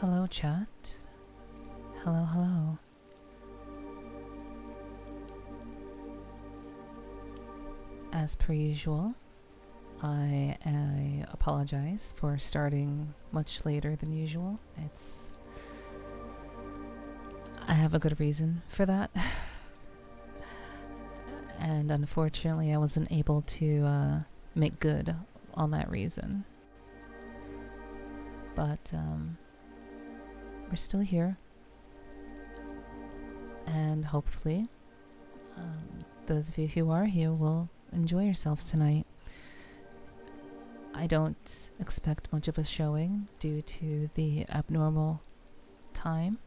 Hello, chat. Hello, hello. As per usual, I apologize for starting much later than usual. I have a good reason for that. And unfortunately, I wasn't able to make good on that reason. But we're still here. And hopefully, those of you who are here will enjoy yourselves tonight. I don't expect much of a showing due to the abnormal time.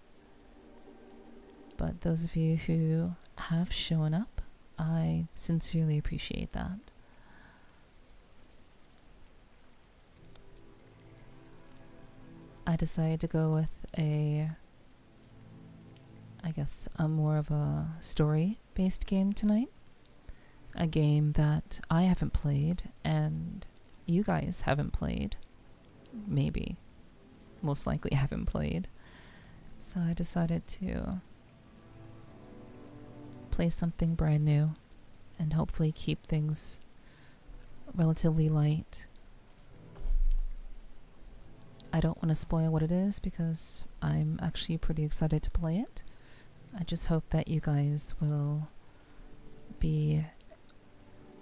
But those of you who have shown up, I sincerely appreciate that. I decided to go with a more of a story-based game tonight. A game that I haven't played and you guys haven't played. Maybe. Most likely haven't played. So I decided to play something brand new and hopefully keep things relatively light. I don't want to spoil what it is because I'm actually pretty excited to play it. I just hope that you guys will be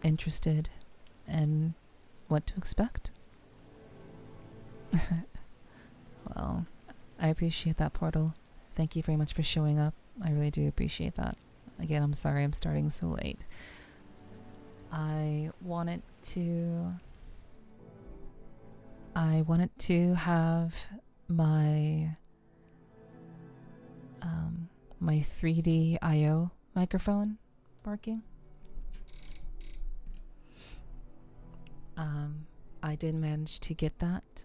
interested in what to expect. Well, I appreciate that, Portal. Thank you very much for showing up. I really do appreciate that. Again, I'm sorry I'm starting so late. I wanted to have my my 3D microphone working. I did manage to get that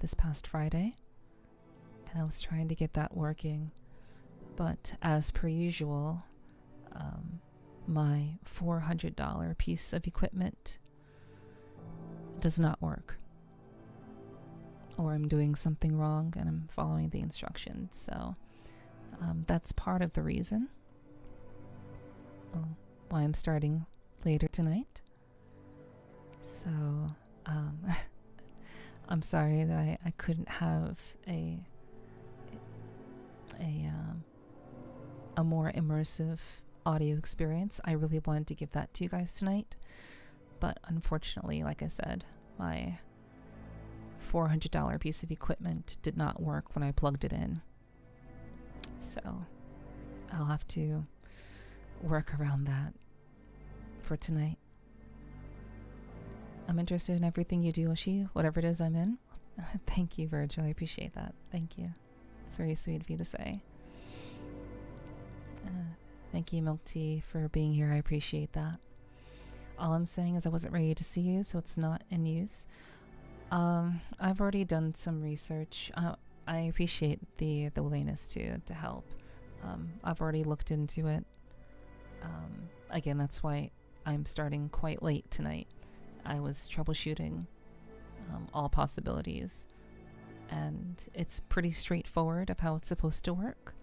this past Friday, and I was trying to get that working, but as per usual, my $400 piece of equipment does not work, or I'm doing something wrong and I'm following the instructions. So that's part of the reason why I'm starting later tonight. So I'm sorry that I couldn't have a more immersive audio experience. I really wanted to give that to you guys tonight, but unfortunately, like I said, my $400 piece of equipment did not work when I plugged it in. So I'll have to work around that for tonight. I'm interested in everything you do, Oshi, whatever it is I'm in. Thank you, Virgil. I appreciate that. Thank you. It's very sweet of you to say. Thank you, Milk Tea, for being here. I appreciate that. All I'm saying is I wasn't ready to see you, so it's not in use. I've already done some research. I appreciate the willingness to help. I've already looked into it. Again, that's why I'm starting quite late tonight. I was troubleshooting all possibilities, and it's pretty straightforward of how it's supposed to work.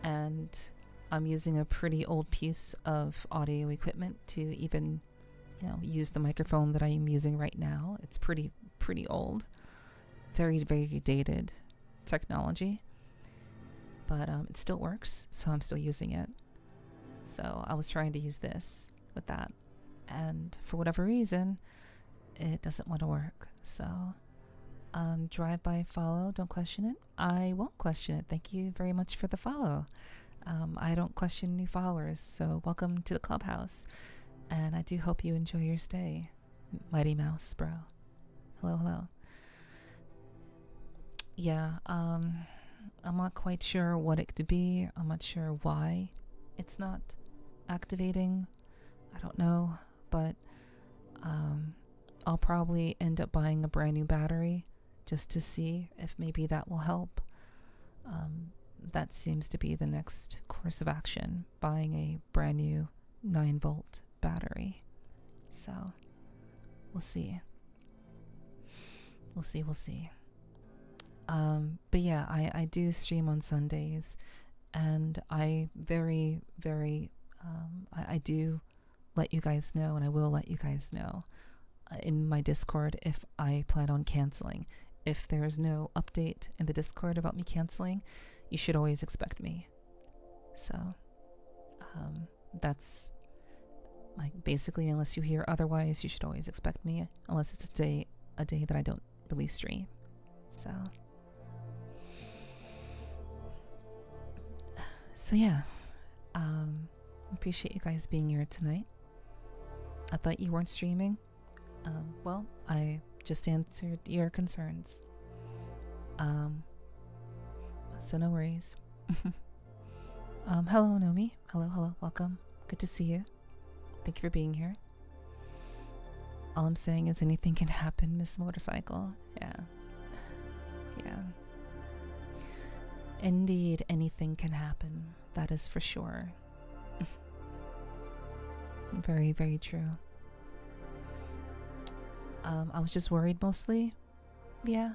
And I'm using a pretty old piece of audio equipment to even, use the microphone that I am using right now. It's pretty old, very, very dated technology, but it still works, so I'm still using it. So I was trying to use this with that, and for whatever reason, it doesn't want to work. So drive by follow, don't question it. I won't question it. Thank you very much for the follow. I don't question new followers, so welcome to the clubhouse, and I do hope you enjoy your stay. Mighty Mouse bro, hello. Yeah, I'm not quite sure what it could be. I'm not sure why it's not activating. I don't know, but I'll probably end up buying a brand new battery just to see if maybe that will help. That seems to be the next course of action, buying a brand new 9-volt battery. So we'll see. But yeah, I do stream on Sundays, and I I do let you guys know, and I will let you guys know in my Discord if I plan on canceling. If there is no update in the Discord about me canceling, you should always expect me. So that's like basically, unless you hear otherwise, you should always expect me, unless it's a day that I don't really stream. So yeah, appreciate you guys being here tonight. I thought you weren't streaming. Well, I just answered your concerns. So no worries. Hello, Nomi. Hello, welcome. Good to see you. Thank you for being here. All I'm saying is anything can happen, Miss Motorcycle. Yeah. Indeed, anything can happen. That is for sure. Very, very true. I was just worried mostly. Yeah.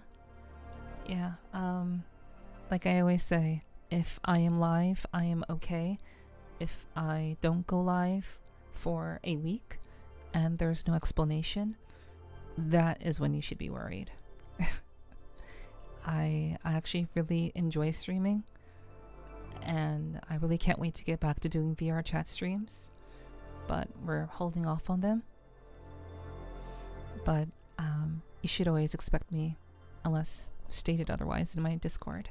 Like I always say, if I am live, I am okay. If I don't go live for a week and there's no explanation, that is when you should be worried. I actually really enjoy streaming, and I really can't wait to get back to doing VR chat streams, but we're holding off on them. But you should always expect me, unless stated otherwise in my Discord.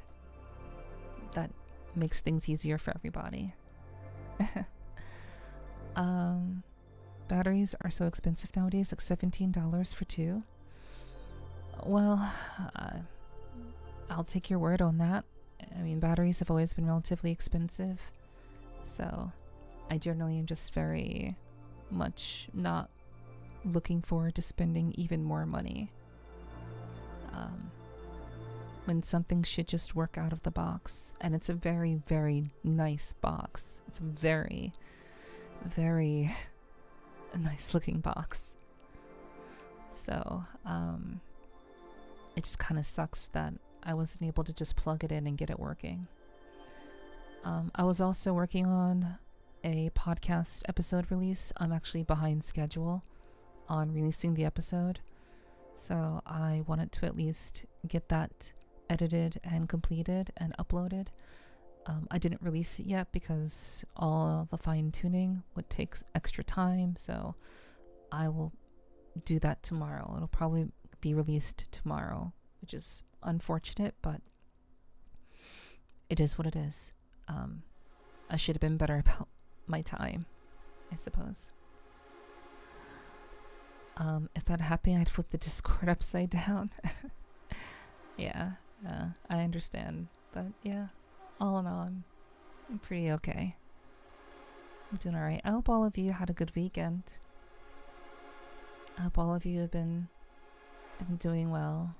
That makes things easier for everybody. Batteries are so expensive nowadays, like $17 for 2. Well, I'll take your word on that. I mean, batteries have always been relatively expensive, so I generally am just very much not looking forward to spending even more money when something should just work out of the box. And it's a very, very nice box. It's a very, very nice looking box. So it just kind of sucks that I wasn't able to just plug it in and get it working. I was also working on a podcast episode release. I'm actually behind schedule on releasing the episode, so I wanted to at least get that edited and completed and uploaded. I didn't release it yet because all the fine-tuning would take extra time, so I will do that tomorrow. It'll probably be released tomorrow, which is unfortunate, but it is what it is. I should have been better about my time, I suppose. If that happened, I'd flip the Discord upside down. Yeah, I understand. But yeah, all in all, I'm pretty okay. I'm doing alright. I hope all of you had a good weekend. I hope all of you have been doing well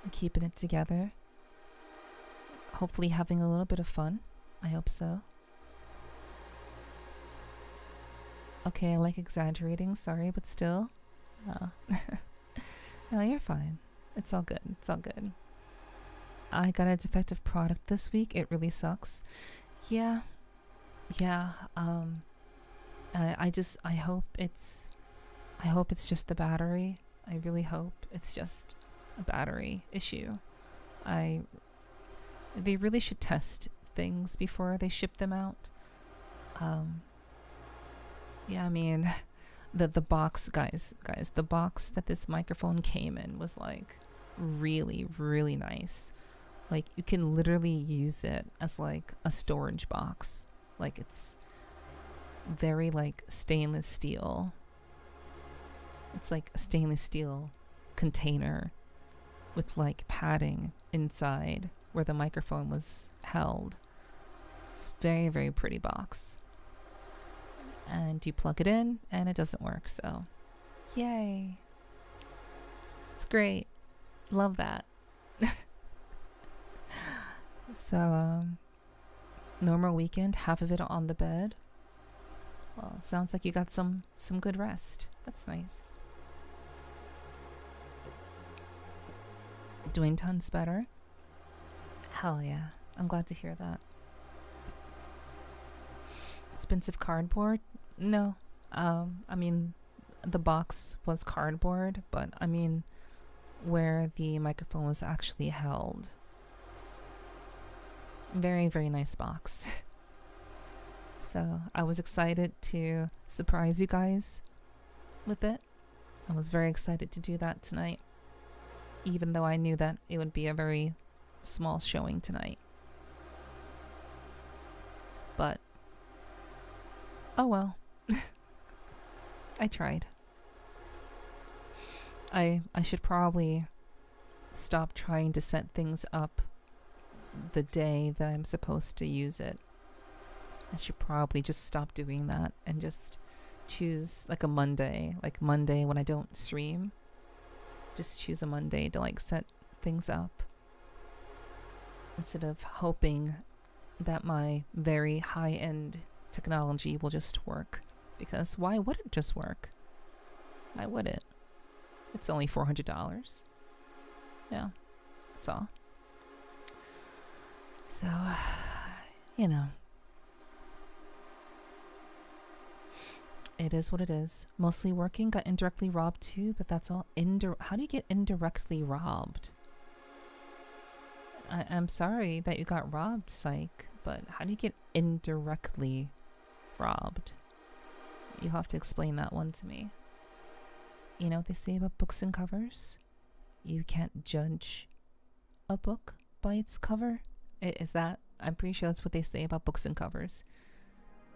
and keeping it together. Hopefully having a little bit of fun. I hope so. Okay, I like exaggerating, sorry, but still. No, you're fine. It's all good. It's all good. I got a defective product this week. It really sucks. Yeah. I hope it's just the battery. I really hope it's just a battery issue. They really should test things before they ship them out. Yeah, I mean, the box, guys, the box that this microphone came in was like really, really nice. Like, you can literally use it as like a storage box. Like, it's very like stainless steel. It's like a stainless steel container with like padding inside where the microphone was held. It's very, very pretty box. And you plug it in and it doesn't work, so yay. It's great. Love that. So normal weekend, half of it on the bed. Well, it sounds like you got some good rest. That's nice. Doing tons better. Hell yeah. I'm glad to hear that. Expensive cardboard? No. I mean, the box was cardboard, but I mean, where the microphone was actually held. Very, very nice box. So I was excited to surprise you guys with it. I was very excited to do that tonight, even though I knew that it would be a very small showing tonight. But, oh well. I tried. I should probably stop trying to set things up the day that I'm supposed to use it. I should probably just stop doing that and just choose like a Monday, when I don't stream. Just choose a Monday to like set things up instead of hoping that my very high-end technology will just work. Because why would it just work? Why would it? It's only $400. Yeah, that's all. So, you know. It is what it is. Mostly working, got indirectly robbed too, but that's all. How do you get indirectly robbed? I'm sorry that you got robbed, psych, but how do you get indirectly robbed? You'll have to explain that one to me. You know what they say about books and covers? You can't judge a book by its cover. Is that? I'm pretty sure that's what they say about books and covers.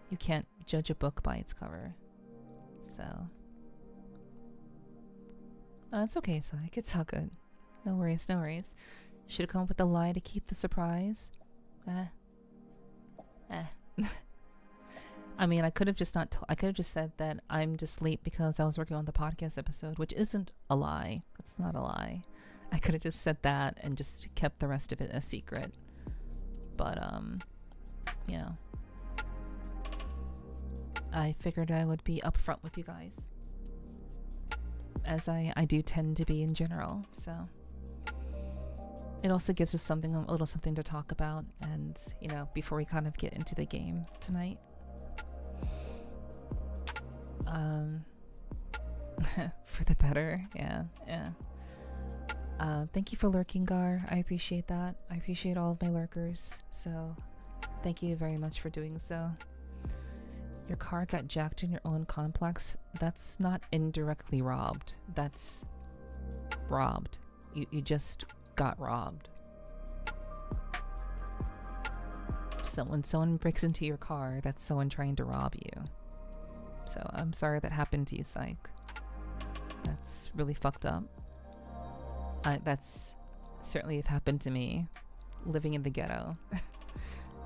You can't judge a book by its cover. So, it's okay, Psych. It's all good. No worries, no worries. Should have come up with a lie to keep the surprise. I mean, I could have just not. I could have just said that I'm just late because I was working on the podcast episode, which isn't a lie. It's not a lie. I could have just said that and just kept the rest of it a secret. But you know, I figured I would be upfront with you guys, as I do tend to be in general. So it also gives us a little something to talk about, and you know, before we kind of get into the game tonight. For the better, yeah. Thank you for lurking, Gar. I appreciate that. I appreciate all of my lurkers. So, thank you very much for doing so. Your car got jacked in your own complex. That's not indirectly robbed. That's robbed. You just got robbed. So when someone breaks into your car, that's someone trying to rob you. So I'm sorry that happened to you, Psych. That's really fucked up. That's certainly happened to me, living in the ghetto.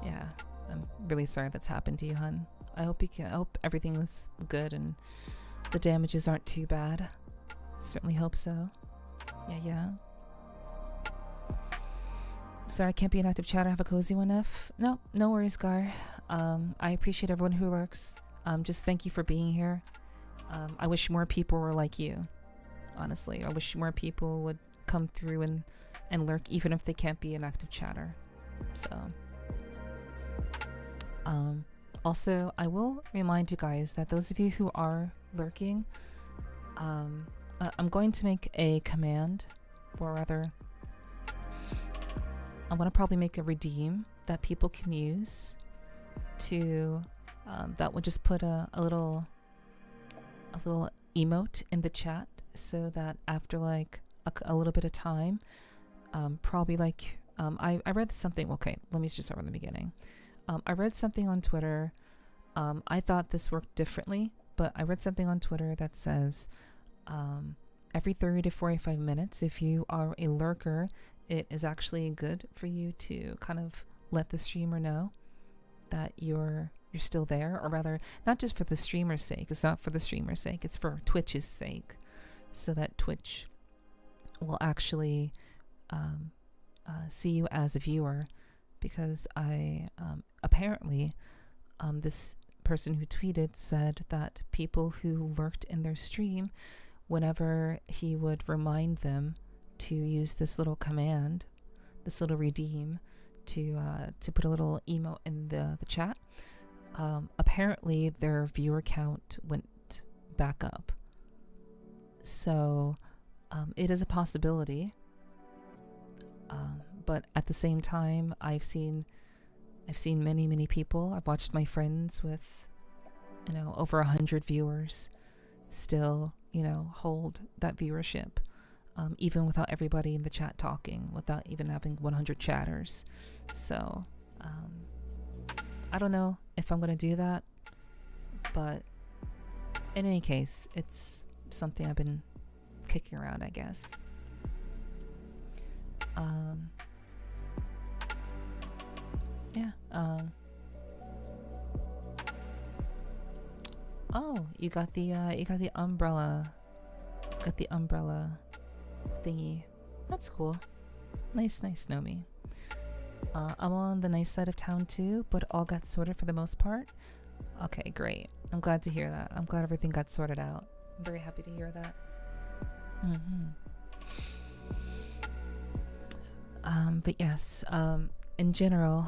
Yeah, I'm really sorry that's happened to you, hun. I hope everything is good and the damages aren't too bad. Certainly hope so. Yeah. Sorry I can't be an active chatter. Have a cozy one, F. No worries, Gar. I appreciate everyone who lurks. Just thank you for being here. I wish more people were like you. Honestly, I wish more people would come through and lurk, even if they can't be an active chatter. So, also, I will remind you guys that those of you who are lurking, I'm going to make a command, or rather, I want to probably make a redeem that people can use to, that would just put a little emote in the chat, so that after like a little bit of time, probably like, I read something, okay, let me just start from the beginning. I read something on Twitter. I thought this worked differently, but I read something on Twitter that says, every 30 to 45 minutes, if you are a lurker, it is actually good for you to kind of let the streamer know that you're still there, or rather, not just for the streamer's sake. It's not for the streamer's sake. It's for Twitch's sake, so that Twitch will actually see you as a viewer. Because I apparently this person who tweeted said that people who lurked in their stream, whenever he would remind them to use this little command, this little redeem, to put a little emote in the chat. Apparently their viewer count went back up, so it is a possibility. But at the same time, I've seen many people. I've watched my friends with, you know, over 100 viewers still, you know, hold that viewership, even without everybody in the chat talking, without even having 100 chatters. So I don't know if I'm gonna do that, but in any case, it's something I've been kicking around, I guess. Yeah. Oh, you got the umbrella. Got the umbrella thingy. That's cool. Nice, Nomi. I'm on the nice side of town too, but all got sorted for the most part. Okay, great. I'm glad to hear that. I'm glad everything got sorted out. I'm very happy to hear that. But yes, in general,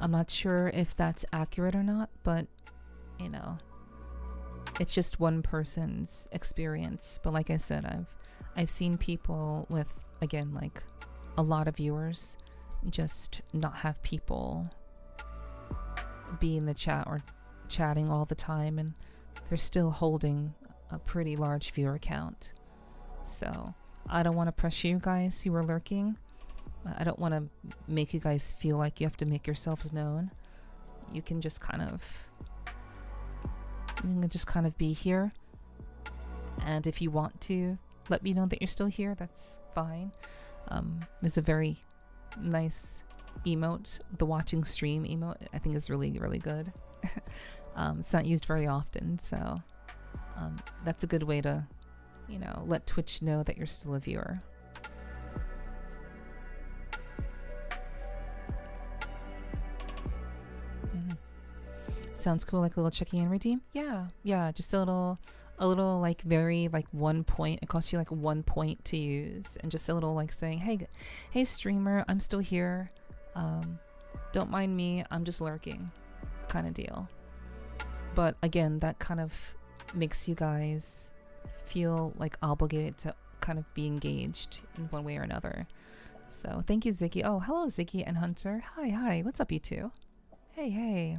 I'm not sure if that's accurate or not, but you know, it's just one person's experience. But like I said, I've seen people with, again, like a lot of viewers just not have people be in the chat or chatting all the time, and they're still holding a pretty large viewer count. So I don't want to pressure you guys who are lurking. I don't want to make you guys feel like you have to make yourselves known. You can just kind of be here, and if you want to let me know that you're still here, that's fine. There's a very nice emote, the watching stream emote. I think is really good. It's not used very often, so that's a good way to, you know, let Twitch know that you're still a viewer. Sounds cool, like a little checking in redeem. Yeah, just a little like very like 1 point. It costs you like 1 point to use, and just a little like saying, hey streamer, I'm still here. Don't mind me, I'm just lurking, kind of deal. But again, that kind of makes you guys feel like obligated to kind of be engaged in one way or another. So thank you, Ziggy. Oh, hello, Ziggy and Hunter. Hi. What's up, you two? Hey.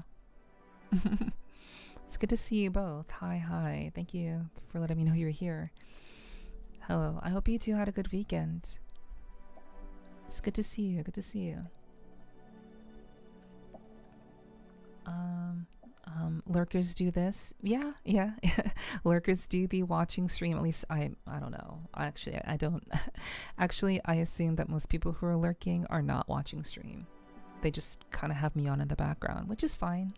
It's good to see you both. Hi. Thank you for letting me know you're here. Hello. I hope you two had a good weekend. It's good to see you. Lurkers do this. Yeah. Lurkers do be watching stream. At least I don't know. I don't. Actually, I assume that most people who are lurking are not watching stream. They just kind of have me on in the background, which is fine.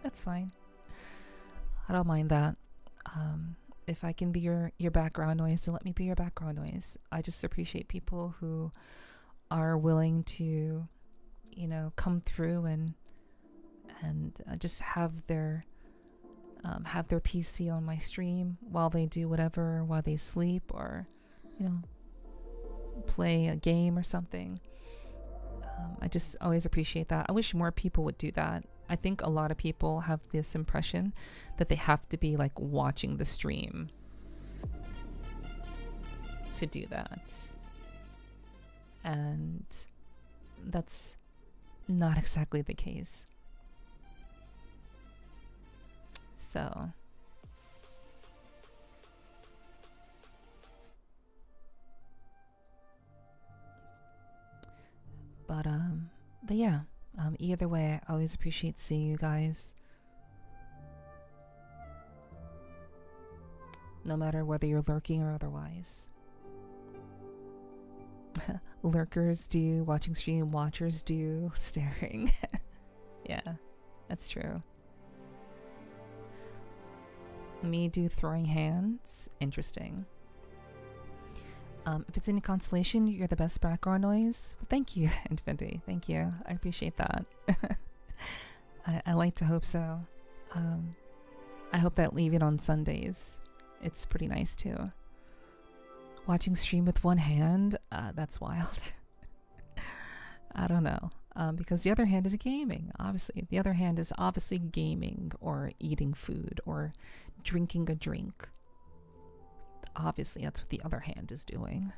That's fine. I don't mind that. If I can be your background noise, then let me be your background noise. I just appreciate people who are willing to, you know, come through and just have their PC on my stream while they do whatever, while they sleep, or, you know, play a game or something. I just always appreciate that. I wish more people would do that. I think a lot of people have this impression that they have to be like watching the stream to do that. And that's not exactly the case. So but yeah, either way, I always appreciate seeing you guys, no matter whether you're lurking or otherwise. Lurkers do, watching stream, watchers do, staring. Yeah, that's true. Me do throwing hands. Interesting. If it's any consolation, you're the best background noise. Well, thank you, Infinity. Thank you. I appreciate that. I like to hope so. I hope that leaving on Sundays, it's pretty nice too. Watching stream with one hand, that's wild. I don't know. Because the other hand is gaming, obviously. The other hand is obviously gaming or eating food or drinking a drink. Obviously, that's what the other hand is doing.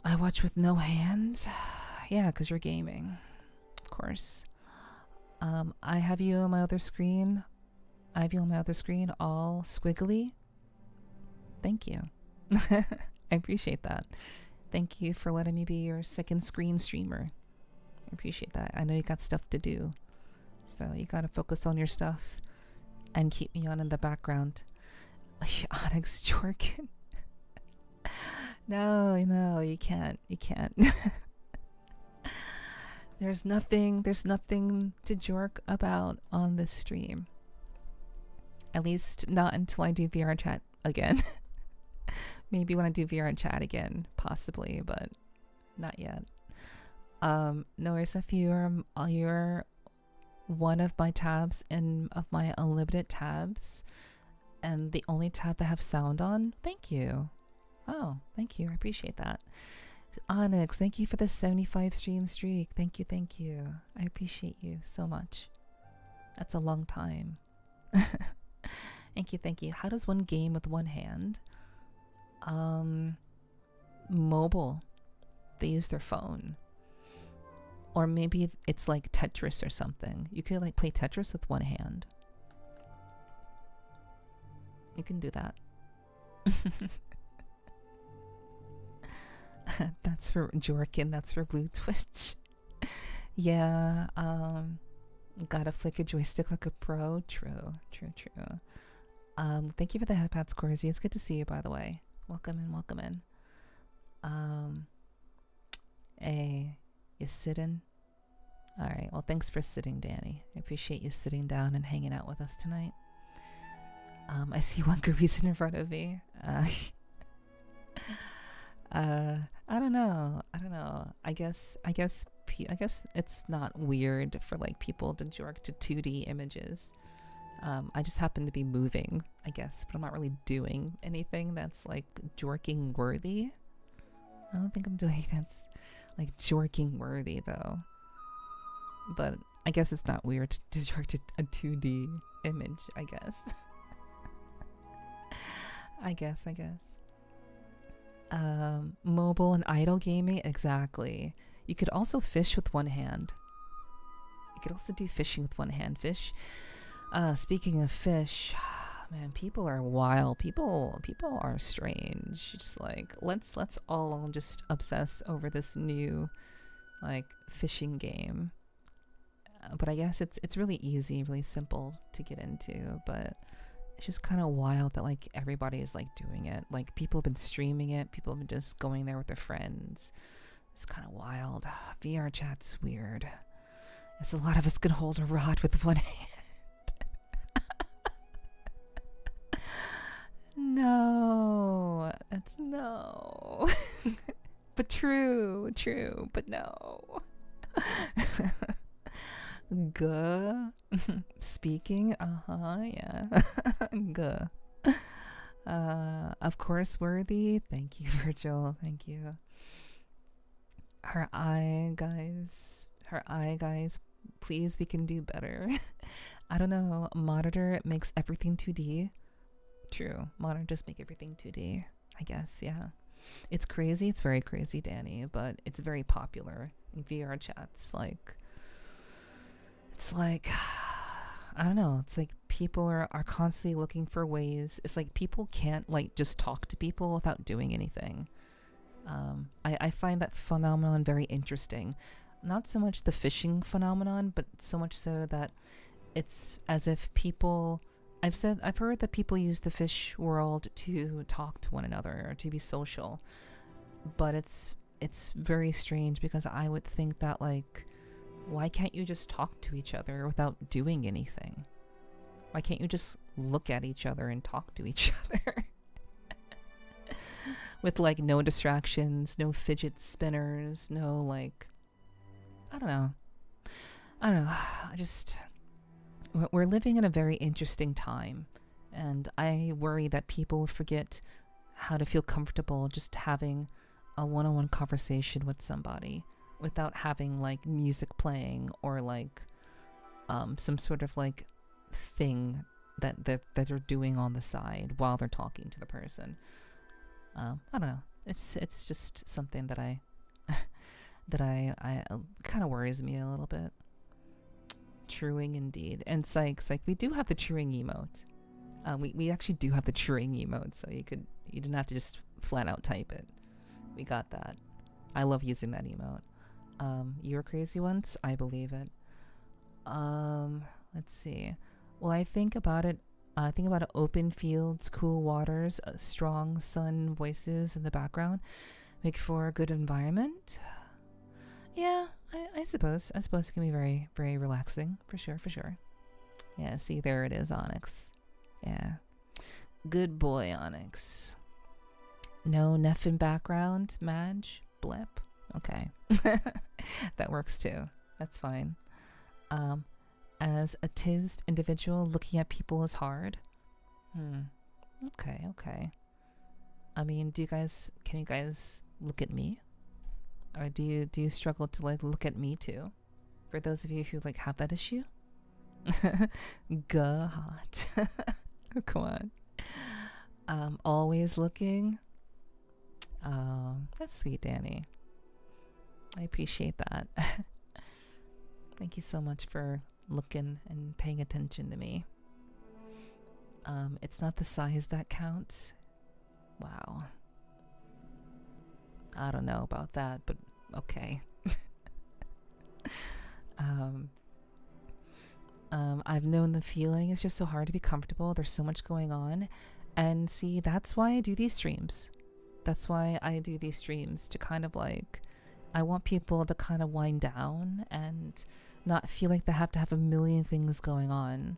I watch with no hand. Yeah, because you're gaming. Of course. I have you on my other screen. I have you on my other screen all squiggly. Thank you. I appreciate that. Thank you for letting me be your second screen streamer. I appreciate that. I know you got stuff to do. So you gotta focus on your stuff and keep me on in the background. Onyx Jorkin. No, you can't. You can't. There's nothing to jork about on this stream. At least not until I do VR chat again. Maybe when I do VR chat again, possibly, but not yet. Notice if you're one of my tabs of my unlimited tabs, and the only tab that have sound on. Thank you. Oh, thank you. I appreciate that. Onyx, thank you for the 75 stream streak. Thank you. I appreciate you so much. That's a long time. Thank you. How does one game with one hand? Mobile. They use their phone. Or maybe it's like Tetris or something. You could like play Tetris with one hand. You can do that. That's for Jorkin, that's for Blue Twitch. Yeah, gotta flick a joystick like a pro. True. Thank you for the headpads, Corsi. It's good to see you, by the way. Welcome in. Hey, you sitting? Alright, well, thanks for sitting, Danny. I appreciate you sitting down and hanging out with us tonight. I see one good reason in front of me. I don't know. I guess it's not weird for like people to jork to 2D images. I just happen to be moving, I guess, but I'm not really doing anything that's like jorking worthy. I don't think I'm doing anything that's like jorking worthy though. But I guess it's not weird to jork to a 2D image, I guess. I guess. Mobile and idle gaming, exactly. You could also fish with one hand. You could also do fishing with one hand. Speaking of fish, man, people are wild. People are strange. Just like let's all just obsess over this new like fishing game. But I guess it's really easy, really simple to get into, but it's just kind of wild that like everybody is like doing it. Like people have been streaming it. People have been just going there with their friends. It's kind of wild. VR chat's weird. It's a lot of us can hold a rod with one hand. No, that's no. But true, but no. Guh. Speaking, yeah. Guh. Of course, worthy. Thank you, Virgil. Thank you. Her eye, guys. Please, we can do better. I don't know. Monitor makes everything 2D. True. Monitor does make everything 2D. I guess, yeah. It's crazy. It's very crazy, Danny, but it's very popular in VR chats. It's like, I don't know. It's like people are constantly looking for ways. It's like people can't like just talk to people without doing anything. I find that phenomenon very interesting. Not so much the fishing phenomenon, but so much so that it's as if people... I've heard that people use the fish world to talk to one another or to be social. But it's very strange because I would think that like... Why can't you just talk to each other without doing anything? Why can't you just look at each other and talk to each other? With like no distractions, no fidget spinners, no like... I don't know. We're living in a very interesting time. And I worry that people forget how to feel comfortable just having a one-on-one conversation with somebody. without having like music playing or like some sort of like thing that they're doing on the side while they're talking to the person. I don't know. It's just something that I kind of worries me a little bit. Truing indeed. And psych, we do have the truing emote. We actually do have the truing emote, so you didn't have to just flat out type it. We got that. I love using that emote. You were crazy once? I believe it. Let's see. Well, I think about it. Think about it, open fields, cool waters, strong sun voices in the background make for a good environment. Yeah, I suppose. I suppose it can be very, very relaxing. For sure, for sure. Yeah, see, there it is, Onyx. Yeah. Good boy, Onyx. No Nephin background, Madge? Blip? Okay. That works too. That's fine. As a tizzed individual, looking at people is hard. Okay, okay. I mean, can you guys look at me? Or do you struggle to like look at me too? For those of you who like have that issue? God. Come on. Always looking. That's sweet, Danny. I appreciate that. Thank you so much for looking and paying attention to me. It's not the size that counts. Wow. I don't know about that, but okay. I've known the feeling. It's just so hard to be comfortable. There's so much going on. And see, that's why I do these streams. That's why I do these streams, to kind of like, I want people to kind of wind down and not feel like they have to have a million things going on.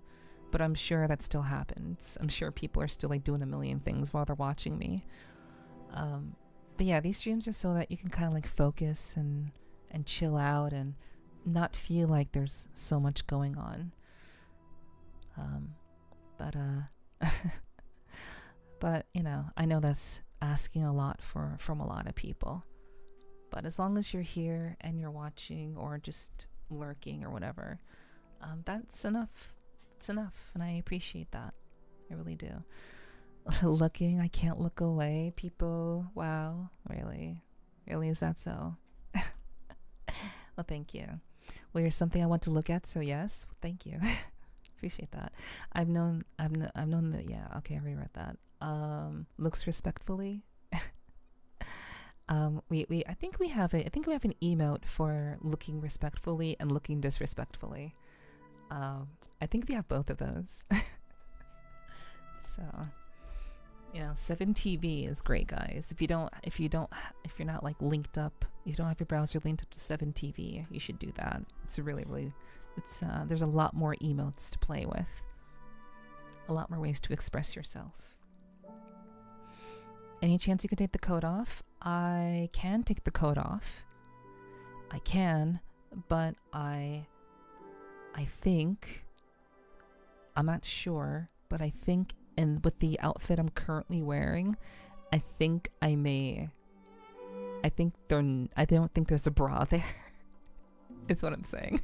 But I'm sure that still happens. I'm sure people are still like doing a million things while they're watching me. But yeah, these streams are so that you can kind of like focus and chill out and not feel like there's so much going on. But you know, I know that's asking a lot from a lot of people. But as long as you're here and you're watching or just lurking or whatever, that's enough. It's enough, and I appreciate that. I really do. Looking, I can't look away. People, wow, really? Really, is that so? Well, thank you. Well, you're something I want to look at, so yes, thank you. Appreciate that. I've known that. Yeah, okay, I already read that. Looks respectfully. I think we have an emote for looking respectfully and looking disrespectfully. I think we have both of those. So, you know, 7TV is great, guys. If you're not like linked up, if you don't have your browser linked up to 7TV, you should do that. It's really, there's a lot more emotes to play with. A lot more ways to express yourself. Any chance you can take the code off? I can take the code off. I can, but I think, I'm not sure, but I think, and with the outfit I'm currently wearing, I think I may. I don't think there's a bra there. Is what I'm saying.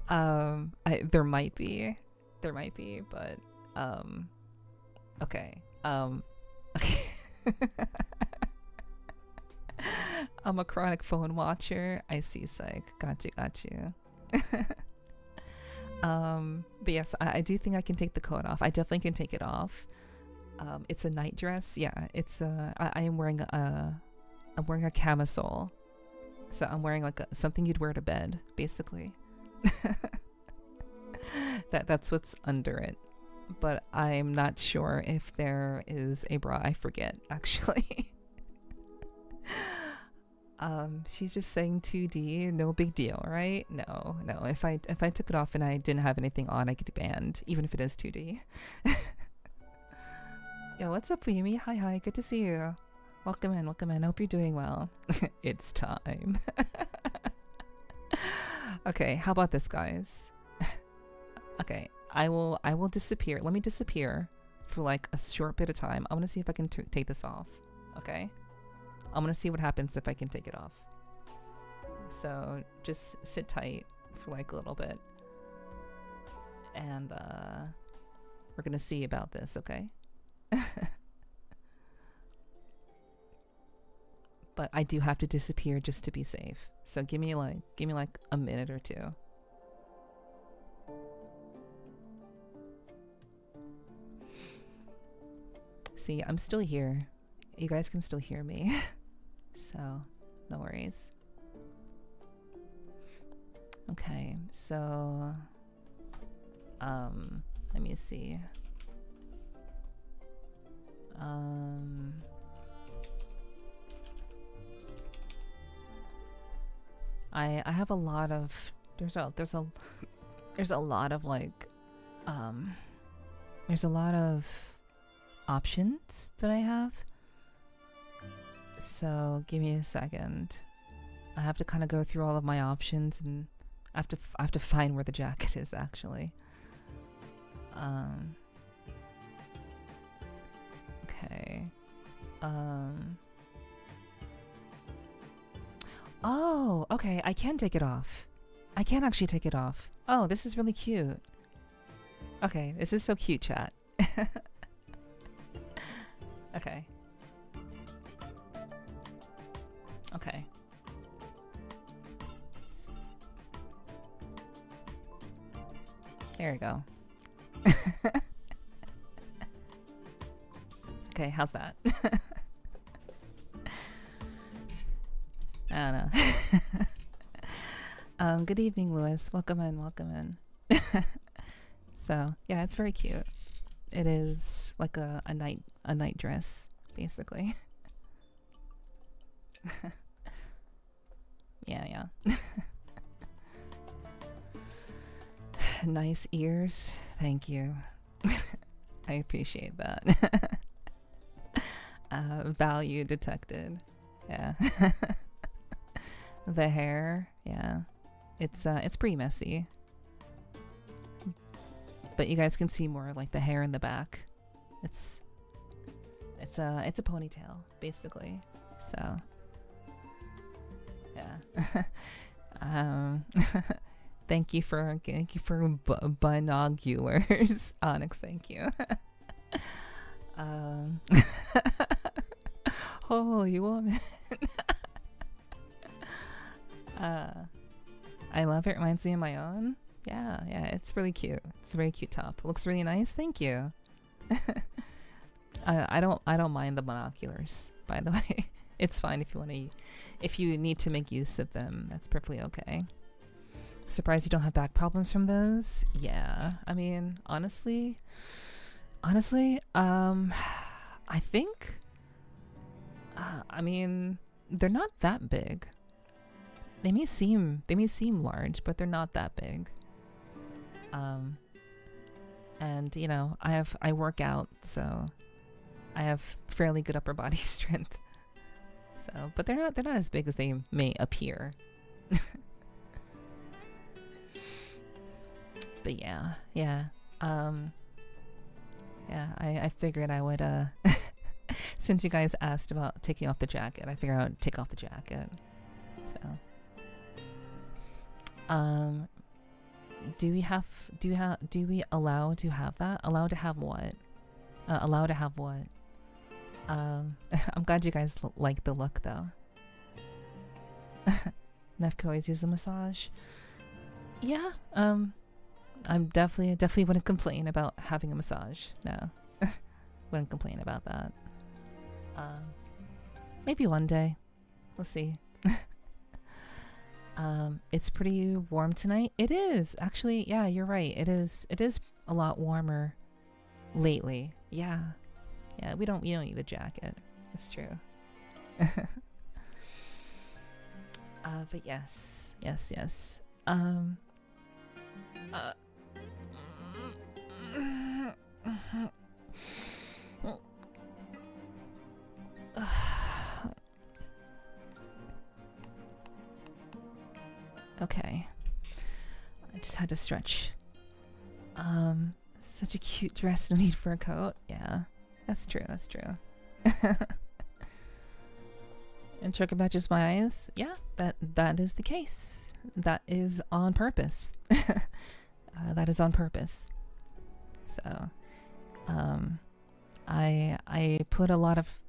There might be, but okay. Okay. I'm a chronic phone watcher. I see, psych. Got you. But yes, I do think I can take the coat off. I definitely can take it off. It's a night dress. Yeah, it's I am wearing I'm wearing a camisole. So I'm wearing like something you'd wear to bed, basically. That's what's under it. But I'm not sure if there is a bra. I forget, actually. She's just saying 2D, no big deal, right? No. If I took it off and I didn't have anything on, I get banned, even if it is 2D. Yo, what's up, Yumi? Hi, good to see you. Welcome in. Hope you're doing well. It's time. Okay, how about this, guys? Okay, I will disappear. Let me disappear for like a short bit of time. I want to see if I can take this off. Okay? I'm gonna see what happens if I can take it off. So just sit tight for like a little bit. And we're gonna see about this, okay? But I do have to disappear just to be safe. So give me like a minute or two. See, I'm still here. You guys can still hear me. So, no worries. Okay, so let me see. I have a lot of there's a lot of like there's a lot of options that I have. So give me a second. I have to kind of go through all of my options, and I have to find where the jacket is actually. Okay. Oh, okay. I can take it off. I can actually take it off. Oh, this is really cute. Okay, this is so cute, chat. Okay. Okay. There we go. Okay, how's that? I don't know. Good evening, Lewis. Welcome in, welcome in. So, yeah, it's very cute. It is like a night dress, basically. Yeah. Nice ears. Thank you. I appreciate that. Value detected. Yeah. The hair, yeah. It's pretty messy. But you guys can see more of like the hair in the back. It's a ponytail, basically. So yeah. Thank you for binoculars, Onyx. Thank you. Holy woman. I love it. Reminds me of my own. Yeah, it's really cute. It's a very cute top. It looks really nice. Thank you. I don't mind the binoculars, by the way. It's fine if you need to make use of them. That's perfectly okay. Surprised you don't have back problems from those? Yeah. I mean, honestly, I think I mean, they're not that big. They may seem large, but they're not that big. And you know, I work out, so I have fairly good upper body strength. So, but they're not as big as they may appear. But yeah. I figured I would since you guys asked about taking off the jacket, I figured I would take off the jacket. So do we allow to have that? Allow to have what? Allow to have what? I'm glad you guys like the look though. Nef could always use a massage. Yeah, I'm definitely wouldn't complain about having a massage. No, wouldn't complain about that. Maybe one day, we'll see. It's pretty warm tonight. It is actually. Yeah, you're right. It is a lot warmer lately. Yeah, we don't need a jacket. It's true. But yes. Okay. I just had to stretch. Such a cute dress, no need for a coat. Yeah, that's true. And sugar matches my eyes. Yeah, that is the case. That is on purpose. That is on purpose. So, I put a lot of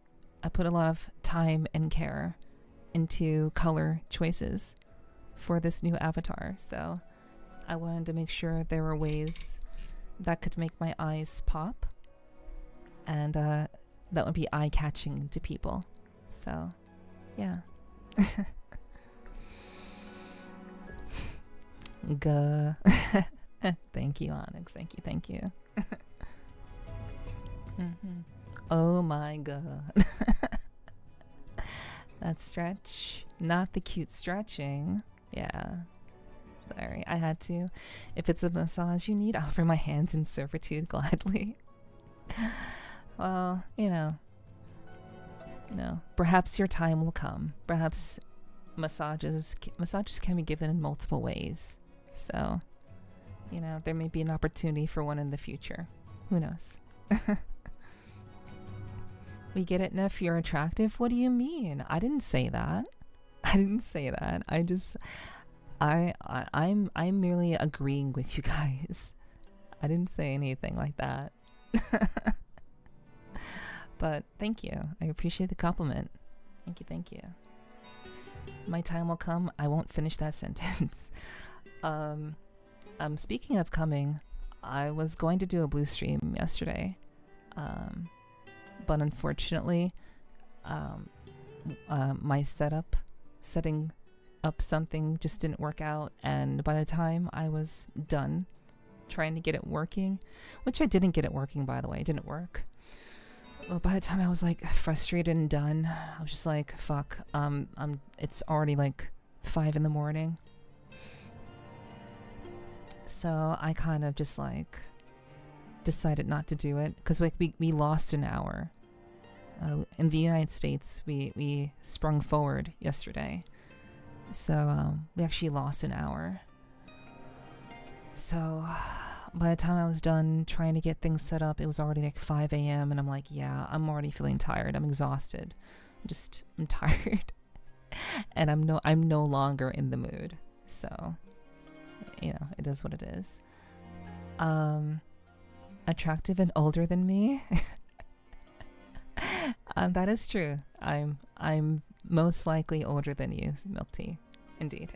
time and care into color choices for this new avatar. So, I wanted to make sure there were ways that could make my eyes pop, and that would be eye-catching to people. So, yeah. Guh. Thank you, Onyx. Thank you. Oh my god. That stretch. Not the cute stretching. Yeah. Sorry, I had to. If it's a massage you need, I'll offer my hands in servitude gladly. Well, you know. No. Perhaps your time will come. Perhaps massages can be given in multiple ways. So, you know, there may be an opportunity for one in the future. Who knows? We get it, Neff, you're attractive? What do you mean? I didn't say that. I didn't say that. I'm merely agreeing with you guys. I didn't say anything like that. But thank you. I appreciate the compliment. Thank you. My time will come. I won't finish that sentence. Speaking of coming, I was going to do a blue stream yesterday. But unfortunately, my setting up something just didn't work out, and by the time I was done trying to get it working, which I didn't get it working, by the way, it didn't work. Well, by the time I was like frustrated and done, I was just like, fuck, it's already like 5 in the morning. So I kind of just like decided not to do it, because like we lost an hour. In the United States, we sprung forward yesterday. So we actually lost an hour. So by the time I was done trying to get things set up, it was already like 5 a.m. and I'm like, yeah, I'm already feeling tired. I'm exhausted. I'm tired. And I'm no longer in the mood. So, you know, it is what it is. Attractive and older than me? That is true. I'm most likely older than you, Milk Tea. Indeed.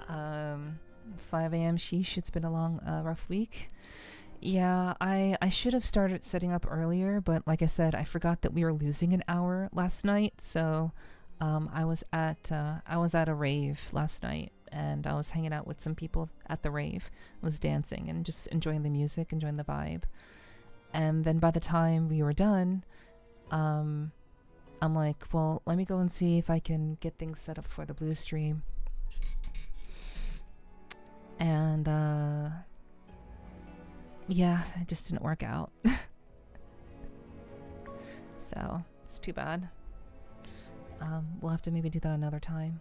5 a.m. Sheesh, it's been a long, rough week. Yeah, I should have started setting up earlier, but like I said, I forgot that we were losing an hour last night. So I was at a rave last night, and I was hanging out with some people at the rave. I was dancing and just enjoying the music, enjoying the vibe. And then by the time we were done, I'm like, well, let me go and see if I can get things set up for the blue stream. And yeah, it just didn't work out. So it's too bad. We'll have to maybe do that another time.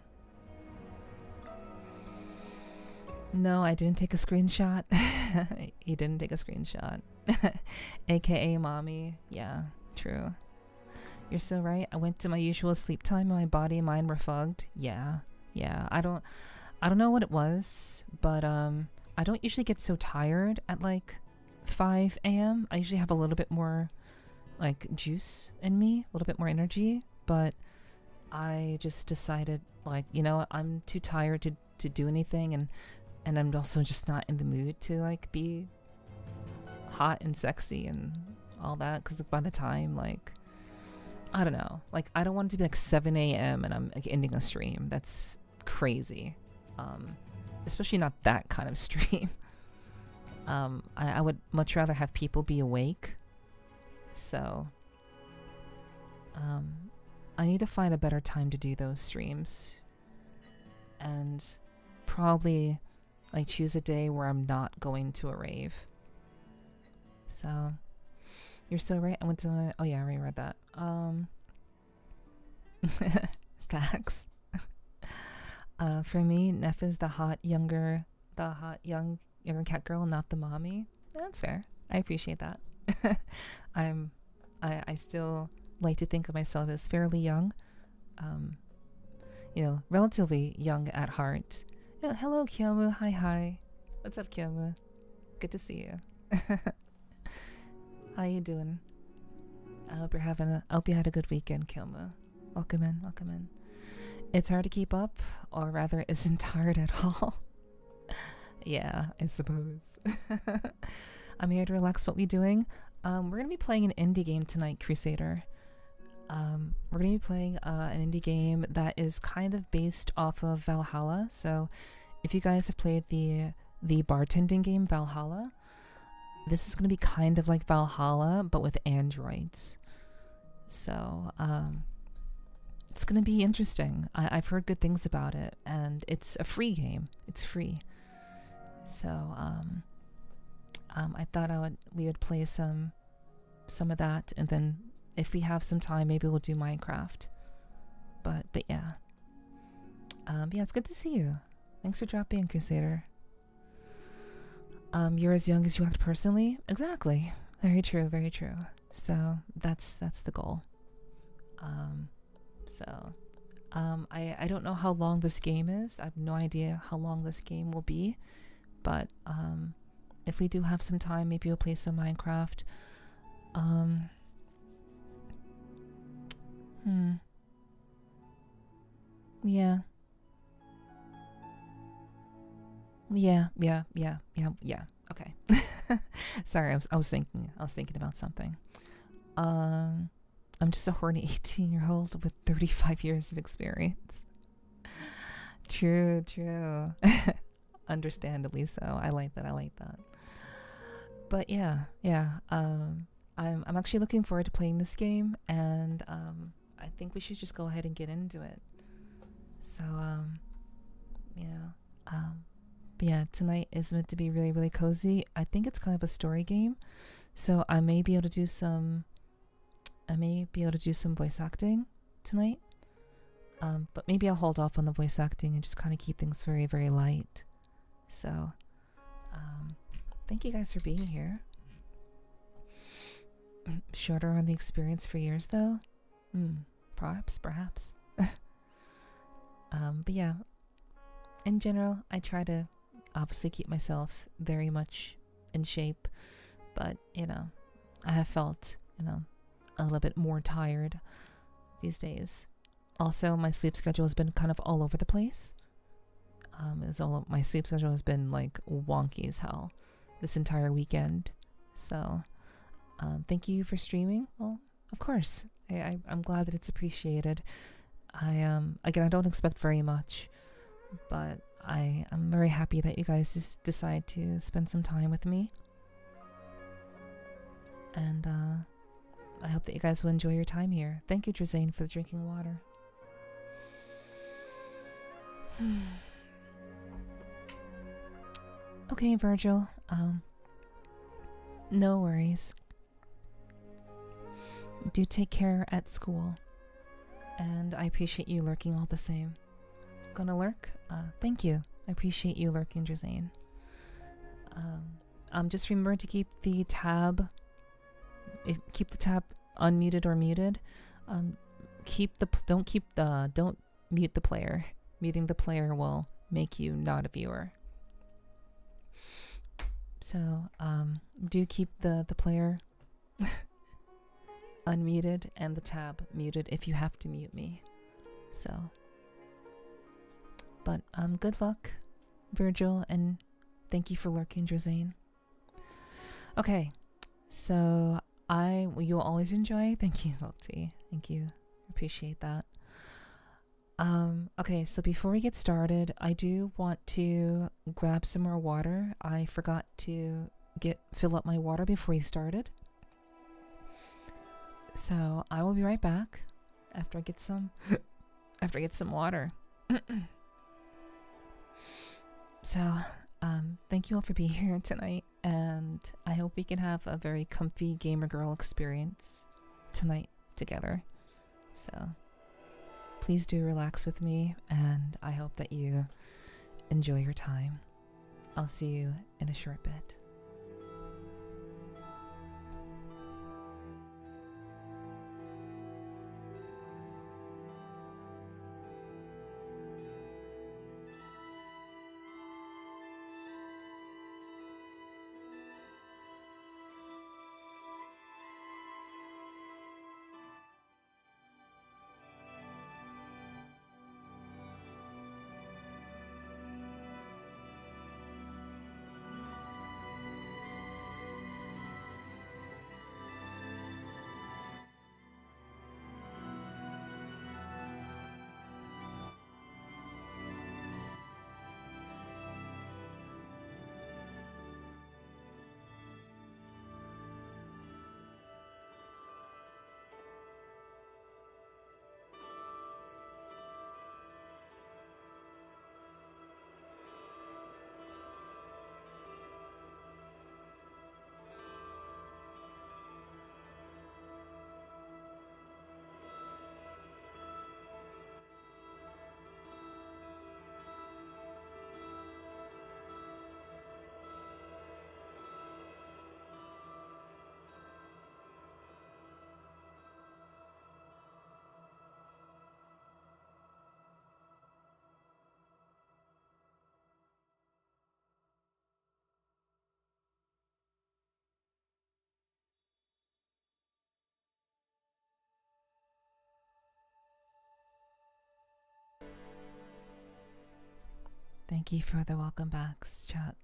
No, I didn't take a screenshot. He didn't take a screenshot. AKA mommy. Yeah, true. You're so right. I went to my usual sleep time and my body and mind were fogged. Yeah. I don't know what it was, but I don't usually get so tired at like 5 a.m. I usually have a little bit more like juice in me, a little bit more energy, but I just decided, like, you know what, I'm too tired to do anything, and I'm also just not in the mood to like be hot and sexy and all that, because by the time, like, I don't know, like, I don't want it to be like 7 a.m. and I'm like ending a stream. That's crazy. Especially not that kind of stream. I would much rather have people be awake. So I need to find a better time to do those streams, and probably like choose a day where I'm not going to a rave. So you're so right. I went to my, oh yeah, I already read that. Facts. For me, Neff is the hot younger cat girl, not the mommy. That's fair. I appreciate that. I still like to think of myself as fairly young. You know, relatively young at heart. Yeah, hello, Kyomu. Hi. What's up, Kyomu? Good to see you. How you doing? I hope you had a good weekend, Kyomu. Welcome in. It's hard to keep up, or rather, isn't hard at all. Yeah, I suppose. I'm here to relax. What we doing? We're gonna be playing an indie game tonight, Crusader. We're gonna be playing an indie game that is kind of based off of Valhalla. So, if you guys have played the bartending game Valhalla, this is gonna be kind of like Valhalla but with androids. So, it's gonna be interesting. I've heard good things about it, and it's a free game. It's free. So, I thought we would play some of that, and then if we have some time, maybe we'll do Minecraft. But yeah. Yeah, it's good to see you. Thanks for dropping in, Crusader. You're as young as you act personally? Exactly. Very true. So that's the goal. I don't know how long this game is. I have no idea how long this game will be. But if we do have some time, maybe we'll play some Minecraft. Yeah. Okay. Sorry, I was thinking about something. I'm just a horny 18-year-old with 35 years of experience. True. Understandably so. I like that. But yeah. I'm actually looking forward to playing this game, and I think we should just go ahead and get into it. So yeah, tonight is meant to be really, really cozy. I think it's kind of a story game, so I may be able to do some voice acting tonight. But maybe I'll hold off on the voice acting and just kind of keep things very, very light. So, thank you guys for being here. Shorter on the experience for years, though? Perhaps. But yeah, in general, I try to obviously keep myself very much in shape, but, I have felt, a little bit more tired these days. Also, my sleep schedule has been kind of all over the place. My sleep schedule has been like wonky as hell this entire weekend. So, thank you for streaming. Well, of course, I'm glad that it's appreciated. Again, I don't expect very much, but I'm very happy that you guys just decide to spend some time with me. And I hope that you guys will enjoy your time here. Thank you, Drazane, for the drinking water. Okay, Virgil. No worries. Do take care at school. And I appreciate you lurking all the same. Gonna lurk? Thank you. I appreciate you lurking, Drazane. Just remember to keep the tab unmuted or muted. Don't mute the player. Muting the player will make you not a viewer. So, do keep the player unmuted and the tab muted if you have to mute me. So, but good luck, Virgil, and thank you for lurking, Drazane. Okay, so you'll always enjoy. Thank you, Lilty. Thank you. Appreciate that. Okay, so before we get started, I do want to grab some more water. I forgot to fill up my water before we started. So I will be right back after I get some water. So, thank you all for being here tonight, and I hope we can have a very comfy gamer girl experience tonight together. So, please do relax with me, and I hope that you enjoy your time. I'll see you in a short bit. Thank you for the welcome backs, chat.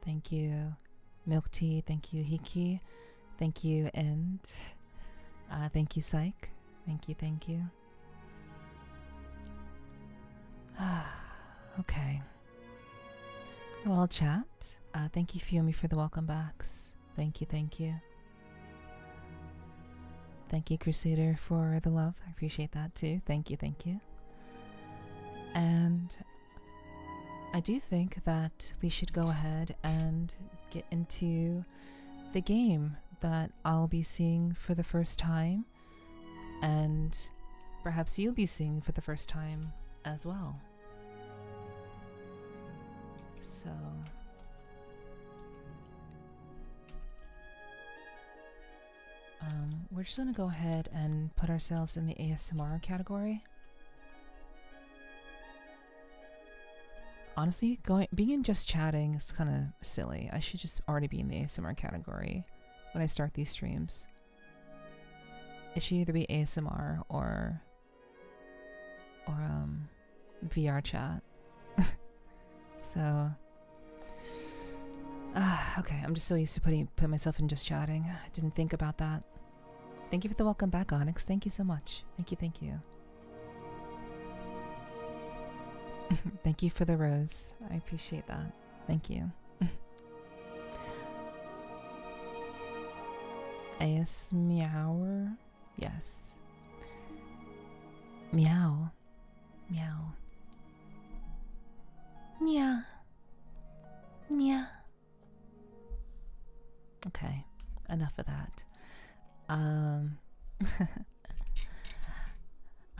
Thank you, Milk Tea. Thank you, Hiki. Thank you, End. Thank you, Psych. Thank you, thank you. Okay. Well, chat. Thank you, Fiumi, for the welcome backs. Thank you, thank you. Thank you, Crusader, for the love. I appreciate that too. Thank you, thank you. And I do think that we should go ahead and get into the game that I'll be seeing for the first time, and perhaps you'll be seeing for the first time as well. So we're just gonna go ahead and put ourselves in the ASMR category. Honestly, being in just chatting is kind of silly. I should just already be in the ASMR category when I start these streams. It should either be ASMR or VR chat. So okay, I'm just so used to putting myself in just chatting. I didn't think about that. Thank you for the welcome back, Onyx. Thank you so much. Thank you, thank you. Thank you for the rose. I appreciate that. Thank you. AS meower? Yes. Meow. Meow. Meow. Meow. Okay, enough of that.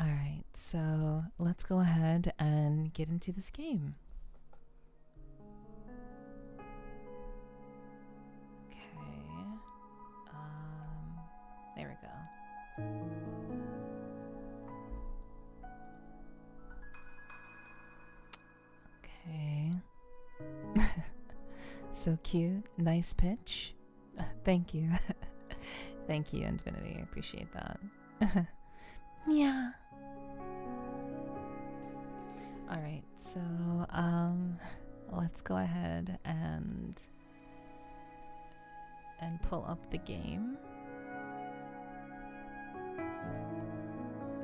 Alright, so let's go ahead and get into this game. Okay. There we go. Okay. So cute. Nice pitch. Thank you. Thank you, Infinity. I appreciate that. Yeah. Alright, so let's go ahead and pull up the game.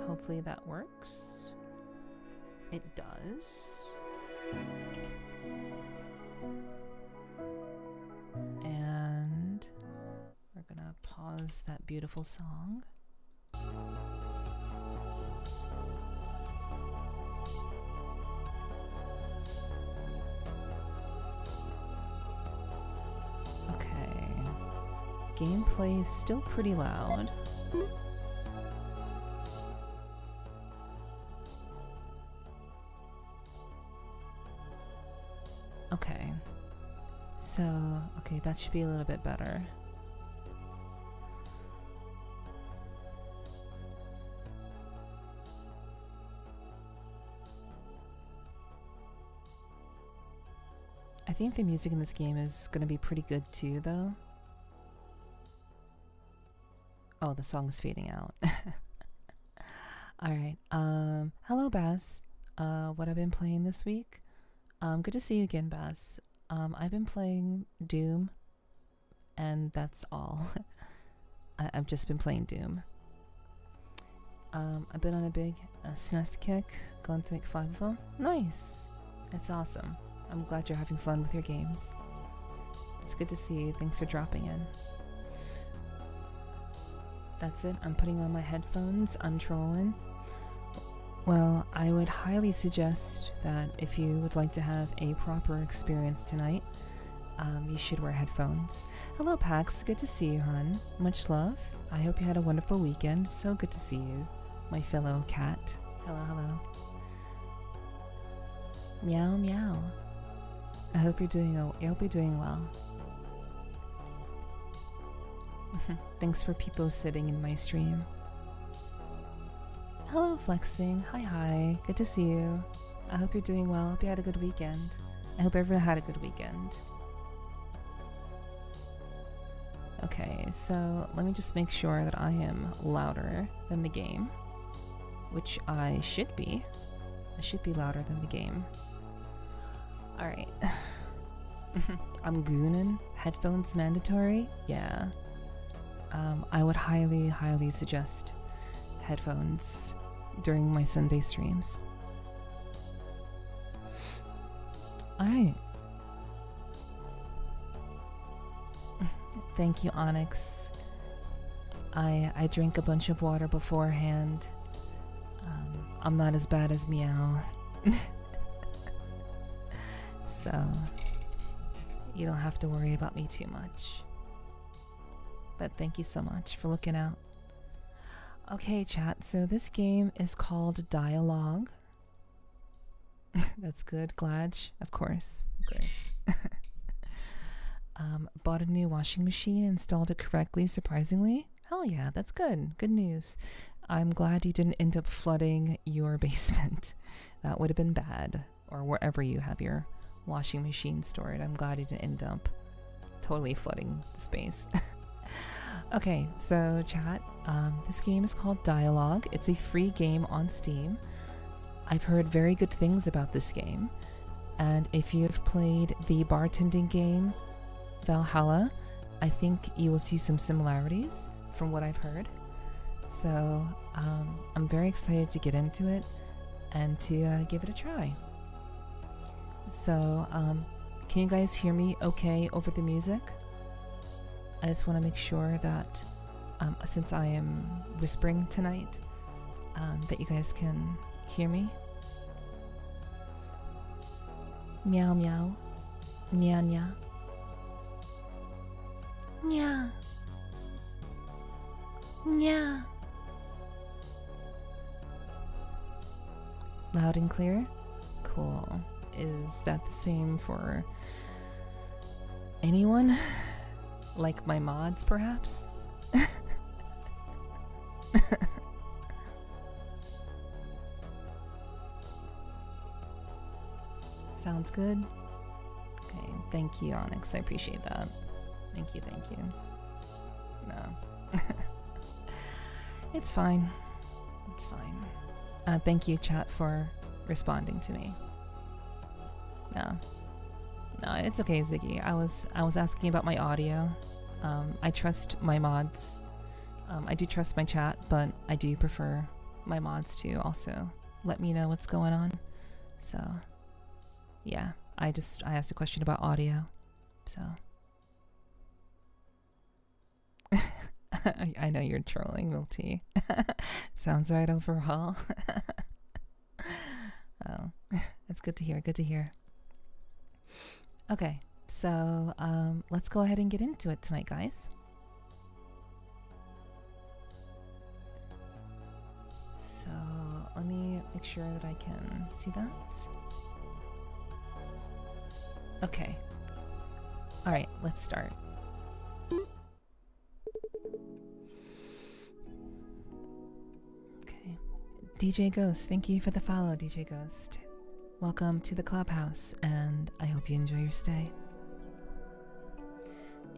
Hopefully that works. It does. And we're gonna pause that beautiful song. Okay. Gameplay is still pretty loud. Okay. So, okay, that should be a little bit better. I think the music in this game is going to be pretty good too, though. Oh, the song's fading out. Alright, hello Baz. What I've been playing this week? Good to see you again, Baz. I've been playing Doom, and that's all. I've just been playing Doom. I've been on a big SNES kick, gone through like 5 of them. Nice! That's awesome. I'm glad you're having fun with your games. It's good to see you. Thanks for dropping in. That's it. I'm putting on my headphones. I'm trolling. Well, I would highly suggest that if you would like to have a proper experience tonight, you should wear headphones. Hello, Pax. Good to see you, hon. Much love. I hope you had a wonderful weekend. So good to see you, my fellow cat. Hello, hello. Meow, meow. I hope you're doing well. Thanks for people sitting in my stream. Hello, Flexing. Hi. Good to see you. I hope you're doing well. I hope you had a good weekend. I hope everyone had a good weekend. Okay, so let me just make sure that I am louder than the game, which I should be. I should be louder than the game. Alright. I'm goonin'. Headphones mandatory? Yeah. I would highly, highly suggest headphones during my Sunday streams. Alright. Thank you, Onyx. I drank a bunch of water beforehand. I'm not as bad as Meow. So, you don't have to worry about me too much. But thank you so much for looking out. Okay, chat, so this game is called D1AL-ogue. That's good, Gladge. Of course. Bought a new washing machine, installed it correctly, surprisingly. Hell yeah, that's good. Good news. I'm glad you didn't end up flooding your basement. That would have been bad. Or wherever you have your washing machine stored. I'm glad you didn't end up totally flooding the space. Okay, so chat, this game is called D1AL-ogue. It's a free game on Steam. I've heard very good things about this game. And if you've played the bartending game Valhalla, I think you will see some similarities from what I've heard. So I'm very excited to get into it and to give it a try. So can you guys hear me okay over the music? I just want to make sure that since I am whispering tonight, that you guys can hear me. Meow meow, nya nya, nya, nya. Loud and clear? Cool. Is that the same for anyone? Like my mods, perhaps? Sounds good? Okay, thank you, Onyx. I appreciate that. Thank you. No. It's fine. It's fine. Thank you, chat, for responding to me. No, it's okay, Ziggy. I was asking about my audio. I trust my mods. I do trust my chat, but I do prefer my mods to also let me know what's going on. So, yeah, I asked a question about audio. So, I know you're trolling, Milty. Sounds right overall. Oh, that's good to hear. Good to hear. Okay, so let's go ahead and get into it tonight, guys. So let me make sure that I can see that. Okay. All right, let's start. Okay. DJ Ghost, thank you for the follow, DJ Ghost. Welcome to the clubhouse, and I hope you enjoy your stay.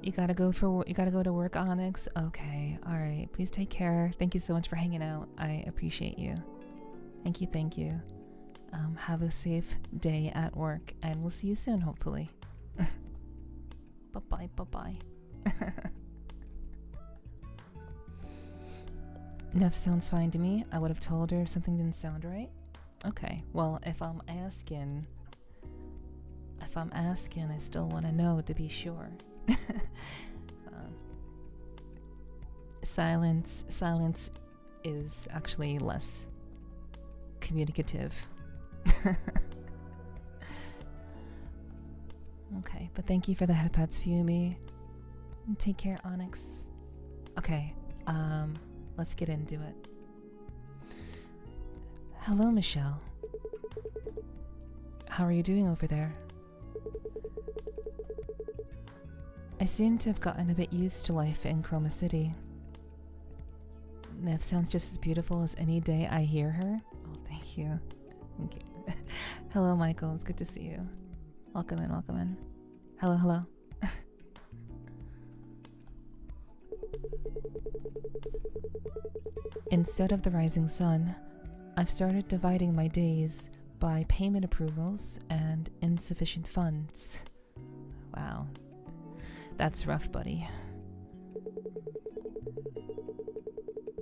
You gotta go to work, Onyx? Okay, alright. Please take care. Thank you so much for hanging out. I appreciate you. Thank you. Have a safe day at work, and we'll see you soon, hopefully. Bye-bye. Neff sounds fine to me. I would have told her if something didn't sound right. Okay, well, if I'm asking, I still want to know to be sure. Silence is actually less communicative. Okay, but thank you for the headpats, Fumi. Take care, Onyx. Okay, let's get into it. Hello, Michelle. How are you doing over there? I seem to have gotten a bit used to life in Chroma City. Nev sounds just as beautiful as any day I hear her. Oh, thank you. Hello, Michael. It's good to see you. Welcome in. Hello. Instead of the rising sun, I've started dividing my days by payment approvals and insufficient funds. Wow. That's rough, buddy.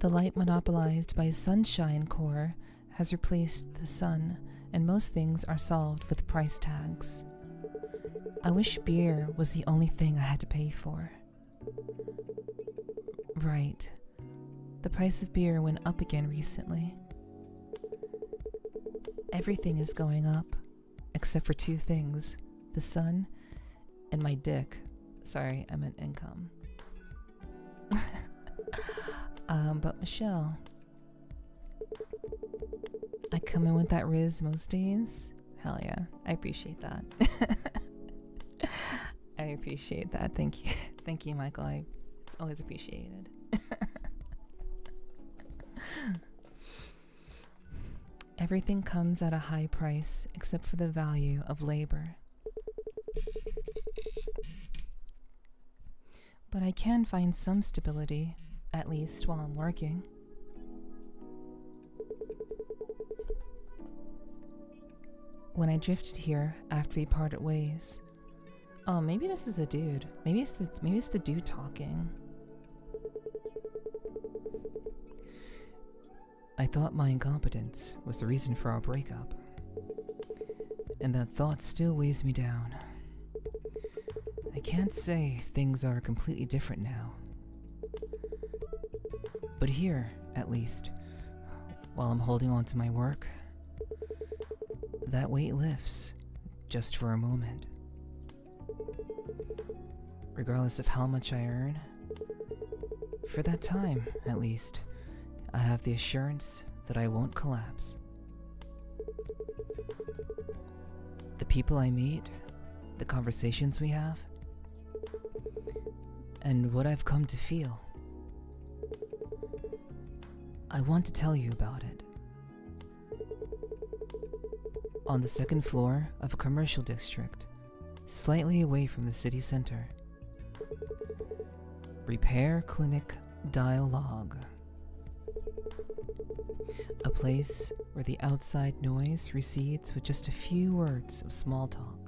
The light monopolized by Sunshine Core has replaced the sun, and most things are solved with price tags. I wish beer was the only thing I had to pay for. Right. The price of beer went up again recently. Everything is going up, except for two things: the sun and my dick. Sorry, I meant income. But Michelle, I come in with that riz most days. Hell yeah, I appreciate that. I appreciate that. Thank you. Thank you, Michael. It's always appreciated. Everything comes at a high price except for the value of labor. But I can find some stability, at least while I'm working. When I drifted here after we parted ways. Oh, maybe this is a dude. Maybe it's the dude talking. I thought my incompetence was the reason for our breakup. And that thought still weighs me down. I can't say things are completely different now. But here, at least, while I'm holding on to my work, that weight lifts, just for a moment. Regardless of how much I earn, for that time, at least, I have the assurance that I won't collapse. The people I meet, the conversations we have, and what I've come to feel. I want to tell you about it. On the second floor of a commercial district, slightly away from the city center. Repair Clinic D1AL-ogue. A place where the outside noise recedes with just a few words of small talk.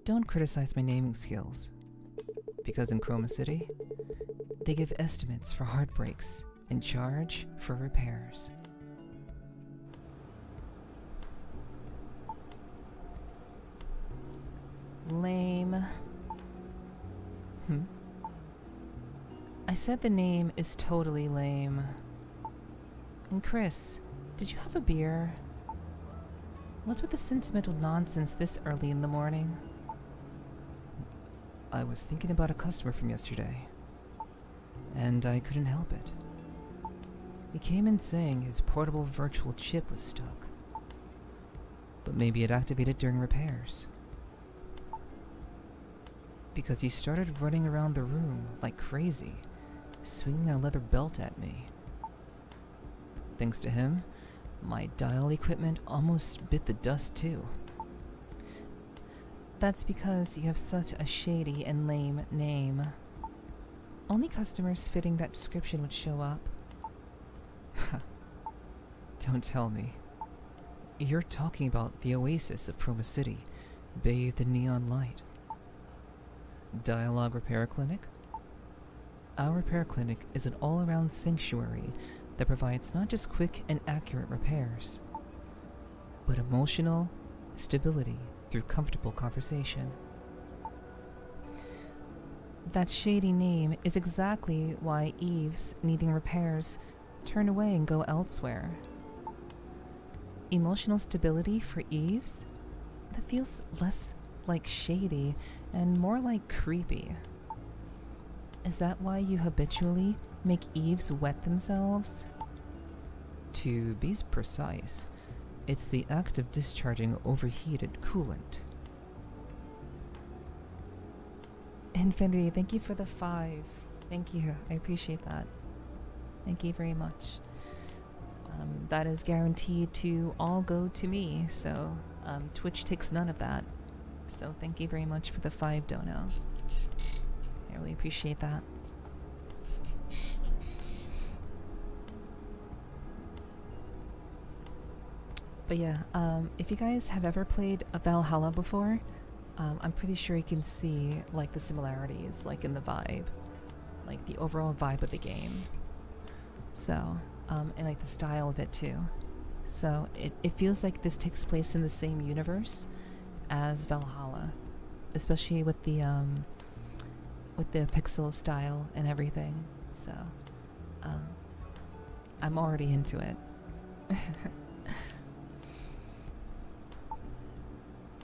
Don't criticize my naming skills, because in Chroma City, they give estimates for heartbreaks and charge for repairs. Lame. I said the name is totally lame. And Chris, did you have a beer? What's with the sentimental nonsense this early in the morning? I was thinking about a customer from yesterday, and I couldn't help it. He came in saying his portable virtual chip was stuck, but maybe it activated during repairs. Because he started running around the room like crazy, swinging a leather belt at me. Thanks to him, my dial equipment almost bit the dust too. That's because you have such a shady and lame name. Only customers fitting that description would show up. Don't tell me. You're talking about the oasis of Chroma City, bathed in neon light. D1AL-ogue Repair Clinic? Our repair clinic is an all-around sanctuary that provides not just quick and accurate repairs, but emotional stability through comfortable conversation. That shady name is exactly why Eves needing repairs turn away and go elsewhere. Emotional stability for Eves? That feels less like shady and more like creepy. Is that why you habitually make Eves wet themselves? To be precise, it's the act of discharging overheated coolant. Infinity, thank you for the 5. Thank you. I appreciate that. Thank you very much. That is guaranteed to all go to me, so Twitch takes none of that. So thank you very much for the 5 dono. I really appreciate that. But yeah, if you guys have ever played a Valhalla before, I'm pretty sure you can see like the similarities, like in the vibe, like the overall vibe of the game. So, and like the style of it too. So it feels like this takes place in the same universe as Valhalla, especially with the pixel style and everything. So, I'm already into it.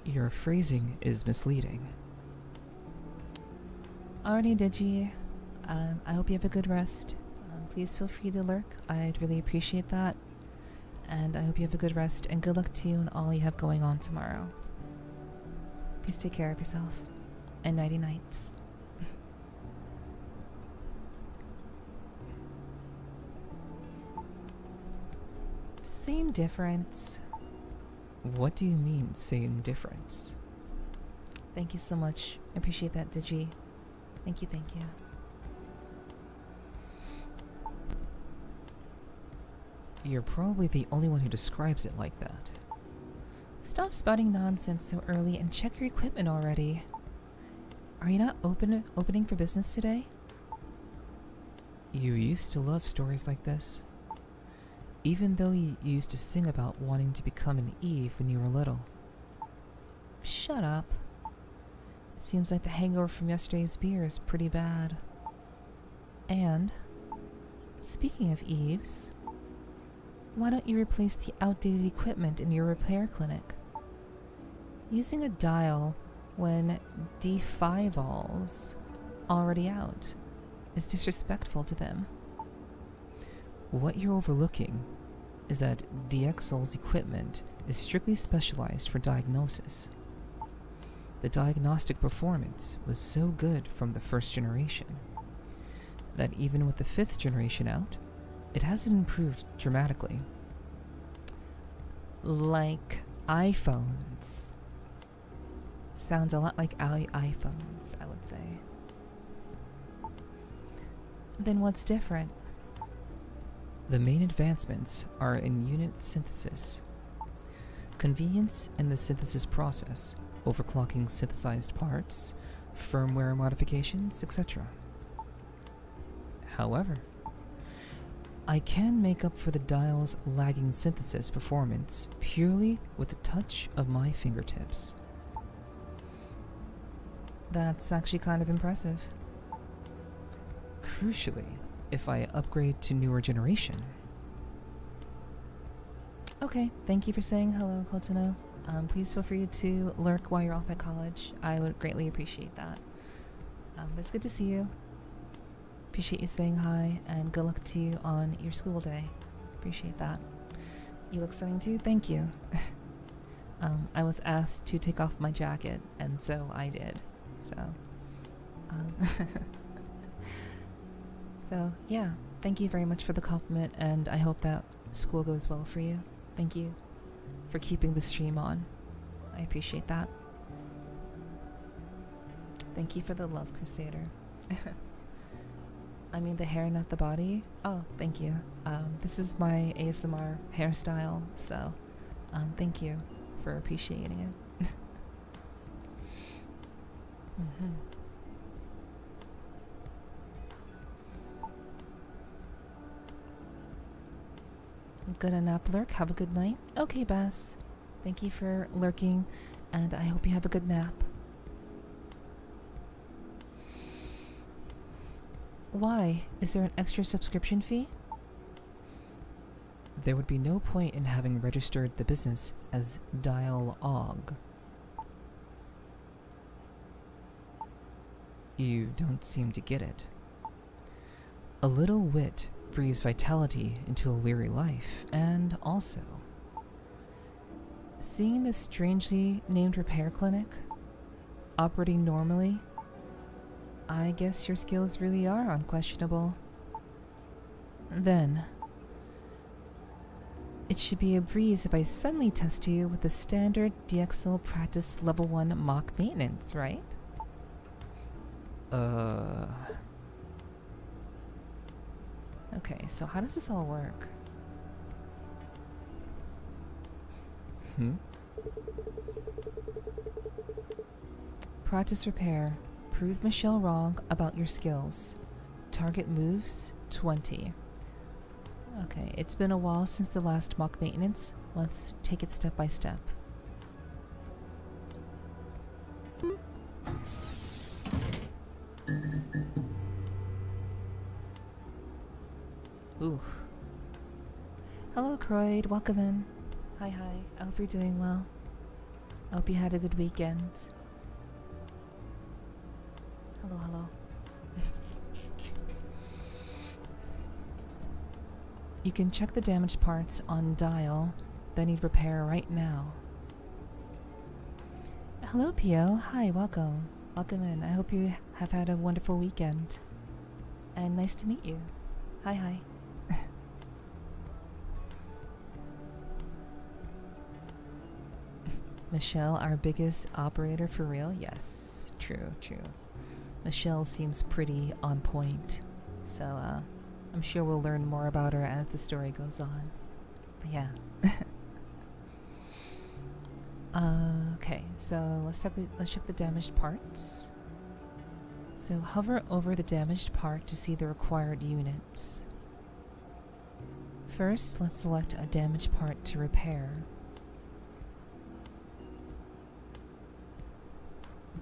Your phrasing is misleading. Alrighty, Digi. I hope you have a good rest. Please feel free to lurk. I'd really appreciate that. And I hope you have a good rest and good luck to you and all you have going on tomorrow. Please take care of yourself. And nighty nights. Same difference. What do you mean, same difference? Thank you so much. I appreciate that, Digi. Thank you, thank you. You're probably the only one who describes it like that. Stop spouting nonsense so early and check your equipment already. Are you not opening for business today? You used to love stories like this. Even though you used to sing about wanting to become an Eve when you were little. Shut up. It seems like the hangover from yesterday's beer is pretty bad. And, speaking of Eves, why don't you replace the outdated equipment in your repair clinic? Using a dial when D5AL-'s already out is disrespectful to them. What you're overlooking is that DxAL's equipment is strictly specialized for diagnosis. The diagnostic performance was so good from the first generation that even with the 5th generation out, it hasn't improved dramatically. Like iPhones. Sounds a lot like iPhones, I would say. Then what's different? The main advancements are in unit synthesis, convenience in the synthesis process, overclocking synthesized parts, firmware modifications, etc. However, I can make up for the dial's lagging synthesis performance purely with the touch of my fingertips. That's actually kind of impressive. Crucially, if I upgrade to newer generation. Okay, thank you for saying hello, Hotono. Please feel free to lurk while you're off at college. I would greatly appreciate that. It's good to see you. Appreciate you saying hi, and good luck to you on your school day. Appreciate that. You look stunning too. Thank you. I was asked to take off my jacket, and so I did. So yeah, thank you very much for the compliment, and I hope that school goes well for you. Thank you for keeping the stream on. I appreciate that. Thank you for the love, Crusader. I mean the hair, not the body. Oh, thank you. This is my ASMR hairstyle, so thank you for appreciating it. Mm-hmm. Gonna nap lurk. Have a good night. Okay, Bass. Thank you for lurking, and I hope you have a good nap. Why? Is there an extra subscription fee? There would be no point in having registered the business as D1AL-ogue. You don't seem to get it. A little wit breathes vitality into a weary life, and also, seeing this strangely named repair clinic operating normally, I guess your skills really are unquestionable. Then, it should be a breeze if I suddenly test you with the standard DxAL practice level 1 mock maintenance, right? Okay, so how does this all work? Mm-hmm. Practice repair. Prove Michelle wrong about your skills. Target moves 20. Okay, it's been a while since the last mock maintenance. Let's take it step by step. Ooh. Hello, Croyd. Welcome in. Hi, hi. I hope you're doing well. I hope you had a good weekend. Hello, hello. You can check the damaged parts on dial that need repair right now. Hello, Pio. Hi, welcome. Welcome in. I hope you have had a wonderful weekend. And nice to meet you. Hi, hi. Michelle, our biggest operator for real? Yes, true, true. Michelle seems pretty on point. So, I'm sure we'll learn more about her as the story goes on. But yeah. Okay, so let's check the damaged parts. So hover over the damaged part to see the required units. First, let's select a damaged part to repair.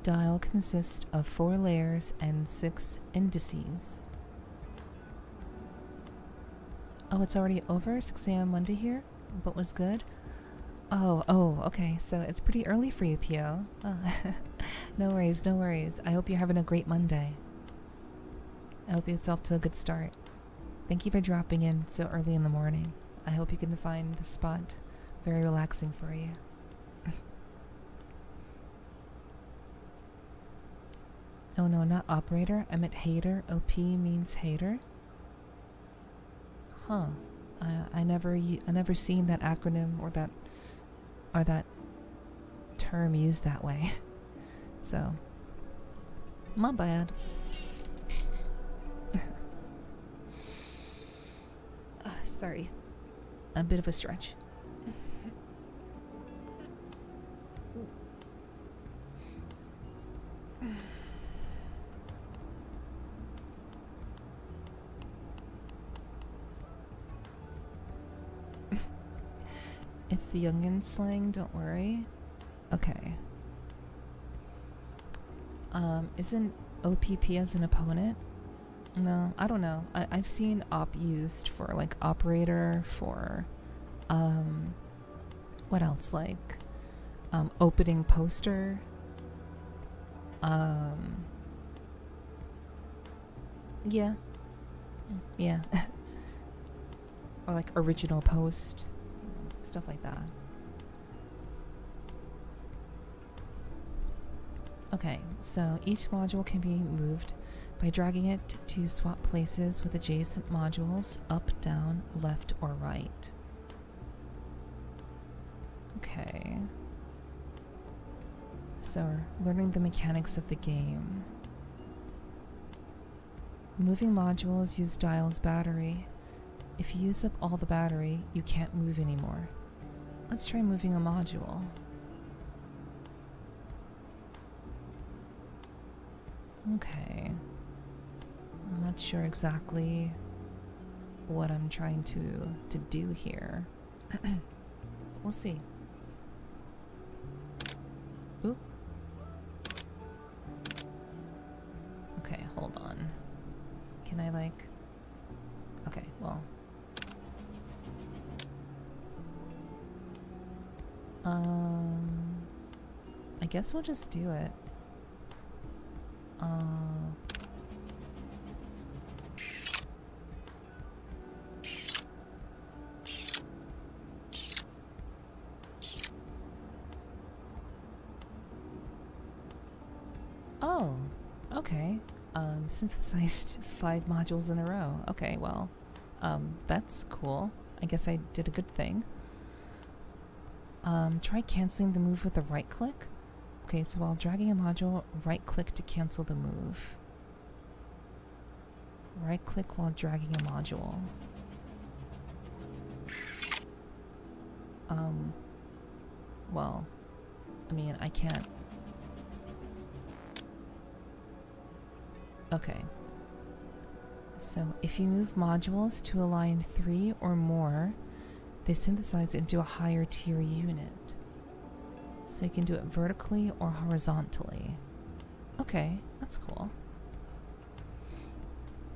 Dial consists of 4 layers and 6 indices. Oh, it's already over? 6 a.m. Monday here? What was good? Oh, okay. So it's pretty early for you, Pio. Oh. No worries, no worries. I hope you're having a great Monday. I hope it's off to a good start. Thank you for dropping in so early in the morning. I hope you can find the spot very relaxing for you. Oh no, not operator. I meant hater. OP means hater. Huh. I never seen that acronym or that term used that way. So, my bad. Sorry. A bit of a stretch. It's the youngin slang, don't worry. Okay. Isn't OPP as an opponent? No, I don't know. I've seen op used for like operator, for what else? Like opening poster. Yeah. Yeah. Or like original post. Stuff like that. Okay, so each module can be moved by dragging it to swap places with adjacent modules up, down, left, or right. Okay. So, learning the mechanics of the game. Moving modules use Dial's battery. If you use up all the battery, you can't move anymore. Let's try moving a module. Okay. I'm not sure exactly what I'm trying to do here. We'll see. Oop. Okay, hold on. Can I like... Okay, well... I guess we'll just do it. Oh, okay. Synthesized 5 modules in a row. Okay, well, that's cool. I guess I did a good thing. Try canceling the move with a right click. Okay, so while dragging a module, right click to cancel the move. Right click while dragging a module. well, I mean, I can't. Okay. So if you move modules to a line 3 or more, they synthesize into a higher tier unit. So you can do it vertically or horizontally. Okay, that's cool.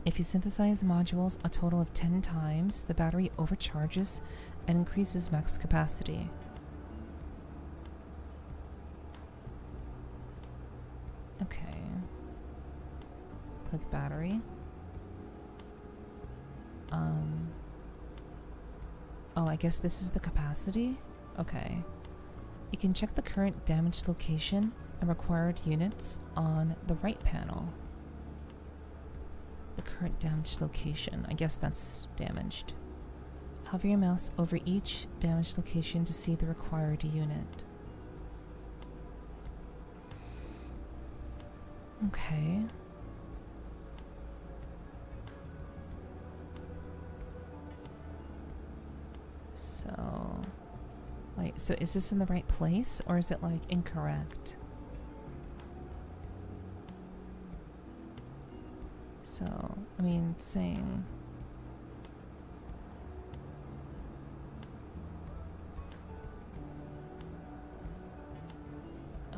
If you synthesize modules a total of 10 times, the battery overcharges and increases max capacity. Okay. Click battery. Oh, I guess this is the capacity? Okay. You can check the current damaged location and required units on the right panel. The current damaged location. I guess that's damaged. Hover your mouse over each damaged location to see the required unit. Okay. So, wait, so is this in the right place or is it like incorrect? So, I mean, it's saying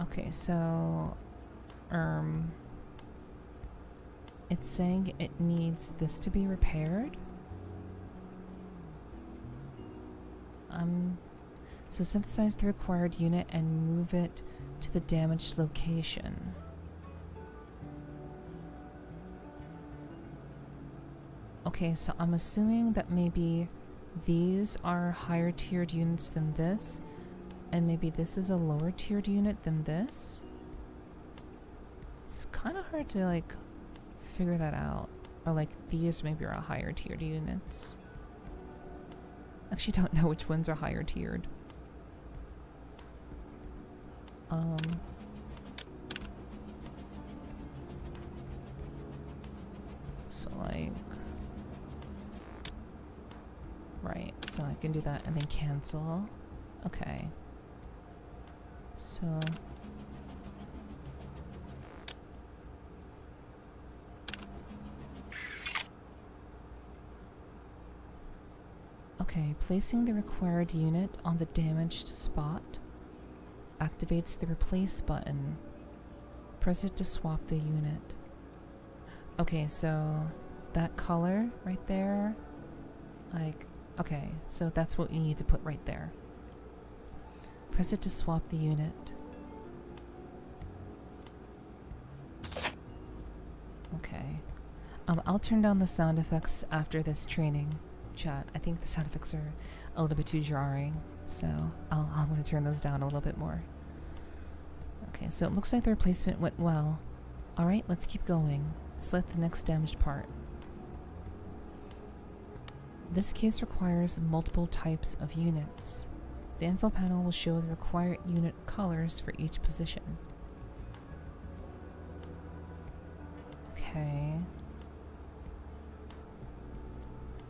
okay, so it's saying it needs this to be repaired. So synthesize the required unit and move it to the damaged location. Okay, so I'm assuming that maybe these are higher tiered units than this, and maybe this is a lower tiered unit than this. It's kind of hard to like figure that out. Or like these maybe are higher tiered units. Actually don't know which ones are higher tiered. So like, right, so I can do that and then cancel. Okay. So okay, placing the required unit on the damaged spot activates the replace button. Press it to swap the unit. Okay, so that color right there, like, okay, so that's what we need to put right there. Press it to swap the unit. Okay. I'll turn down the sound effects after this training, chat. I think the sound effects are a little bit too jarring, so I'm going to turn those down a little bit more. Okay, so it looks like the replacement went well. Alright, let's keep going. Select the next damaged part. This case requires multiple types of units. The info panel will show the required unit colors for each position. Okay.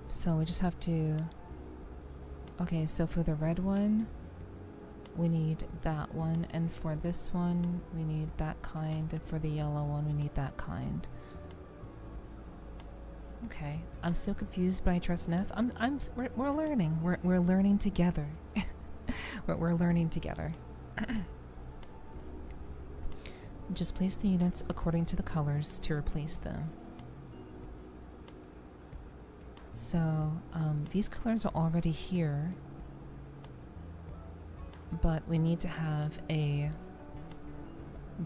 So we just have to... Okay, so for the red one, we need that one, and for this one, we need that kind, and for the yellow one, we need that kind. Okay, I'm so confused, but I trust Neff. We're learning. We're learning together. we're learning together. Just place the units according to the colors to replace them. So, these colors are already here, but we need to have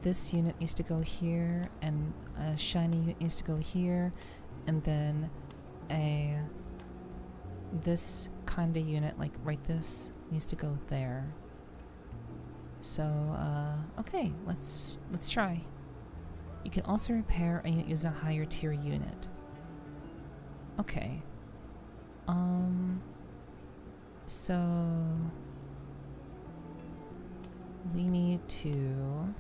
this unit needs to go here, and a shiny unit needs to go here, and then this kind of unit, like right this, needs to go there. So, okay, let's try. You can also repair a unit using a higher tier unit. Okay. So we need to,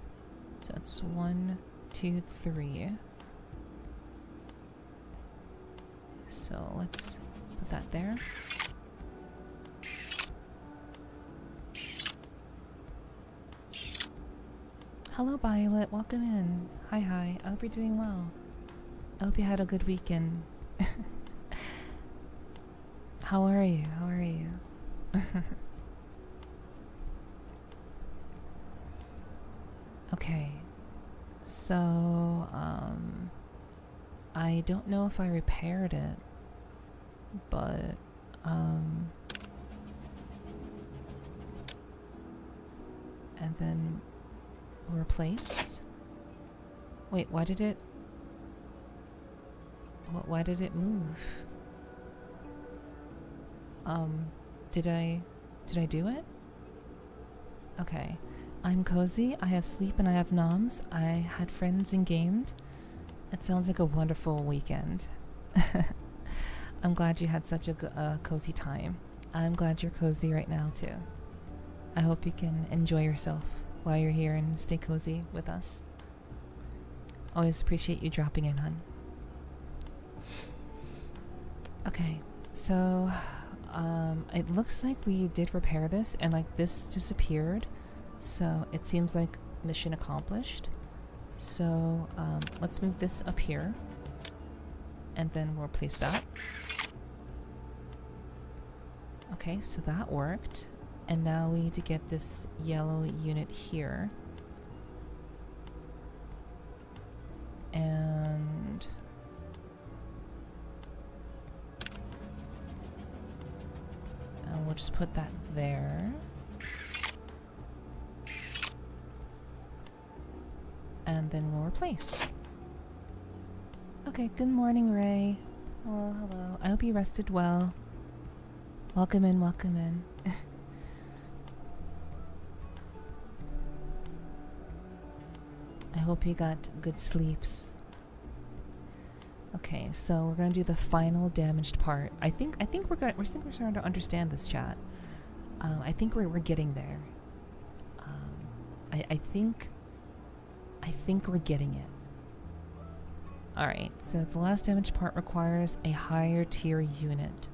so it's 1, 2, 3. So let's put that there. Hello, Violet. Welcome in. Hi, hi. I hope you're doing well. I hope you had a good weekend. How are you? How are you? Okay. So, I don't know if I repaired it, but, and then replace. Wait, why did it? Why did it move? Did I do it? Okay. I'm cozy, I have sleep, and I have noms. I had friends and gamed. It sounds like a wonderful weekend. I'm glad you had such a cozy time. I'm glad you're cozy right now, too. I hope you can enjoy yourself while you're here and stay cozy with us. Always appreciate you dropping in, hun. Okay, so it looks like we did repair this, and like this disappeared. So it seems like mission accomplished. So let's move this up here, and then we'll place that. Okay, so that worked. And now we need to get this yellow unit here. And we'll just put that there. And then we'll replace. Okay, good morning, Ray. Hello, hello. I hope you rested well. Welcome in, welcome in. I hope you got good sleeps. Okay, so we're gonna do the final damaged part. I think we're starting to understand this, chat. I think we're getting there. I think we're getting it. Alright, so the last damaged part requires a higher tier unit.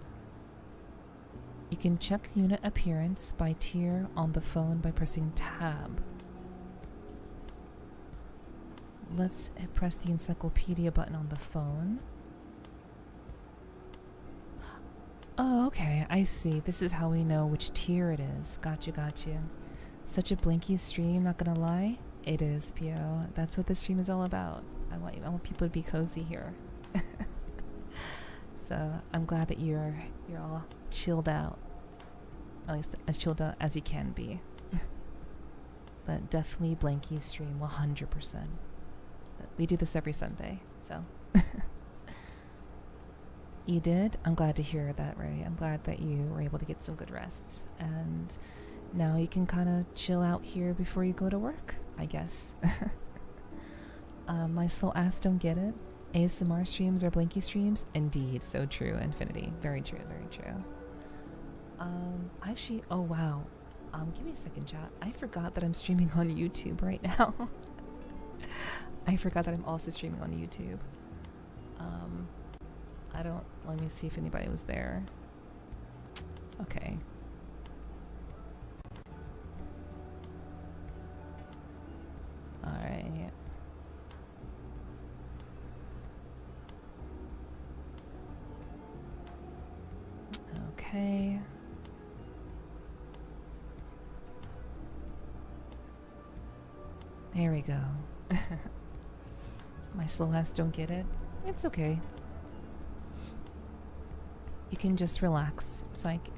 You can check unit appearance by tier on the phone by pressing tab. Let's press the encyclopedia button on the phone. Oh, okay, I see. This is how we know which tier it is. Gotcha, gotcha. Such a blinky stream, not gonna lie. It is, Pio. That's what this stream is all about. I want people to be cozy here. So I'm glad that you're all chilled out. At least as chilled out as you can be. But definitely blanky stream 100%. We do this every Sunday, so. You did? I'm glad to hear that, Ray. I'm glad that you were able to get some good rest. And now you can kind of chill out here before you go to work, I guess. My slow ass don't get it. ASMR streams are blinky streams? Indeed, so true, Infinity. Very true, very true. Actually, oh wow. Give me a second, chat. I forgot that I'm streaming on YouTube right now. I forgot that I'm also streaming on YouTube. Let me see if anybody was there. Okay. Alright. Okay. There we go. My slow ass don't get it. It's okay. You can just relax. It's like,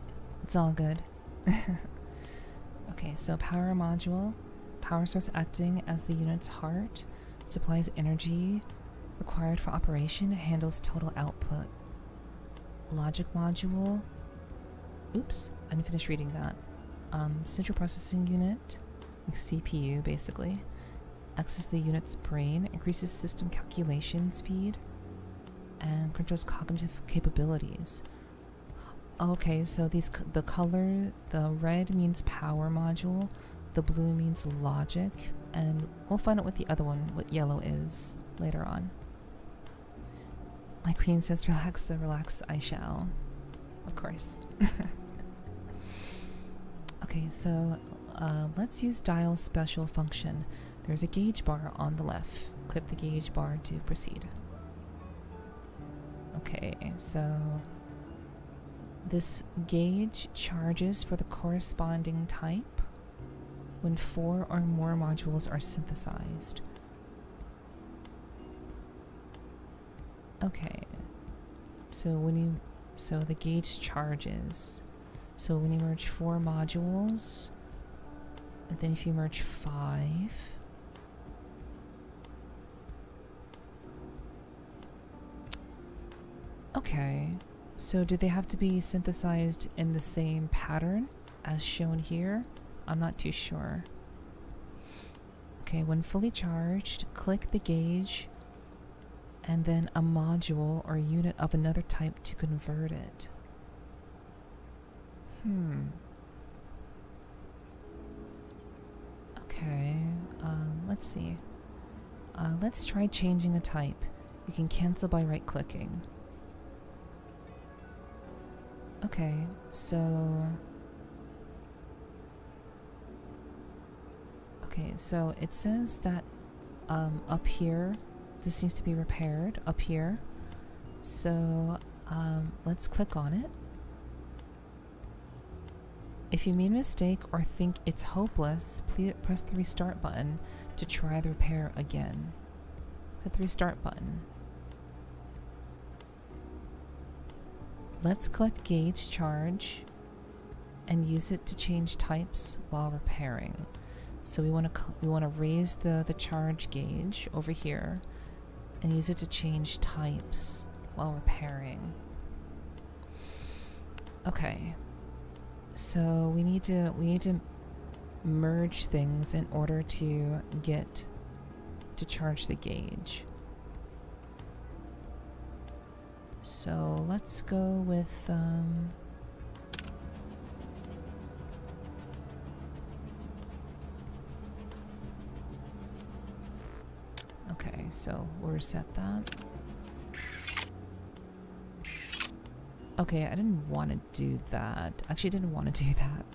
it's all good. Okay, so power module. Power source acting as the unit's heart. Supplies energy required for operation. Handles total output. Logic module. Oops, I didn't finish reading that. Central processing unit. Like CPU, basically. Access the unit's brain. Increases system calculation speed. And controls cognitive capabilities. Okay, so the color, the red means power module, the blue means logic, and we'll find out what the other one, what yellow is, later on. My queen says relax, so relax I shall. Of course. Okay, so let's use dial special function. there's a gauge bar on the left. Click the gauge bar to proceed. Okay, so this gauge charges for the corresponding type when 4 or more modules are synthesized. Okay, so the gauge charges. So when you merge 4 modules, and then if you merge 5, okay, so do they have to be synthesized in the same pattern as shown here? I'm not too sure. Okay, when fully charged, click the gauge and then a module or unit of another type to convert it. Okay, let's see. Let's try changing a type. You can cancel by right-clicking. Okay, so... Okay, so it says that up here, this needs to be repaired, up here. So, let's click on it. If you made a mistake or think it's hopeless, please press the restart button to try the repair again. Hit the restart button. Let's collect gauge charge and use it to change types while repairing. So we want to raise the charge gauge over here and use it to change types while repairing. Okay. So we need to merge things in order to get to charge the gauge. So let's go with okay, so we'll reset that. Okay, I didn't want to do that. Actually, I didn't want to do that.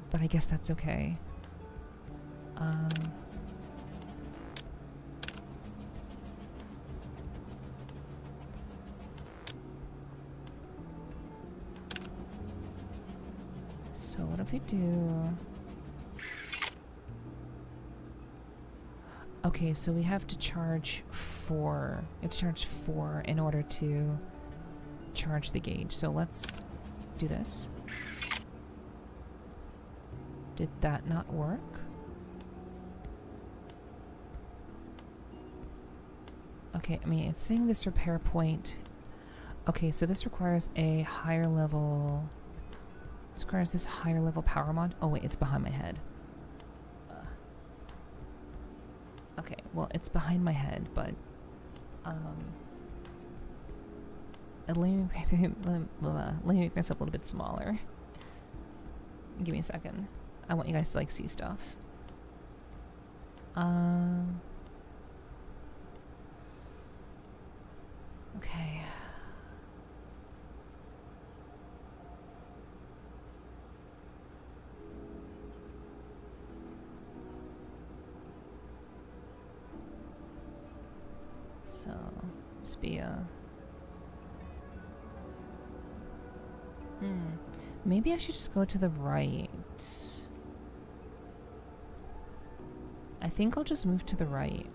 But I guess that's okay. So what if we do... Okay, so we have to charge 4. We have to charge 4 in order to charge the gauge. So let's do this. Did that not work? Okay, I mean, it's saying this repair point. Okay, so this requires a higher level... This requires this higher level power mod. Oh wait, it's behind my head. Okay, well, it's behind my head, but let me make myself a little bit smaller. Give me a second. I want you guys to like see stuff. Okay. So, just be a... Maybe I should just go to the right. I think I'll just move to the right.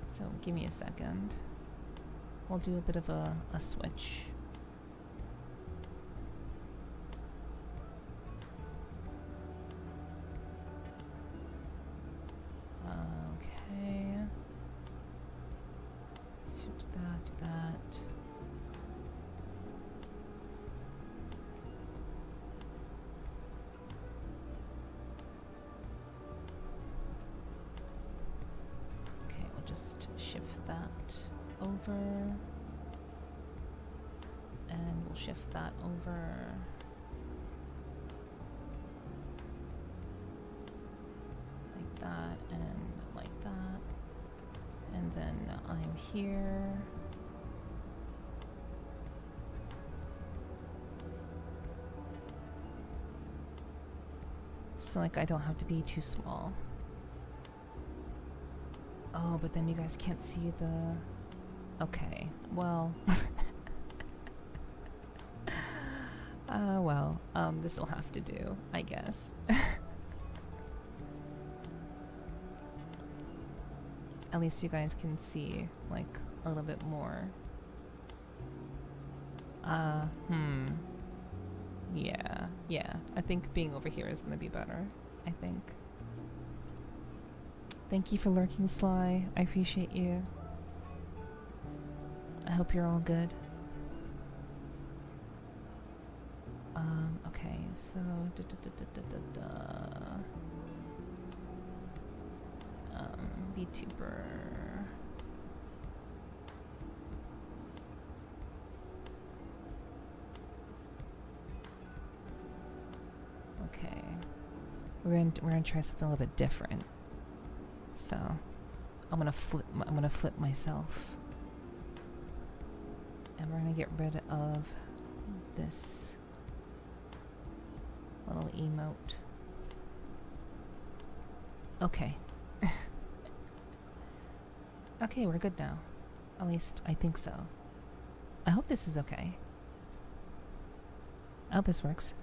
So, give me a second. We'll do a bit of a switch. Okay. Switch that to that. Okay, we'll just shift that over. And we'll shift that over. Like that and like that. And then I'm here. So like I don't have to be too small. Oh, but then you guys can't see the... Okay, well... this will have to do, I guess. At least you guys can see, like, a little bit more. Yeah. I think being over here is gonna be better, I think. Thank you for lurking, Sly. I appreciate you. I hope you're all good. Okay, so VTuber. Okay, we're gonna try something a little bit different. So I'm gonna flip myself, and we're gonna get rid of this little emote. Okay. Okay, we're good now. At least I think so. I hope this is okay. I hope this works.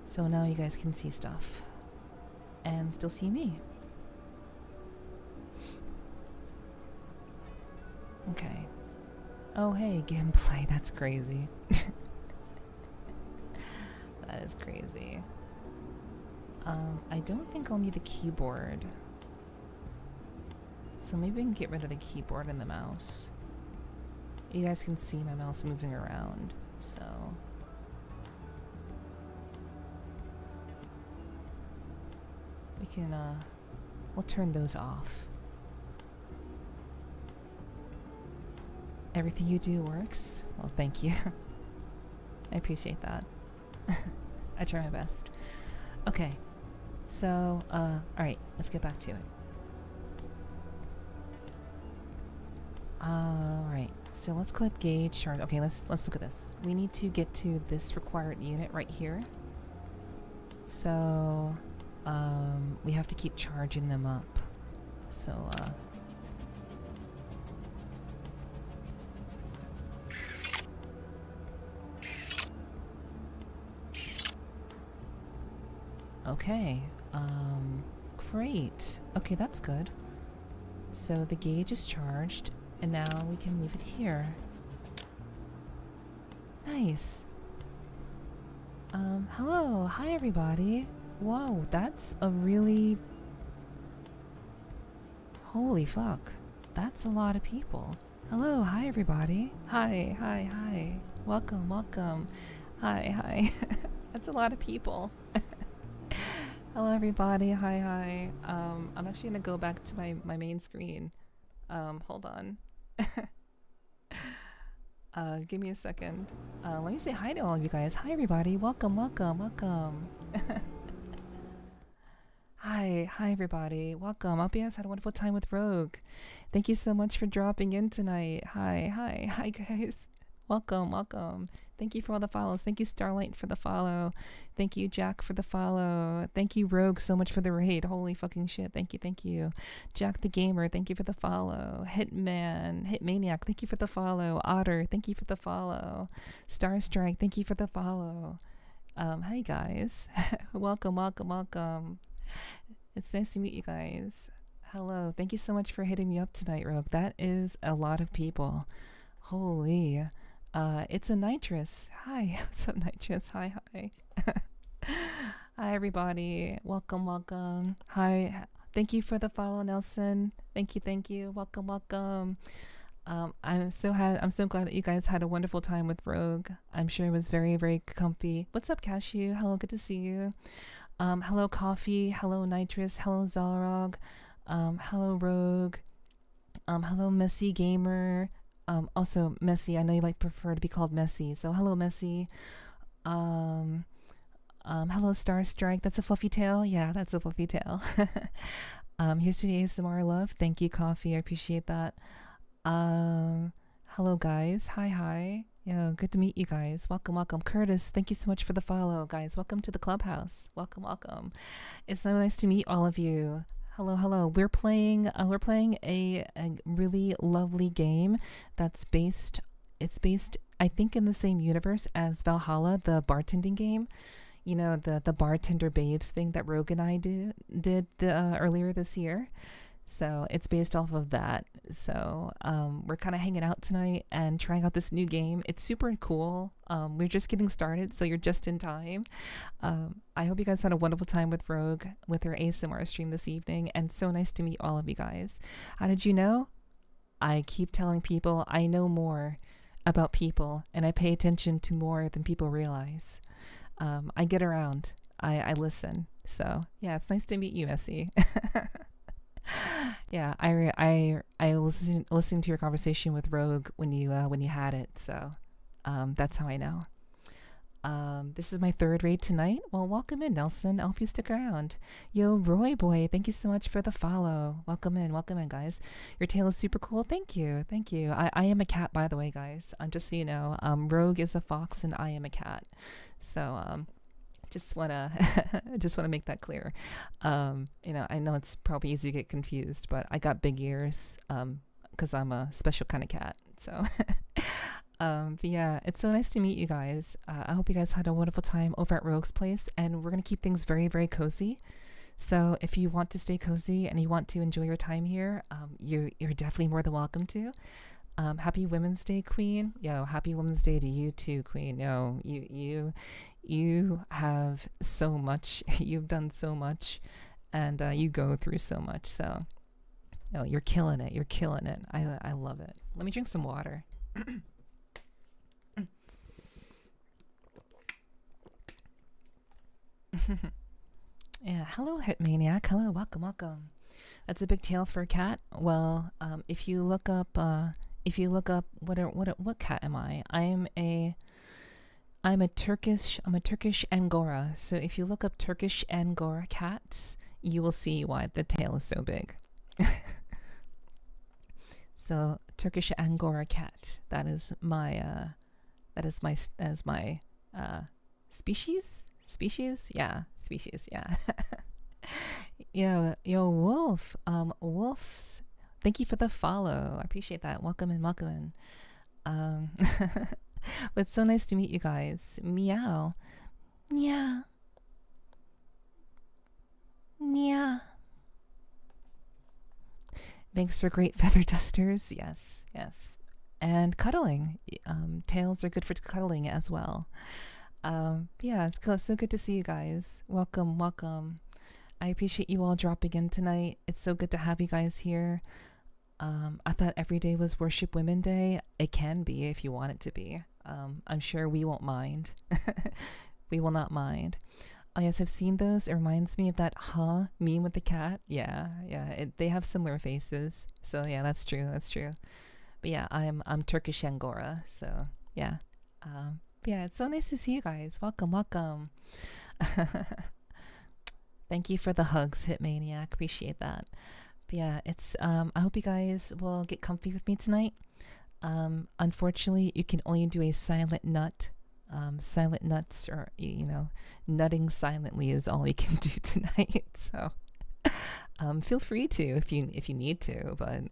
So now you guys can see stuff and still see me. Okay. Oh hey, gameplay, that's crazy. That is crazy. I don't think I'll need the keyboard. So maybe we can get rid of the keyboard and the mouse. You guys can see my mouse moving around, so... we can, we'll turn those off. Everything you do works? Well, thank you. I appreciate that. I try my best. Okay, so, alright, let's get back to it. Alright, so let's collect gauge charge. Okay, let's look at this. We need to get to this required unit right here. So, we have to keep charging them up. So, okay, great. Okay, that's good. So the gauge is charged, and now we can move it here. Nice. Hello. Hi, everybody. Whoa, that's a really... Holy fuck. That's a lot of people. Hello, hi, everybody. Hi. Welcome. Hi. That's a lot of people. Hello, everybody. Hi. I'm actually gonna go back to my main screen. Hold on. Give me a second. Let me say hi to all of you guys. Hi, everybody. Welcome. Hi, everybody. Welcome. I hope you guys had a wonderful time with Rogue. Thank you so much for dropping in tonight. Hi, guys. Welcome. Thank you for all the follows. Thank you, Starlight, for the follow. Thank you, Jack, for the follow. Thank you, Rogue, so much for the raid. Holy fucking shit. Thank you. Jack the Gamer, thank you for the follow. Hitmaniac, thank you for the follow. Otter, thank you for the follow. Starstrike, thank you for the follow. Hi, guys. Welcome. It's nice to meet you guys. Hello. Thank you so much for hitting me up tonight, Rogue. That is a lot of people. Holy. It's a Nitrous. Hi. What's up, Nitrous? Hi. Hi, everybody. Welcome. Hi. Thank you for the follow, Nelson. Thank you. Welcome. I'm so glad that you guys had a wonderful time with Rogue. I'm sure it was very, very comfy. What's up, Cashew? Hello, good to see you. Hello, Coffee. Hello, Nitrous. Hello, Zalrog. Hello, Rogue. Hello, Messy Gamer. Also, Messy. I know you prefer to be called Messy. So, hello, Messy. Hello, Starstrike. That's a fluffy tail. Yeah, that's a fluffy tail. Here's to the ASMR love. Thank you, Coffee. I appreciate that. Hello, guys. Hi. Yo, good to meet you guys. Welcome, welcome. Curtis, thank you so much for the follow, guys. Welcome to the clubhouse. Welcome, welcome. It's so nice to meet all of you. Hello, hello. We're playing a really lovely game that's based, it's based, I think, in the same universe as Valhalla, the bartending game. You know, the bartender babes thing that Rogue and I did earlier this year. So it's based off of that. So we're kind of hanging out tonight and trying out this new game. It's super cool. We're just getting started, so you're just in time. I hope you guys had a wonderful time with Rogue with her ASMR stream this evening, and so nice to meet all of you guys. How did you know? I keep telling people I know more about people, and I pay attention to more than people realize. I get around. I listen. So yeah, it's nice to meet you, Essie. Yeah, I was listening to your conversation with Rogue when you had it. So that's how I know. This is my third raid tonight. Well, welcome in, Nelson. I hope you stick around. Yo, Roy boy, thank you so much for the follow. Welcome in, guys. Your tail is super cool. Thank you, thank you. I am a cat, by the way, guys. Just so you know, Rogue is a fox and I am a cat. So just wanna make that clear. You know, I know it's probably easy to get confused, but I got big ears because I'm a special kind of cat. So. But yeah, it's so nice to meet you guys. I hope you guys had a wonderful time over at Rogue's Place, and we're gonna keep things very, very cozy. So if you want to stay cozy and you want to enjoy your time here, you're definitely more than welcome to. Happy Women's Day, Queen. Yo, happy Women's Day to you too, Queen. Yo, you have so much. You've done so much, and you go through so much. So, yo, you're killing it. You're killing it. I love it. Let me drink some water. Yeah, hello Hitmaniac. Hello, welcome. That's a big tail for a cat. Well, if you look up what cat am I? I'm a Turkish Angora. So if you look up Turkish Angora cats, you will see why the tail is so big. So Turkish Angora cat. That is my species. Species? Yeah, species, yeah. Yo, Wolf. Wolves, thank you for the follow. I appreciate that. Welcome in. But it's so nice to meet you guys. Meow. Yeah. Yeah. Thanks for great feather dusters. Yes. And cuddling. Tails are good for cuddling as well. Yeah, it's cool. So good to see you guys. Welcome. I appreciate you all dropping in tonight. It's so good to have you guys here. I thought every day was Worship Women Day. It can be if you want it to be. I'm sure we won't mind. We will not mind. Oh yes, I've seen those. It reminds me of that meme with the cat. Yeah. They have similar faces. So yeah, that's true. But yeah, I'm Turkish Angora. So yeah. Yeah, it's so nice to see you guys. Welcome. Thank you for the hugs, Hitmaniac. Appreciate that. But yeah, it's I hope you guys will get comfy with me tonight. Unfortunately, you can only do a silent nut. Silent nuts, or nutting silently is all you can do tonight. So feel free to if you need to, but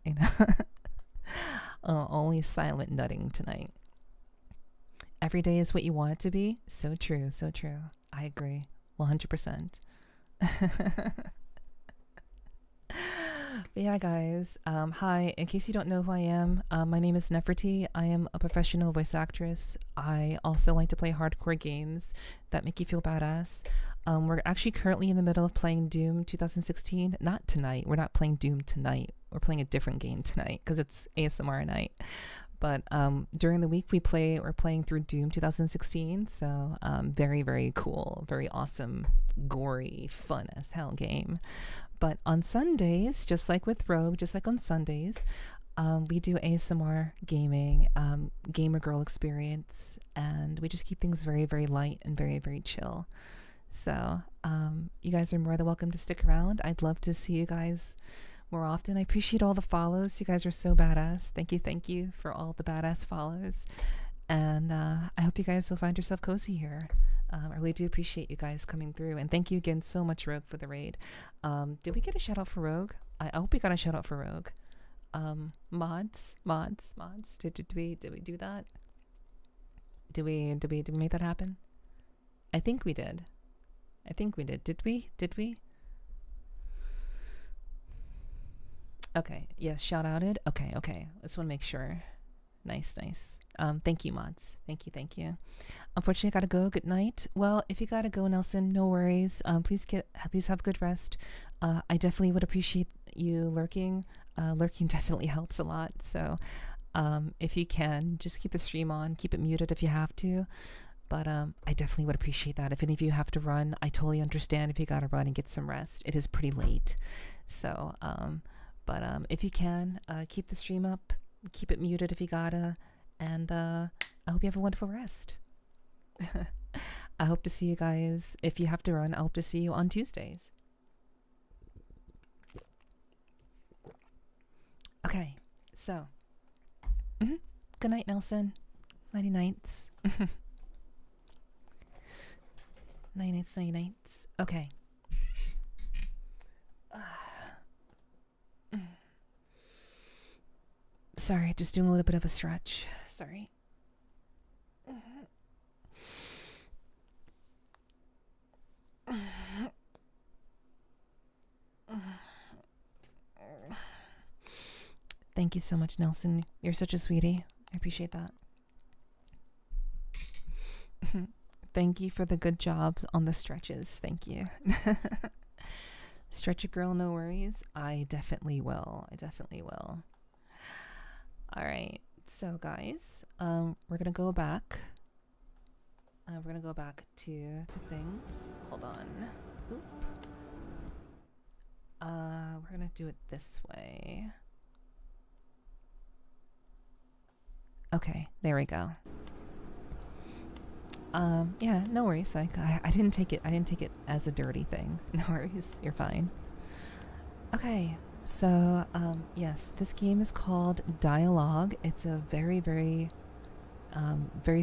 only silent nutting tonight. Every day is what you want it to be. So true. I agree 100%. But yeah, guys, hi. In case you don't know who I am, my name is Nepherti. I am a professional voice actress. I also like to play hardcore games that make you feel badass. We're actually currently in the middle of playing Doom 2016. Not tonight. We're not playing Doom tonight. We're playing a different game tonight because it's ASMR night. But during the week we're playing through Doom 2016. So very, very cool, very awesome, gory, fun as hell game. But on Sundays, just like with Rogue, just like on Sundays, we do ASMR gaming, gamer girl experience, and we just keep things very, very light and very, very chill. So you guys are more than welcome to stick around. I'd love to see you guys more often. I appreciate all the follows. You guys are so badass. Thank you for all the badass follows. And I hope you guys will find yourself cozy here. I really do appreciate you guys coming through. And thank you again so much, Rogue, for the raid. Did we get a shout out for Rogue? I hope we got a shout out for Rogue. Mods. Did we do that? Did we make that happen? I think we did. Did we? Okay. Yes, shout outed. Okay. I just want to make sure. Nice. Thank you, mods. Thank you. Unfortunately, I gotta go. Good night. Well, if you gotta go, Nelson, no worries. Please have a good rest. I definitely would appreciate you lurking. Lurking definitely helps a lot. So, if you can, just keep the stream on. Keep it muted if you have to. But I definitely would appreciate that. If any of you have to run, I totally understand if you gotta run and get some rest. It is pretty late. So, but if you can, keep the stream up. Keep it muted if you gotta. And I hope you have a wonderful rest. I hope to see you guys. If you have to run, I hope to see you on Tuesdays. Okay, so. Good night, Nelson. Nighty nights. Nighty nights. Okay. Sorry, just doing a little bit of a stretch. Sorry. Thank you so much, Nelson. You're such a sweetie. I appreciate that. Thank you for the good job on the stretches. Thank you. Stretch it, girl, no worries. I definitely will. All right. So, guys, we're going to go back. We're going to go back to things. Hold on. Oop. We're going to do it this way. Okay, there we go. Yeah, no worries, Psych. I didn't take it as a dirty thing. No worries, you're fine. Okay, so yes, this game is called D1AL-ogue. It's a very, very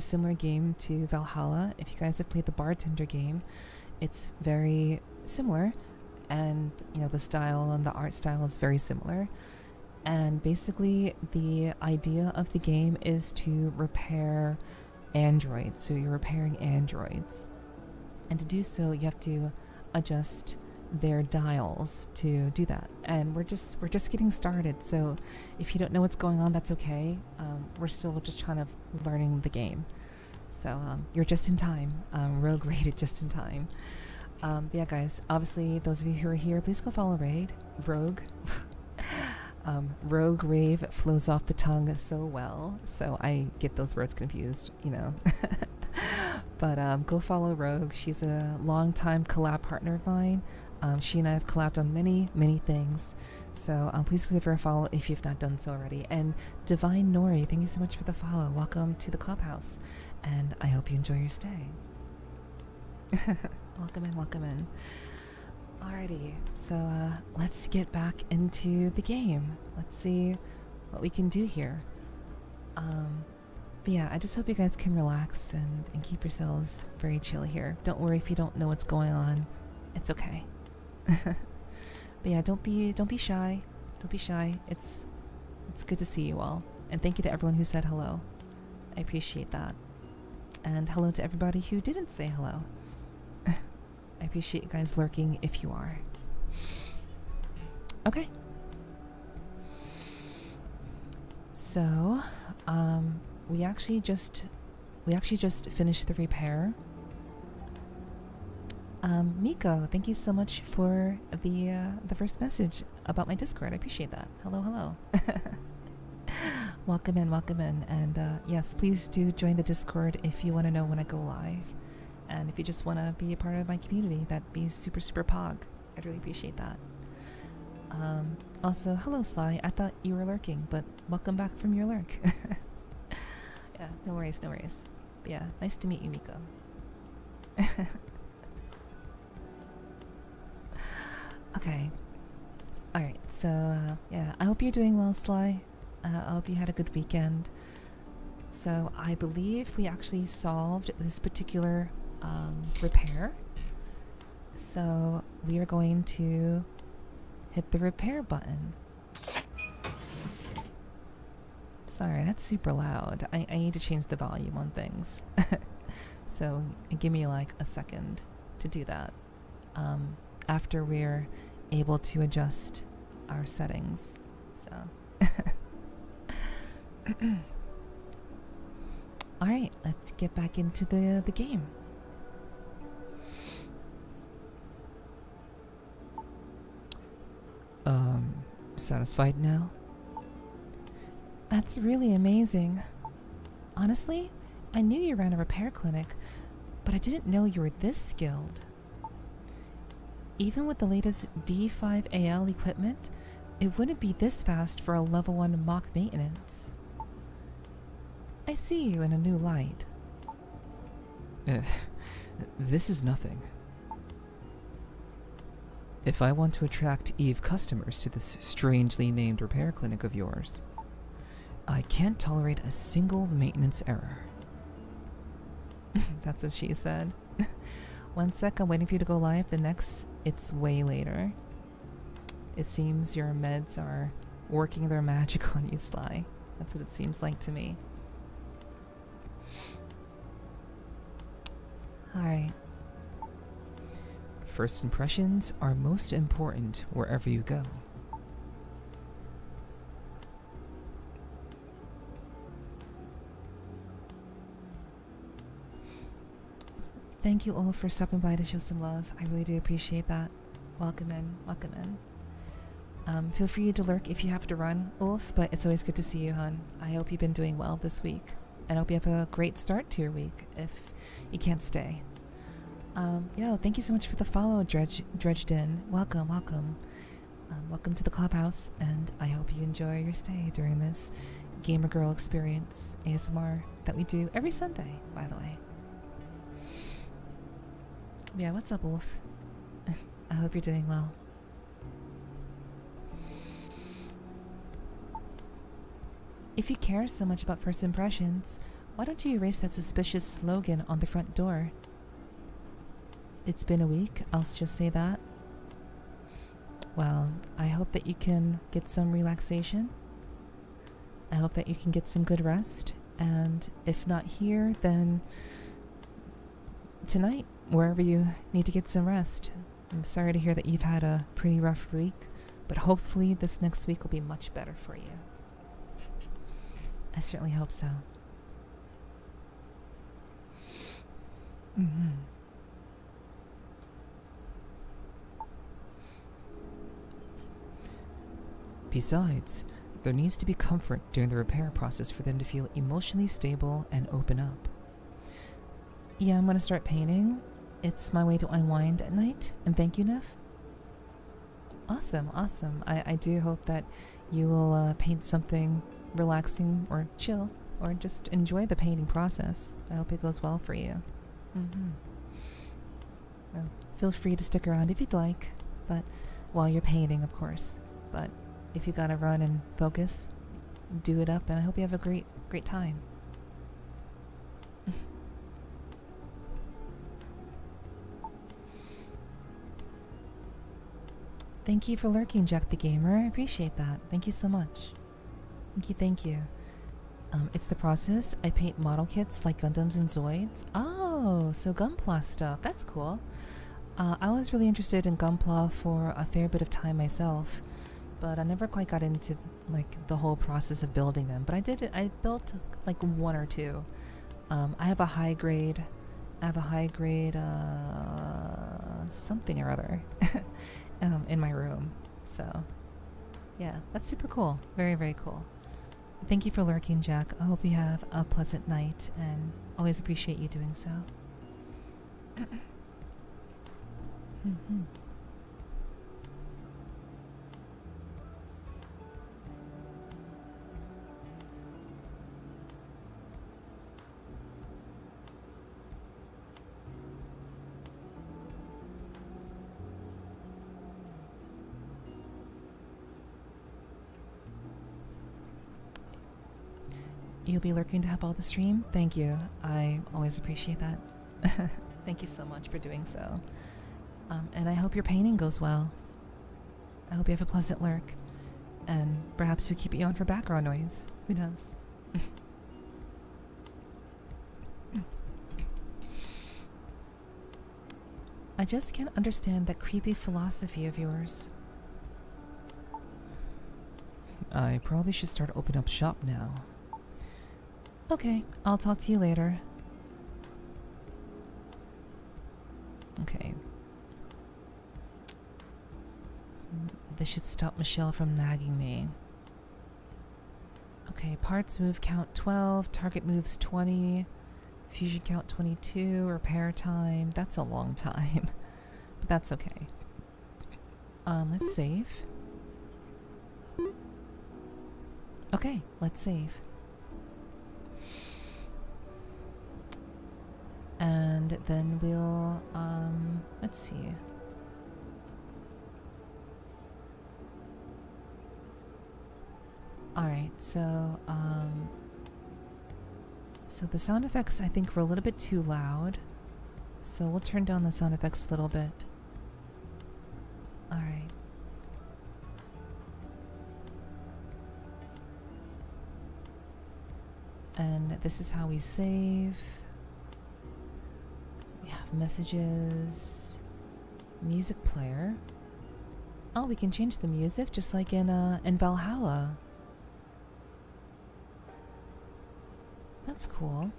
similar game to Valhalla. If you guys have played the bartender game, it's very similar, and you know the style and the art style is very similar. And basically, the idea of the game is to repair androids. So you're repairing androids, and to do so, you have to adjust their dials to do that. And we're just getting started. So if you don't know what's going on, that's okay. We're still just kind of learning the game. So you're just in time. Rogue raided just in time. Yeah, guys. Obviously, those of you who are here, please go follow Rogue. Rogue rave flows off the tongue so well, so I get those words confused, you know. But go follow Rogue. She's a long-time collab partner of mine. She and I have collabed on many things, so please give her a follow if you've not done so already. And Divine Nori, thank you so much for the follow. Welcome to the clubhouse, and I hope you enjoy your stay. Welcome in. Alrighty, so let's get back into the game. Let's see what we can do here. But yeah, I just hope you guys can relax and keep yourselves very chill here. Don't worry if you don't know what's going on. It's okay. But yeah, don't be shy. Don't be shy. It's good to see you all. And thank you to everyone who said hello. I appreciate that. And hello to everybody who didn't say hello. I appreciate you guys lurking if you are. Okay. So, we actually just finished the repair. Miko, thank you so much for the first message about my Discord. I appreciate that. Hello. Welcome in. And yes, please do join the Discord if you want to know when I go live. And if you just want to be a part of my community, that'd be super pog. I'd really appreciate that. Also, hello Sly. I thought you were lurking, but welcome back from your lurk. Yeah, no worries. But yeah, nice to meet you, Miko. Okay. Alright, so yeah, I hope you're doing well, Sly. I hope you had a good weekend. So I believe we actually solved this particular repair. So we are going to hit the repair button. Sorry, that's super loud. I need to change the volume on things. So give me like a second to do that. After we're able to adjust our settings. So alright, let's get back into the game. Satisfied now? That's really amazing. Honestly, I knew you ran a repair clinic, but I didn't know you were this skilled. Even with the latest D5AL equipment, it wouldn't be this fast for a level 1 mock maintenance. I see you in a new light. This is nothing. If I want to attract Eve customers to this strangely named repair clinic of yours, I can't tolerate a single maintenance error. That's what she said. 1 sec, I'm waiting for you to go live. The next, it's way later. It seems your meds are working their magic on you, Sly. That's what it seems like to me. Alright. First impressions are most important wherever you go. Thank you all for stopping by to show some love. I really do appreciate that. Welcome in, welcome in. Feel free to lurk if you have to run, Ulf, but it's always good to see you, hon. I hope you've been doing well this week. And I hope you have a great start to your week if you can't stay. Thank you so much for the follow, Dredged In. Welcome, welcome. Welcome to the clubhouse, and I hope you enjoy your stay during this Gamer Girl Experience ASMR that we do every Sunday, by the way. Yeah, what's up, Wolf? I hope you're doing well. If you care so much about first impressions, why don't you erase that suspicious slogan on the front door? It's been a week, I'll just say that. Well, I hope that you can get some relaxation. I hope that you can get some good rest. And if not here, then tonight, wherever you need to get some rest. I'm sorry to hear that you've had a pretty rough week, but hopefully this next week will be much better for you. I certainly hope so. Mm-hmm. Besides, there needs to be comfort during the repair process for them to feel emotionally stable and open up. Yeah, I'm gonna start painting. It's my way to unwind at night. And thank you, Neff. Awesome, awesome. I do hope that you will paint something relaxing or chill, or just enjoy the painting process. I hope it goes well for you. Mm-hmm. Well, feel free to stick around if you'd like, but while you're painting, of course. But if you gotta run and focus, do it up, and I hope you have a great time. Thank you for lurking, Jack the Gamer. I appreciate that. Thank you so much. Thank you. It's the process. I paint model kits like Gundams and Zoids. Oh, so Gunpla stuff. That's cool. I was really interested in Gunpla for a fair bit of time myself, but I never quite got into like the whole process of building them. But I did it. I built like 1 or 2. I have a high grade. Something or other in my room. So yeah, that's super cool. Very, very cool. Thank you for lurking, Jack. I hope you have a pleasant night, and always appreciate you doing so. Mm-hmm. you'll be lurking to help out the stream. Thank you. I always appreciate that. Thank you so much for doing so. And I hope your painting goes well. I hope you have a pleasant lurk. And perhaps we keep you on for background noise. Who knows? I just can't understand that creepy philosophy of yours. I probably should start opening up shop now. Okay, I'll talk to you later. Okay. This should stop Michelle from nagging me. Okay, parts move count 12, target moves 20, fusion count 22, repair time. That's a long time, but that's okay. Let's save. Okay, let's save. And then we'll, let's see. Alright, so the sound effects I think were a little bit too loud. So we'll turn down the sound effects a little bit. Alright. And this is how we save. We have messages, music player. Oh, we can change the music just like in Valhalla. That's cool.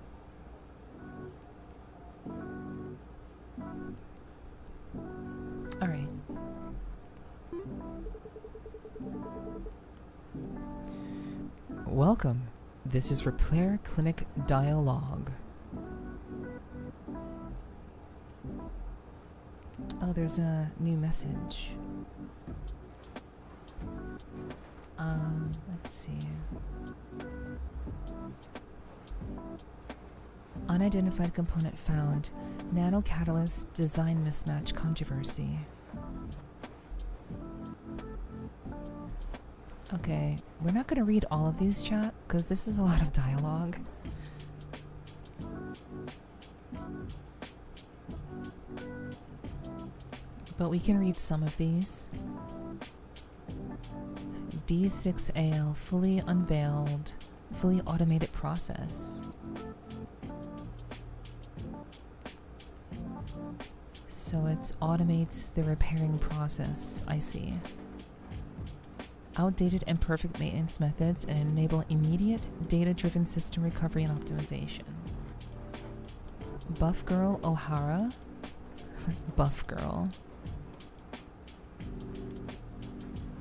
All right. Welcome. This is Repair Clinic D1AL-ogue. Oh, there's a new message. Let's see. Unidentified component found. Nanocatalyst design mismatch controversy. Okay, we're not going to read all of these, chat, because this is a lot of dialogue. But we can read some of these. D6AL fully unveiled, fully automated process. So it automates the repairing process, I see. Outdated and perfect maintenance methods and enable immediate data-driven system recovery and optimization. Buff Girl O'Hara. Buff Girl.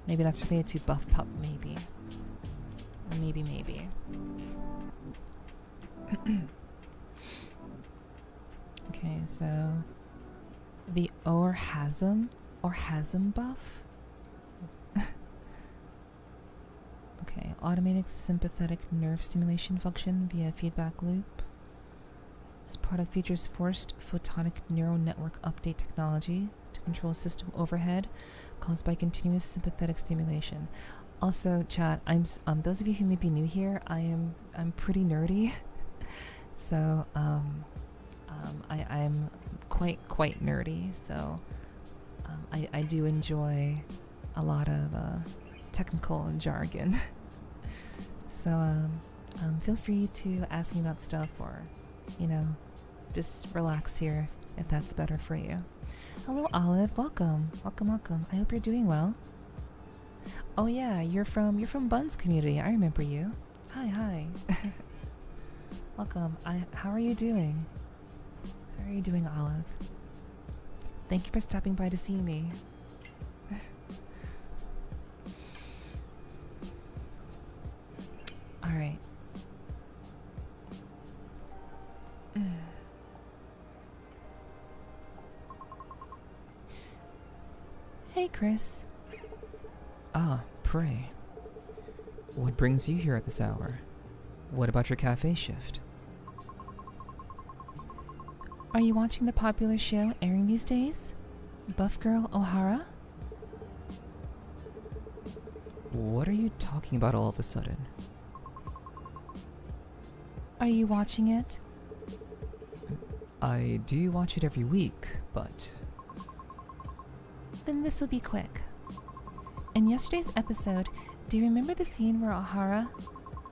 Maybe that's related to Buff Pup, maybe. Maybe. Okay, so the orgasm buff. Okay, automated sympathetic nerve stimulation function via feedback loop. This product features forced photonic neural network update technology to control system overhead caused by continuous sympathetic stimulation. Also, chat, those of you who may be new here, I'm pretty nerdy, so I'm quite nerdy. So I do enjoy a lot of technical jargon. So feel free to ask me about stuff, or just relax here if that's better for you. Hello, Olive. Welcome. I hope you're doing well. Oh yeah, you're from Bun's community. I remember you. Hi. Welcome. How are you doing? How are you doing, Olive? Thank you for stopping by to see me. All right. Hey, Chris. Ah, pray. What brings you here at this hour? What about your cafe shift? Are you watching the popular show airing these days? Buff Girl O'Hara? What are you talking about all of a sudden? Are you watching it? I do watch it every week, but... Then this will be quick. In yesterday's episode, do you remember the scene where O'Hara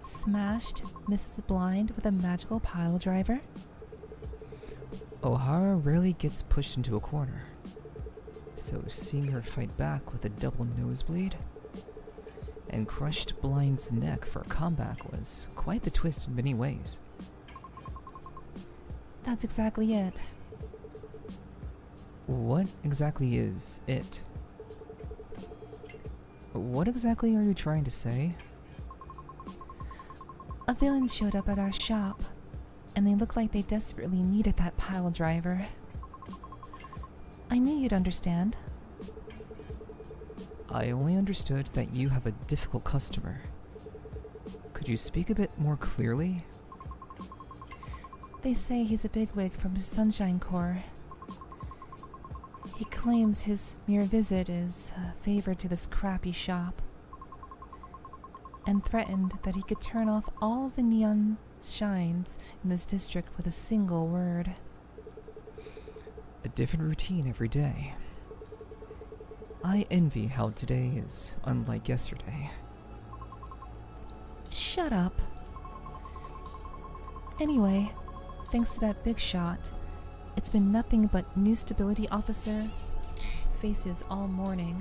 smashed Mrs. Blind with a magical pile driver? O'Hara rarely gets pushed into a corner, so seeing her fight back with a double nosebleed and crushed Blind's neck for a comeback was quite the twist in many ways. That's exactly it. What exactly is it? What exactly are you trying to say? A villain showed up at our shop, and they looked like they desperately needed that pile driver. I knew you'd understand. I only understood that you have a difficult customer. Could you speak a bit more clearly? They say he's a bigwig from Sunshine Corps. He claims his mere visit is a favor to this crappy shop, and threatened that he could turn off all the neon shines in this district with a single word. A different routine every day. I envy how today is unlike yesterday. Shut up. Anyway, thanks to that big shot, it's been nothing but new stability officer faces all morning.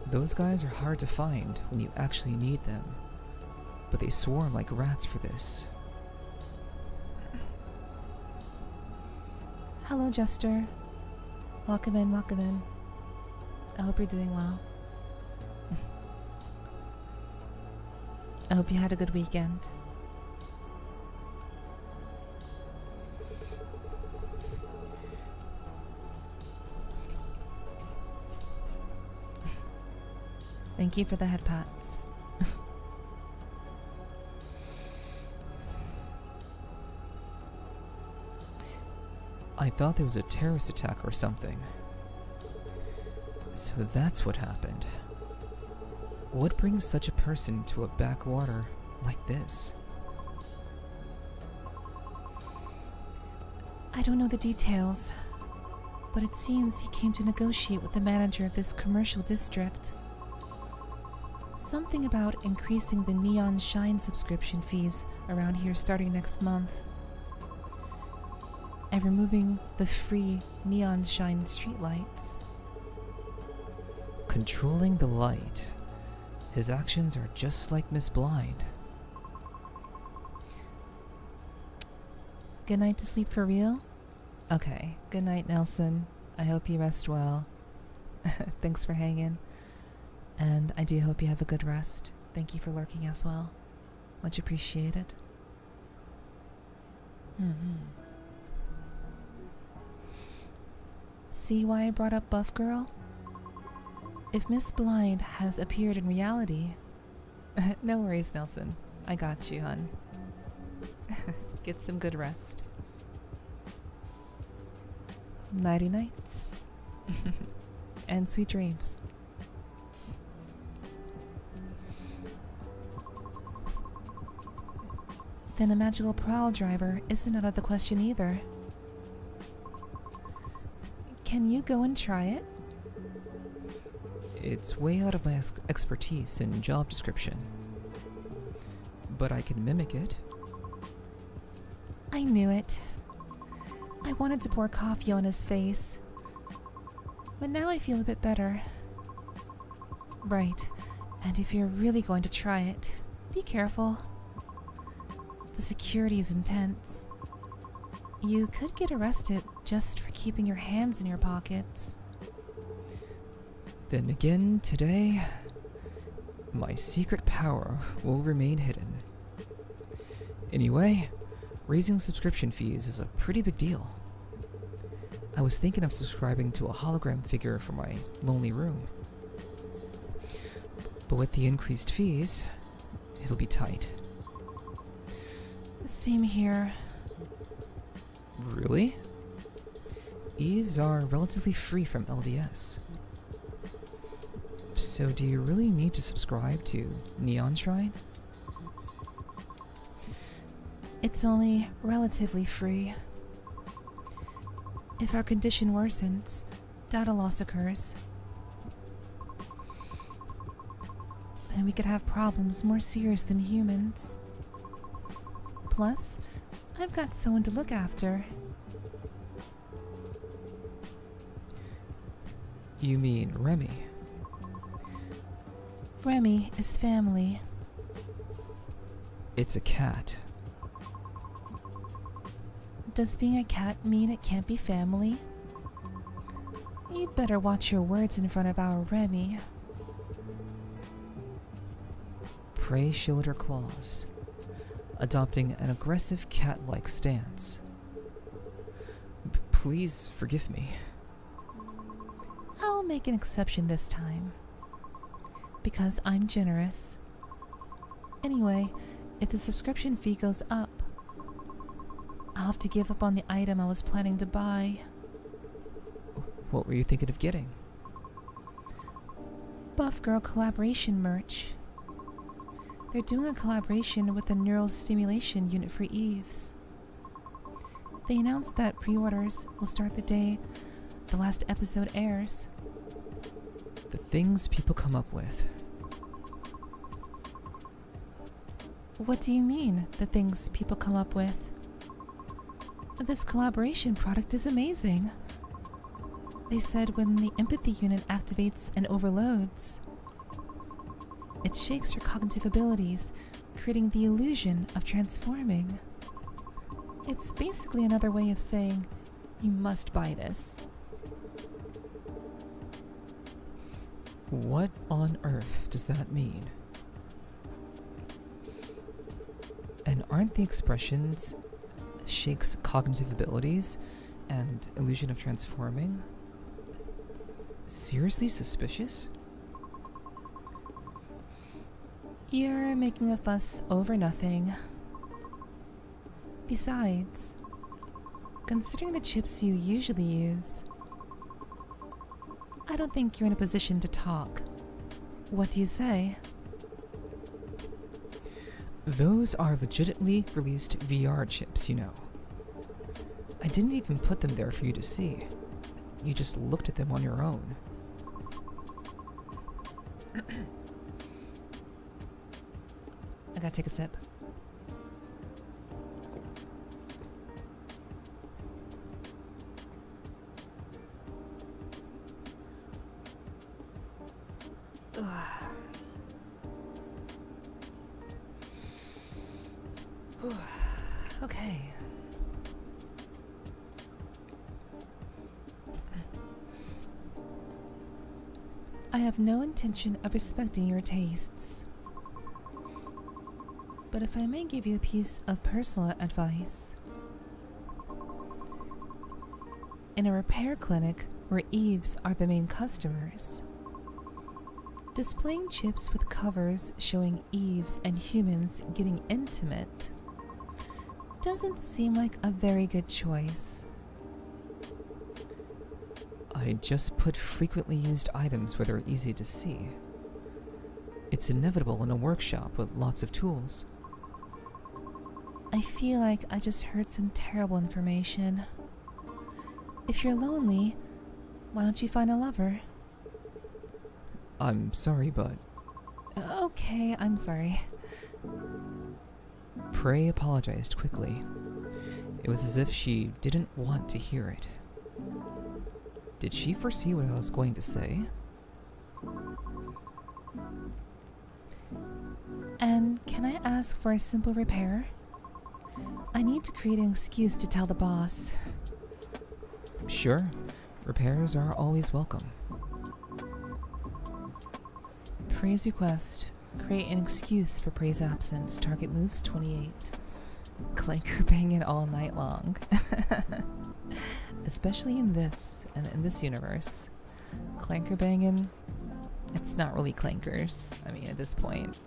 Those guys are hard to find when you actually need them, but they swarm like rats for this. Hello, Jester. Welcome in, welcome in. I hope you're doing well. I hope you had a good weekend. Thank you for the head pats. I thought there was a terrorist attack or something. So that's what happened. What brings such a person to a backwater like this? I don't know the details, but it seems he came to negotiate with the manager of this commercial district. Something about increasing the neon shine subscription fees around here starting next month, and removing the free neon shine streetlights. Controlling the light. His actions are just like Miss Blind. Good night to sleep for real? Okay, good night, Nelson. I hope you rest well. Thanks for hanging. And I do hope you have a good rest. Thank you for lurking as well. Much appreciated. See why I brought up Buff Girl? If Miss Blind has appeared in reality... No worries, Nelson. I got you, hun. Get some good rest. Nighty nights. And sweet dreams. Then a magical prowl driver isn't out of the question either. Can you go and try it? It's way out of my expertise and job description. But I can mimic it. I knew it. I wanted to pour coffee on his face. But now I feel a bit better. Right. And if you're really going to try it, be careful. The security is intense. You could get arrested just for keeping your hands in your pockets. Then again, today, my secret power will remain hidden. Anyway, raising subscription fees is a pretty big deal. I was thinking of subscribing to a hologram figure for my lonely room. But with the increased fees, it'll be tight. Same here. Really? Eves are relatively free from LDS. So do you really need to subscribe to Neon Shrine? It's only relatively free. If our condition worsens, data loss occurs. And we could have problems more serious than humans. Plus, I've got someone to look after. You mean Remy? Remy is family. It's a cat. Does being a cat mean it can't be family? You'd better watch your words in front of our Remy. Prey showed her claws, adopting an aggressive cat-like stance. Please forgive me. I'll make an exception this time. Because I'm generous. Anyway, if the subscription fee goes up, I'll have to give up on the item I was planning to buy. What were you thinking of getting? Buff Girl collaboration merch. They're doing a collaboration with the neural stimulation unit for Eves. They announced that pre-orders will start the day the last episode airs. The things people come up with. What do you mean, the things people come up with? This collaboration product is amazing. They said when the empathy unit activates and overloads, it shakes your cognitive abilities, creating the illusion of transforming. It's basically another way of saying, you must buy this. What on earth does that mean? And aren't the expressions shakes cognitive abilities and illusion of transforming seriously suspicious? You're making a fuss over nothing. Besides, considering the chips you usually use, I don't think you're in a position to talk. What do you say? Those are legitimately released VR chips, you know. I didn't even put them there for you to see. You just looked at them on your own. I gotta take a sip. Okay. I have no intention of respecting your tastes. But if I may give you a piece of personal advice. In a repair clinic where Eves are the main customers, displaying chips with covers showing Eves and humans getting intimate doesn't seem like a very good choice. I just put frequently used items where they're easy to see. It's inevitable in a workshop with lots of tools. I feel like I just heard some terrible information. If you're lonely, why don't you find a lover? I'm sorry, but... Okay, I'm sorry. Prey apologized quickly. It was as if she didn't want to hear it. Did she foresee what I was going to say? And can I ask for a simple repair? I need to create an excuse to tell the boss. Sure. Repairs are always welcome. Prey's request. Create an excuse for Prey's absence. Target moves 28. Clanker banging all night long. Especially in this universe. Clanker banging, it's not really clankers. I mean, at this point.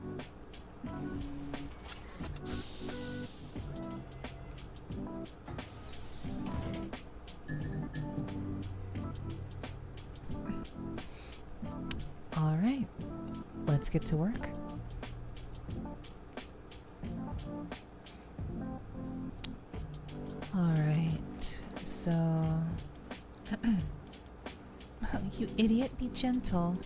All right, let's get to work. You idiot, be gentle.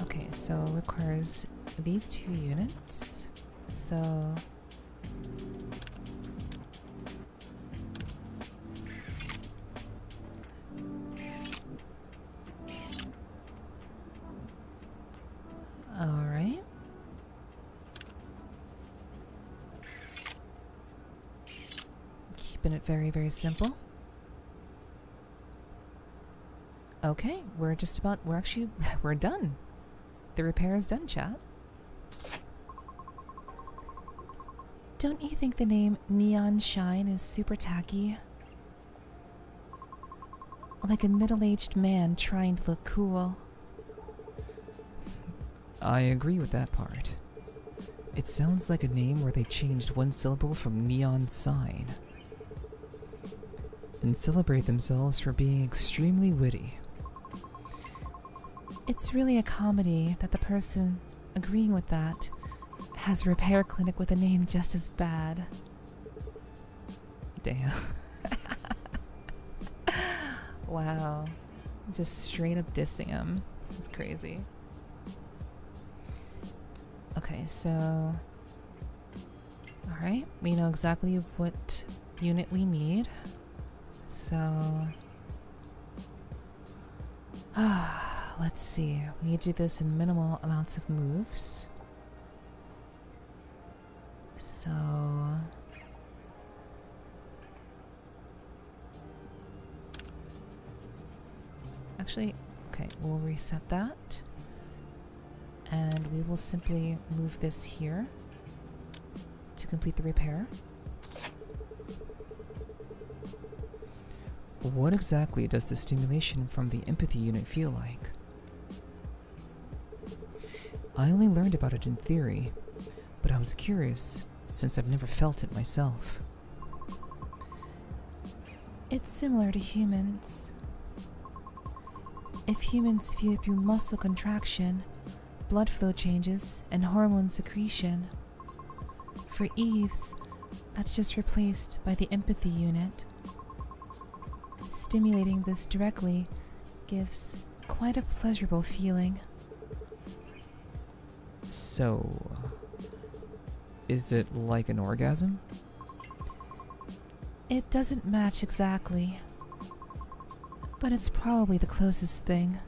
Okay, so requires these 2 units. So alright. Keeping it very, very simple. Okay, we're we're done. The repair is done, chat. Don't you think the name Neon Shine is super tacky? Like a middle-aged man trying to look cool. I agree with that part. It sounds like a name where they changed one syllable from neon sign and celebrate themselves for being extremely witty. It's really a comedy that the person agreeing with that has a repair clinic with a name just as bad. Damn. Wow. Just straight up dissing him. It's crazy. Okay, so... Alright, we know exactly what unit we need. So... let's see. We need to do this in minimal amounts of moves. So... Actually, okay, we'll reset that. And we will simply move this here to complete the repair. What exactly does the stimulation from the empathy unit feel like? I only learned about it in theory, but I was curious since I've never felt it myself. It's similar to humans. If humans feel through muscle contraction, blood flow changes, and hormone secretion. For Eve's, that's just replaced by the empathy unit. Stimulating this directly gives quite a pleasurable feeling. So, is it like an orgasm? It doesn't match exactly, but it's probably the closest thing.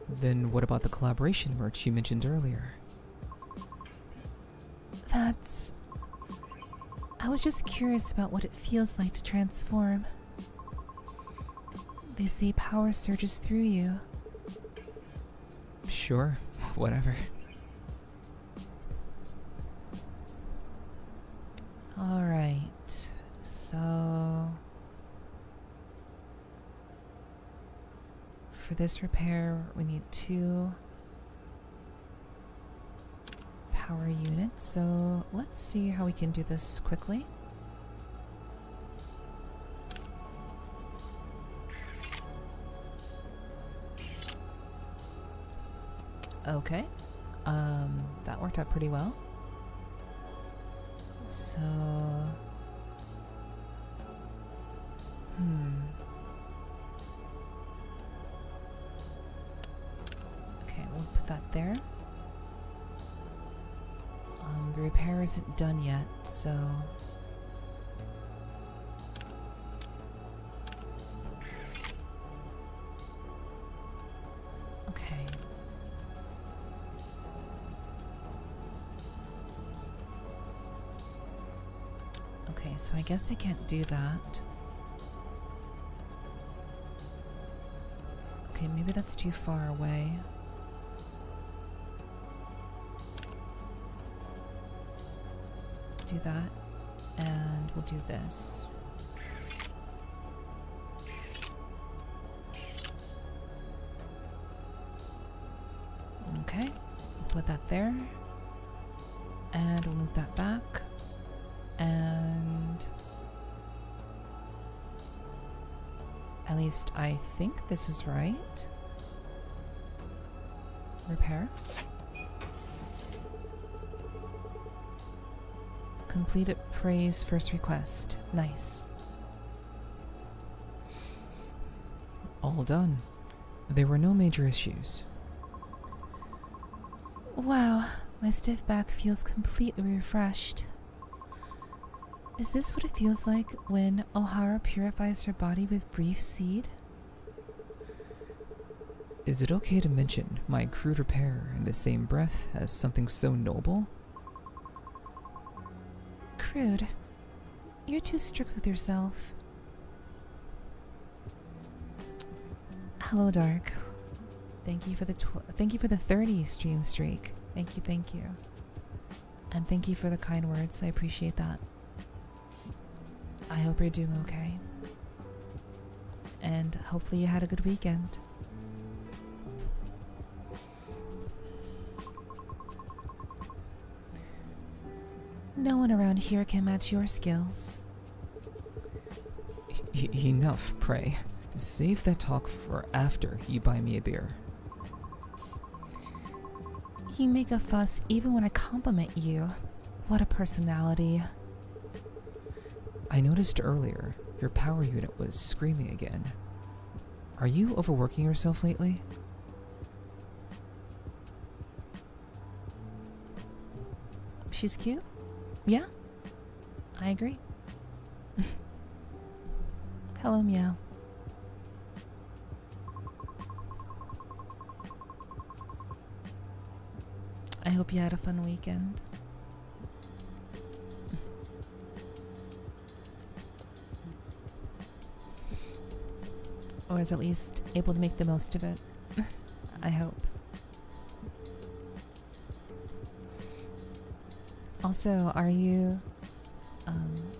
Then what about the collaboration merch you mentioned earlier? I was just curious about what it feels like to transform. They say power surges through you. Sure, whatever. Alright, so... For this repair, we need 2 power units, so let's see how we can do this quickly. Okay, that worked out pretty well. So... Okay, we'll put that there. The repair isn't done yet, so... Okay. Okay, so I guess I can't do that. Okay, maybe that's too far away. Do that, and we'll do this. Okay, put that there, and we'll move that back, and at least I think this is right. Repair. completed Prey's first request. Nice. All done. There were no major issues. Wow, my stiff back feels completely refreshed. Is this what it feels like when O'Hara purifies her body with brief seed? Is it okay to mention my crude repair in the same breath as something so noble? Crude. You're too strict with yourself. Hello, Dark. Thank you for the 30 stream streak. Thank you. And thank you for the kind words. I appreciate that. I hope you're doing okay. And hopefully you had a good weekend. No one around here can match your skills. Enough, Prey. Save that talk for after you buy me a beer. You make a fuss even when I compliment you. What a personality. I noticed earlier your power unit was screaming again. Are you overworking yourself lately? She's cute? Yeah, I agree. Hello, Meow. I hope you had a fun weekend. Or is at least able to make the most of it. I hope. Also, are you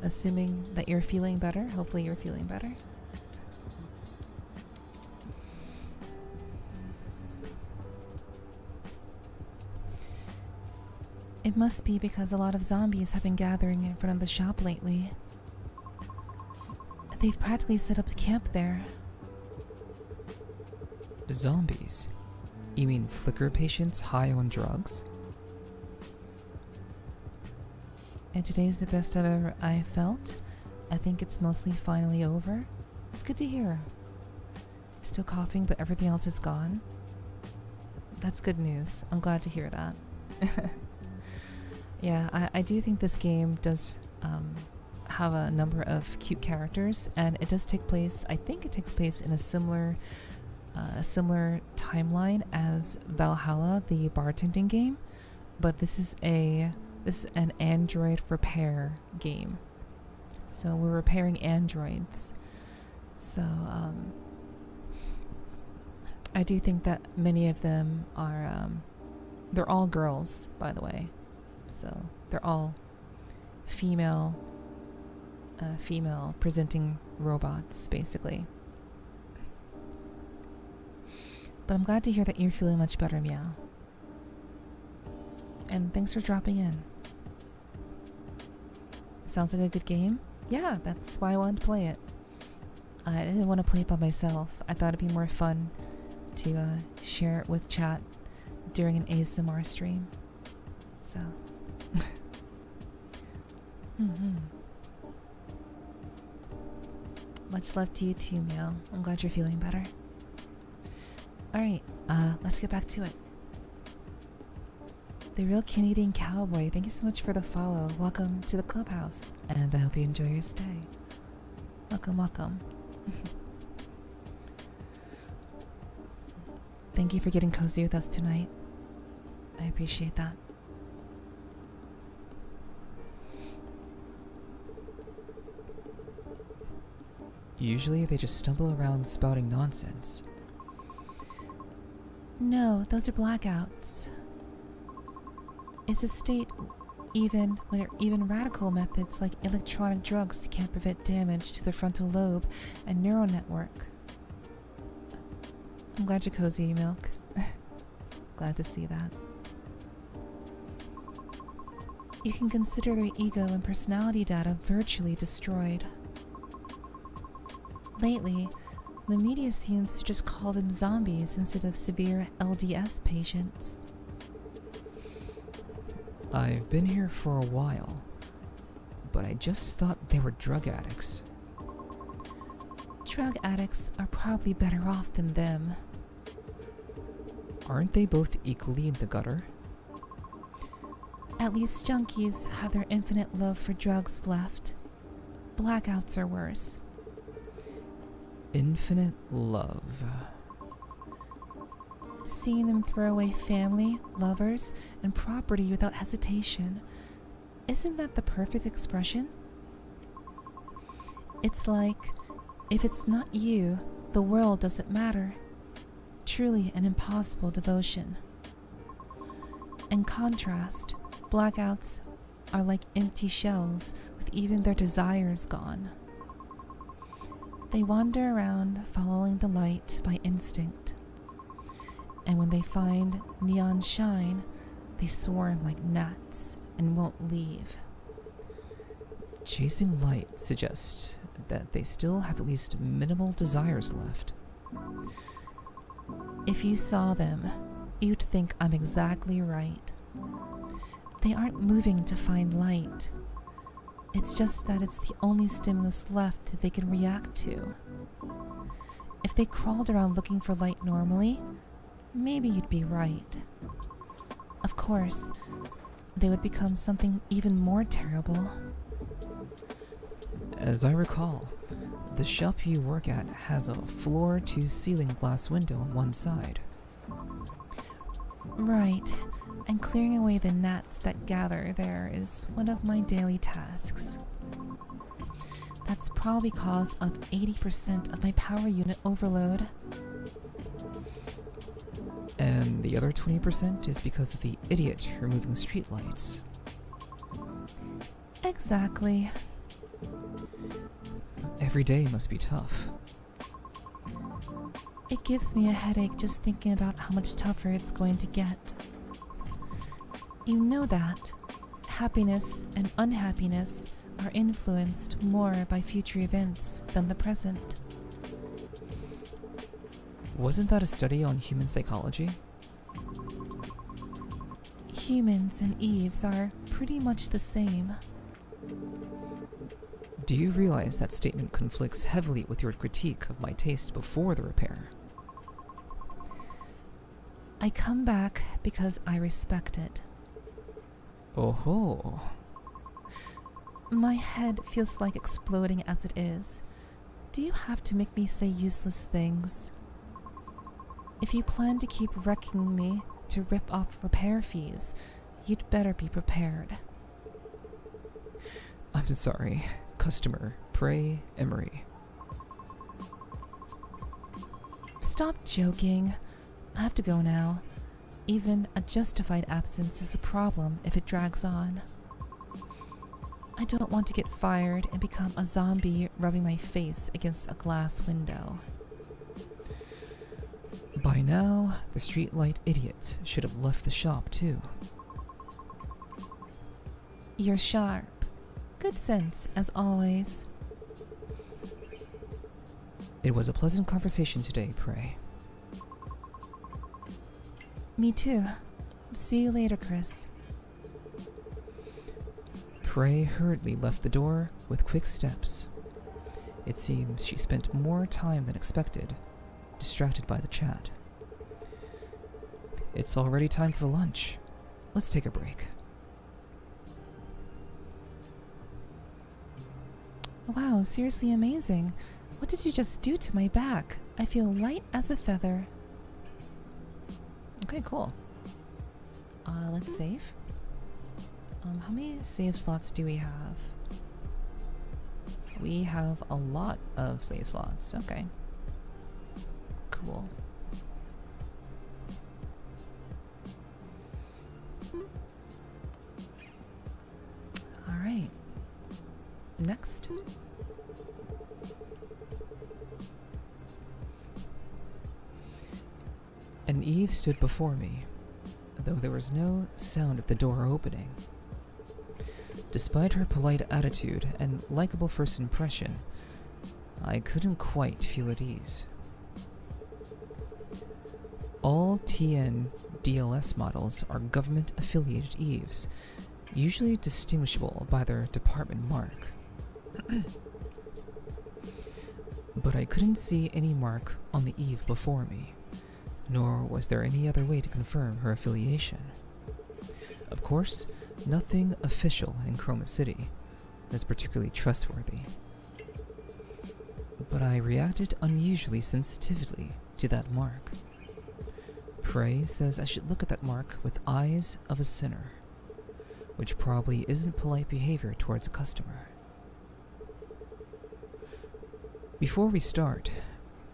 assuming that you're feeling better? Hopefully you're feeling better. It must be because a lot of zombies have been gathering in front of the shop lately. They've practically set up camp there. Zombies? You mean flicker patients high on drugs? And today's the best I felt. I think it's mostly finally over. It's good to hear. Still coughing, but everything else is gone. That's good news. I'm glad to hear that. Yeah, I do think this game does have a number of cute characters, and it does take place, I think it takes place in a similar timeline as Valhalla, the bartending game, but this is an android repair game. So we're repairing androids. So I do think that many of them are they're all girls, by the way. So they're all female presenting robots, basically. But I'm glad to hear that you're feeling much better, Meow. And thanks for dropping in. Sounds like a good game? Yeah, that's why I wanted to play it. I didn't want to play it by myself. I thought it'd be more fun to share it with chat during an ASMR stream. So. Much love to you too, Meow. I'm glad you're feeling better. Alright, let's get back to it. The Real Canadian Cowboy, thank you so much for the follow. Welcome to the clubhouse, and I hope you enjoy your stay. Welcome. Thank you for getting cozy with us tonight. I appreciate that. Usually they just stumble around spouting nonsense. No, those are blackouts. It's a state even radical methods like electronic drugs can't prevent damage to the frontal lobe and neural network. I'm glad you're cozy, Milk. Glad to see that. You can consider their ego and personality data virtually destroyed. Lately, the media seems to just call them zombies instead of severe LDS patients. I've been here for a while. but I just thought they were drug addicts. Drug addicts are probably better off than them. Aren't they both equally in the gutter? At least junkies have their infinite love for drugs left. Blackouts are worse. Infinite love. Seeing them throw away family, lovers, and property without hesitation. Isn't that the perfect expression? It's like, if it's not you, the world doesn't matter. Truly an impossible devotion. In contrast, blackouts are like empty shells with even their desires gone. They wander around following the light by instinct. And when they find neon shine, they swarm like gnats and won't leave. Chasing light suggests that they still have at least minimal desires left. If you saw them, you'd think I'm exactly right. They aren't moving to find light. It's just that it's the only stimulus left that they can react to. If they crawled around looking for light normally, maybe you'd be right. Of course, they would become something even more terrible. As I recall, the shop you work at has a floor-to-ceiling glass window on one side. Right, and clearing away the gnats that gather there is one of my daily tasks. That's probably cause of 80% of my power unit overload. And the other 20% is because of the idiot removing streetlights. Exactly. Every day must be tough. It gives me a headache just thinking about how much tougher it's going to get. You know that happiness and unhappiness are influenced more by future events than the present. Wasn't that a study on human psychology? Humans and Eves are pretty much the same. Do you realize that statement conflicts heavily with your critique of my taste before the repair? I come back because I respect it. Oh ho. My head feels like exploding as it is. Do you have to make me say useless things? If you plan to keep wrecking me to rip off repair fees, you'd better be prepared. I'm sorry. Customer, pray, Emery. Stop joking. I have to go now. Even a justified absence is a problem if it drags on. I don't want to get fired and become a zombie rubbing my face against a glass window. By now, the streetlight idiot should have left the shop too. You're sharp. Good sense, as always. It was a pleasant conversation today, Pray. Me too. See you later, Chris. Pray hurriedly left the door with quick steps. It seems she spent more time than expected, distracted by the chat. It's already time for lunch. Let's take a break. Wow, seriously amazing. What did you just do to my back? I feel light as a feather. Okay, cool. Let's save. How many save slots do we have? We have a lot of save slots. Okay. Cool. All right. Next. An Eve stood before me, though there was no sound of the door opening. Despite her polite attitude and likable first impression, I couldn't quite feel at ease. All TN DLS models are government-affiliated Eves, usually distinguishable by their department mark. But I couldn't see any mark on the Eve before me, nor was there any other way to confirm her affiliation. Of course, nothing official in Chroma City is particularly trustworthy. But I reacted unusually sensitively to that mark. Prey says I should look at that mark with eyes of a sinner, which probably isn't polite behavior towards a customer. Before we start,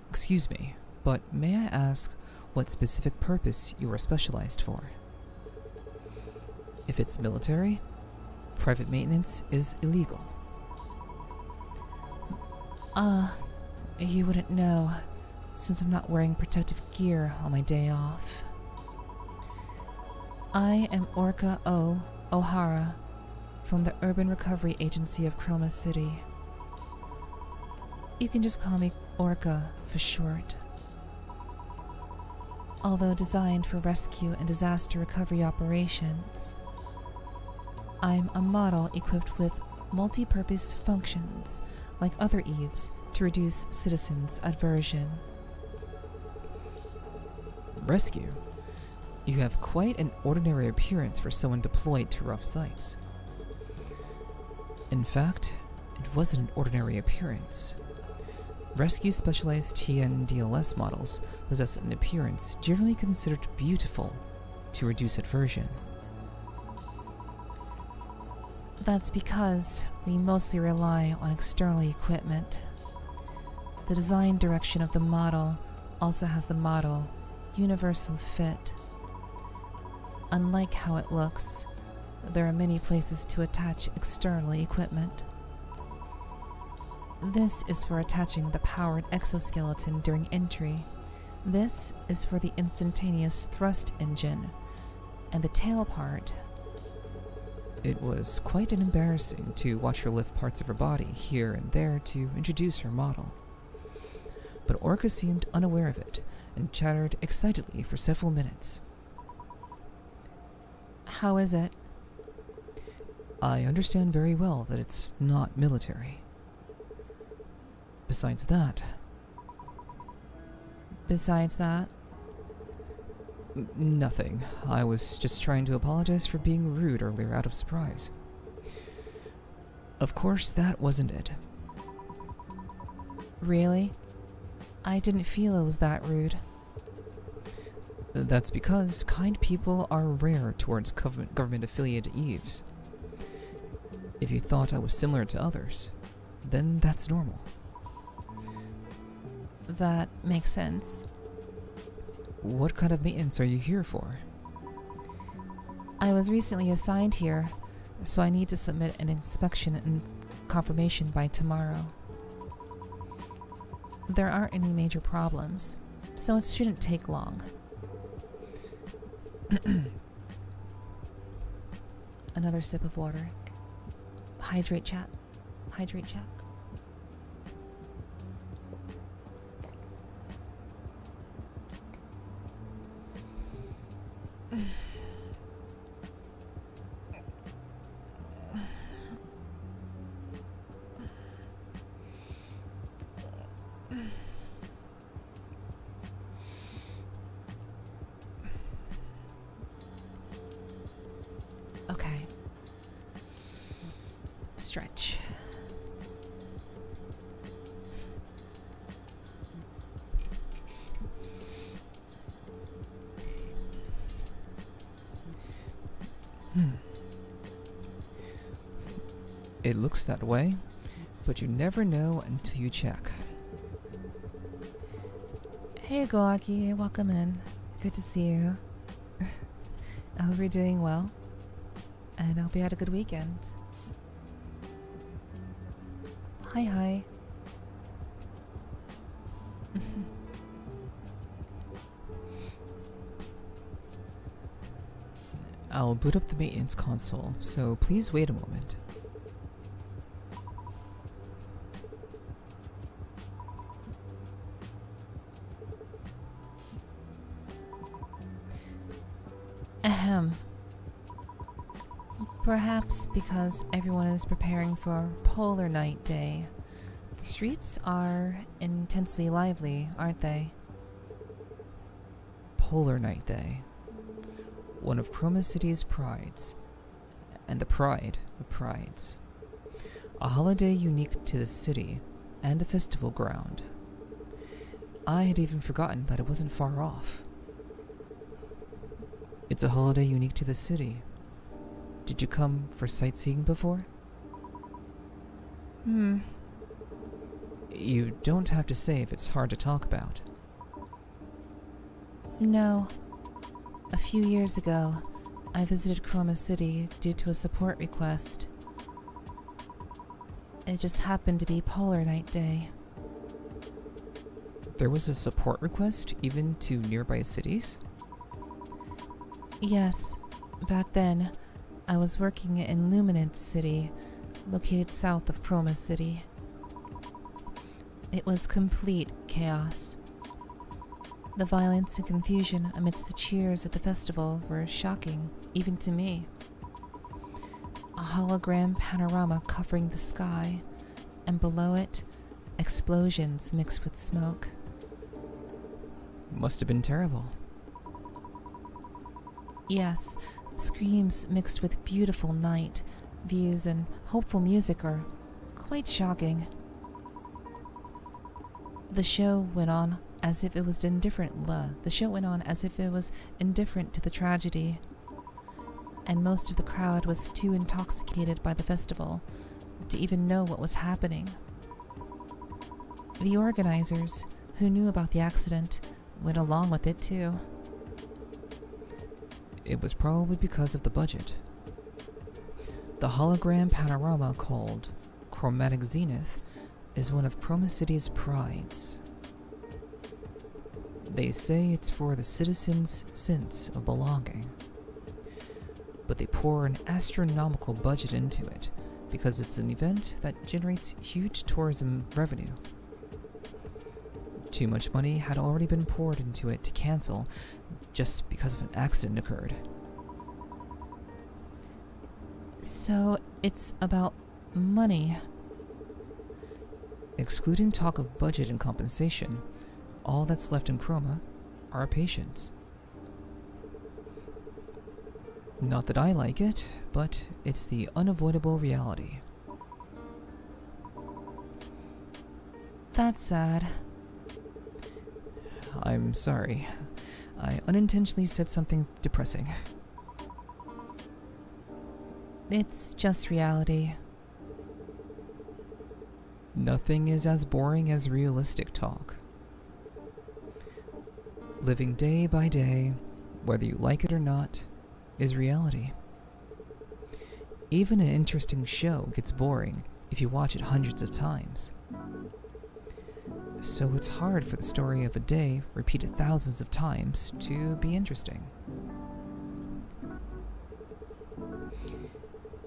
excuse me, but may I ask what specific purpose you are specialized for? If it's military, private maintenance is illegal. You wouldn't know, since I'm not wearing protective gear on my day off. I am Orca O. O'Hara from the Urban Recovery Agency of Chroma City. You can just call me Orca for short. Although designed for rescue and disaster recovery operations, I'm a model equipped with multi-purpose functions like other Eves to reduce citizens' aversion. Rescue? You have quite an ordinary appearance for someone deployed to rough sites. In fact, it wasn't an ordinary appearance. Rescue specialized TNDLS models possess an appearance generally considered beautiful to reduce aversion. That's because we mostly rely on external equipment. The design direction of the model also has the motto Universal Fit. Unlike how it looks, there are many places to attach external equipment. This is for attaching the powered exoskeleton during entry. This is for the instantaneous thrust engine, and the tail part. It was quite embarrassing to watch her lift parts of her body here and there to introduce her model. But Orca seemed unaware of it and chattered excitedly for several minutes. How is it? I understand very well that it's not military. Besides that... Nothing. I was just trying to apologize for being rude earlier out of surprise. Of course, that wasn't it. Really? I didn't feel it was that rude. That's because kind people are rare towards government-affiliated Eves. If you thought I was similar to others, then that's normal. That makes sense. What kind of maintenance are you here for? I was recently assigned here, so I need to submit an inspection and confirmation by tomorrow. There aren't any major problems, so it shouldn't take long. Another sip of water. Hydrate, chat. Hydrate, chat. Okay. Stretch. It looks that way, but you never know until you check. Hey Goaki, welcome in. Good to see you. I hope you're doing well, and I hope you had a good weekend. Hi. I'll boot up the maintenance console, so please wait a moment. Perhaps because everyone is preparing for Polar Night Day. The streets are intensely lively, aren't they? Polar Night Day. One of Chroma City's prides. And the pride of prides. A holiday unique to the city and a festival ground. I had even forgotten that it wasn't far off. It's a holiday unique to the city. Did you come for sightseeing before? You don't have to say if it's hard to talk about. No. A few years ago, I visited Chroma City due to a support request. It just happened to be Polar Night Day. There was a support request even to nearby cities? Yes. Back then, I was working in Luminance City, located south of Chroma City. It was complete chaos. The violence and confusion amidst the cheers at the festival were shocking, even to me. A hologram panorama covering the sky, and below it, explosions mixed with smoke. Must have been terrible. Yes, screams mixed with beautiful night views and hopeful music are quite shocking. The show went on as if it was indifferent. The show went on as if it was indifferent to the tragedy, and most of the crowd was too intoxicated by the festival to even know what was happening. The organizers, who knew about the accident, went along with it too. It was probably because of the budget. The hologram panorama called Chromatic Zenith is one of Chroma City's prides. They say it's for the citizens' sense of belonging, but they pour an astronomical budget into it because it's an event that generates huge tourism revenue. Too much money had already been poured into it to cancel just because of an accident occurred. So it's about money. Excluding talk of budget and compensation, all that's left in Chroma are patients. Not that I like it, but it's the unavoidable reality. That's sad. I'm sorry. I unintentionally said something depressing. It's just reality. Nothing is as boring as realistic talk. Living day by day, whether you like it or not, is reality. Even an interesting show gets boring if you watch it hundreds of times. So it's hard for the story of a day, repeated thousands of times, to be interesting.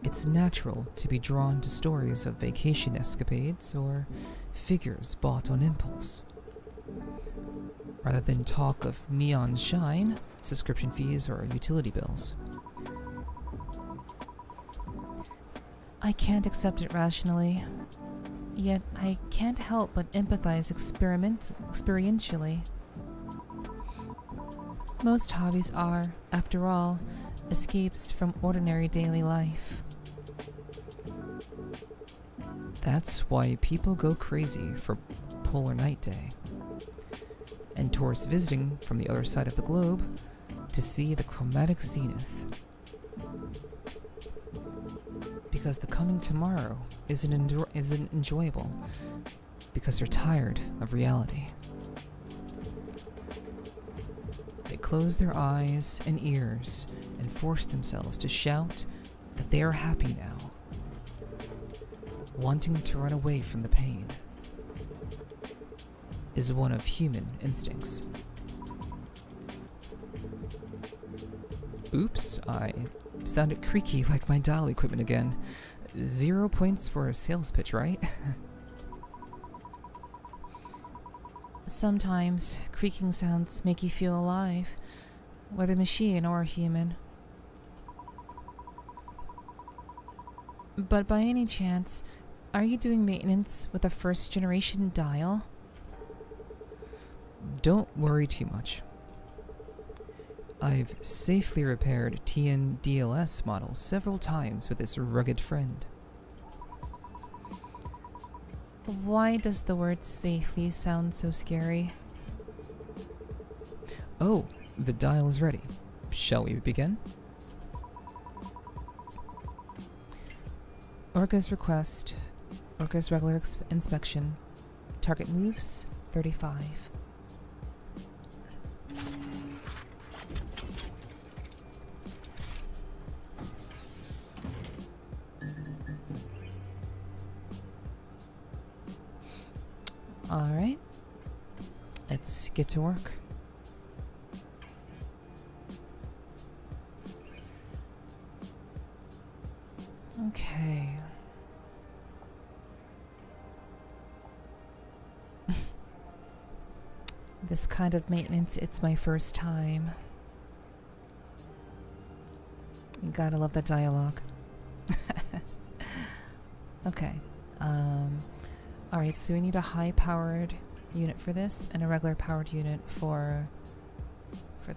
It's natural to be drawn to stories of vacation escapades or figures bought on impulse. Rather than talk of neon shine, subscription fees, or utility bills. I can't accept it rationally. Yet I can't help but empathize experientially. Most hobbies are, after all, escapes from ordinary daily life. That's why people go crazy for Polar Night Day, and tourists visiting from the other side of the globe to see the chromatic zenith. Because the coming tomorrow isn't enjoyable, because they're tired of reality. They close their eyes and ears and force themselves to shout that they are happy now, wanting to run away from the pain. Is one of human instincts. Oops, I sounded creaky like my dial equipment again. 0 points for a sales pitch, right? Sometimes creaking sounds make you feel alive, whether machine or human. But by any chance, are you doing maintenance with a first generation dial? Don't worry too much. I've safely repaired TN-DLS models several times with this rugged friend. Why does the word safely sound so scary? Oh, the dial is ready. Shall we begin? Orca's request. Orca's regular inspection. Target moves 35. Alright. Let's get to work. Okay. This kind of maintenance, it's my first time. You gotta love the dialogue. Okay. Alright, so we need a high-powered unit for this and a regular powered unit for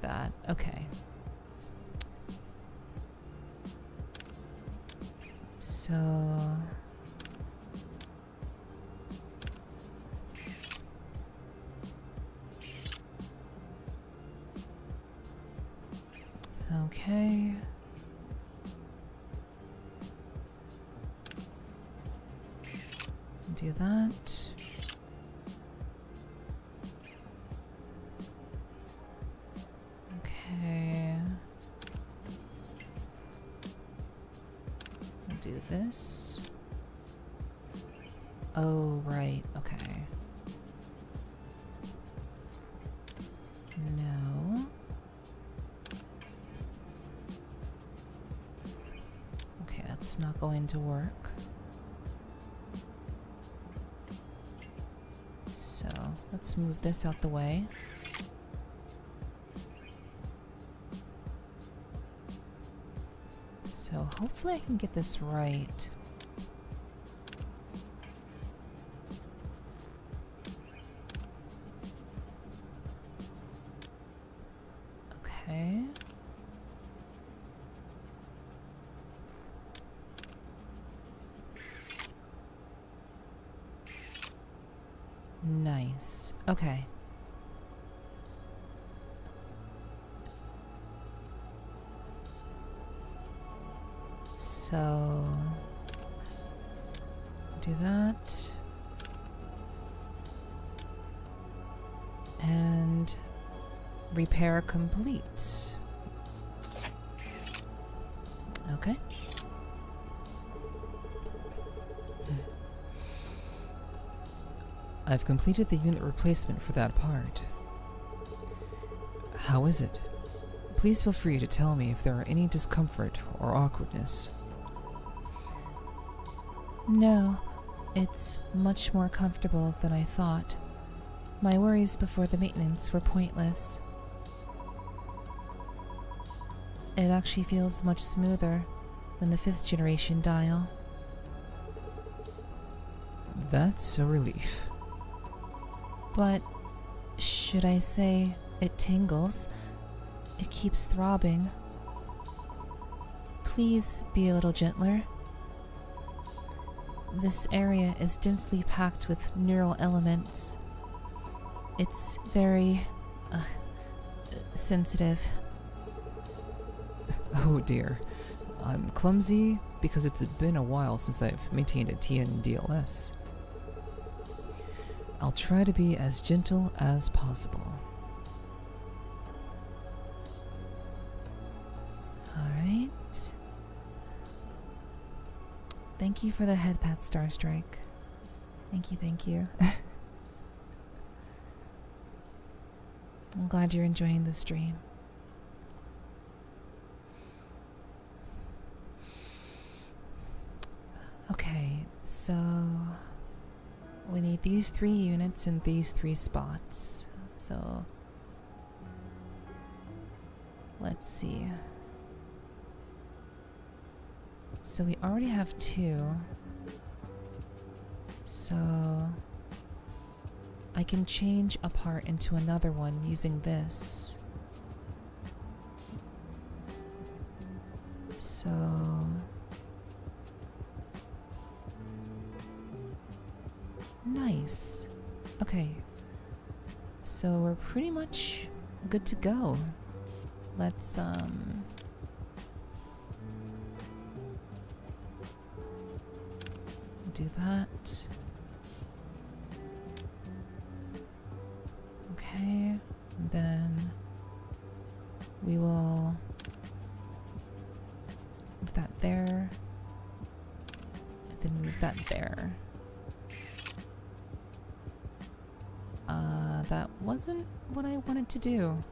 that. Okay. So okay. Do that. Okay. We'll do this. Oh, right. Okay. No. Okay, that's not going to work. So, let's move this out the way. So, hopefully I can get this right. Okay. Nice. Okay. So, do that. And repair complete. Okay. I've completed the unit replacement for that part. How is it? Please feel free to tell me if there are any discomfort or awkwardness. No, it's much more comfortable than I thought. My worries before the maintenance were pointless. It actually feels much smoother than the 5th generation dial. That's a relief. But should I say it tingles? It keeps throbbing. Please be a little gentler. This area is densely packed with neural elements. It's very sensitive. Oh dear. I'm clumsy because it's been a while since I've maintained a TN-DLS. I'll try to be as gentle as possible. Alright. Thank you for the head pat, Starstrike. Thank you, thank you. I'm glad you're enjoying the stream. Okay, so we need these 3 units in these 3 spots. So let's see. So we already have 2. So I can change a part into another one using this. So nice. Okay. So we're pretty much good to go. Let's do that. Okay. And then we will move that there. And then move that there. That wasn't what I wanted to do.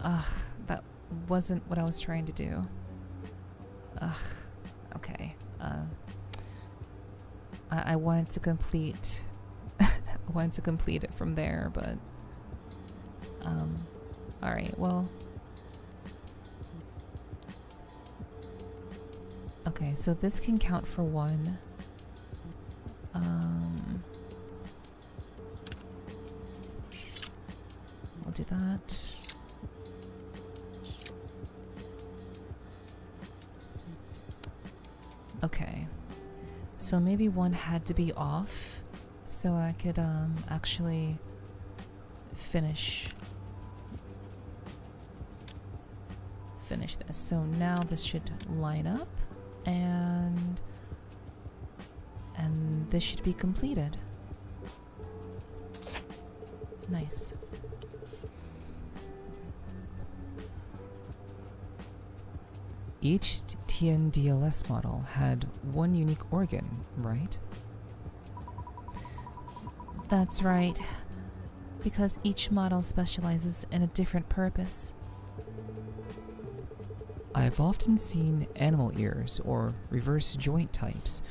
Ugh, that wasn't what I was trying to do. Ugh, okay. I wanted to complete I wanted to complete it from there, but alright, well. Okay, so this can count for 1. We'll do that. Okay. So maybe 1 had to be off so I could actually finish this. So now this should line up and this should be completed. Nice. Each TNDLS model had 1 unique organ, right? That's right. Because each model specializes in a different purpose. I've often seen animal ears or reverse joint types,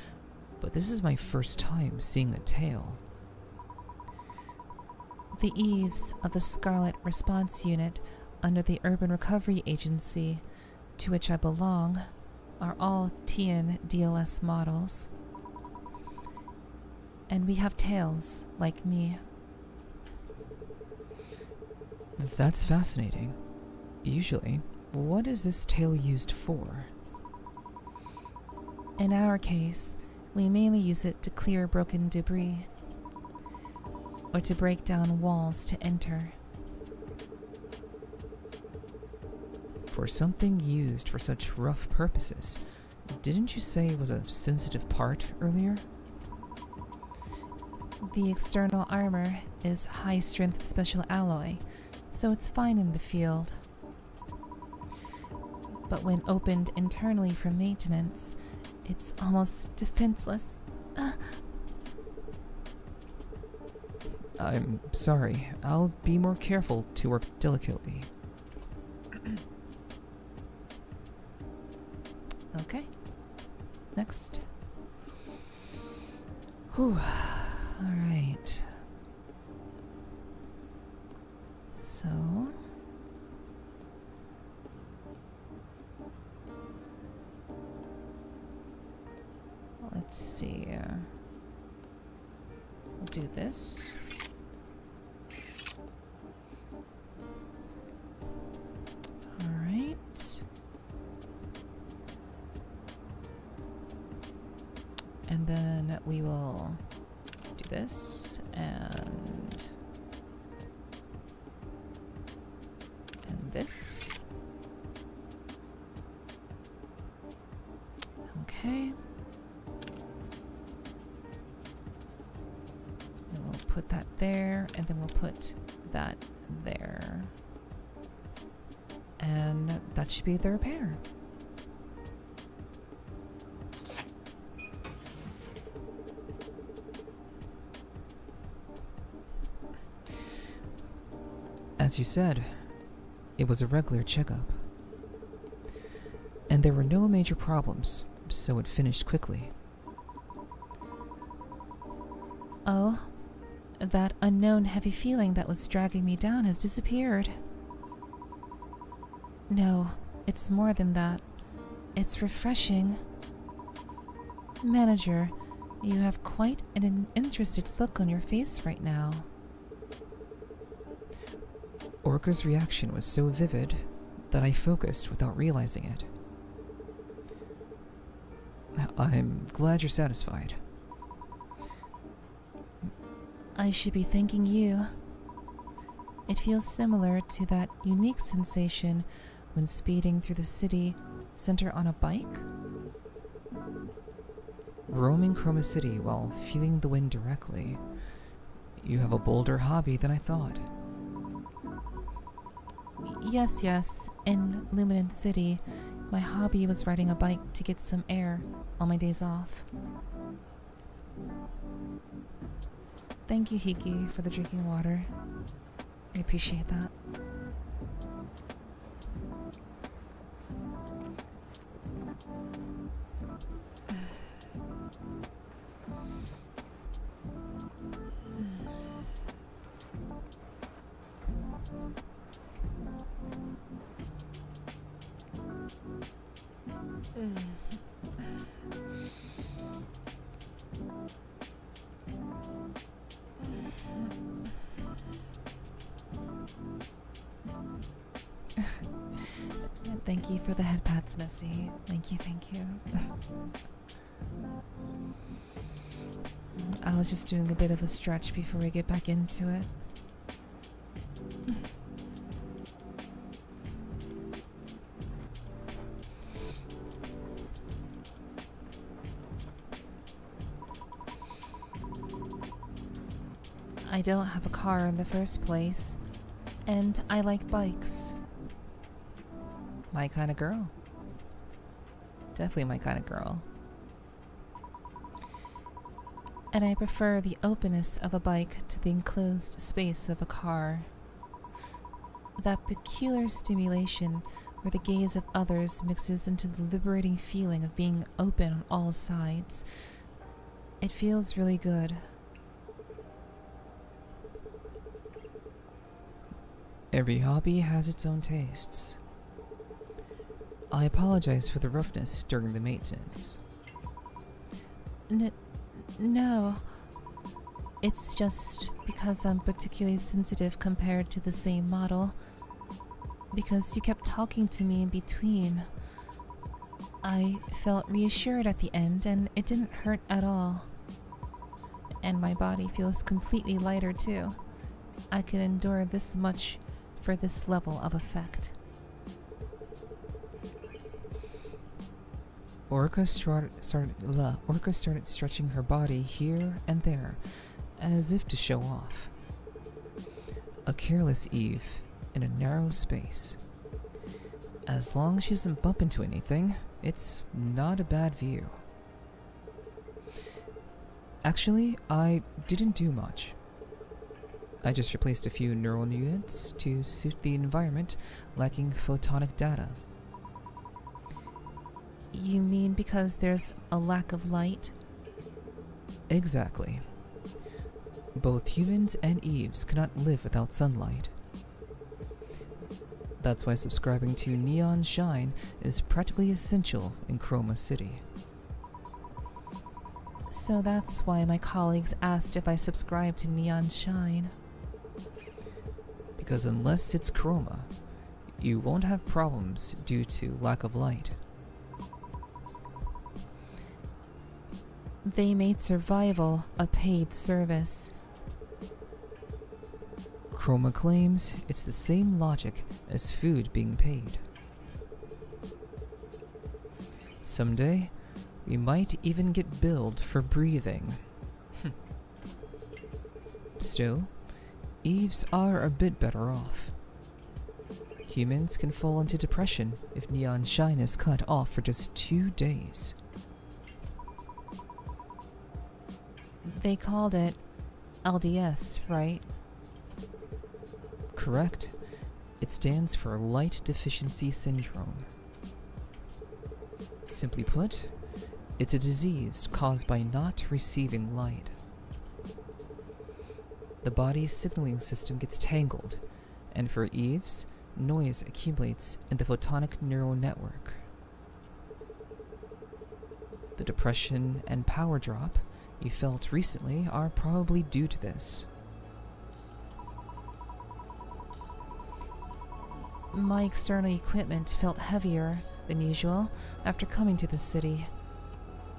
but this is my first time seeing a tail. The eaves of the Scarlet Response Unit under the Urban Recovery Agency, to which I belong, are all TNDLS models. And we have tails, like me. That's fascinating. Usually, what is this tail used for? In our case, we mainly use it to clear broken debris, or to break down walls to enter. For something used for such rough purposes, didn't you say it was a sensitive part earlier? The external armor is high-strength special alloy, so it's fine in the field. But when opened internally for maintenance, it's almost defenseless. I'm sorry. I'll be more careful to work delicately. Okay. Next. Whew. Alright. So. Let's see. We'll do this. Alright. And then we will do this and this. Okay. And we'll put that there, and then we'll put that there. And that should be the repair. As you said, it was a regular checkup. And there were no major problems, so it finished quickly. Oh, that unknown heavy feeling that was dragging me down has disappeared. No, it's more than that. It's refreshing. Manager, you have quite an interested look on your face right now. Orca's reaction was so vivid that I focused without realizing it. I'm glad you're satisfied. I should be thanking you. It feels similar to that unique sensation when speeding through the city center on a bike. Roaming Chroma City while feeling the wind directly. You have a bolder hobby than I thought. Yes. In Luminance City, my hobby was riding a bike to get some air on my days off. Thank you, Hiki, for the drinking water. I appreciate that. Thank you for the head pats, Missy. Thank you. I was just doing a bit of a stretch before we get back into it. I don't have a car in the first place, and I like bikes. My kind of girl. Definitely my kind of girl. And I prefer the openness of a bike to the enclosed space of a car. That peculiar stimulation where the gaze of others mixes into the liberating feeling of being open on all sides. It feels really good. Every hobby has its own tastes. I apologize for the roughness during the maintenance. No. It's just because I'm particularly sensitive compared to the same model. Because you kept talking to me in between. I felt reassured at the end, and it didn't hurt at all. And my body feels completely lighter too. I could endure this much for this level of effect. Orca started stretching her body here and there, as if to show off. A careless Eve in a narrow space. As long as she doesn't bump into anything, it's not a bad view. Actually, I didn't do much. I just replaced a few neural units to suit the environment lacking photonic data. You mean because there's a lack of light? Exactly. Both humans and Eves cannot live without sunlight. That's why subscribing to Neon Shine is practically essential in Chroma City. So that's why my colleagues asked if I subscribe to Neon Shine. Because unless it's Chroma, you won't have problems due to lack of light. They made survival a paid service. Chroma claims it's the same logic as food being paid. Someday, we might even get billed for breathing. Still, Eves are a bit better off. Humans can fall into depression if Neon Shine is cut off for just 2 days. They called it LDS, right? Correct. It stands for Light Deficiency Syndrome. Simply put, it's a disease caused by not receiving light. The body's signaling system gets tangled, and for Eves, noise accumulates in the photonic neural network. The depression and power drop you felt recently are probably due to this. My external equipment felt heavier than usual after coming to the city.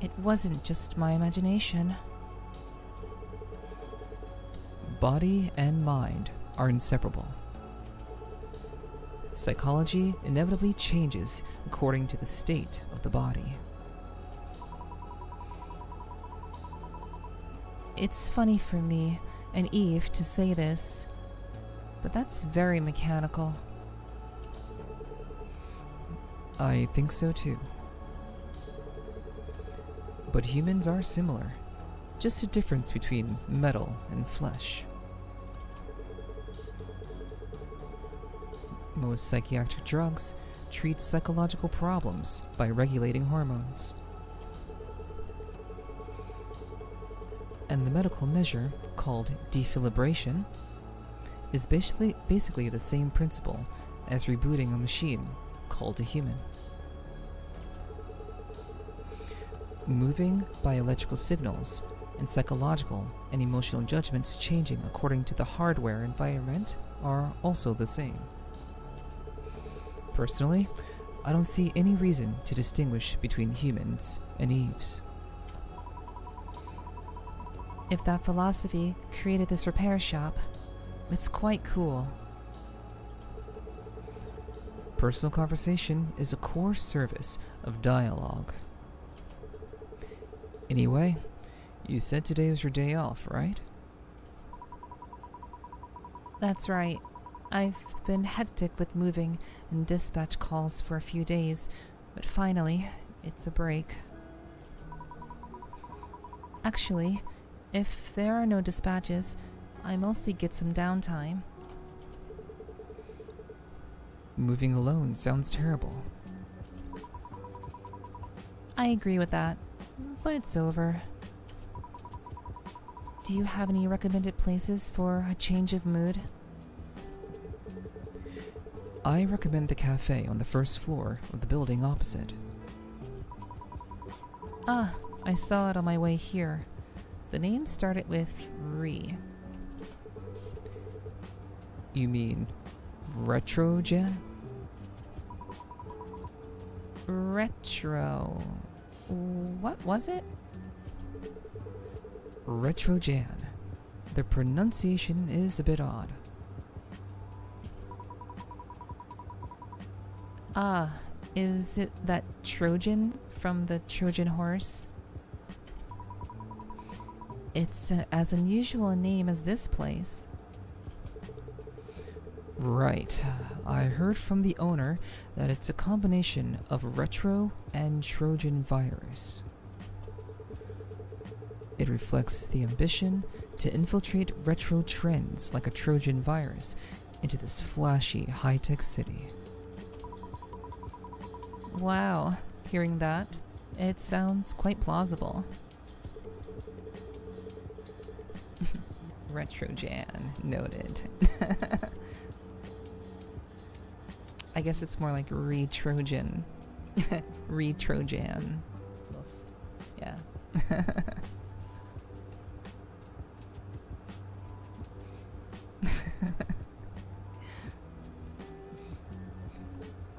It wasn't just my imagination. Body and mind are inseparable. Psychology inevitably changes according to the state of the body. It's funny for me and Eve to say this, but that's very mechanical. I think so too. But humans are similar, just a difference between metal and flesh. Most psychiatric drugs treat psychological problems by regulating hormones. And the medical measure, called defibrillation, is basically the same principle as rebooting a machine called a human. Moving by electrical signals and psychological and emotional judgments changing according to the hardware environment are also the same. Personally, I don't see any reason to distinguish between humans and Eves. If that philosophy created this repair shop, it's quite cool. Personal conversation is a core service of D1AL-ogue. Anyway, you said today was your day off, right? That's right. I've been hectic with moving and dispatch calls for a few days, but finally, it's a break. Actually, if there are no dispatches, I mostly get some downtime. Moving alone sounds terrible. I agree with that, but it's over. Do you have any recommended places for a change of mood? I recommend the cafe on the first floor of the building opposite. Ah, I saw it on my way here. The name started with Re. You mean Retrogen? Retro. What was it? Retrogen. The pronunciation is a bit odd. Ah, is it that Trojan from the Trojan horse? It's as unusual a name as this place. Right. I heard from the owner that it's a combination of retro and Trojan virus. It reflects the ambition to infiltrate retro trends like a Trojan virus into this flashy, high-tech city. Wow, hearing that, it sounds quite plausible. Retrojan, noted. I guess it's more like re-Trojan. Re-Trojan. Yeah.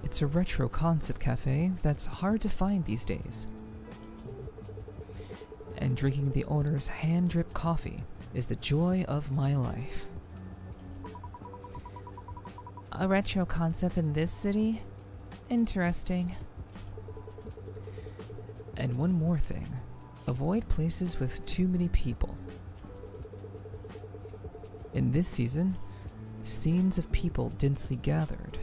It's a retro concept cafe that's hard to find these days. And drinking the owner's hand-drip coffee is the joy of my life. A retro concept in this city? Interesting. And one more thing. Avoid places with too many people. In this season, scenes of people densely gathered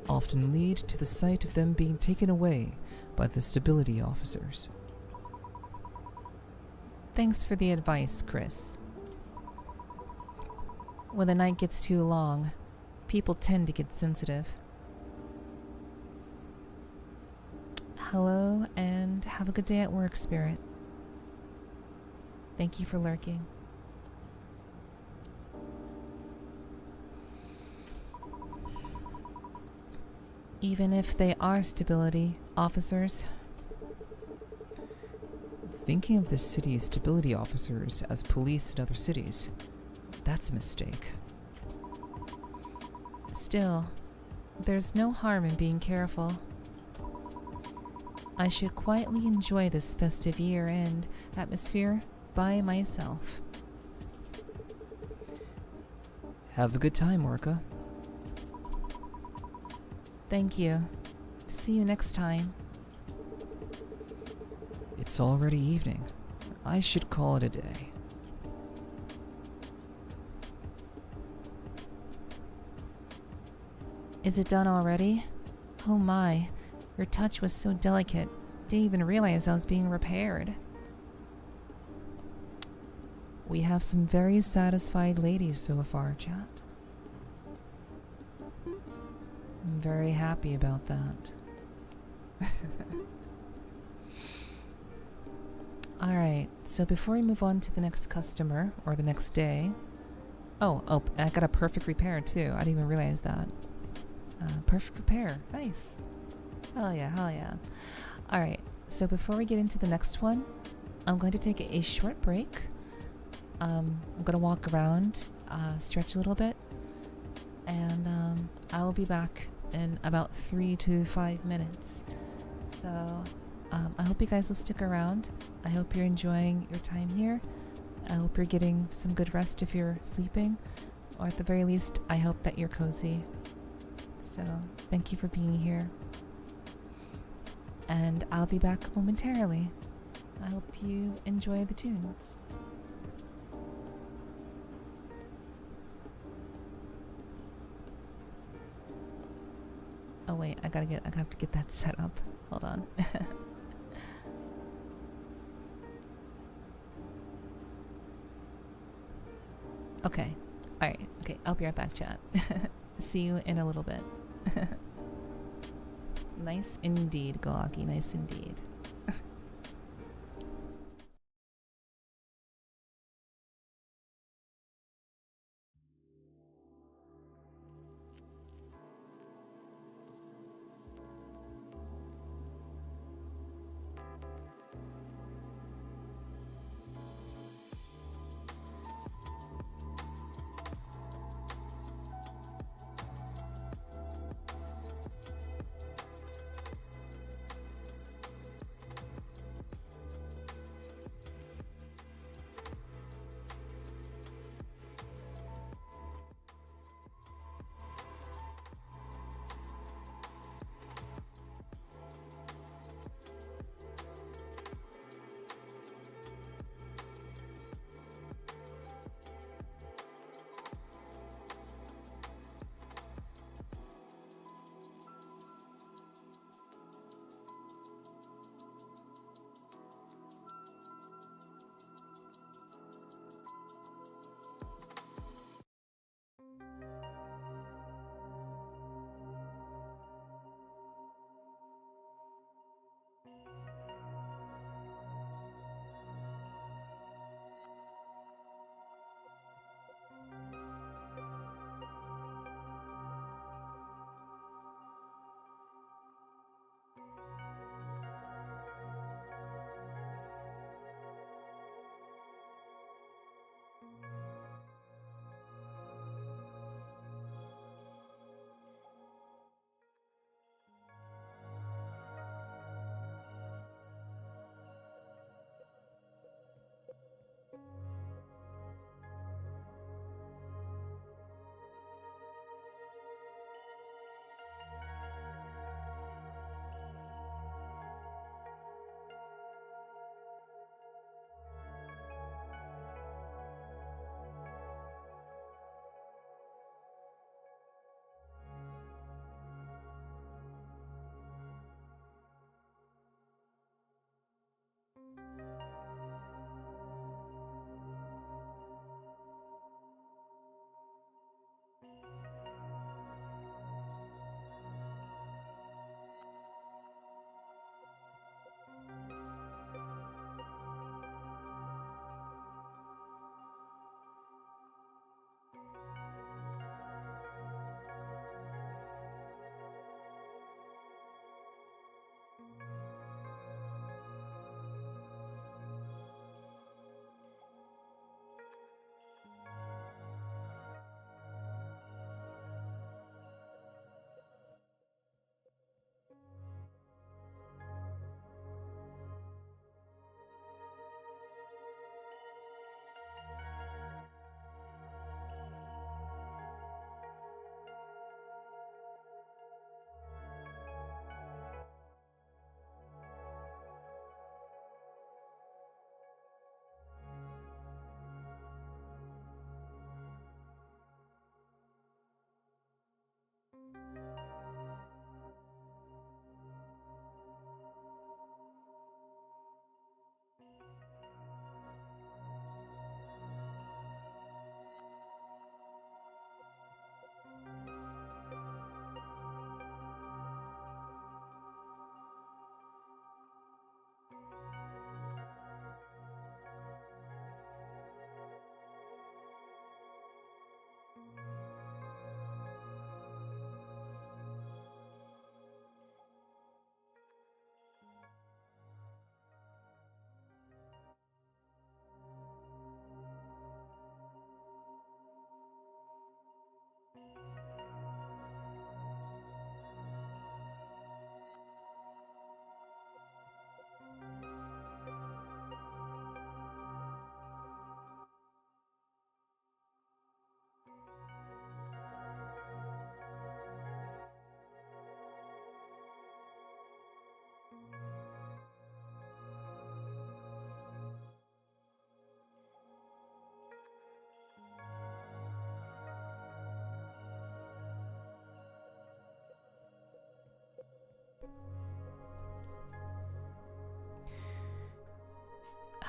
often lead to the sight of them being taken away by the stability officers. Thanks for the advice, Chris. When the night gets too long, people tend to get sensitive. Hello, and have a good day at work, Spirit. Thank you for lurking. Even if they are stability officers. Thinking of the city's stability officers as police in other cities, that's a mistake. Still, there's no harm in being careful. I should quietly enjoy this festive year-end atmosphere by myself. Have a good time, Orca. Thank you. See you next time. It's already evening. I should call it a day. Is it done already? Oh my, your touch was so delicate. Didn't even realize I was being repaired. We have some very satisfied ladies so far, chat. I'm very happy about that. Alright, so before we move on to the next customer, or the next day... Oh, I got a perfect repair too. I didn't even realize that. Perfect repair. Nice. Hell yeah, hell yeah. Alright, so before we get into the next one, I'm going to take a short break. I'm going to walk around, stretch a little bit, and I will be back in about 3 to 5 minutes. So, I hope you guys will stick around. I hope you're enjoying your time here. I hope you're getting some good rest if you're sleeping, or at the very least, I hope that you're cozy. So, thank you for being here. And I'll be back momentarily. I hope you enjoy the tunes. Oh wait, I have to get that set up. Hold on. Okay. Alright. Okay, I'll be right back, chat. See you in a little bit. Nice indeed, Goaki. Nice indeed.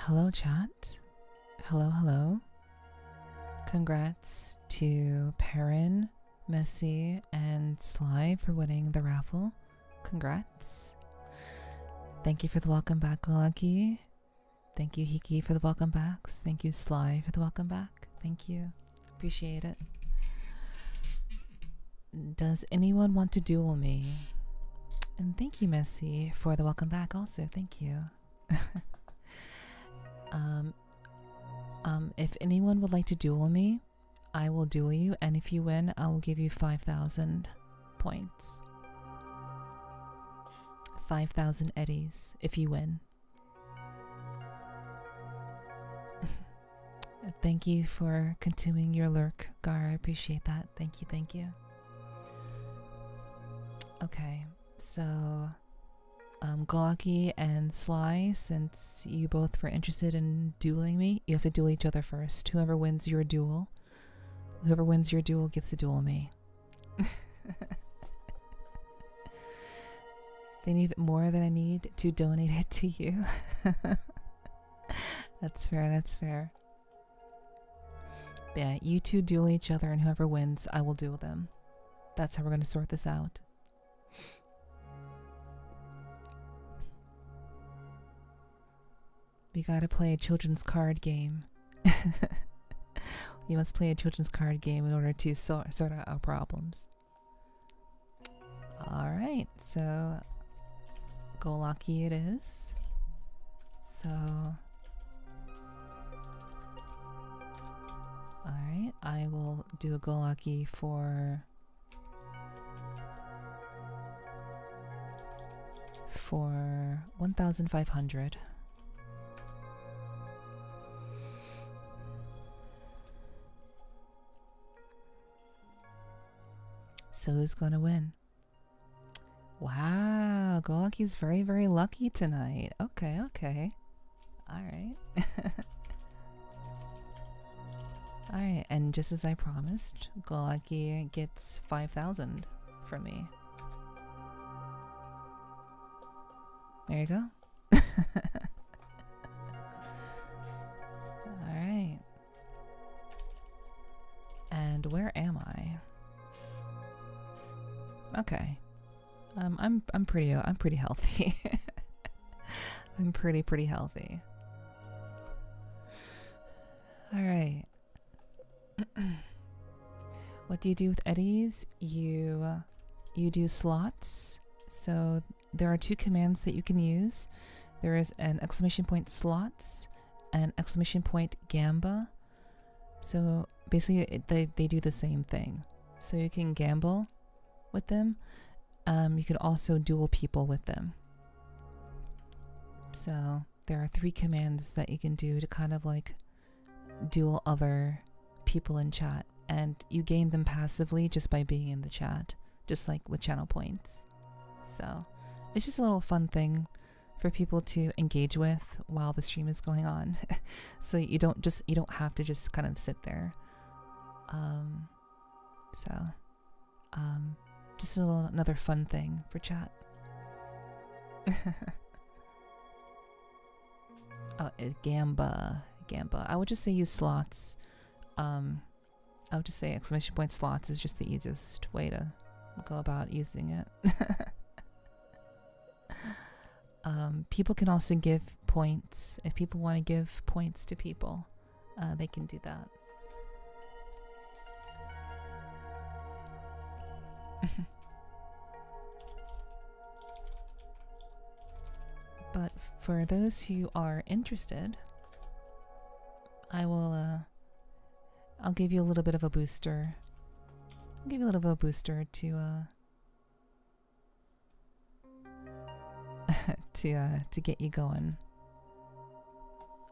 Hello, chat. Hello, hello. Congrats to Perrin, Messi, and Sly for winning the raffle. Congrats. Thank you for the welcome back, Golaki. Thank you, Hiki, for the welcome backs. Thank you, Sly, for the welcome back. Thank you. Appreciate it. Does anyone want to duel me? And thank you, Messi, for the welcome back also. Thank you. If anyone would like to duel me, I will duel you, and if you win, I will give you 5,000 points. 5,000 eddies if you win. Thank you for continuing your lurk, Gar. I appreciate that. Thank you, thank you. Okay, so Golaki and Sly, since you both were interested in dueling me, you have to duel each other first. Whoever wins your duel gets to duel me. They need more than I need to donate it to you. That's fair, that's fair. But yeah, you two duel each other, and whoever wins, I will duel them. That's how we're going to sort this out. We gotta play a children's card game. You must play a children's card game in order to sort out our problems. Alright, so Golaki it is. So alright, I will do a Golaki for 1,500. So who's gonna win? Wow, Golaki's very, very lucky tonight. Okay, okay. Alright. Alright, and just as I promised, Golaki gets 5,000 from me. There you go. Alright. And where am I? Okay. I'm pretty healthy. I'm pretty healthy. All right. What do you do with eddies? You do slots. So there are two commands that you can use. There is an exclamation point slots and exclamation point gamba. So basically they do the same thing. So you can gamble with them. You can also duel people with them. So there are 3 commands that you can do to kind of like duel other people in chat, and you gain them passively just by being in the chat, just like with channel points. So it's just a little fun thing for people to engage with while the stream is going on. So you don't have to just kind of sit there. Just another fun thing for chat. Oh, Gamba. I would just say use slots. I would just say exclamation point slots is just the easiest way to go about using it. People can also give points. If people want to give points to people, they can do that. But for those who are interested, I'll give you a little bit of a booster. I'll give you a little bit of a booster to to get you going.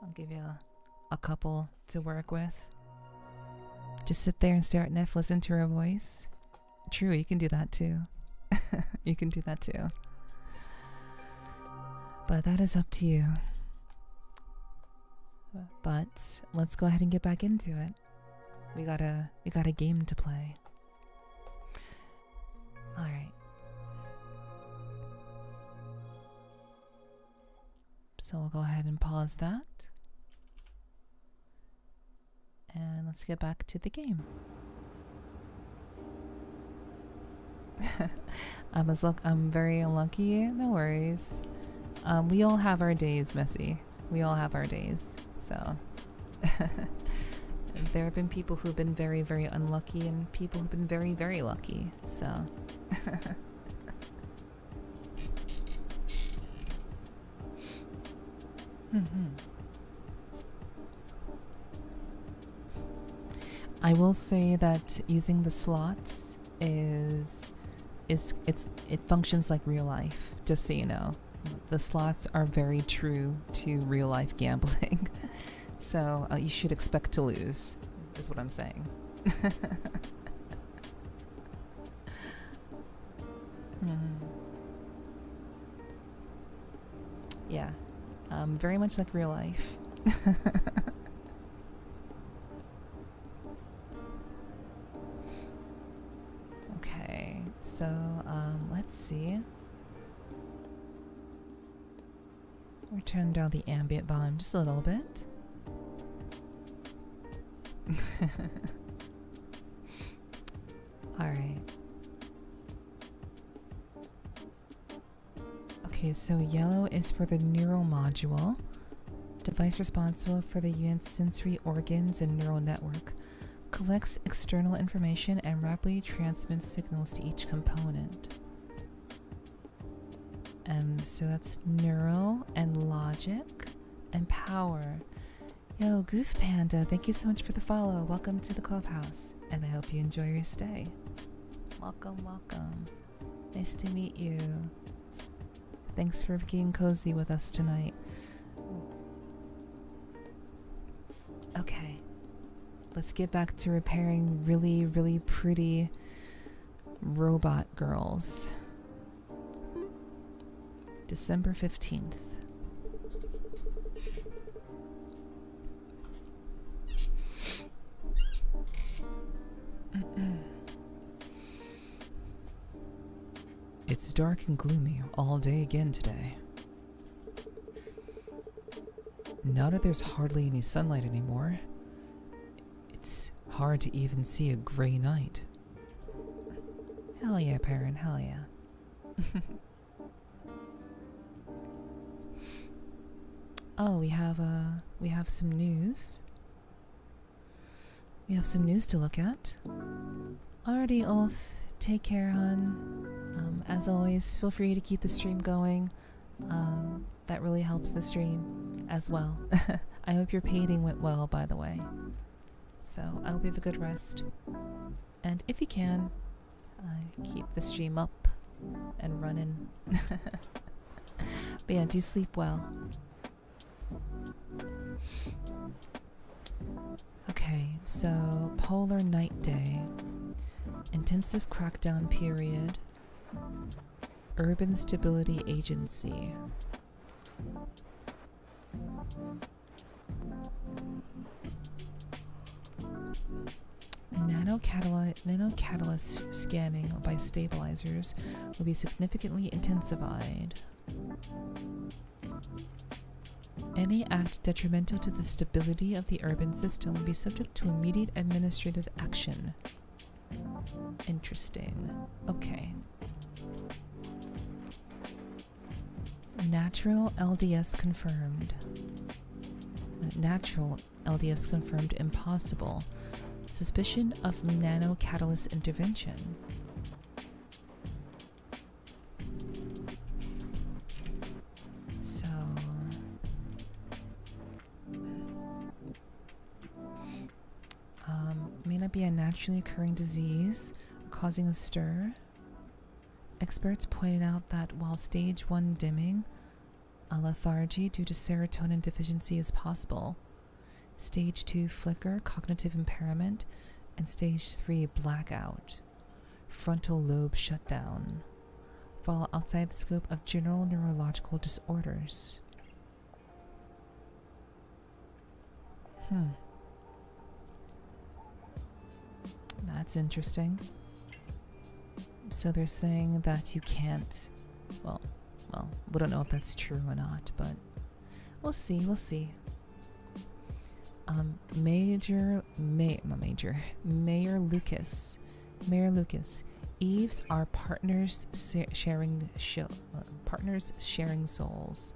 I'll give you a couple to work with. Just sit there and stare at Nef, listen to her voice. True, you can do that too. You can do that too. But that is up to you. But let's go ahead and get back into it. We got a game to play. All right. So we'll go ahead and pause that. And let's get back to the game. I'm very unlucky. No worries. We all have our days, Messy. We all have our days. So there have been people who've been very, very unlucky and people who've been very, very lucky. So I will say that using the slots it functions like real life, just so you know. The slots are very true to real life gambling. So you should expect to lose, is what I'm saying. Yeah, very much like real life. Okay, so let's see. We'll turn down the ambient volume just a little bit. Alright. Okay, so yellow is for the neural module, device responsible for the unit's sensory organs and neural network. Collects external information and rapidly transmits signals to each component. And so that's neural and logic and power. Yo, Goof Panda, thank you so much for the follow. Welcome to the clubhouse, and I hope you enjoy your stay. Welcome, welcome. Nice to meet you. Thanks for getting cozy with us tonight. Okay. Let's get back to repairing really, really pretty robot girls. December 15th. It's dark and gloomy all day again today. Now that there's hardly any sunlight anymore, it's hard to even see a gray night. Hell yeah, Perrin, hell yeah. Oh, we have some news. We have some news to look at. Alrighty, Ulf. Take care, hon. As always, feel free to keep the stream going. That really helps the stream as well. I hope your painting went well, by the way. So I hope you have a good rest. And if you can, keep the stream up and running. But yeah, do sleep well. Okay, so polar night day, intensive crackdown period, urban stability agency. Nanocatalyst scanning by stabilizers will be significantly intensified. Any act detrimental to the stability of the urban system will be subject to immediate administrative action. Interesting. Okay. Natural LDS confirmed. Natural LDS confirmed impossible. Suspicion of nanocatalyst intervention. So may not be a naturally occurring disease causing a stir. Experts pointed out that while stage 1 dimming, a lethargy due to serotonin deficiency is possible. Stage 2 flicker, cognitive impairment, and stage 3 blackout, frontal lobe shutdown, fall outside the scope of general neurological disorders. That's interesting. So they're saying that you can't, well, we don't know if that's true or not, but we'll see. Mayor Lucas. Mayor Lucas. Eves are partners sharing souls.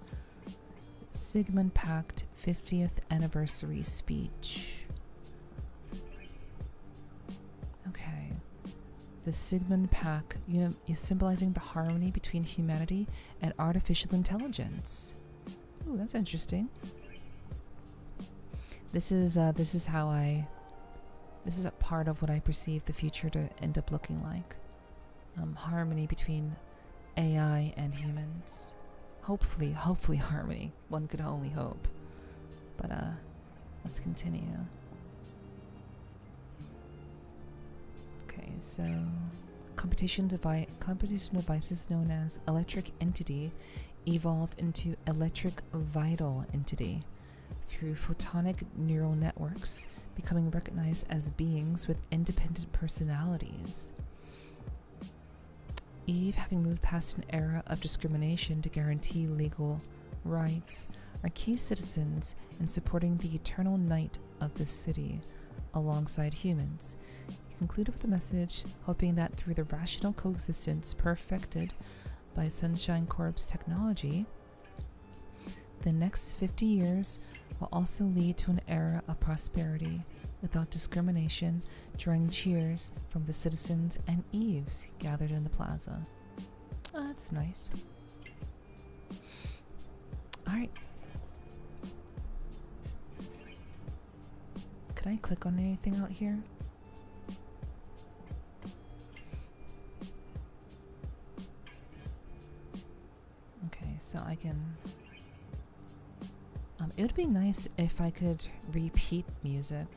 Sigmund Pact 50th anniversary speech. Okay. The Sigmund Pact, is symbolizing the harmony between humanity and artificial intelligence. Ooh, that's interesting. This is a part of what I perceive the future to end up looking like. Harmony between AI and humans. Hopefully harmony. One could only hope. But let's continue. Okay, so computational devices known as electric entity evolved into electric vital entity through photonic neural networks, becoming recognized as beings with independent personalities. Eve, having moved past an era of discrimination to guarantee legal rights, are key citizens in supporting the eternal night of the city alongside humans. He concluded with a message hoping that through the rational coexistence perfected by Sunshine Corp's technology, the next 50 years will also lead to an era of prosperity without discrimination, drawing cheers from the citizens and Eves gathered in the plaza. Oh, that's nice. Alright. Can I click on anything out here? Okay, so I can... it would be nice if I could repeat music.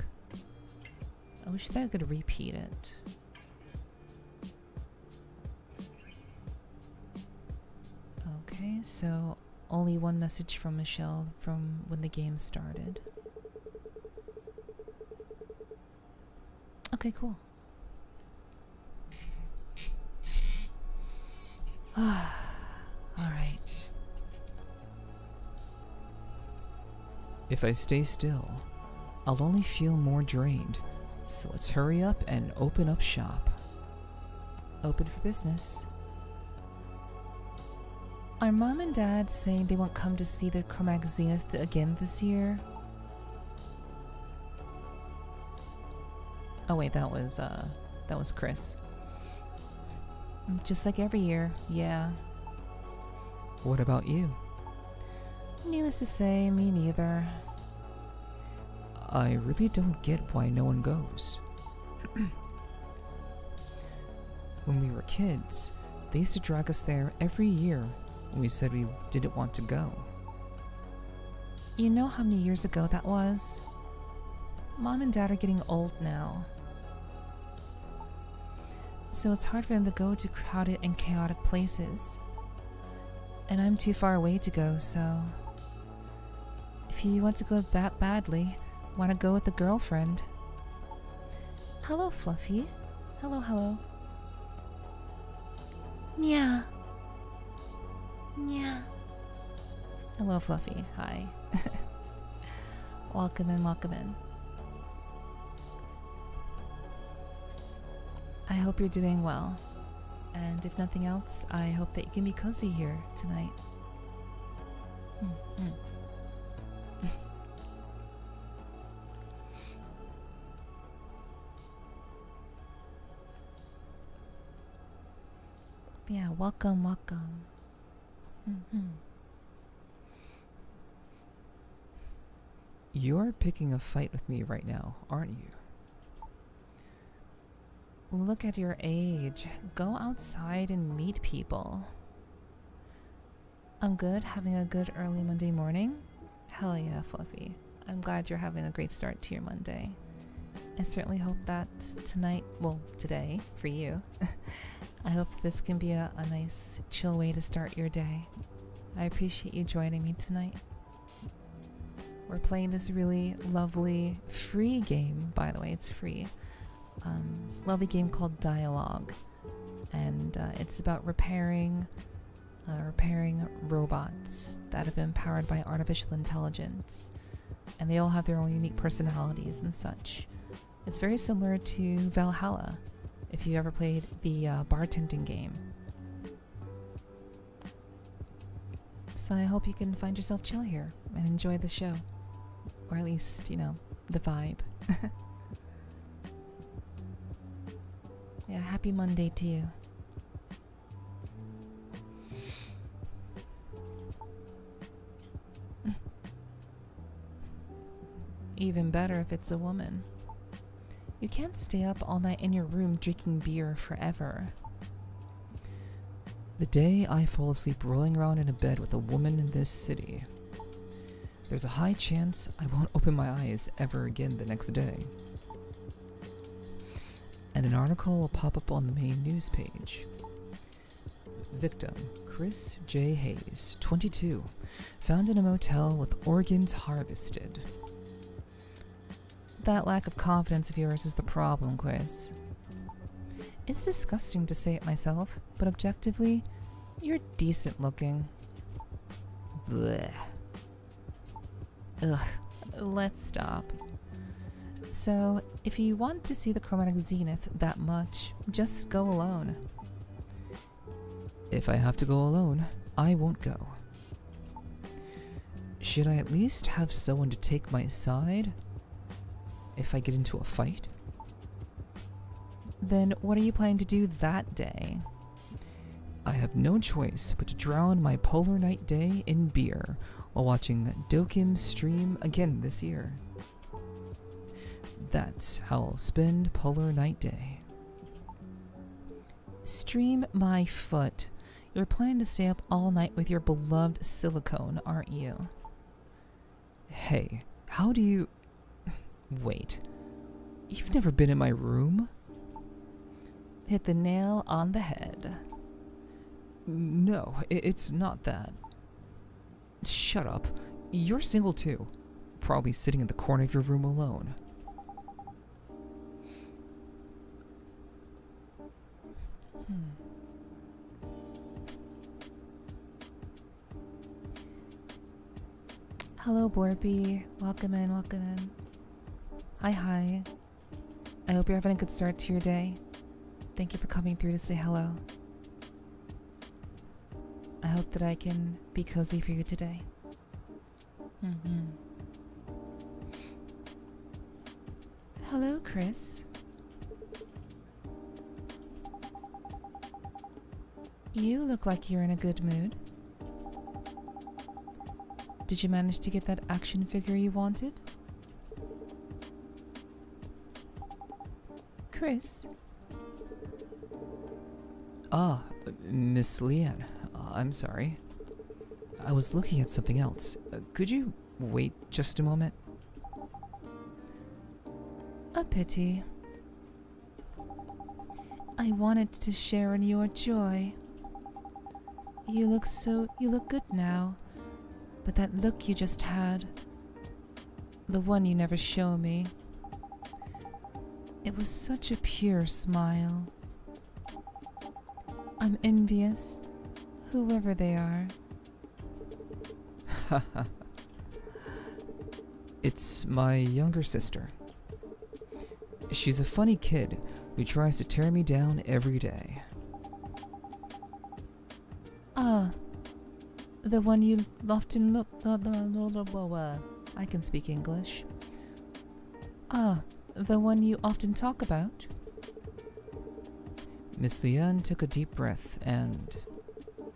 I wish that I could repeat it. Okay, so only one message from Michelle from when the game started. Okay, cool. Alright. If I stay still, I'll only feel more drained. So let's hurry up and open up shop. Open for business. Are Mom and Dad saying they won't come to see the Chromatic Zenith again this year? Oh wait, that was Chris. Just like every year, yeah. What about you? Needless to say, me neither. I really don't get why no one goes. When we were kids, they used to drag us there every year when we said we didn't want to go. You know how many years ago that was? Mom and Dad are getting old now. So it's hard for them to go to crowded and chaotic places. And I'm too far away to go, so... If you want to go that badly, want to go with a girlfriend? Hello, Fluffy. Hello, hello. Yeah. Yeah. Hello, Fluffy. Hi. Welcome in, welcome in. I hope you're doing well. And if nothing else, I hope that you can be cozy here tonight. Yeah, welcome, welcome. You're picking a fight with me right now, aren't you? Look at your age. Go outside and meet people. I'm good, having a good early Monday morning. Hell yeah, Fluffy. I'm glad you're having a great start to your Monday. I certainly hope that tonight, well, today, for you, I hope this can be a nice, chill way to start your day. I appreciate you joining me tonight. We're playing this really lovely, free game, by the way, it's free. This lovely game called D1AL-ogue, and it's about repairing robots that have been powered by artificial intelligence. and they all have their own unique personalities and such. It's very similar to Valhalla, if you ever played the bartending game. So I hope you can find yourself chill here and enjoy the show. Or at least, the vibe. Yeah, happy Monday to you. Even better if it's a woman. You can't stay up all night in your room drinking beer forever. The day I fall asleep rolling around in a bed with a woman in this city, there's a high chance I won't open my eyes ever again the next day. And an article will pop up on the main news page. Victim, Chris J. Hayes, 22, found in a motel with organs harvested. That lack of confidence of yours is the problem, Chris. It's disgusting to say it myself, but objectively, you're decent looking. Blech. Ugh, let's stop. So, if you want to see the chromatic zenith that much, just go alone. If I have to go alone, I won't go. Should I at least have someone to take my side if I get into a fight? Then what are you planning to do that day? I have no choice but to drown my polar night day in beer while watching Dokim's stream again this year. That's how I'll spend polar night day. Stream my foot. You're planning to stay up all night with your beloved silicone, aren't you? Hey, how do you... Wait, you've never been in my room? Hit the nail on the head. No, it's not that. Shut up. You're single too. Probably sitting in the corner of your room alone. Hello, Blurpy. Welcome in, welcome in. Hi. I hope you're having a good start to your day. Thank you for coming through to say hello. I hope that I can be cozy for you today. Hello, Chris. You look like you're in a good mood. Did you manage to get that action figure you wanted? Chris? Ah, Miss Leanne. I'm sorry. I was looking at something else. Could you wait just a moment? A pity. I wanted to share in your joy. You look good now. But that look you just had, the one you never show me, it was such a pure smile. I'm envious, whoever they are. It's my younger sister. She's a funny kid who tries to tear me down every day. Ah, the one you often look... I can speak English. Ah, the one you often talk about? Miss Leanne took a deep breath and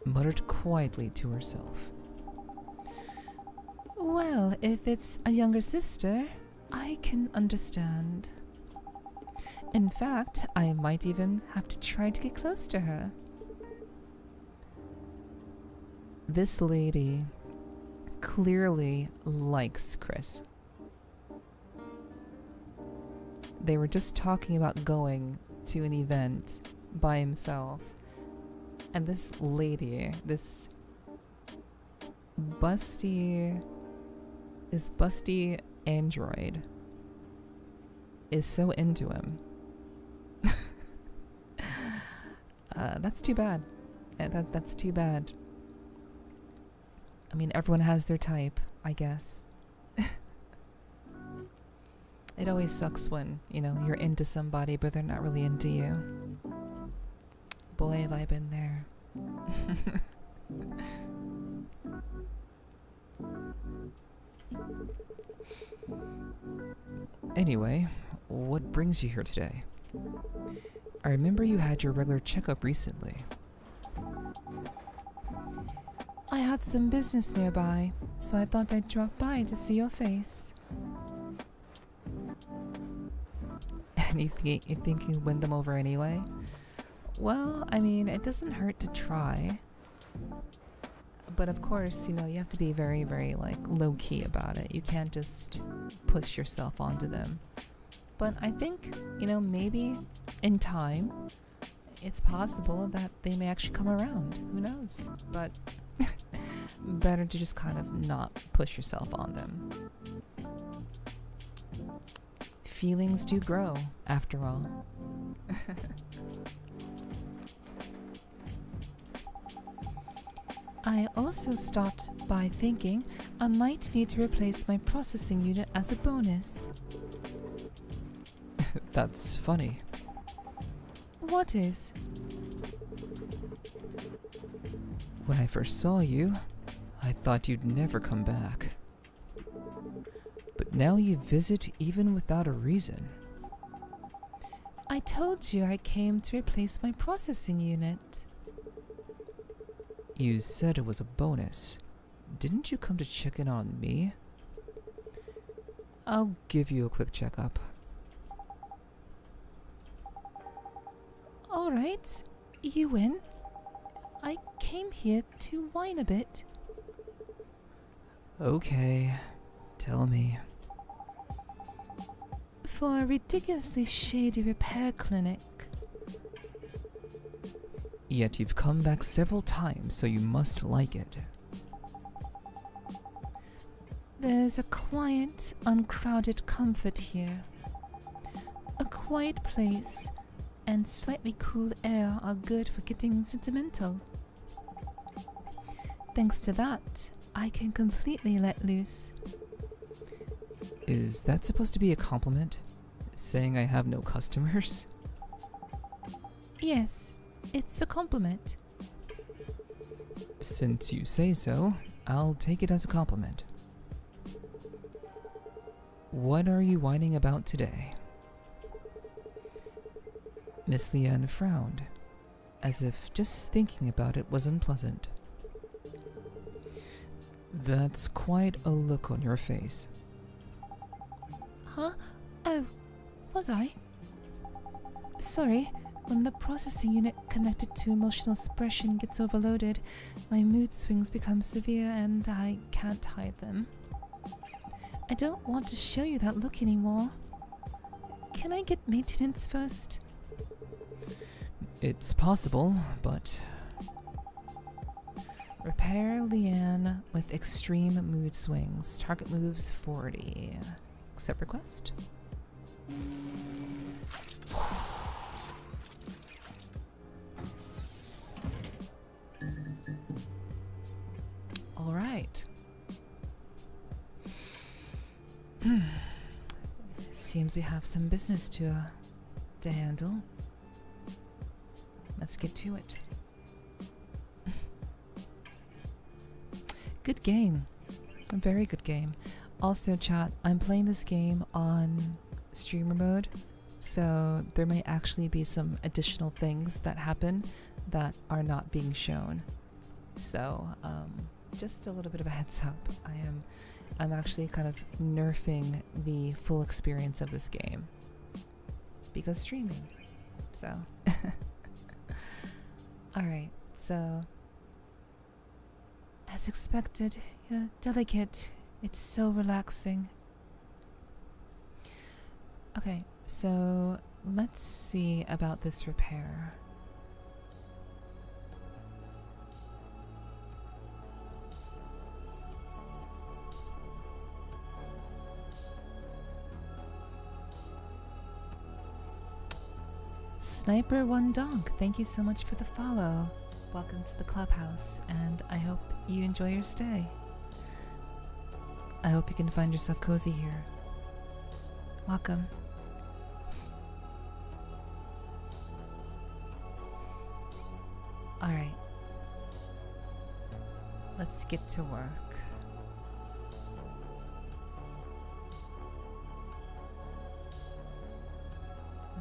muttered quietly to herself. Well, if it's a younger sister, I can understand. In fact, I might even have to try to get close to her. This lady clearly likes Chris. They were just talking about going to an event by himself. And this lady, this busty android is so into him. That's too bad. That's too bad. I mean, everyone has their type, I guess. It always sucks when, you know, you're into somebody but they're not really into you. Boy, have I been there. Anyway, what brings you here today? I remember you had your regular checkup recently. I had some business nearby, so I thought I'd drop by to see your face. And you think you win them over anyway? Well, I mean, it doesn't hurt to try. But of course, you know, you have to be very, very, like, low-key about it. You can't just push yourself onto them. But I think, you know, maybe in time, it's possible that they may actually come around. Who knows? But better to just kind of not push yourself on them. Feelings do grow, after all. I also stopped by thinking I might need to replace my processing unit as a bonus. That's funny. What is? When I first saw you, I thought you'd never come back. But now you visit even without a reason. I told you I came to replace my processing unit. You said it was a bonus. Didn't you come to check in on me? I'll give you a quick checkup. Alright, you win. I came here to whine a bit. Okay, tell me. For a ridiculously shady repair clinic. Yet you've come back several times, so you must like it. There's a quiet, uncrowded comfort here. A quiet place and slightly cool air are good for getting sentimental. Thanks to that, I can completely let loose. Is that supposed to be a compliment? Saying I have no customers? Yes, it's a compliment. Since you say so, I'll take it as a compliment. What are you whining about today? Miss Leanne frowned, as if just thinking about it was unpleasant. That's quite a look on your face. Huh? Oh, was I? Sorry, when the processing unit connected to emotional expression gets overloaded, my mood swings become severe and I can't hide them. I don't want to show you that look anymore. Can I get maintenance first? It's possible, but... Repair Leanne with extreme mood swings. Target moves 40. Accept request. All right. Seems we have some business to handle. Let's get to it. Good game. A very good game. Also, chat, I'm playing this game on streamer mode, so there may actually be some additional things that happen that are not being shown. So, just a little bit of a heads up. I'm actually kind of nerfing the full experience of this game because streaming. So, alright, so as expected, you're delicate. It's so relaxing. Okay, so let's see about this repair. Sniper1Dog, thank you so much for the follow. Welcome to the clubhouse, and I hope you enjoy your stay. I hope you can find yourself cozy here. Welcome. Alright. Let's get to work.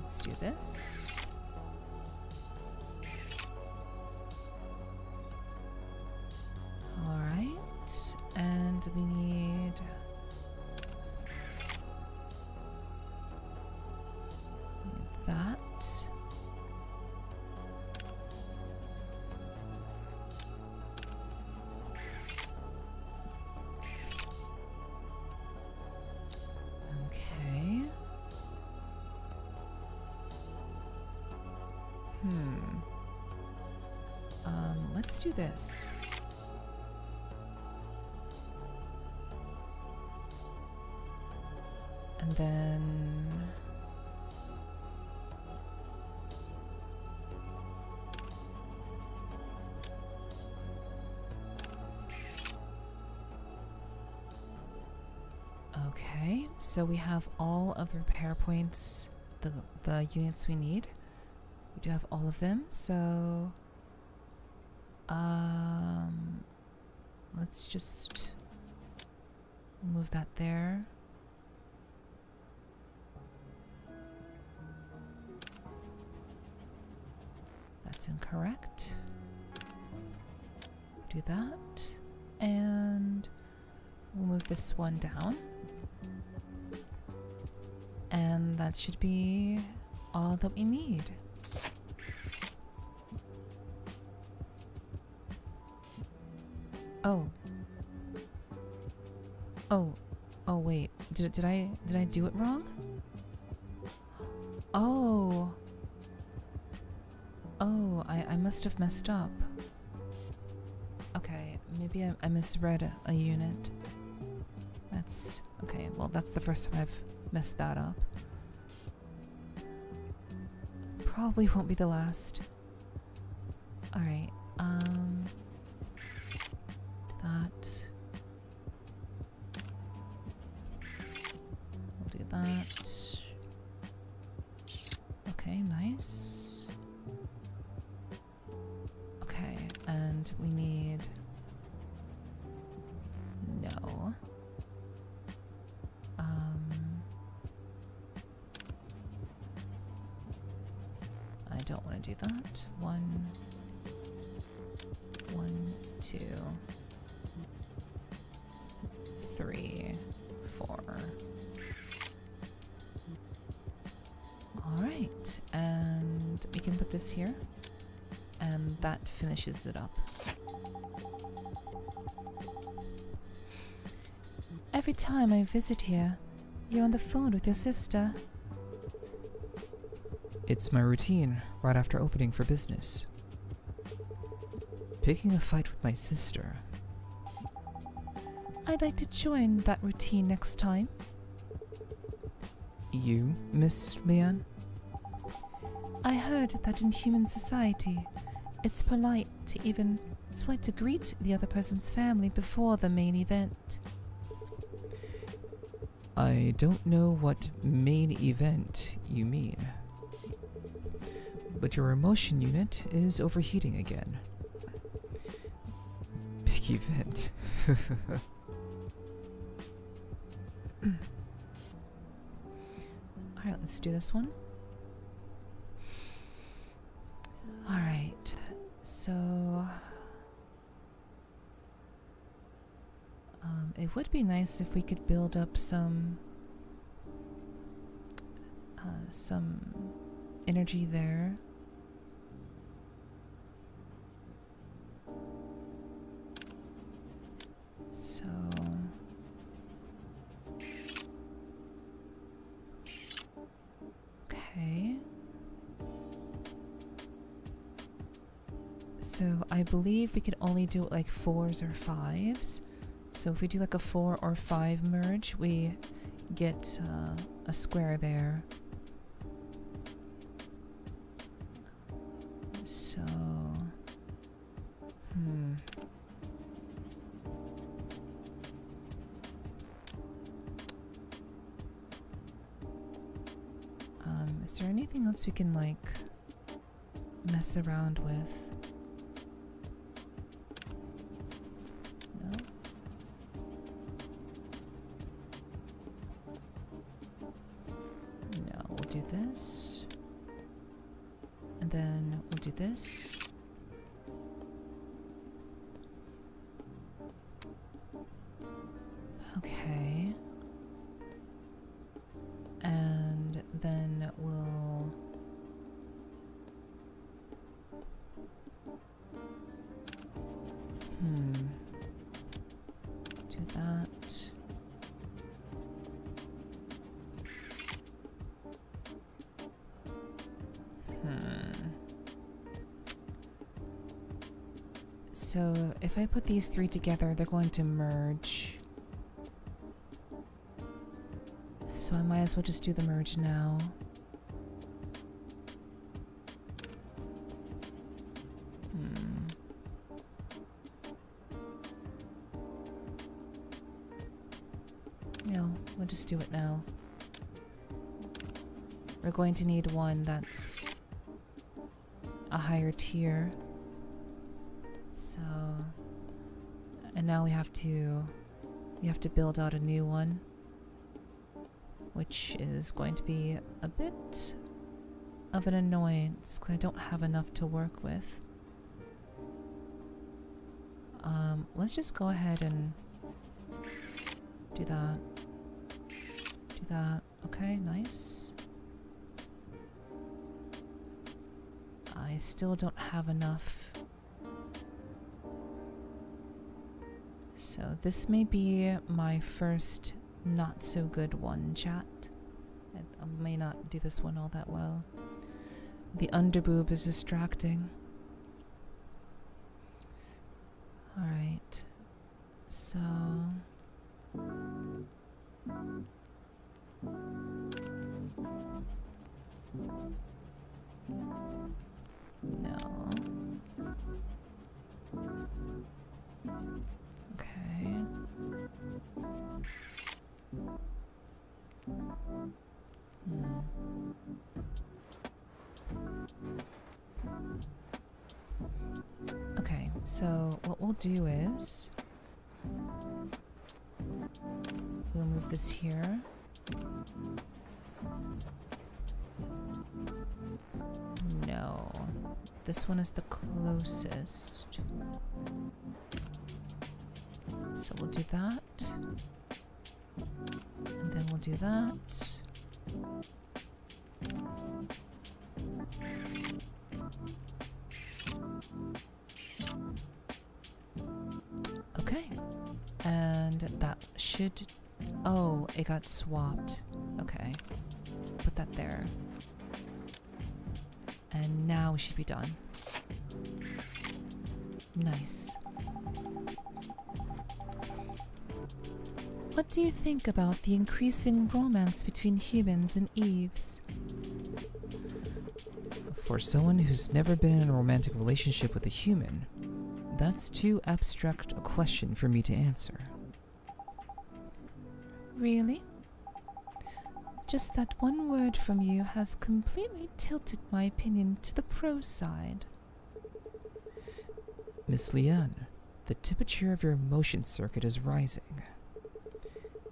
Let's do this. Alright. And we need... that. Okay. Let's do this. And then... okay, so we have all of the repair points, the units we need. We do have all of them, so let's just move that there. That's incorrect. Do that, and we'll move this one down. And that should be all that we need. Oh. Oh wait. Did I do it wrong? Oh. Oh, I must have messed up. Okay, maybe I misread a unit. That's okay. Well, that's the first time I've messed that up. Probably won't be the last. Alright, that. We'll do that. Okay, nice. Okay, and we need... no. I don't want to do that. 1, 2, 3, 4. Alright, and we can put this here, and that finishes it up. Every time I visit here, you're on the phone with your sister. It's my routine right after opening for business. Picking a fight with my sister. I'd like to join that routine next time. You, Miss Leanne? I heard that in human society, it's polite to greet the other person's family before the main event. I don't know what main event you mean. But your emotion unit is overheating again. Big event. Alright, let's do this one. Alright, so... it would be nice if we could build up some energy there. So... okay. So I believe we could only do it like 4s or 5s. So if we do like a 4 or 5 merge, we get a square there. So, anything else we can like mess around with? No. No, we'll do this. And then we'll do this. Okay. And then we'll do that. So if I put these three together, they're going to merge. So I might as well just do the merge now. No, we'll just do it now. We're going to need one that's a higher tier. So, and now we have to build out a new one, which is going to be a bit of an annoyance because I don't have enough to work with. Let's just go ahead and do that. Do that. Okay, nice. I still don't have enough. So this may be my first not so good one, chat. I may not do this one all that well. The underboob is distracting. Alright. So... no. Okay. Okay, so what we'll do is we'll move this here. No, this one is the closest. So we'll do that. And then we'll do that. Okay. And that should... oh, it got swapped. Okay. Put that there. And now we should be done. Nice. What do you think about the increasing romance between humans and Eves? For someone who's never been in a romantic relationship with a human, that's too abstract a question for me to answer. Really? Just that one word from you has completely tilted my opinion to the pro side. Miss Leanne, the temperature of your emotion circuit is rising.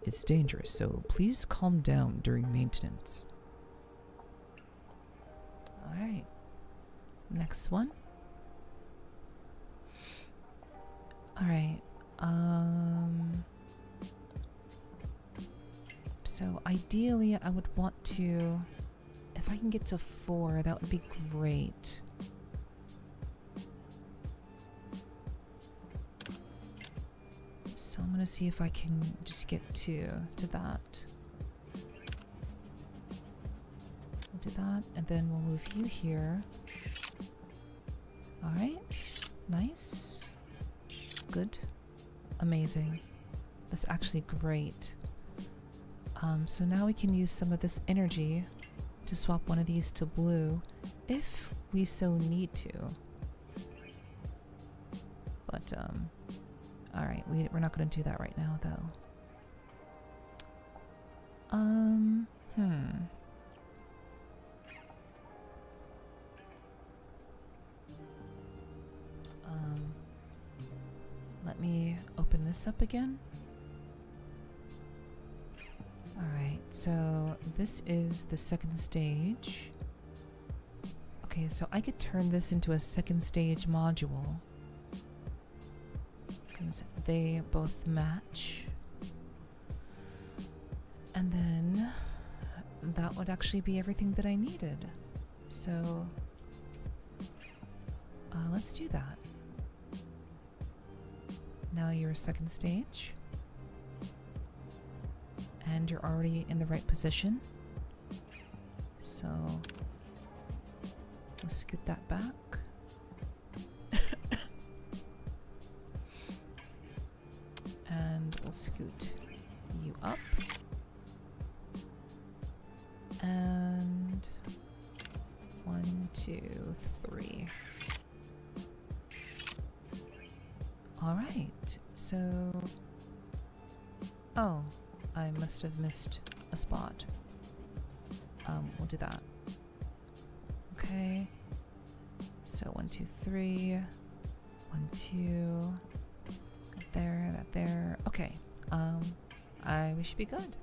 It's dangerous, so please calm down during maintenance. Alright. Next one. Alright. So ideally I would want to... if I can get to 4, that would be great. So I'm gonna see if I can just get to that. We'll do that, and then we'll move you here. Alright, nice. Good. Amazing. That's actually great. So now we can use some of this energy to swap one of these to blue, if we so need to. But, alright, we're not going to do that right now, though. me open this up again. Alright, so this is the second stage. Okay, so I could turn this into a second stage module, because they both match. And then that would actually be everything that I needed. So let's do that. Now you're second stage. And you're already in the right position. So we'll scoot that back. And we'll scoot you up. And 1, 2, 3. All right, so, oh, I must have missed a spot. We'll do that. Okay, so 1, 2, 3, 1, 2, that there, that there. Okay, we should be good.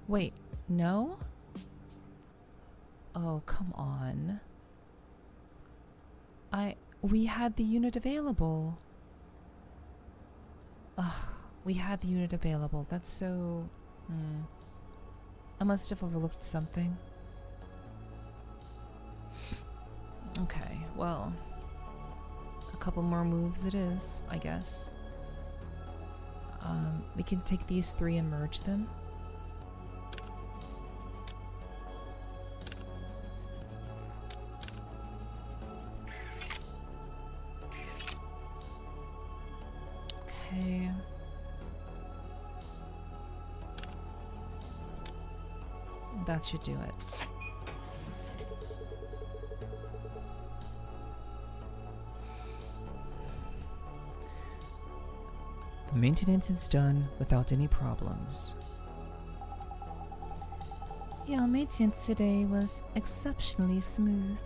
Wait, no? Oh, come on. We had the unit available. Ugh, we had the unit available. That's so... I must have overlooked something. Okay, well... a couple more moves it is, I guess. We can take these 3 and merge them. Okay. That should do it. The maintenance is done without any problems. Your maintenance today was exceptionally smooth.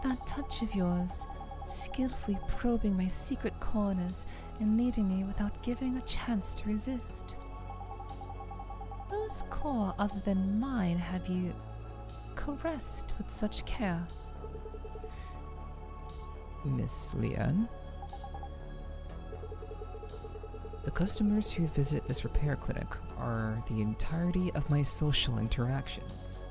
That touch of yours, skillfully probing my secret corners and leading me without giving a chance to resist. Whose core other than mine have you caressed with such care? Miss Leanne? The customers who visit this repair clinic are the entirety of my social interactions.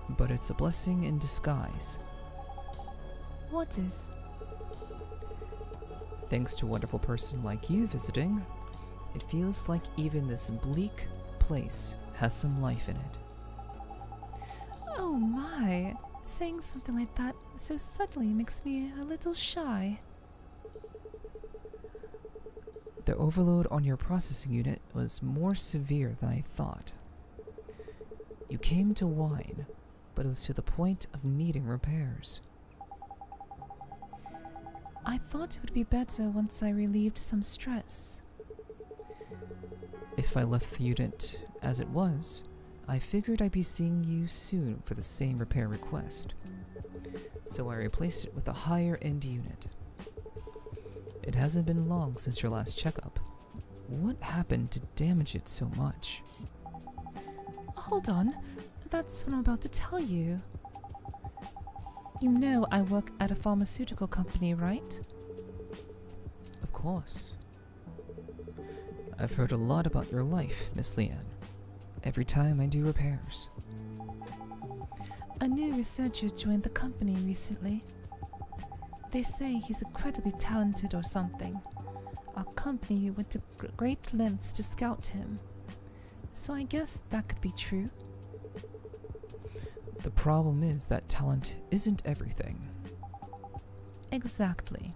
But it's a blessing in disguise. What is? Thanks to a wonderful person like you visiting, it feels like even this bleak place has some life in it. Oh my! Saying something like that so subtly makes me a little shy. The overload on your processing unit was more severe than I thought. You came to whine, but it was to the point of needing repairs. I thought it would be better once I relieved some stress. If I left the unit as it was, I figured I'd be seeing you soon for the same repair request. So I replaced it with a higher end unit. It hasn't been long since your last checkup. What happened to damage it so much? Hold on, that's what I'm about to tell you. You know I work at a pharmaceutical company, right? Of course. I've heard a lot about your life, Miss Leanne. Every time I do repairs. A new researcher joined the company recently. They say he's incredibly talented or something. Our company went to great lengths to scout him. So I guess that could be true. The problem is that talent isn't everything. Exactly.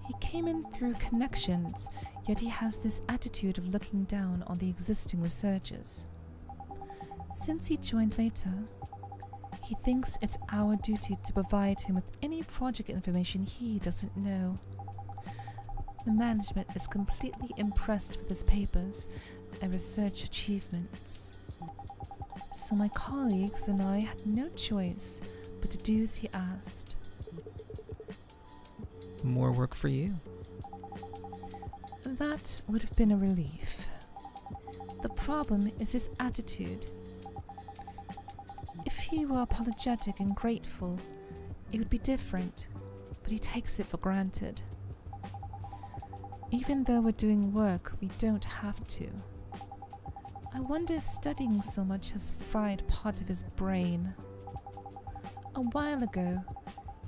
He came in through connections, yet he has this attitude of looking down on the existing researchers. Since he joined later, he thinks it's our duty to provide him with any project information he doesn't know. The management is completely impressed with his papers and research achievements. So my colleagues and I had no choice but to do as he asked. More work for you. That would have been a relief. The problem is his attitude. If he were apologetic and grateful, it would be different, but he takes it for granted. Even though we're doing work we don't have to. I wonder if studying so much has fried part of his brain. A while ago,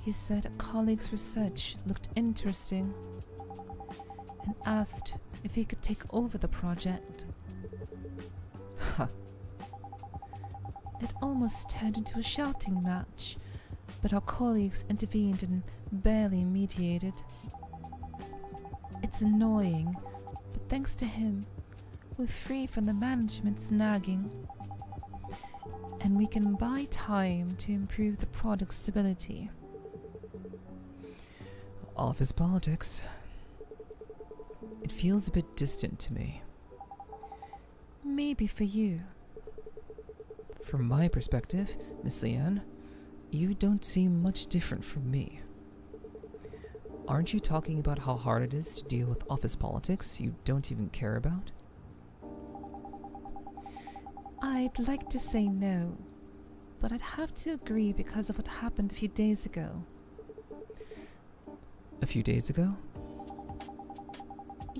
he said a colleague's research looked interesting and asked if he could take over the project. Ha! It almost turned into a shouting match, but our colleagues intervened and barely mediated. It's annoying, but thanks to him, we're free from the management's nagging, and we can buy time to improve the product's stability. Office politics. It feels a bit distant to me. Maybe for you. From my perspective, Miss Leanne, you don't seem much different from me. Aren't you talking about how hard it is to deal with office politics you don't even care about? I'd like to say no, but I'd have to agree because of what happened a few days ago. A few days ago?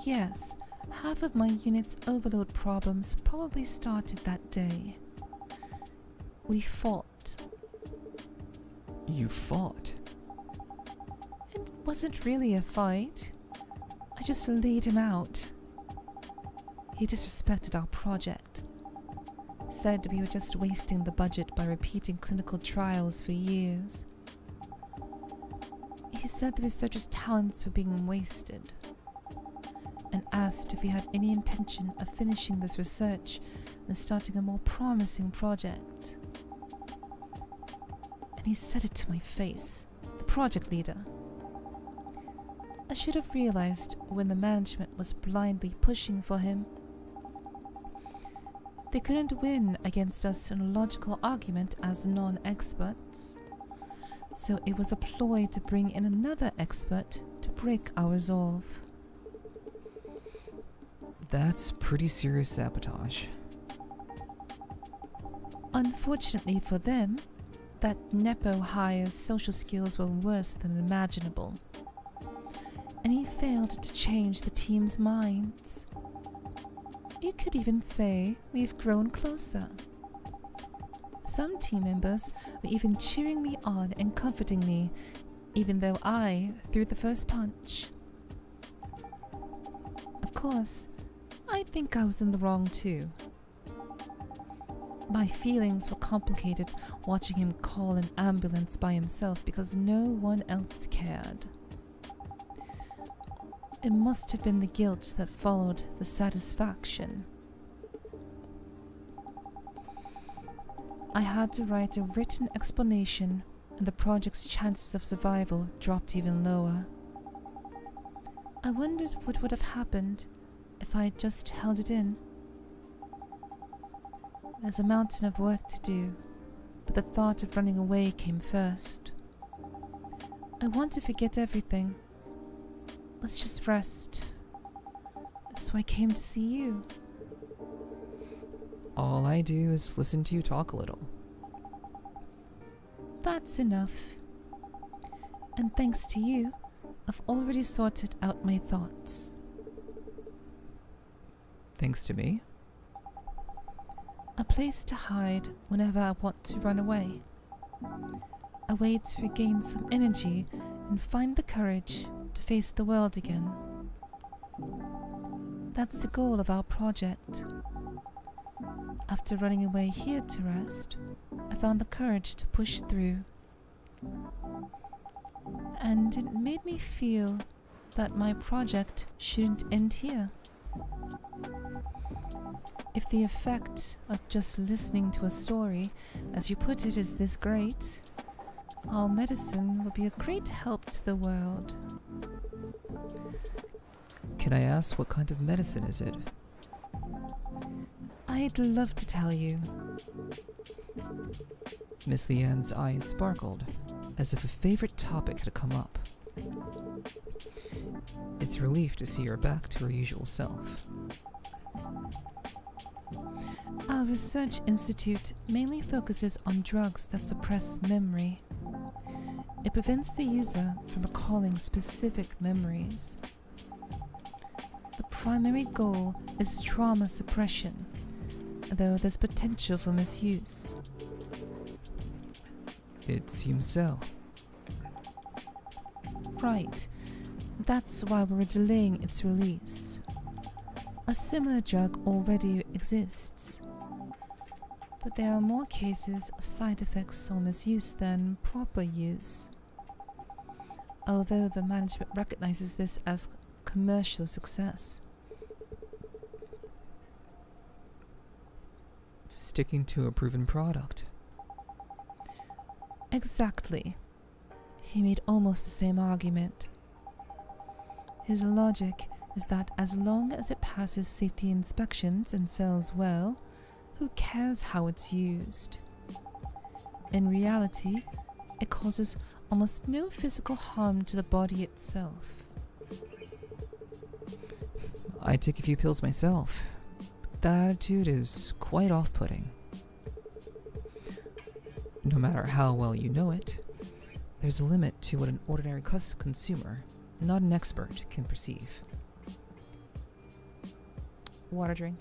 Yes, half of my unit's overload problems probably started that day. We fought. You fought? It wasn't really a fight. I just laid him out. He disrespected our project. Said we were just wasting the budget by repeating clinical trials for years. He said the researchers' talents were being wasted, and asked if we had any intention of finishing this research and starting a more promising project. And he said it to my face, the project leader. I should have realized when the management was blindly pushing for him. They couldn't win against us in a logical argument as non-experts, so it was a ploy to bring in another expert to break our resolve. That's pretty serious sabotage. Unfortunately for them, that Nepo hire's social skills were worse than imaginable, and he failed to change the team's minds. You could even say we've grown closer. Some team members were even cheering me on and comforting me, even though I threw the first punch. Of course, I think I was in the wrong too. My feelings were complicated watching him call an ambulance by himself because no one else cared. It must have been the guilt that followed the satisfaction. I had to write a written explanation, and the project's chances of survival dropped even lower. I wondered what would have happened if I had just held it in. There's a mountain of work to do, but the thought of running away came first. I want to forget everything. Let's just rest. So I came to see you. All I do is listen to you talk a little. That's enough. And thanks to you, I've already sorted out my thoughts. Thanks to me? A place to hide whenever I want to run away. A way to regain some energy and find the courage to face the world again. That's the goal of our project. After running away here to rest, I found the courage to push through. And it made me feel that my project shouldn't end here. If the effect of just listening to a story, as you put it, is this great, our medicine will be a great help to the world. Can I ask what kind of medicine is it? I'd love to tell you, Miss Leanne's eyes sparkled, as if a favorite topic had come up. It's a relief to see her back to her usual self. Our research institute mainly focuses on drugs that suppress memory. It prevents the user from recalling specific memories. The primary goal is trauma suppression, though there's potential for misuse. It seems so. Right. That's why we're delaying its release. A similar drug already exists, but there are more cases of side effects or misuse than proper use. Although the management recognizes this as commercial success. Sticking to a proven product. Exactly. He made almost the same argument. His logic is that as long as it passes safety inspections and sells well, who cares how it's used? In reality, it causes almost no physical harm to the body itself. I take a few pills myself. That attitude is quite off-putting. No matter how well you know it, there's a limit to what an ordinary consumer, not an expert, can perceive. Water drink.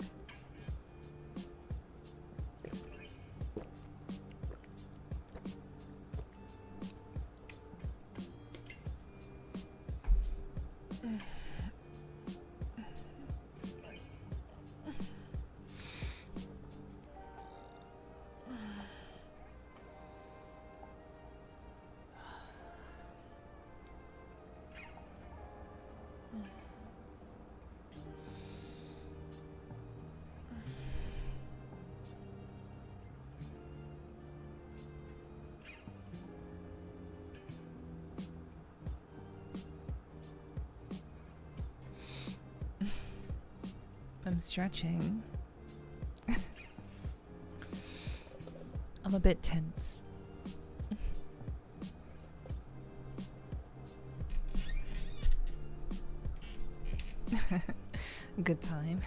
I'm stretching. I'm a bit tense. Good time.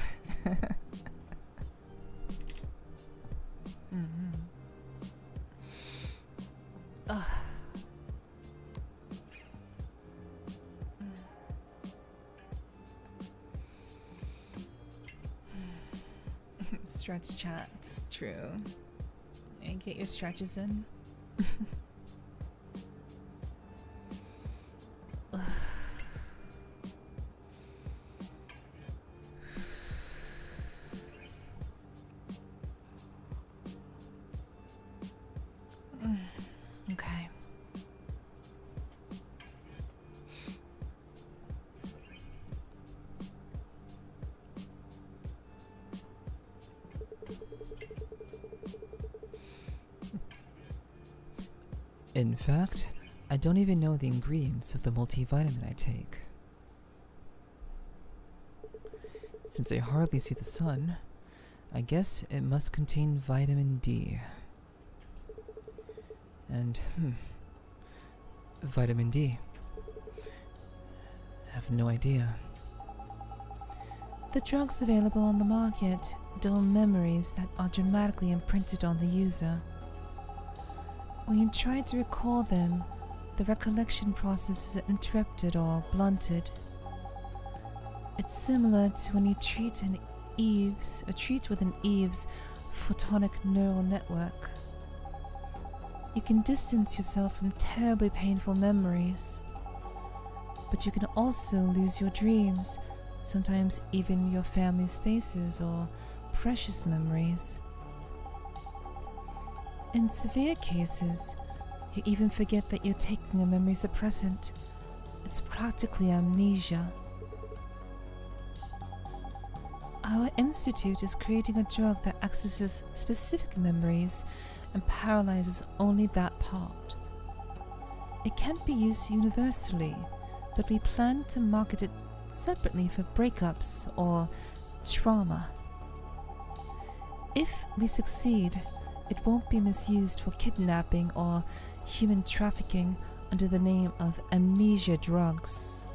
Stretch chats, true. And get your stretches in. Okay. In fact, I don't even know the ingredients of the multivitamin I take. Since I hardly see the sun, I guess it must contain vitamin D. And, vitamin D. I have no idea. The drugs available on the market dull memories that are dramatically imprinted on the user. When you try to recall them, the recollection process is interrupted or blunted. It's similar to when you treat with an Eve's photonic neural network. You can distance yourself from terribly painful memories, but you can also lose your dreams, sometimes even your family's faces or precious memories. In severe cases, you even forget that you're taking a memory suppressant. It's practically amnesia. Our institute is creating a drug that accesses specific memories and paralyzes only that part. It can't be used universally, but we plan to market it separately for breakups or trauma. If we succeed, it won't be misused for kidnapping or human trafficking under the name of amnesia drugs.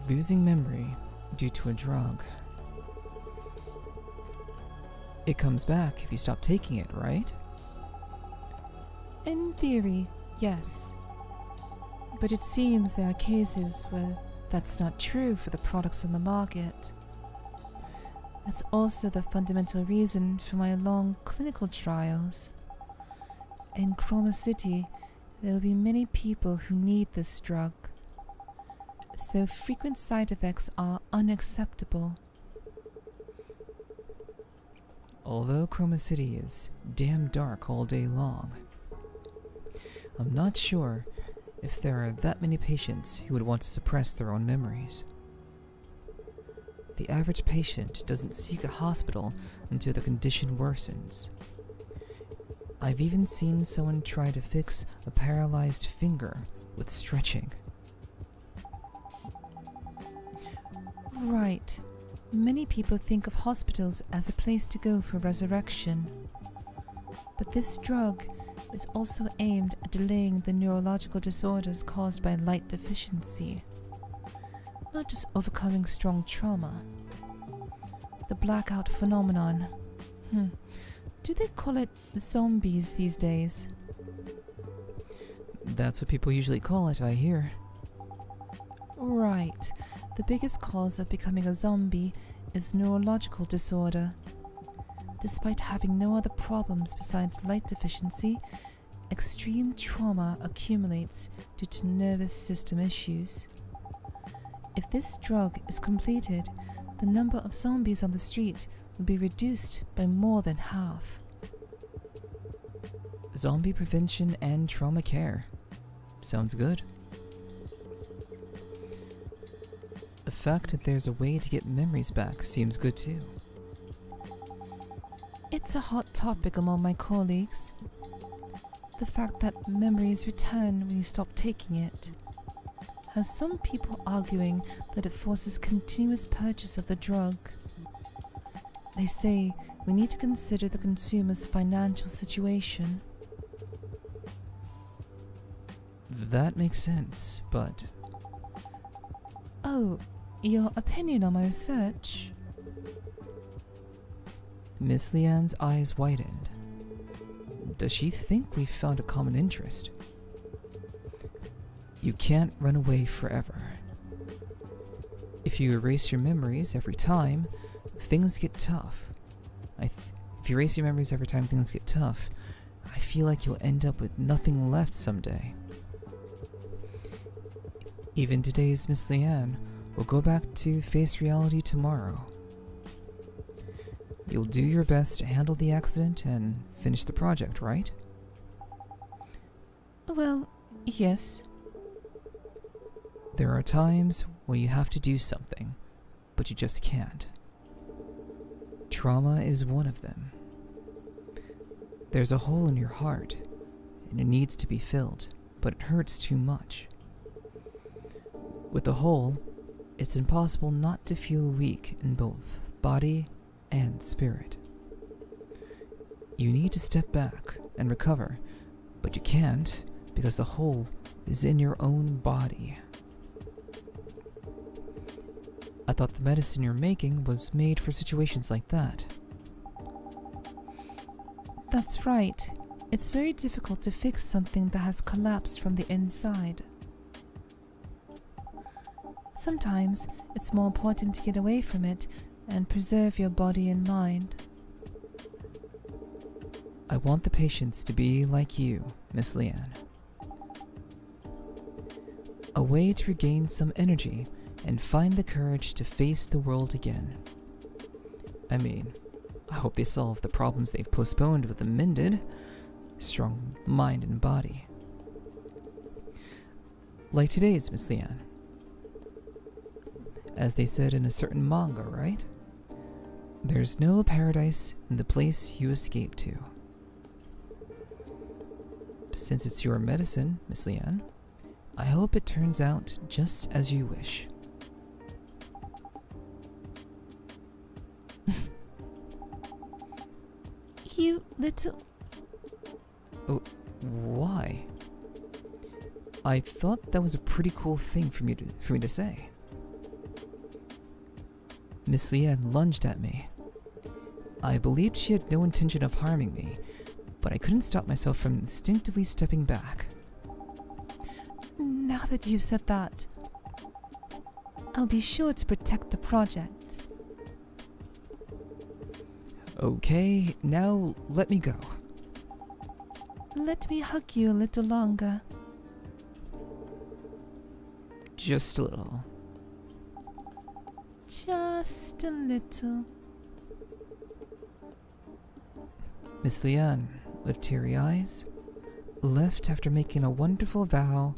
Losing memory due to a drug. It comes back if you stop taking it, right? In theory, yes. But it seems there are cases where that's not true for the products on the market. That's also the fundamental reason for my long clinical trials. In Chroma City, there will be many people who need this drug, so frequent side effects are unacceptable. Although Chroma City is damn dark all day long, I'm not sure if there are that many patients who would want to suppress their own memories. The average patient doesn't seek a hospital until their condition worsens. I've even seen someone try to fix a paralyzed finger with stretching. Right. Many people think of hospitals as a place to go for resurrection. But this drug is also aimed at delaying the neurological disorders caused by light deficiency, not just overcoming strong trauma. The blackout phenomenon. Do they call it zombies these days? That's what people usually call it, I hear. Right. The biggest cause of becoming a zombie is neurological disorder. Despite having no other problems besides light deficiency, extreme trauma accumulates due to nervous system issues. If this drug is completed, the number of zombies on the street will be reduced by more than half. Zombie prevention and trauma care. Sounds good. The fact that there's a way to get memories back seems good too. It's a hot topic among my colleagues. The fact that memories return when you stop taking it has some people arguing that it forces continuous purchase of the drug. They say we need to consider the consumer's financial situation. That makes sense, but... Oh, your opinion on my research? Miss Leanne's eyes widened. Does she think we've found a common interest? You can't run away forever. If you erase your memories every time, things get tough. If you erase your memories every time things get tough, I feel like you'll end up with nothing left someday. Even today's Miss Leanne will go back to face reality tomorrow. You'll do your best to handle the accident and finish the project, right? Well, yes. There are times when you have to do something, but you just can't. Trauma is one of them. There's a hole in your heart, and it needs to be filled, but it hurts too much. With the hole, it's impossible not to feel weak in both body and spirit. You need to step back and recover, but you can't because the hole is in your own body. I thought the medicine you're making was made for situations like that. That's right. It's very difficult to fix something that has collapsed from the inside. Sometimes it's more important to get away from it and preserve your body and mind. I want the patients to be like you, Miss Leanne. A way to regain some energy and find the courage to face the world again. I mean, I hope they solve the problems they've postponed with the mended, strong mind and body. Like today's, Miss Leanne. As they said in a certain manga, right? There's no paradise in the place you escape to. Since it's your medicine, Miss Leanne, I hope it turns out just as you wish. You little... Oh, why? I thought that was a pretty cool thing for me to say. Miss Liane lunged at me. I believed she had no intention of harming me, but I couldn't stop myself from instinctively stepping back. Now that you've said that, I'll be sure to protect the project. Okay, now let me go. Let me hug you a little longer. Just a little. Just a little. Miss Liane, with teary eyes, left after making a wonderful vow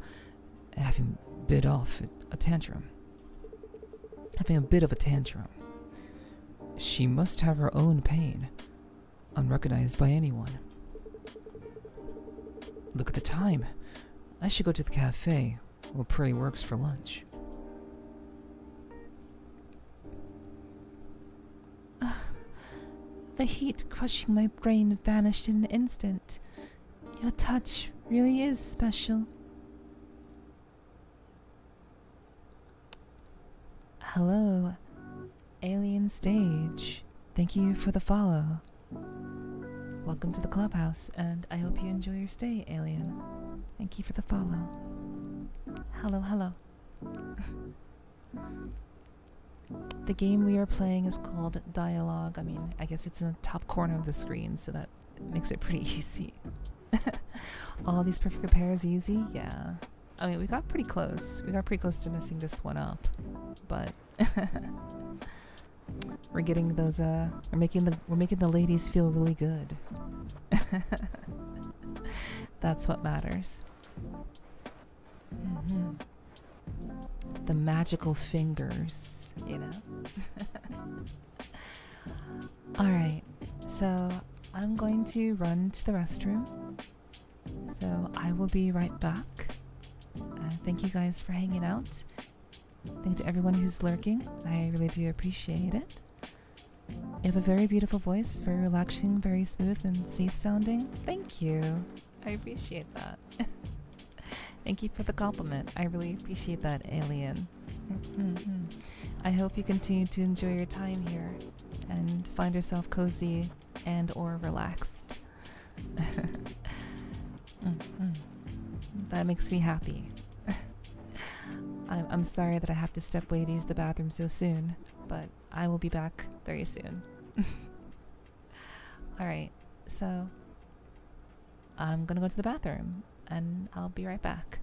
and having a bit of a tantrum. She must have her own pain, unrecognized by anyone. Look at the time. I should go to the cafe where Prairie works for lunch. The heat crushing my brain vanished in an instant. Your touch really is special. Hello, Alien Stage. Thank you for the follow. Welcome to the clubhouse, and I hope you enjoy your stay, Alien. Thank you for the follow. Hello, hello. The game we are playing is called D1AL-ogue. I mean, I guess it's in the top corner of the screen, so that makes it pretty easy. All these perfect pairs easy? Yeah. I mean, we got pretty close. We got pretty close to messing this one up. But we're getting those we're making the ladies feel really good. That's what matters. The magical fingers, you know. Alright, so I'm going to run to the restroom. So I will be right back. Thank you guys for hanging out. Thank you to everyone who's lurking. I really do appreciate it. You have a very beautiful voice, very relaxing, very smooth and safe sounding. Thank you. I appreciate that. Thank you for the compliment. I really appreciate that, Alien. I hope you continue to enjoy your time here and find yourself cozy and or relaxed. That makes me happy. I'm sorry that I have to step away to use the bathroom so soon, but I will be back very soon. Alright, so I'm gonna go to the bathroom and I'll be right back.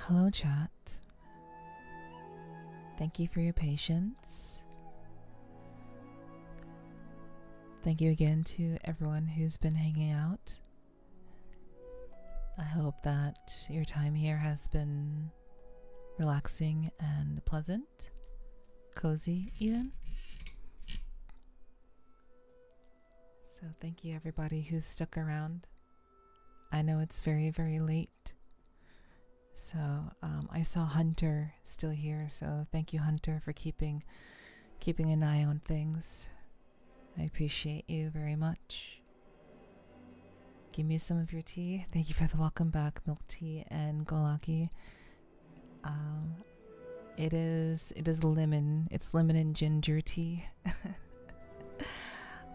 Hello, chat. Thank you for your patience. Thank you again to everyone who's been hanging out. I hope that your time here has been relaxing and pleasant, cozy even. So thank you everybody who's stuck around. I know it's very, very late. So I saw Hunter still here, so thank you, Hunter, for keeping an eye on things. I appreciate you very much. Give me some of your tea. Thank you for the welcome back, milk tea and golaki. It is lemon. It's lemon and ginger tea.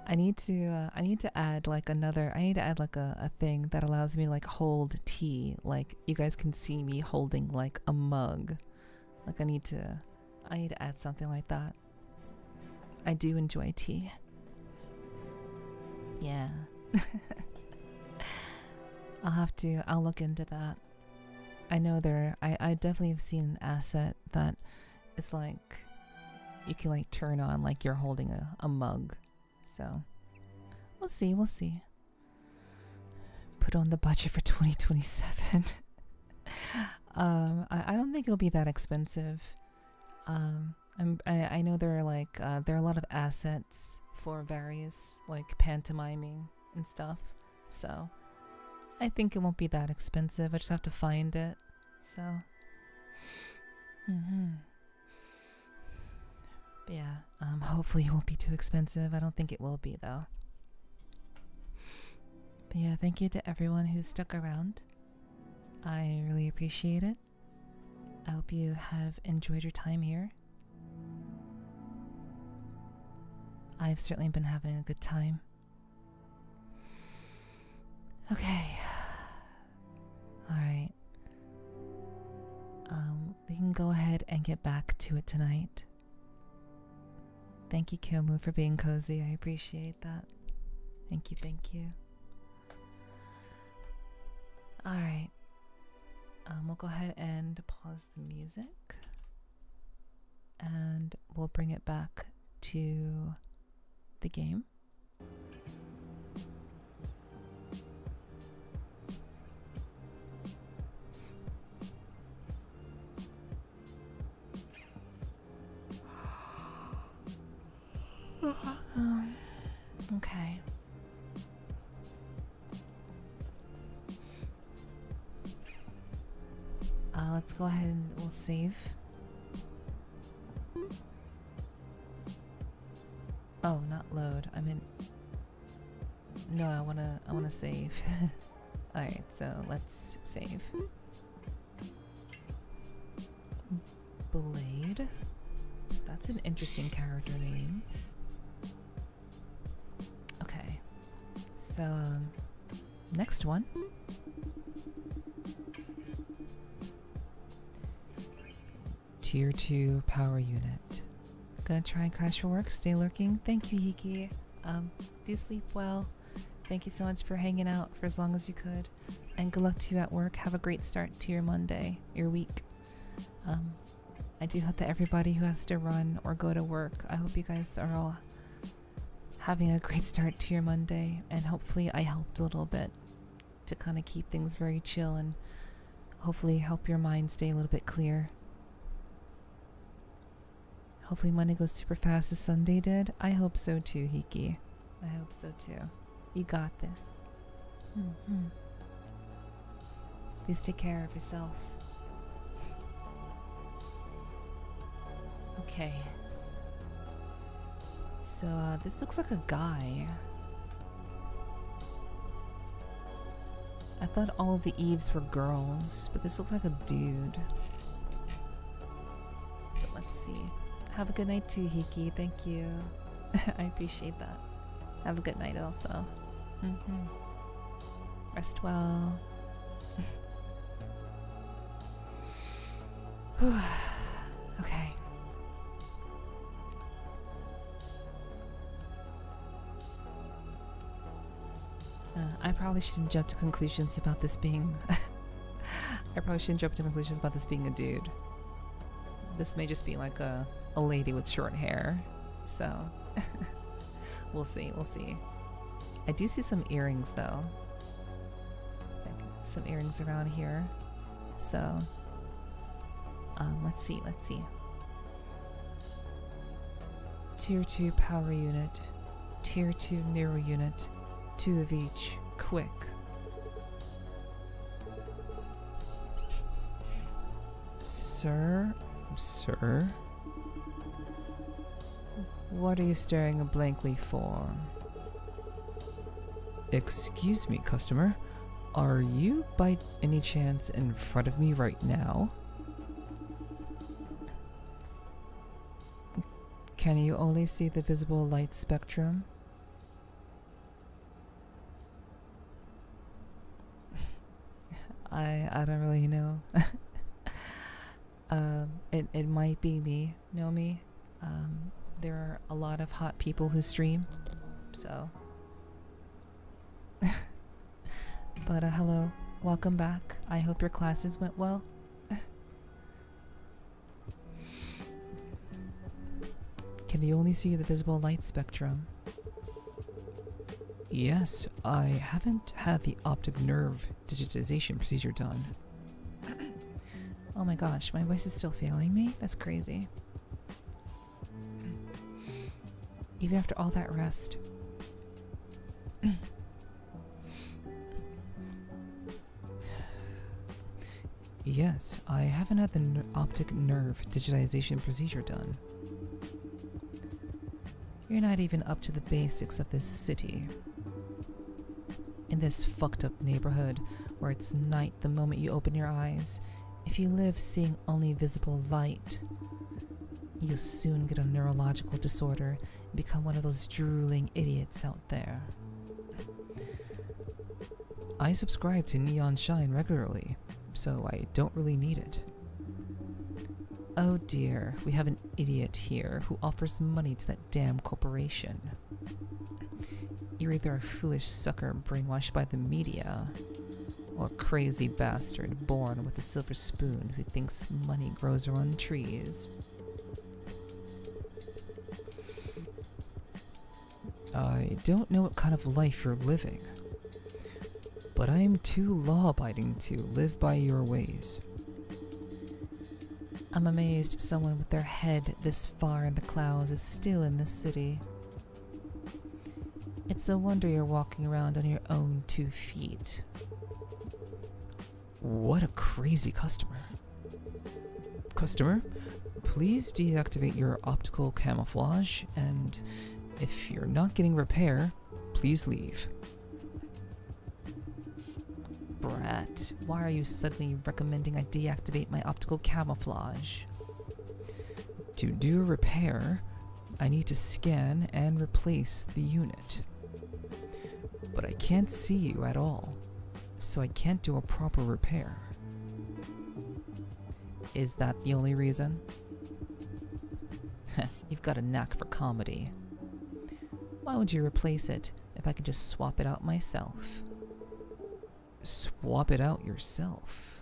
I need to add like a thing that allows me to like hold tea. Like you guys can see me holding like a mug. Like I need to add something like that. I do enjoy tea. Yeah. I'll look into that. I know I definitely have seen an asset that is like you can like turn on like you're holding a mug. So we'll see. Put on the budget for 2027. I don't think it'll be that expensive. I know there are a lot of assets for various like pantomiming and stuff. So I think it won't be that expensive. I just have to find it. So But yeah, hopefully it won't be too expensive. I don't think it will be though. But yeah, thank you to everyone who stuck around. I really appreciate it. I hope you have enjoyed your time here. I've certainly been having a good time. Okay. Alright. We can go ahead and get back to it tonight. Thank you, Kyomu, for being cozy. I appreciate that. Thank you. Alright. We'll go ahead and pause the music. And we'll bring it back to the game. Okay. Let's go ahead and we'll save. Oh, not load. I mean, no, I wanna save. All right, so let's save. Blade. That's an interesting character name. Okay. So, next one. Tier 2 power unit. Gonna try and crash for work. Stay lurking. Thank you, Hiki. Do sleep well. Thank you so much for hanging out for as long as you could. And good luck to you at work. Have a great start to your Monday, your week. I do hope that everybody who has to run or go to work, I hope you guys are all having a great start to your Monday. And hopefully I helped a little bit to kind of keep things very chill and hopefully help your mind stay a little bit clear. Hopefully Monday goes super fast as Sunday did. I hope so too, Hiki. I hope so too. You got this. Please take care of yourself. Okay. So this looks like a guy. I thought all of the Eves were girls, but this looks like a dude. But let's see. Have a good night too, Hiki. Thank you. I appreciate that. Have a good night also. Rest well. Okay. I probably shouldn't jump to conclusions about this being I probably shouldn't jump to conclusions about this being a dude. This may just be like a lady with short hair. So, we'll see, we'll see. I do see some earrings though. Like some earrings around here. So, let's see. Tier 2 power unit. Tier 2 mirror unit. 2 of each. Quick. Sir? What are you staring blankly for? Excuse me, customer. Are you by any chance in front of me right now? Can you only see the visible light spectrum? I don't really know. It might be me. Know me? There are a lot of hot people who stream, so. But hello, welcome back. I hope your classes went well. Can you only see the visible light spectrum? Yes, I haven't had the optic nerve digitization procedure done. Oh my gosh, my voice is still failing me? That's crazy. Even after all that rest. Yes, I haven't had the optic nerve digitization procedure done. You're not even up to the basics of this city. In this fucked up neighborhood where it's night the moment you open your eyes, if you live seeing only visible light, you'll soon get a neurological disorder and become one of those drooling idiots out there. I subscribe to Neon Shine regularly, so I don't really need it. Oh dear, we have an idiot here who offers money to that damn corporation. You're either a foolish sucker brainwashed by the media, or a crazy bastard born with a silver spoon who thinks money grows around trees. I don't know what kind of life you're living, but I am too law-abiding to live by your ways. I'm amazed someone with their head this far in the clouds is still in this city. It's a wonder you're walking around on your own 2 feet. What a crazy customer. Customer, please deactivate your optical camouflage, and if you're not getting repair, please leave. Brat, why are you suddenly recommending I deactivate my optical camouflage? To do a repair, I need to scan and replace the unit. But I can't see you at all, so I can't do a proper repair. Is that the only reason? You've got a knack for comedy. Why would you replace it if I could just swap it out myself? Swap it out yourself?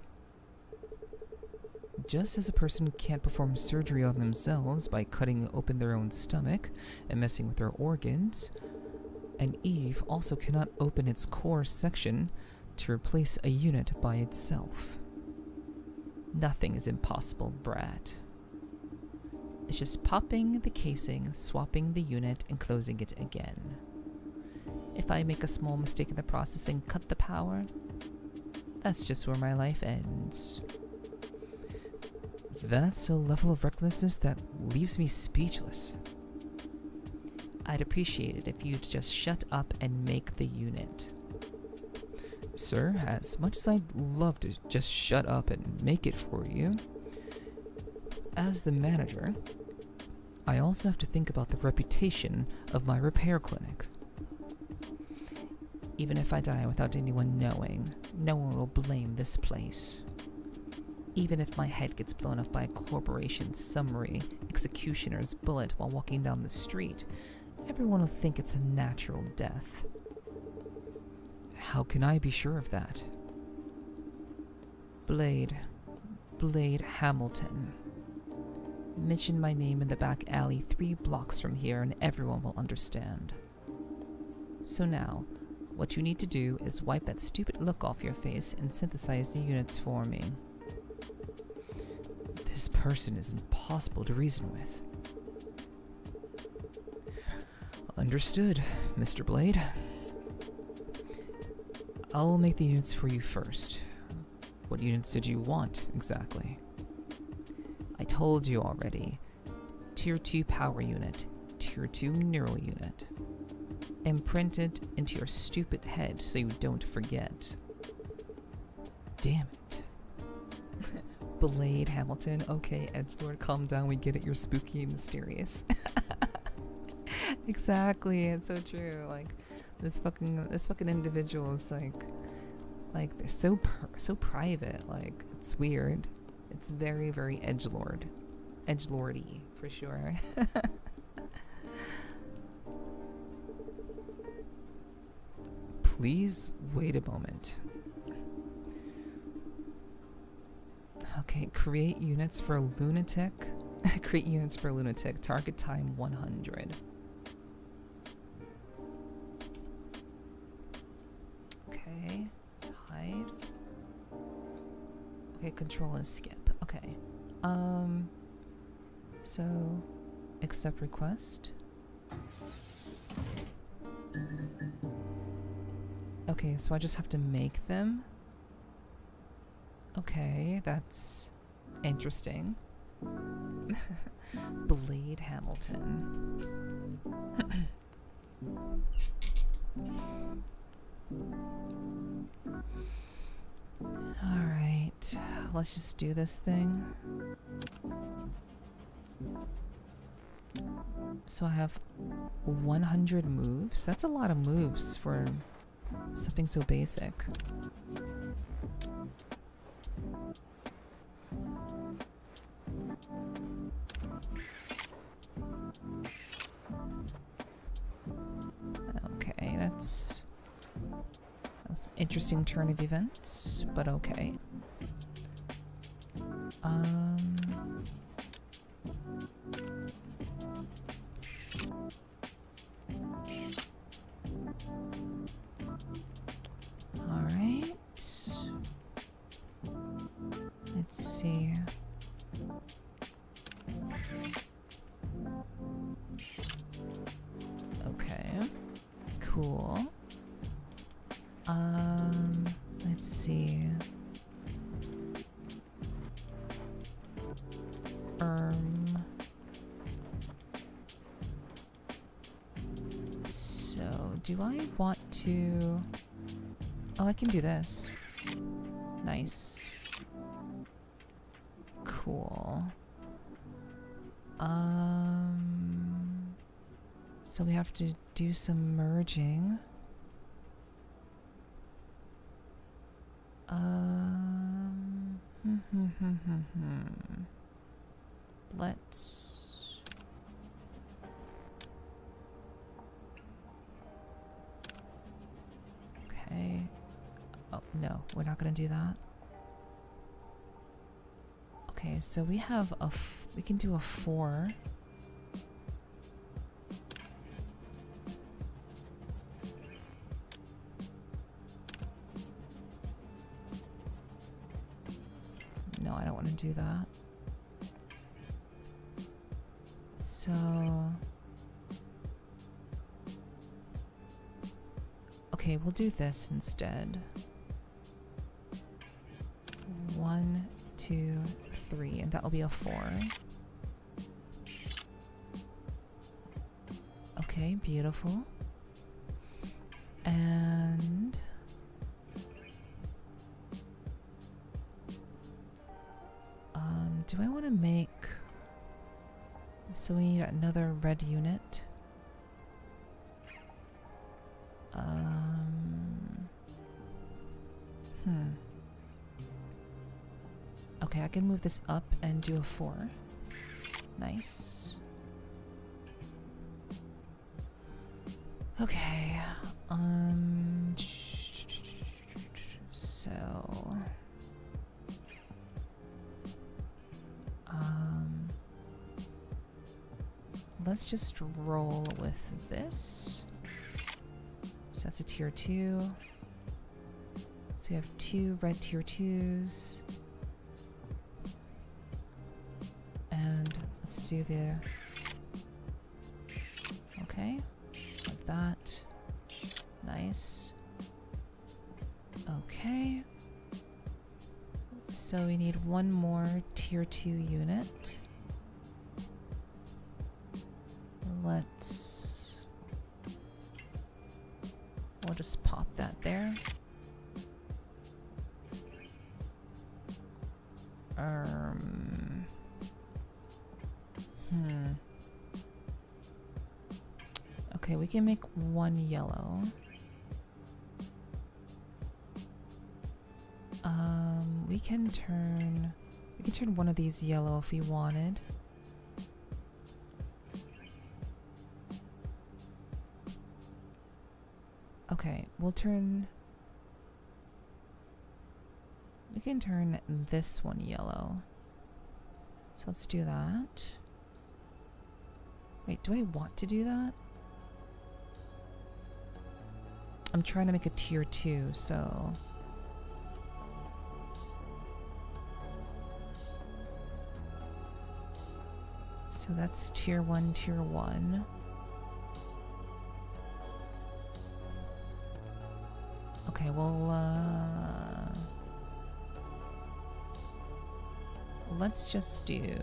Just as a person can't perform surgery on themselves by cutting open their own stomach and messing with their organs, an Eve also cannot open its core section to replace a unit by itself. Nothing is impossible, brat. It's just popping the casing, swapping the unit, and closing it again. If I make a small mistake in the process and cut the power, that's just where my life ends. That's a level of recklessness that leaves me speechless. I'd appreciate it if you'd just shut up and make the unit. Sir, as much as I'd love to just shut up and make it for you, as the manager, I also have to think about the reputation of my repair clinic. Even if I die without anyone knowing, no one will blame this place. Even if my head gets blown off by a corporation's summary executioner's bullet while walking down the street, everyone will think it's a natural death. How can I be sure of that? Blade Hamilton. Mention my name in the back alley 3 blocks from here and everyone will understand. So now, what you need to do is wipe that stupid look off your face and synthesize the units for me. This person is impossible to reason with. Understood, Mr. Blade. I'll make the units for you first. What units did you want, exactly? I told you already. Tier 2 power unit, Tier 2 neural unit. Imprint it into your stupid head so you don't forget. Damn it. Blade Hamilton. Okay, Edgelord, calm down. We get it. You're spooky and mysterious. Exactly. It's so true. Like this fucking individual is like they're so private. Like it's weird. It's very, very edgelordy for sure. Please wait a moment. Okay, create units for lunatic. Create units for lunatic. Target time 100. Okay, hide. Okay, control and skip. Okay. So accept request. Okay, so I just have to make them. Okay, that's interesting. Blade Hamilton. Alright, let's just do this thing. So I have 100 moves. That's a lot of moves for something so basic. Okay, that's an interesting turn of events, but okay. Alright. Let's see. Okay. Cool. Let's see. So, do I want to... Oh, I can do this. Nice. Cool. So we have to do some merging. Let's... Okay. Oh, no, we're not gonna do that. Okay, so we have we can do a 4. No, I don't want to do that. So... Okay, we'll do this instead. 1, 2, 3, and that'll be a 4. Okay, beautiful. And... do I want to make... So we need another red unit. Okay, I can move this up and do a 4. Nice. Okay. So let's just roll with this. So that's a tier 2. So we have 2 red tier 2s. And let's do the... Okay, like that. Nice. Okay. So we need one more tier 2 unit. We'll just pop that there. Okay, we can make one yellow. We can turn one of these yellow if we wanted. Okay, we can turn this one yellow. So let's do that. Wait, do I want to do that? I'm trying to make a tier 2, so... So that's tier 1, tier 1. Okay, well, let's just do...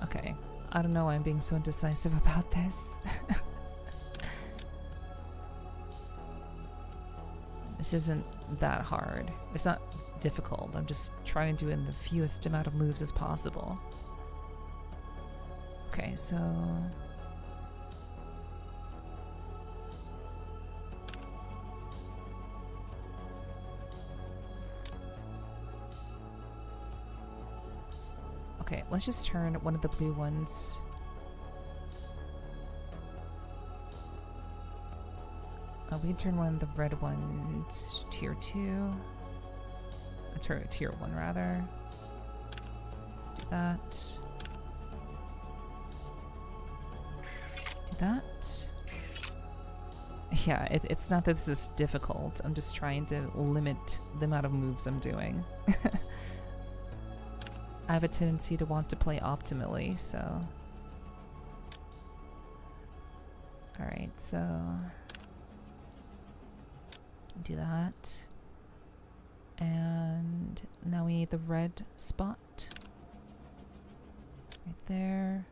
Okay, I don't know why I'm being so indecisive about this. This isn't that hard. It's not difficult. I'm just trying to do it in the fewest amount of moves as possible. Okay, so... Okay, let's just turn one of the blue ones. We can turn one of the red ones tier 2. Tier 1 rather. Do that. Do that. Yeah, it's not that this is difficult. I'm just trying to limit the amount of moves I'm doing. I have a tendency to want to play optimally, so... Alright, so... Do that. And now we need the red spot. Right there.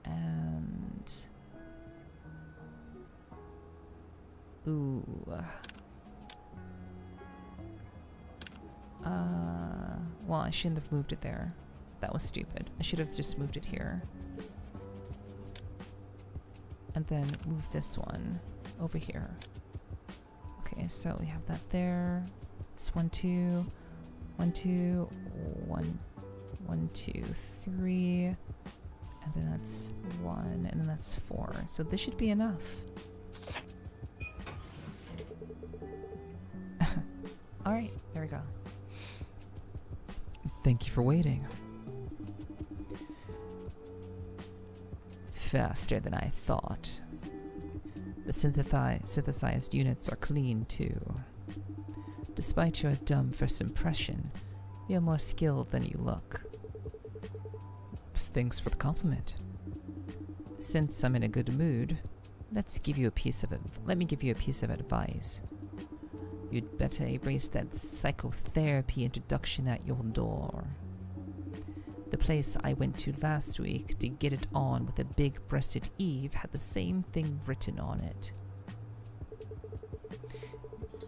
And... Ooh. Well, I shouldn't have moved it there. That was stupid. I should have just moved it here. And then move this one over here. Okay, so we have that there. It's 1, 2, 1, 2, 1, 1, 2, 3, and then that's 1, and then that's 4. So this should be enough. All right, there we go. Thank you for waiting. Faster than I thought. The synthesized units are clean too. Despite your dumb first impression, you're more skilled than you look. Thanks for the compliment. Since I'm in a good mood, let me give you a piece of advice. You'd better embrace that psychotherapy introduction at your door. The place I went to last week to get it on with a big-breasted Eve had the same thing written on it.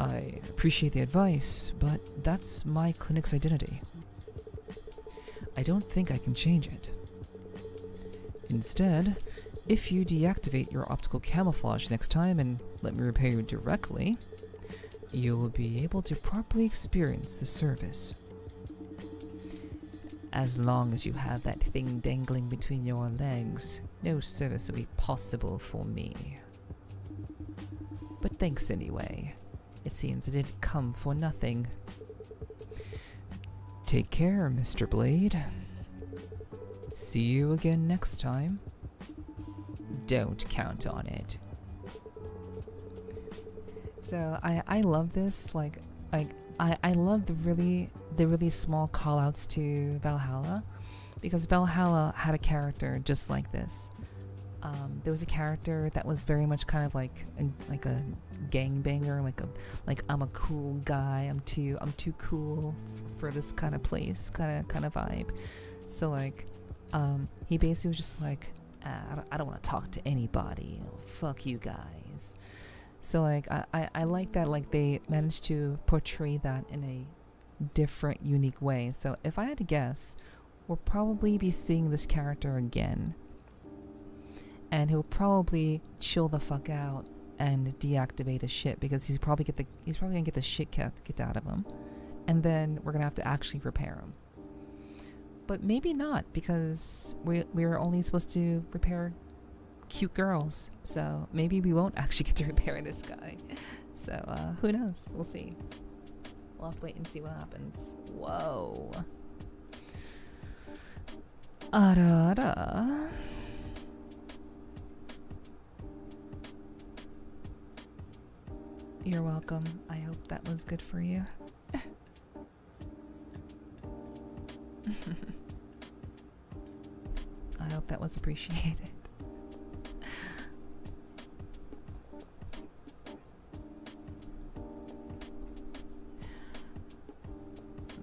I appreciate the advice, but that's my clinic's identity. I don't think I can change it. Instead, if you deactivate your optical camouflage next time and let me repair you directly, you'll be able to properly experience the service. As long as you have that thing dangling between your legs, no service will be possible for me. But thanks anyway. It seems I didn't come for nothing. Take care, Mr. Blade. See you again next time. Don't count on it. So I love this. I love the really small call outs to Valhalla, because Valhalla had a character just like this. There was a character that was very much kind of like a gangbanger, like I'm a cool guy. I'm too cool for this kind of place, kind of vibe. So like, he basically was just like, I don't want to talk to anybody. Fuck you guys. So like, I like that. Like they managed to portray that in a different, unique way. So if I had to guess, we'll probably be seeing this character again. And he'll probably chill the fuck out and deactivate his shit, because he's probably gonna get the shit kicked out of him, and then we're gonna have to actually repair him. But maybe not, because we're only supposed to repair cute girls, so maybe we won't actually get to repair this guy. So who knows? We'll see. We'll have to wait and see what happens. Whoa. Ara. You're welcome. I hope that was good for you. I hope that was appreciated.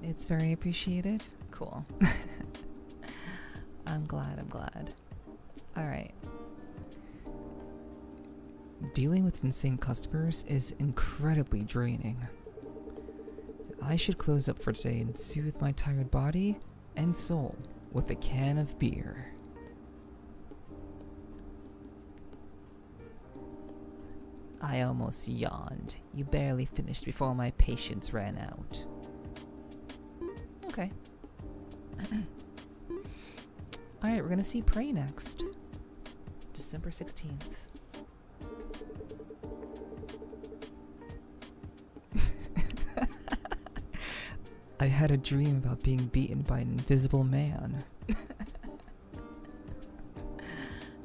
It's very appreciated. Cool. I'm glad. All right. Dealing with insane customers is incredibly draining. I should close up for today and soothe my tired body and soul with a can of beer. I almost yawned. You barely finished before my patience ran out. Okay. Alright, we're gonna see Prey next. December 16th. I had a dream about being beaten by an invisible man.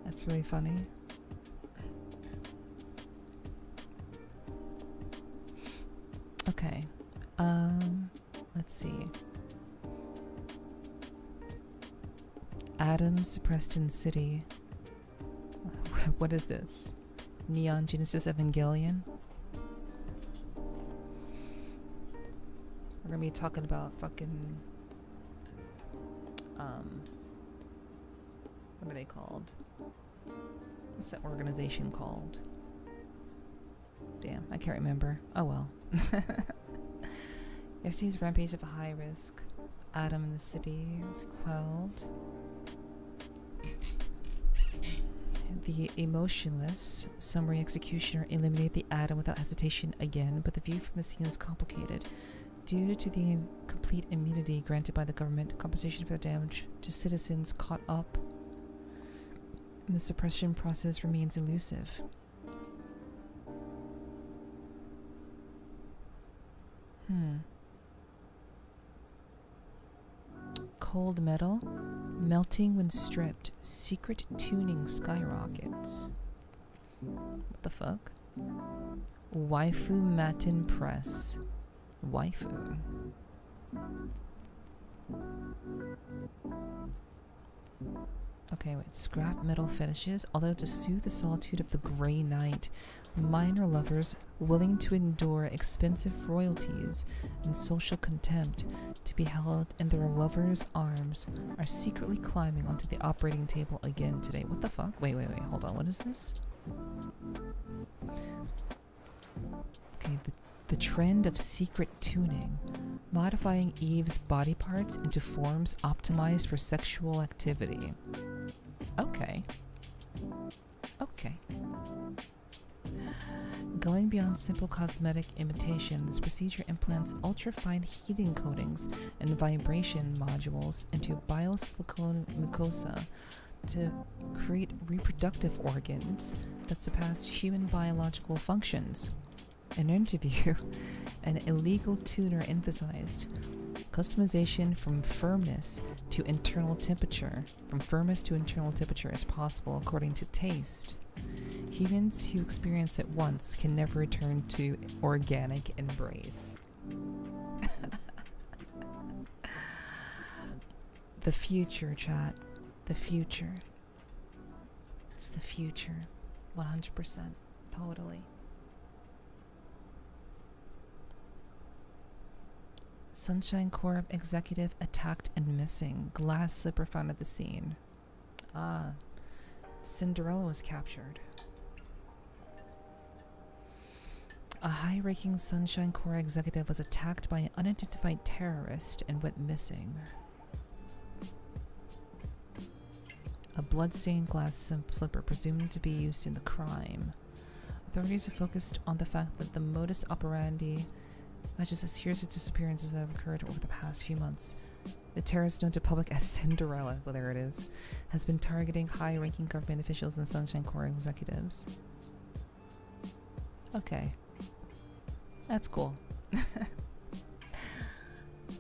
That's really funny. Okay. Let's see. Adam suppressed in city. What is this? Neon Genesis Evangelion? We're gonna be talking about fucking what are they called? What's that organization called? Damn, I can't remember. Oh well. FC's rampage of a high risk. Adam in the city is quelled. The emotionless summary executioner eliminated the Adam without hesitation again, but the view from the scene is complicated. Due to the complete immunity granted by the government, compensation for the damage to citizens caught up in the suppression process remains elusive. Cold metal, melting when stripped, secret tuning skyrockets. What the fuck? Waifu Matin Press. Waifu. Okay, wait. Scrap metal fetishes, although to soothe the solitude of the gray night, minor lovers willing to endure expensive royalties and social contempt to be held in their lovers' arms are secretly climbing onto the operating table again today. What the fuck? Wait, hold on. What is this? Okay, the trend of secret tuning, modifying Eve's body parts into forms optimized for sexual activity. Okay. Going beyond simple cosmetic imitation, this procedure implants ultra-fine heating coatings and vibration modules into biosilicone mucosa to create reproductive organs that surpass human biological functions. In an interview, an illegal tuner emphasized customization from firmness to internal temperature. From firmness to internal temperature is possible according to taste. Humans who experience it once can never return to organic embrace. The future, chat. The future. It's the future. 100%. Totally. Sunshine Corp executive attacked and missing. Glass slipper found at the scene. Ah. Cinderella was captured. A high-ranking Sunshine Corp executive was attacked by an unidentified terrorist and went missing. A blood-stained glass slipper presumed to be used in the crime. Authorities are focused on the fact that the modus operandi matches a series of disappearances that have occurred over the past few months. The terrorist, known to public as Cinderella, well there it is, has been targeting high-ranking government officials and Sunshine Corps executives. Okay. That's cool.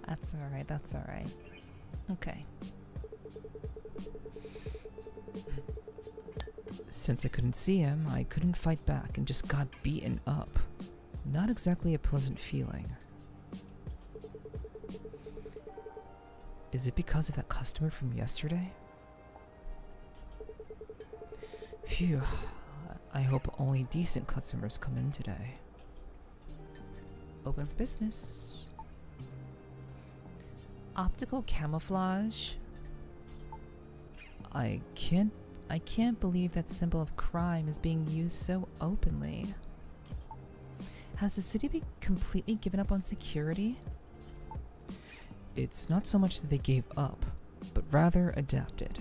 That's alright, that's alright. Okay. Since I couldn't see him, I couldn't fight back and just got beaten up. Not exactly a pleasant feeling. Is it because of that customer from yesterday? Phew. I hope only decent customers come in today. Open for business. Optical camouflage. I can't believe that symbol of crime is being used so openly. Has the city been completely given up on security? It's not so much that they gave up, but rather adapted.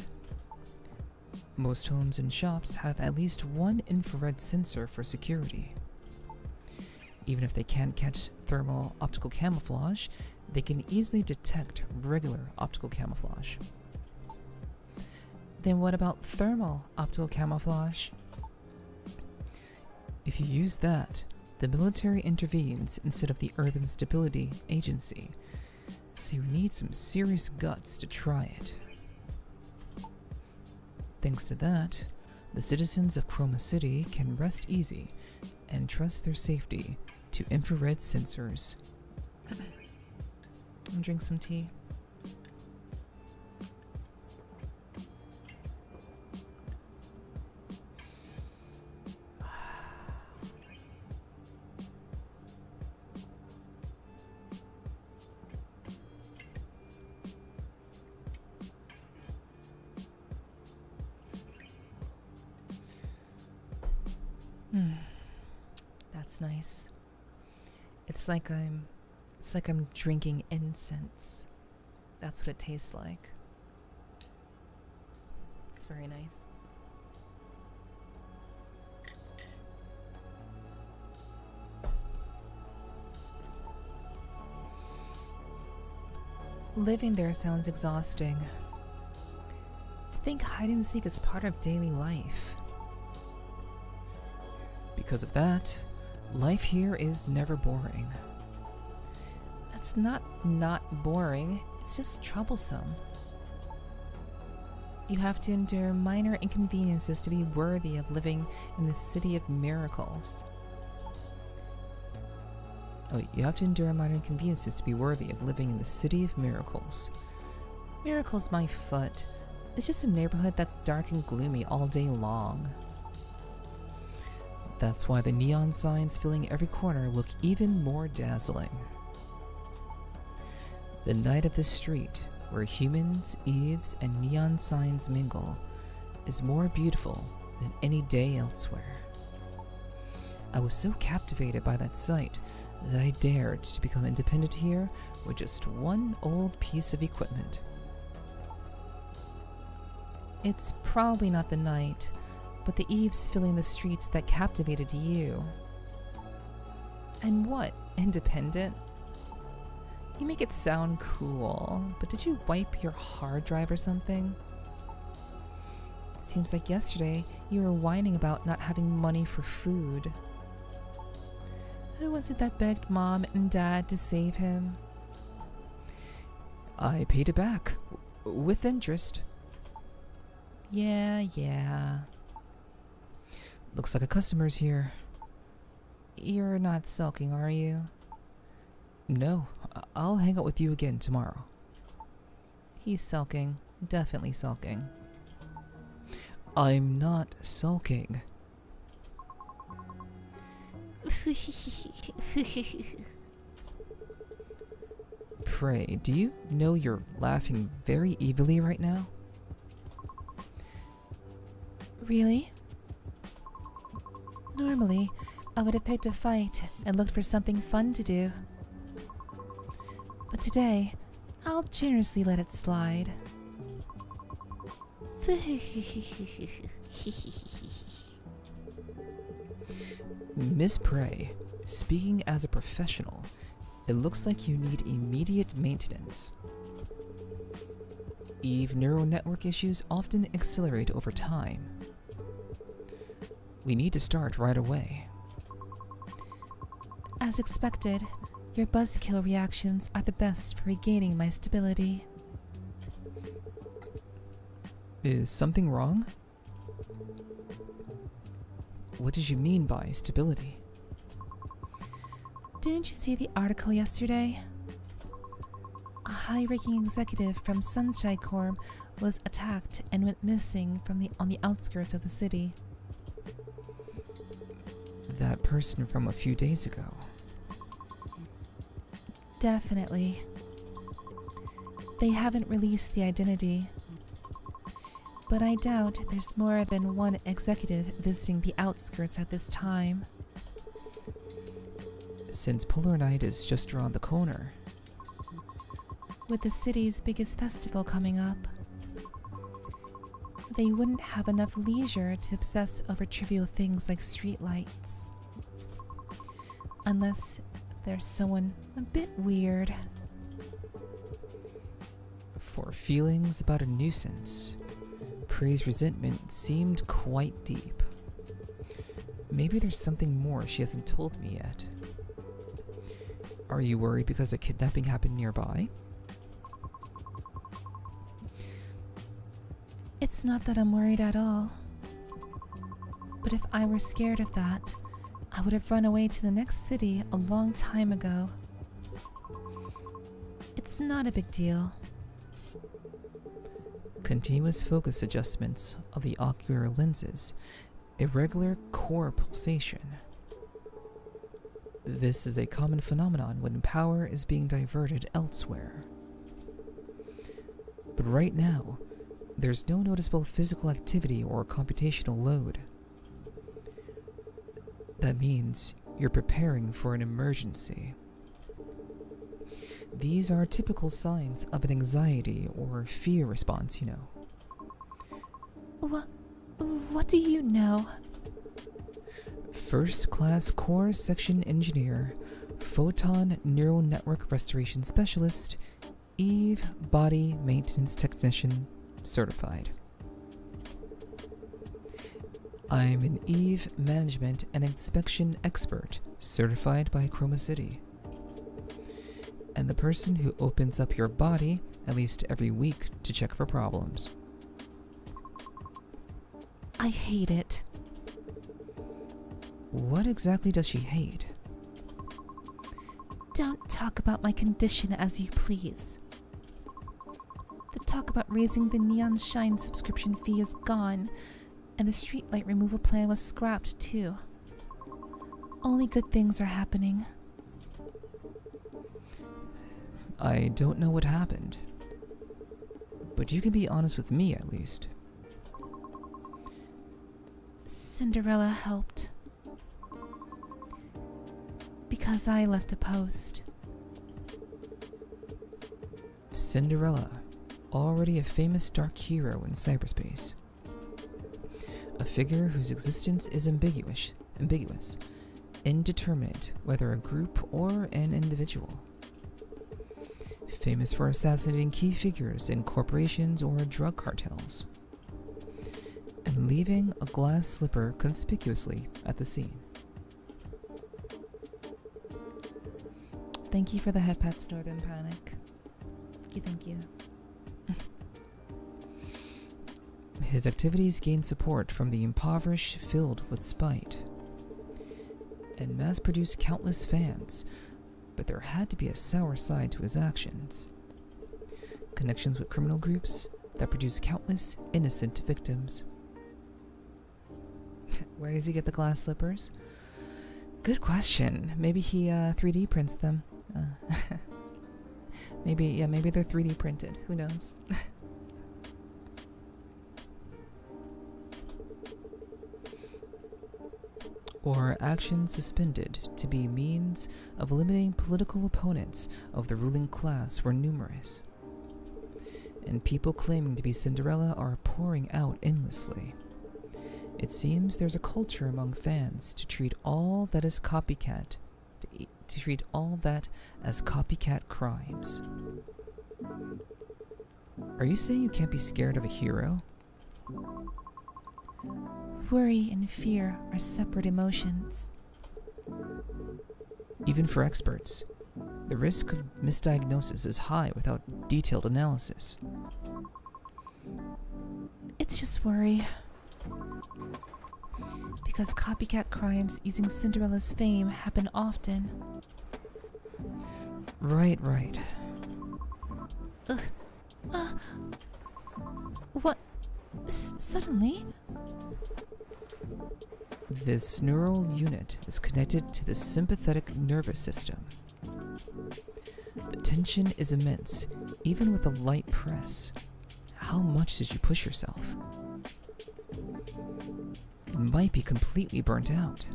Most homes and shops have at least one infrared sensor for security. Even if they can't catch thermal optical camouflage, they can easily detect regular optical camouflage. Then what about thermal optical camouflage? If you use that, the military intervenes instead of the Urban Stability Agency, so you need some serious guts to try it. Thanks to that, the citizens of Chroma City can rest easy and trust their safety to infrared sensors. And drink some tea. That's nice. It's like I'm drinking incense. That's what it tastes like. It's very nice. Living there sounds exhausting. To think hide and seek is part of daily life. Because of that, life here is never boring. That's not boring, it's just troublesome. You have to endure minor inconveniences to be worthy of living in the city of miracles. Oh, you have to endure minor inconveniences to be worthy of living in the city of miracles. Miracle's my foot. It's just a neighborhood that's dark and gloomy all day long. That's why the neon signs filling every corner look even more dazzling. The night of this street, where humans, eaves, and neon signs mingle, is more beautiful than any day elsewhere. I was so captivated by that sight that I dared to become independent here with just one old piece of equipment. It's probably not the night, but the eaves filling the streets that captivated you. And what, independent? You make it sound cool, but did you wipe your hard drive or something? seems like yesterday you were whining about not having money for food. Who was it that begged Mom and Dad to save him? I paid it back, with interest. Yeah. Looks like a customer's here. You're not sulking, are you? No, I'll hang out with you again tomorrow. He's sulking. Definitely sulking. I'm not sulking. Pray, do you know you're laughing very evilly right now? Really? Normally, I would have picked a fight and looked for something fun to do. But today, I'll generously let it slide. Miss Prey, speaking as a professional, it looks like you need immediate maintenance. Eve neural network issues often accelerate over time. We need to start right away. As expected, your buzzkill reactions are the best for regaining my stability. Is something wrong? What did you mean by stability? Didn't you see the article yesterday? A high-ranking executive from Sunshine Corp was attacked and went missing on the outskirts of the city. That person from a few days ago. Definitely. They haven't released the identity, but I doubt there's more than one executive visiting the outskirts at this time. Since Polar Night is just around the corner. With the city's biggest festival coming up, they wouldn't have enough leisure to obsess over trivial things like streetlights. Unless there's someone a bit weird. For feelings about a nuisance, Prey's resentment seemed quite deep. Maybe there's something more she hasn't told me yet. Are you worried because a kidnapping happened nearby? It's not that I'm worried at all. But if I were scared of that, I would have run away to the next city a long time ago. It's not a big deal. Continuous focus adjustments of the ocular lenses, irregular core pulsation. This is a common phenomenon when power is being diverted elsewhere. But right now, there's no noticeable physical activity or computational load. That means you're preparing for an emergency. These are typical signs of an anxiety or fear response, you know. What do you know? First class core section engineer, photon neural network restoration specialist, Eve body maintenance technician, certified. I'm an Eve management and inspection expert, certified by Chroma City. And the person who opens up your body at least every week to check for problems. I hate it. What exactly does she hate? Don't talk about my condition as you please. The talk about raising the Neon Shine subscription fee is gone, and the streetlight removal plan was scrapped too. Only good things are happening. I don't know what happened, but you can be honest with me at least. Cinderella helped. Because I left a post. Cinderella, already a famous dark hero in cyberspace. A figure whose existence is ambiguous, indeterminate whether a group or an individual. Famous for assassinating key figures in corporations or drug cartels. And leaving a glass slipper conspicuously at the scene. Thank you for the head pats, Northern Panic. Thank you. His activities gained support from the impoverished filled with spite, and mass-produced countless fans, but there had to be a sour side to his actions. Connections with criminal groups that produced countless innocent victims. Where does he get the glass slippers? Good question. Maybe he 3D prints them. Maybe they're 3D printed. Who knows? Or actions suspended to be means of eliminating political opponents of the ruling class were numerous. And people claiming to be Cinderella are pouring out endlessly. It seems there's a culture among fans to treat all that as copycat, to treat all that as copycat crimes. Are you saying you can't be scared of a hero? Worry and fear are separate emotions. Even for experts, the risk of misdiagnosis is high without detailed analysis. It's just worry. Because copycat crimes using Cinderella's fame happen often. Right. What? Suddenly? This neural unit is connected to the sympathetic nervous system. The tension is immense, even with a light press. How much did you push yourself? It might be completely burnt out.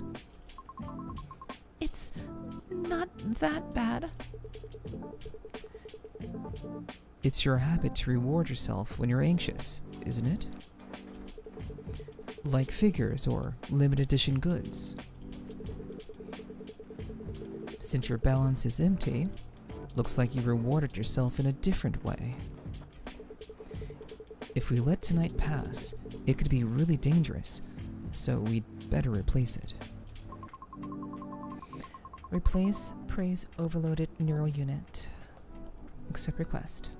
It's not that bad. It's your habit to reward yourself when you're anxious, isn't it? Like figures or limited edition goods. Since your balance is empty, looks like you rewarded yourself in a different way. If we let tonight pass, it could be really dangerous, so we'd better replace it. Replace praise overloaded neural unit. Accept request.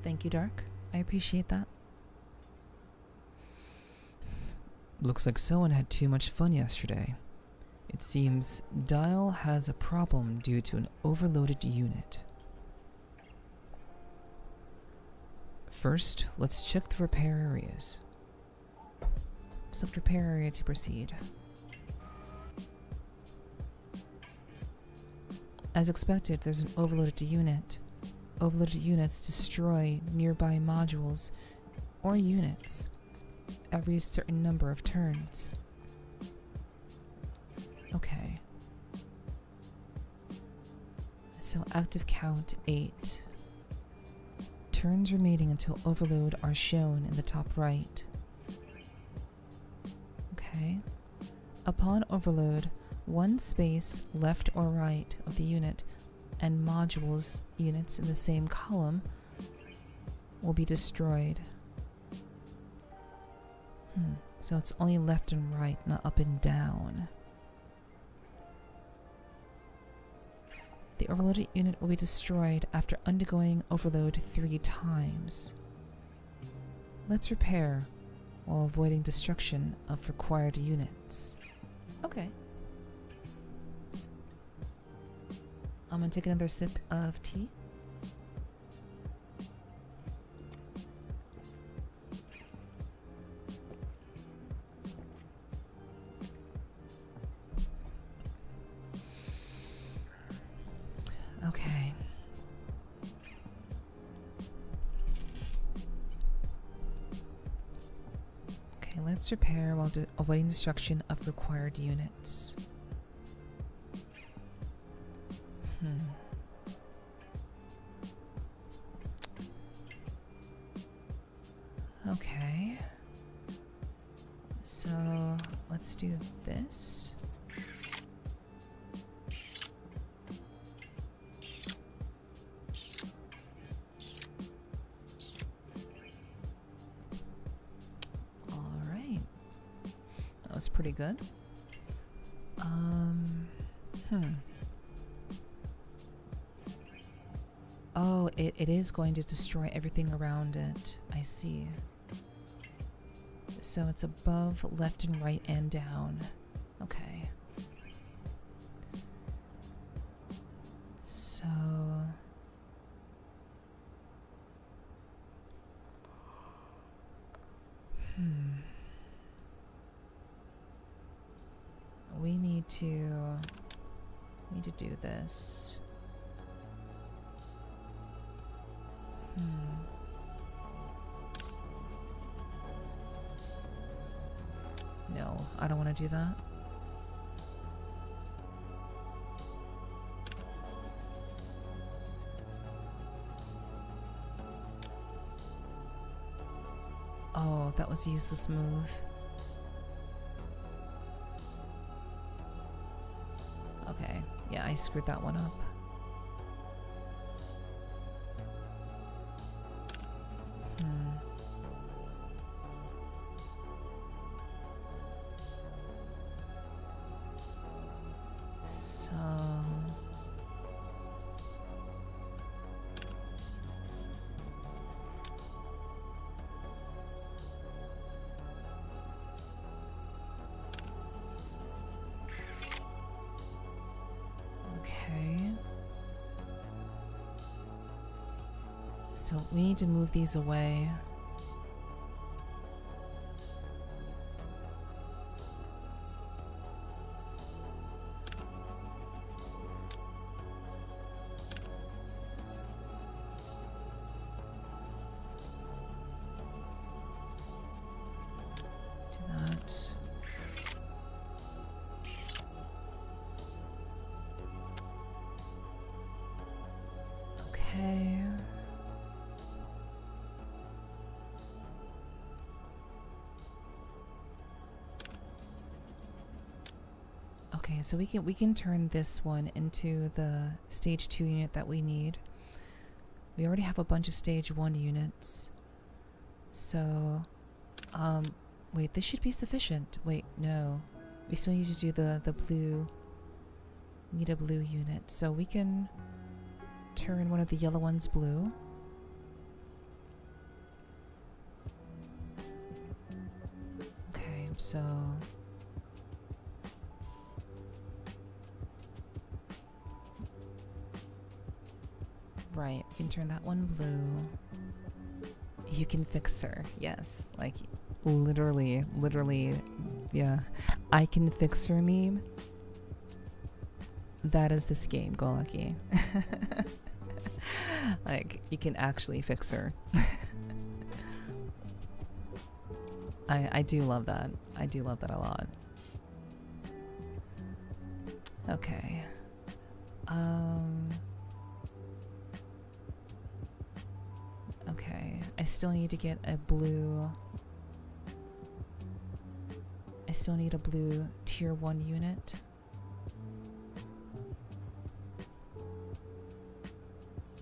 Thank you, Dark. I appreciate that. Looks like someone had too much fun yesterday. It seems D1AL has a problem due to an overloaded unit. First, let's check the repair areas. Select repair area to proceed. As expected, there's an overloaded unit. Overloaded units destroy nearby modules or units every certain number of turns. Okay. So active count 8. Turns remaining until overload are shown in the top right. Okay. Upon overload, one space left or right of the unit and modules units in the same column will be destroyed. So it's only left and right, not up and down. The overloaded unit will be destroyed after undergoing overload 3 times. Let's repair while avoiding destruction of required units. Okay. I'm gonna take another sip of tea. Okay. Okay, let's repair while avoiding destruction of required units. Okay. So let's do this. That was pretty good. Oh, it is going to destroy everything around it. I see. So it's above, left and right, and down. Okay. So... We need to do this. No, I don't want to do that. Oh, that was a useless move. Okay, yeah, I screwed that one up. So we need to move these away. Do that. Okay. Okay, so we can turn this one into the stage 2 unit that we need. We already have a bunch of stage 1 units. So, wait, this should be sufficient. Wait, no. We still need to do the blue. We need a blue unit. So we can turn one of the yellow ones blue. Okay, so... Right, we can turn that one blue. You can fix her, yes. Like, literally, yeah. I can fix her meme. That is this game, Go Lucky. Like, you can actually fix her. I do love that. I do love that a lot. Okay. Okay, I still need to get a blue... I still need a blue tier 1 unit.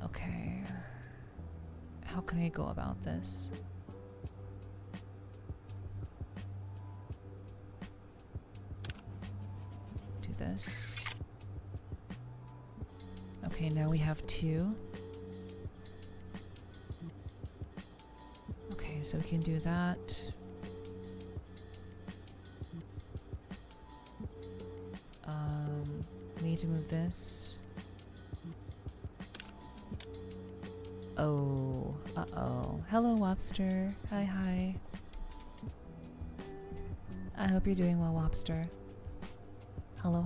Okay. How can I go about this? Do this. Okay, now we have 2. Okay, so we can do that. We need to move this. Oh, uh-oh. Hello, Wobster. Hi. I hope you're doing well, Wobster. Hello.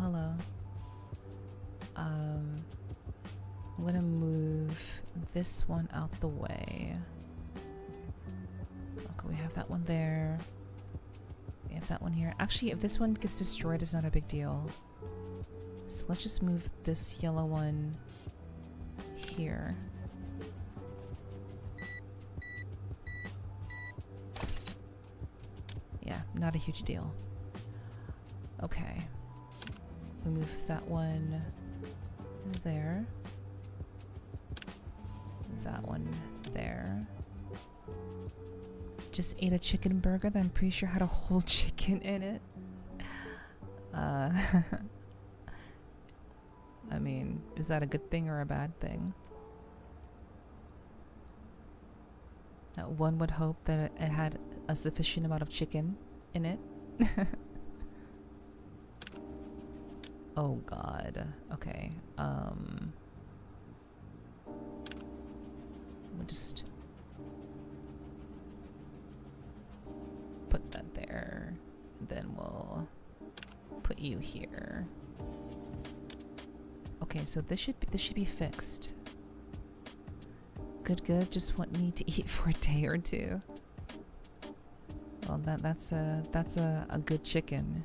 I'm gonna move this one out the way. Okay, we have that one there. We have that one here. Actually, if this one gets destroyed, it's not a big deal. So let's just move this yellow one here. Yeah, not a huge deal. Okay. We move that one there. That one there. Just ate a chicken burger that I'm pretty sure had a whole chicken in it. Uh, I mean, is that a good thing or a bad thing? One would hope that it had a sufficient amount of chicken in it. Oh god. Okay. We'll just put that there. Then we'll put you here. Okay, so this should be fixed. Good, good. Just want me to eat for a day or two. Well, that's a good chicken.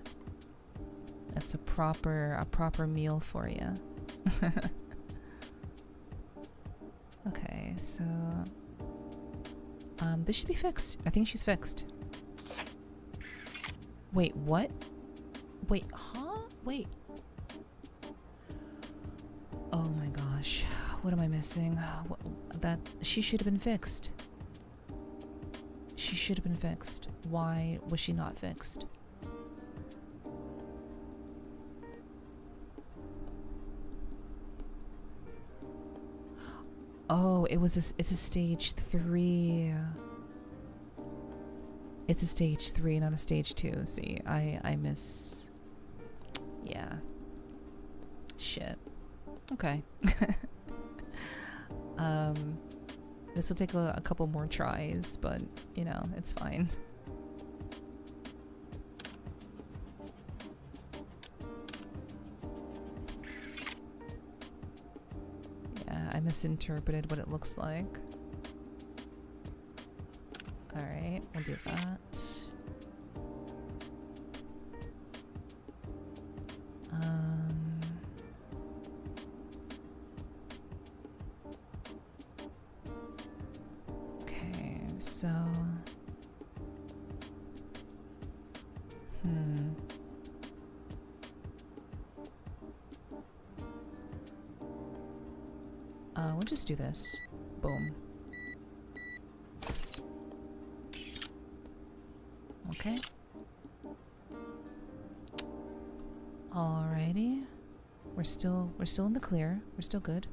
That's a proper meal for you. Okay, so this should be fixed. I think she's fixed. Wait, what? Wait, huh? Wait. Oh my gosh. What am I missing? That she should have been fixed. She should have been fixed. Why was she not fixed? Oh, it's a stage 3. It's a stage 3, not a stage 2. See, I miss. Yeah. Shit. Okay. This will take a couple more tries, but you know, it's fine. Yeah, I misinterpreted what it looks like. Alright, we'll do that. Okay, so... we'll just do this. Boom. Okay. Alrighty. We're still in the clear. We're still good.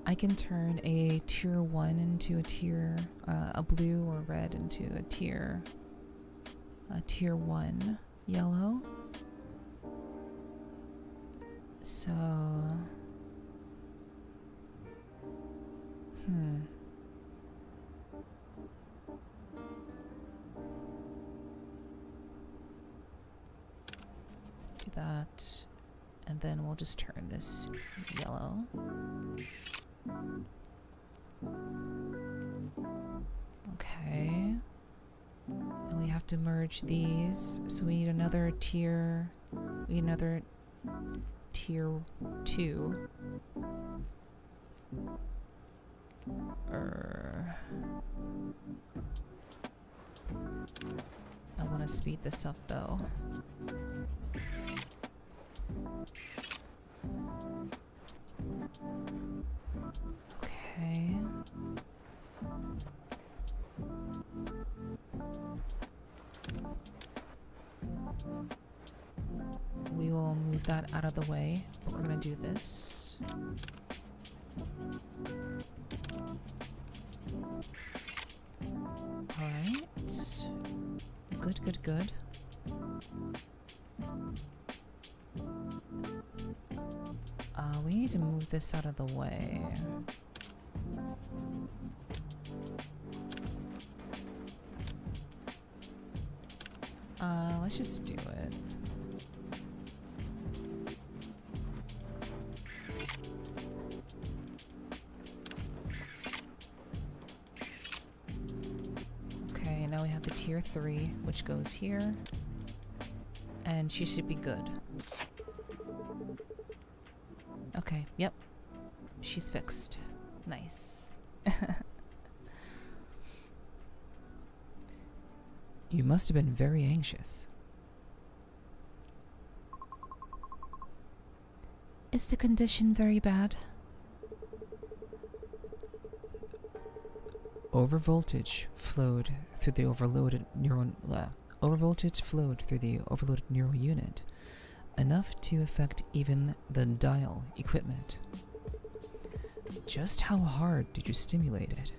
I can turn a tier 1 into a tier, a blue or red into a tier 1 yellow. So, do that, and then we'll just turn this yellow. Okay, and we have to merge these, so we need another tier. We need another tier 2. I want to speed this up though. Okay. We will move that out of the way, but we're gonna do this. Alright. Good, good, good. We need to move this out of the way. Let's just do it. Okay, now we have the tier 3, which goes here. And she should be good. Okay, yep. She's fixed. Nice. You must have been very anxious. Is the condition very bad? Overvoltage flowed through the overloaded neural unit, enough to affect even the D1AL equipment. Just how hard did you stimulate it?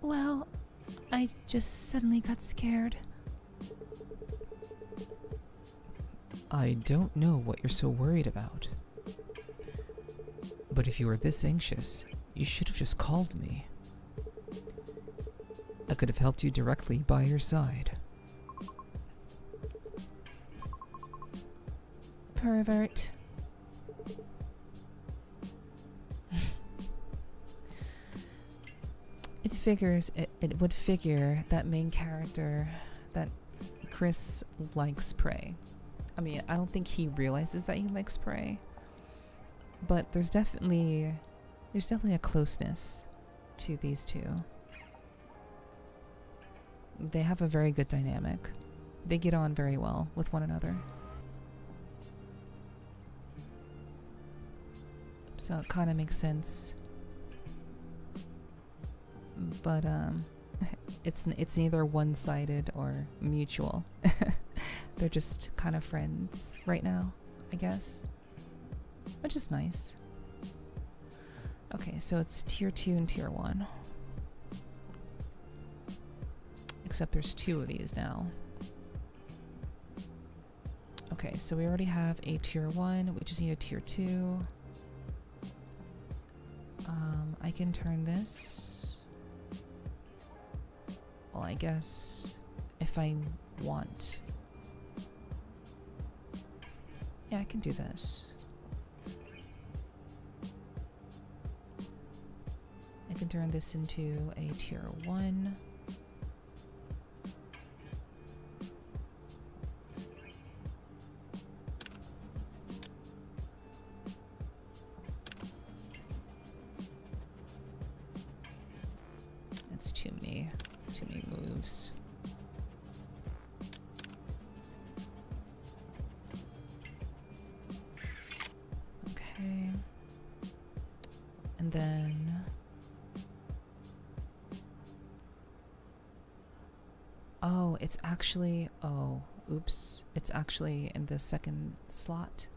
Well, I just suddenly got scared. I don't know what you're so worried about. But if you were this anxious, you should have just called me. I could have helped you directly by your side. Pervert. It would figure that main character, that Chris likes prey. I mean, I don't think he realizes that he likes prey, but there's definitely a closeness to these two. They have a very good dynamic. They get on very well with one another. So it kind of makes sense. But it's neither one-sided or mutual. They're just kind of friends right now, I guess. Which is nice. Okay, so it's tier 2 and tier 1. Except there's 2 of these now. Okay, so we already have a tier 1. We just need a tier 2. I can turn this. Well, I guess if I want. Yeah, I can do this. I can turn this into a tier 1. That's too many moves. Okay. And then it's actually, oops. It's actually in the second slot,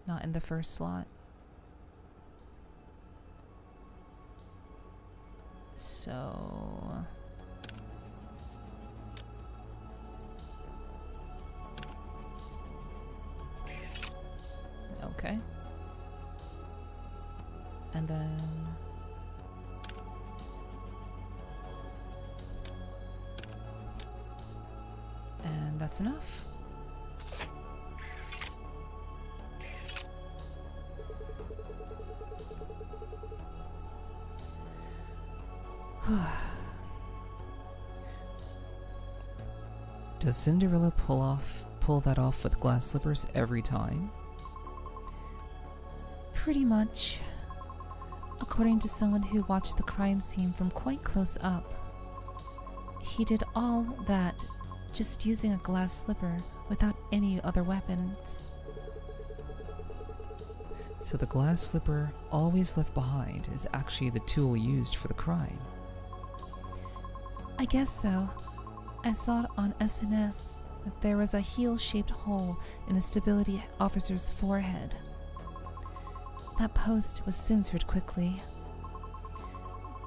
not in the first slot. So okay. And then that's enough. Does Cinderella pull that off with glass slippers every time? Pretty much. According to someone who watched the crime scene from quite close up, he did all that just using a glass slipper without any other weapons. So the glass slipper always left behind is actually the tool used for the crime. I guess so. I saw it on SNS that there was a heel-shaped hole in the stability officer's forehead. That post was censored quickly.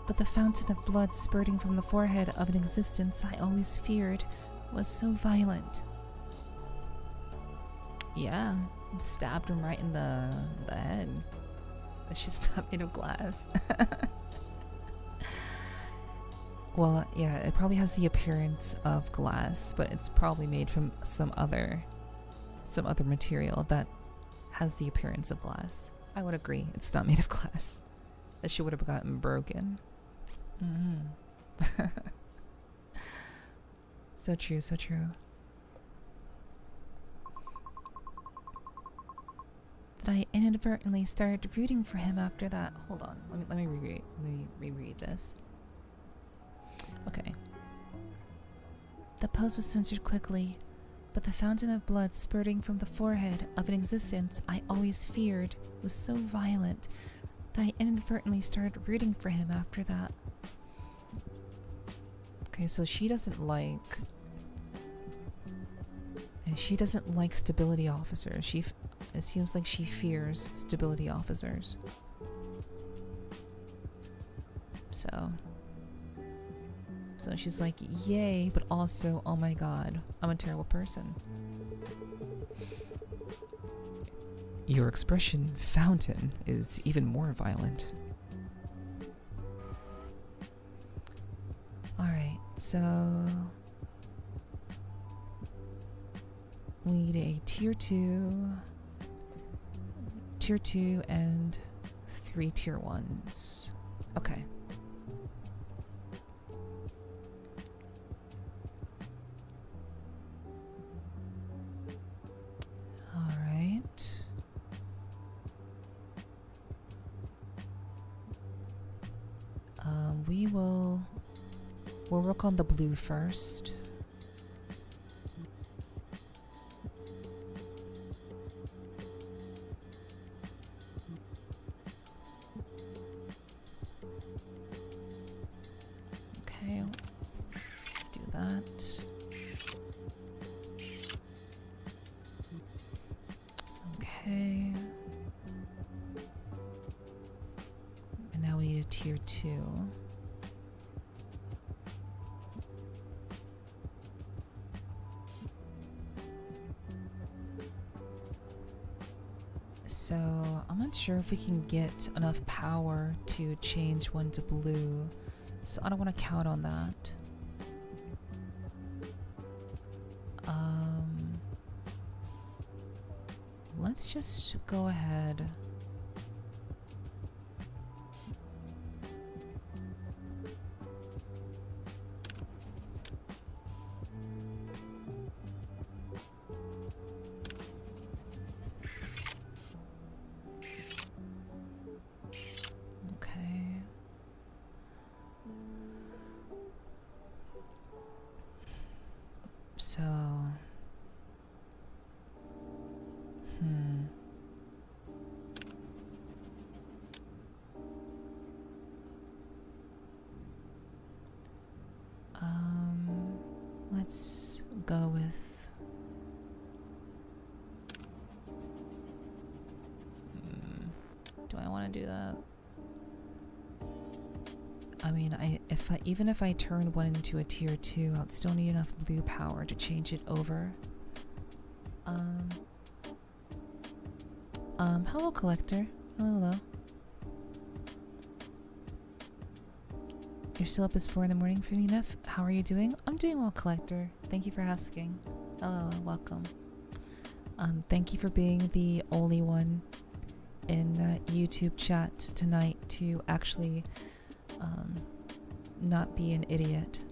But the fountain of blood spurting from the forehead of an existence I always feared was so violent. Yeah, stabbed him right in the head. It's just not made of glass. Well, yeah, it probably has the appearance of glass, but it's probably made from some other material that has the appearance of glass. I would agree, it's not made of glass. That shit would have gotten broken. Mm-hmm. So true, so true. That I inadvertently started rooting for him after that. Hold on, let me reread this. Okay. The post was censored quickly, but the fountain of blood spurting from the forehead of an existence I always feared was so violent that I inadvertently started rooting for him after that. Okay, so she doesn't like... She doesn't like stability officers. It seems like she fears stability officers. So she's like, yay, but also, oh my god, I'm a terrible person. Your expression, Fountain, is even more violent. Alright, so... we need a tier 2, and 3 tier 1s. Okay. Alright. We'll work on the blue first. Okay, do that. Okay. And now we need a tier 2. So, I'm not sure if we can get enough power to change one to blue, so I don't want to count on that. Let's just go ahead. So, let's go with do I want to do that? I mean, even if I turn one into a tier 2, I'd still need enough blue power to change it over. Hello, Collector. Hello. You're still up as 4 in the morning for me, Neff? How are you doing? I'm doing well, Collector. Thank you for asking. Hello, welcome. Thank you for being the only one in YouTube chat tonight to actually not be an idiot.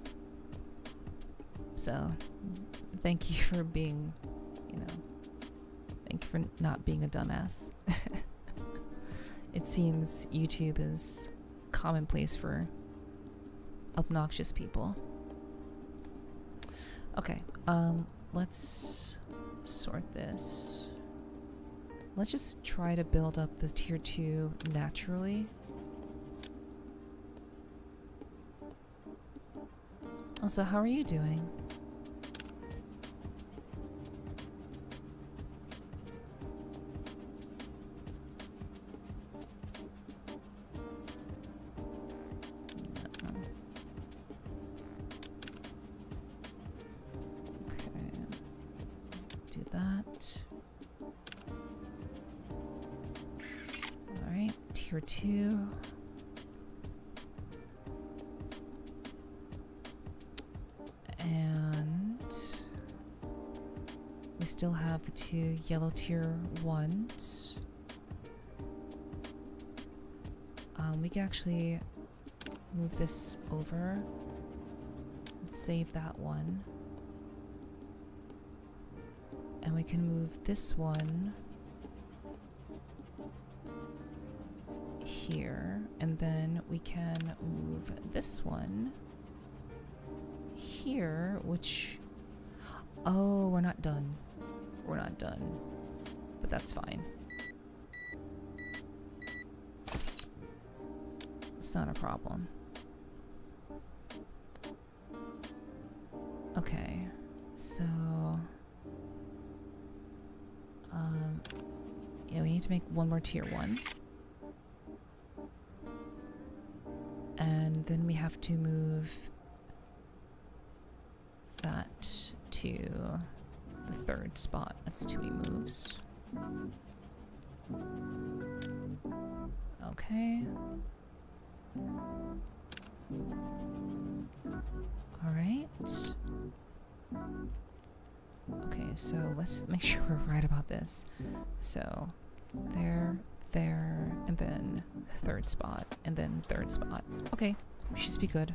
So, thank you for being, thank you for not being a dumbass. It seems YouTube is commonplace for obnoxious people. Okay, let's sort this. Let's just try to build up the tier 2 naturally. Also, how are you doing? Tier 2. And we still have the 2 yellow tier 1s. We can actually move this over and save that one. And we can move this one here, and then we can move this one here, which, oh, we're not done, but that's fine. It's not a problem. Okay, so yeah, we need to make one more tier 1. And then we have to move that to the 3rd spot. That's 2 moves. Okay. Alright. Okay, so let's make sure we're right about this. So, there, and then 3rd spot, and then 3rd spot. Okay, we should be good.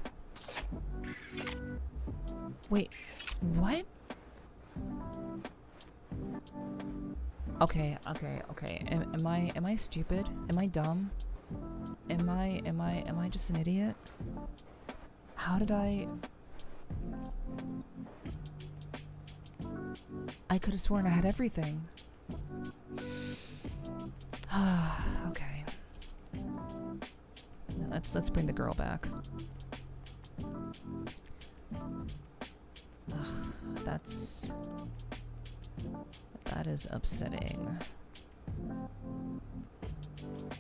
Wait, what? Okay. Am I stupid? Am I dumb? Am I just an idiot? How did I could have sworn I had everything. Okay. Let's bring the girl back. That is upsetting.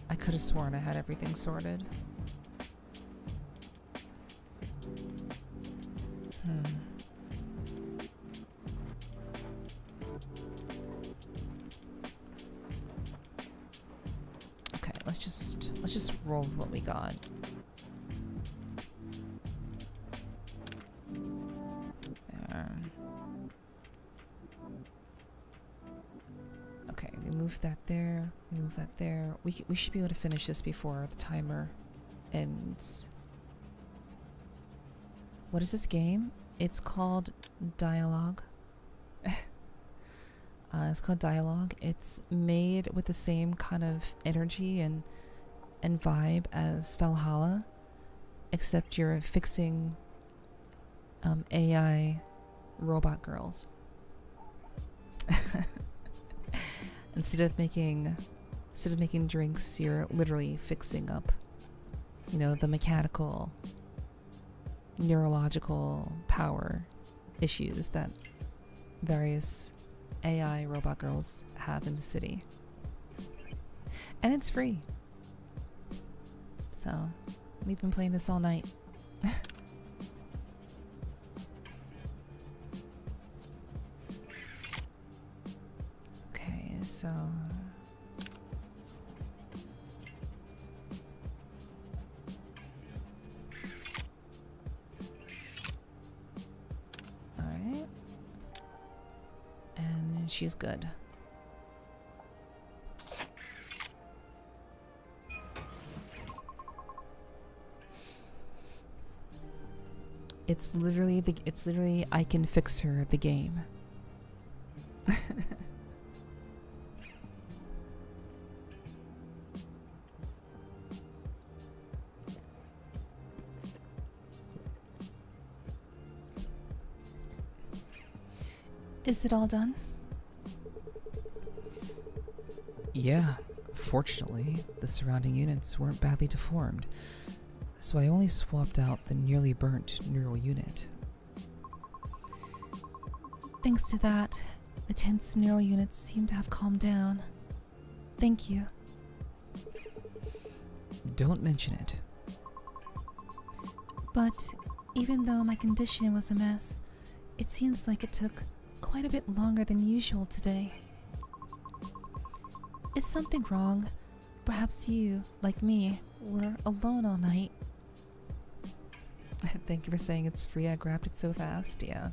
I could have sworn I had everything sorted. Okay, let's just roll with what we got. There. Okay, we move that there. We move that there. We should be able to finish this before the timer ends. What is this game? It's called D1AL-ogue. It's called D1AL-ogue. It's made with the same kind of energy and vibe as Valhalla, except you're fixing AI robot girls. Instead of making drinks, you're literally fixing up, you know, the mechanical, neurological power issues that various AI robot girls have in the city. And it's free. So, we've been playing this all night. Okay, so... Alright. And she's good. It's literally I can fix her the game. Is it all done? Yeah, fortunately, the surrounding units weren't badly deformed, so I only swapped out the nearly burnt neural unit. Thanks to that, the tense neural units seem to have calmed down. Thank you. Don't mention it. But even though my condition was a mess, it seems like it took quite a bit longer than usual today. Is something wrong? Perhaps you, like me, were alone all night. Thank you for saying it's free. I grabbed it so fast. Yeah.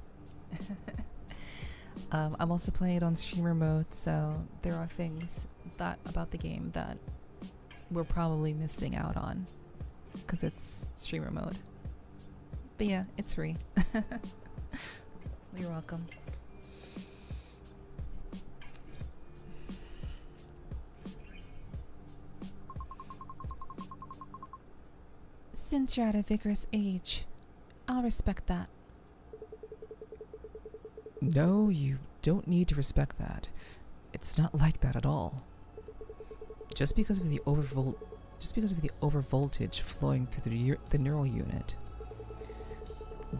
I'm also playing it on streamer mode, so there are things about the game that we're probably missing out on because it's streamer mode. But yeah, it's free. You're welcome. Since you're at a vigorous age, I'll respect that. No, you don't need to respect that. It's not like that at all. Just because of the just because of the overvoltage flowing through the neural unit.